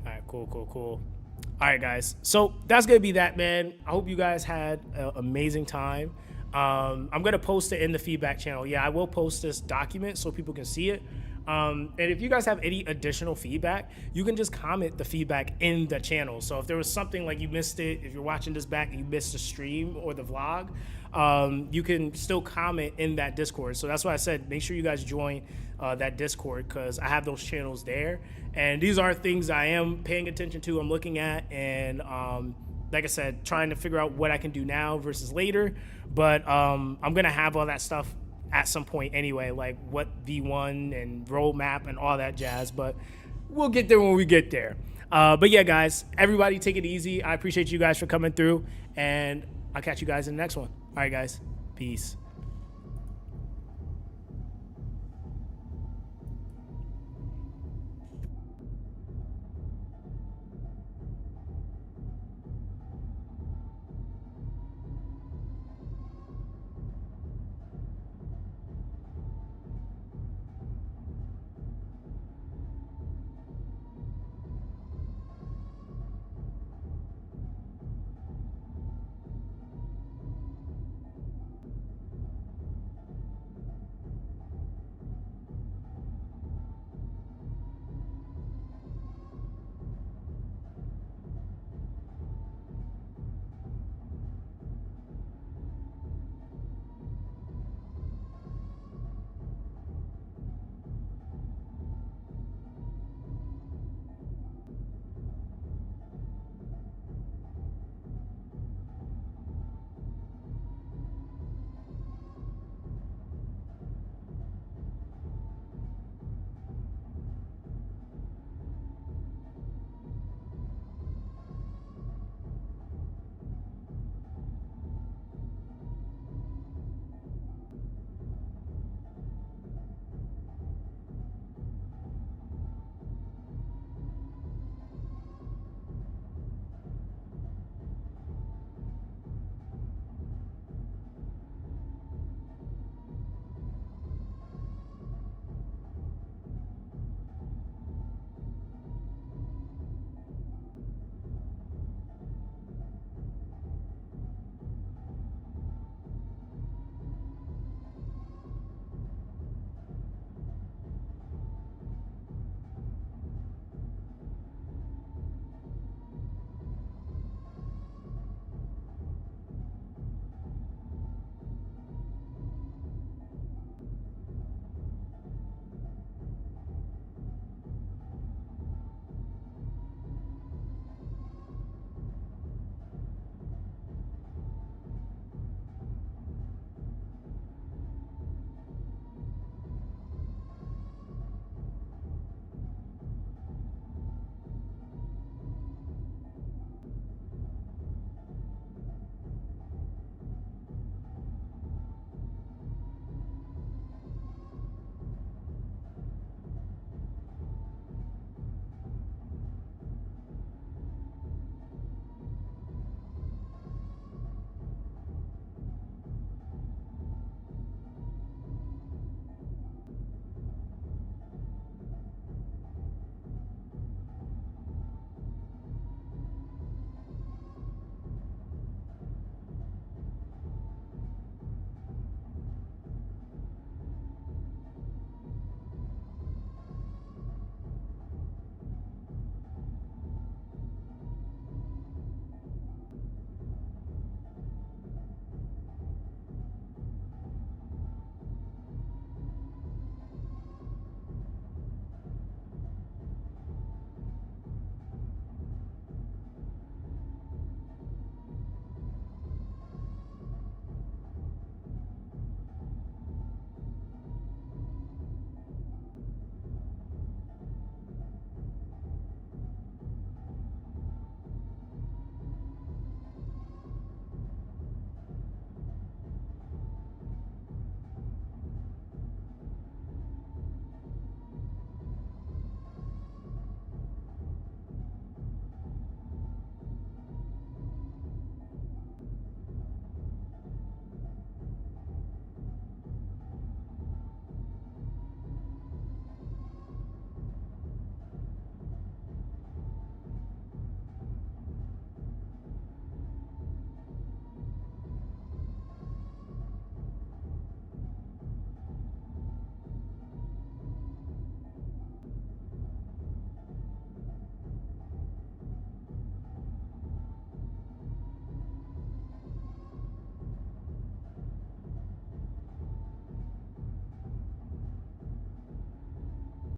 all right, cool. All right, guys. So that's gonna be that, man. I hope you guys had an amazing time. I'm gonna post it in the feedback channel. Yeah, I will post this document so people can see it. And if you guys have any additional feedback, you can just comment the feedback in the channel. So if there was something like you missed it, if you're watching this back and you missed the stream or the vlog, you can still comment in that Discord. So that's why I said make sure you guys join that Discord, because I have those channels there, and these are things I am paying attention to, I'm looking at, and like I said, trying to figure out what I can do now versus later. But I'm gonna have all that stuff at some point anyway, like what V1 and roadmap and all that jazz, but we'll get there when we get there. But yeah, guys, everybody take it easy. I appreciate you guys for coming through, and I'll catch you guys in the next one. All right, guys, peace.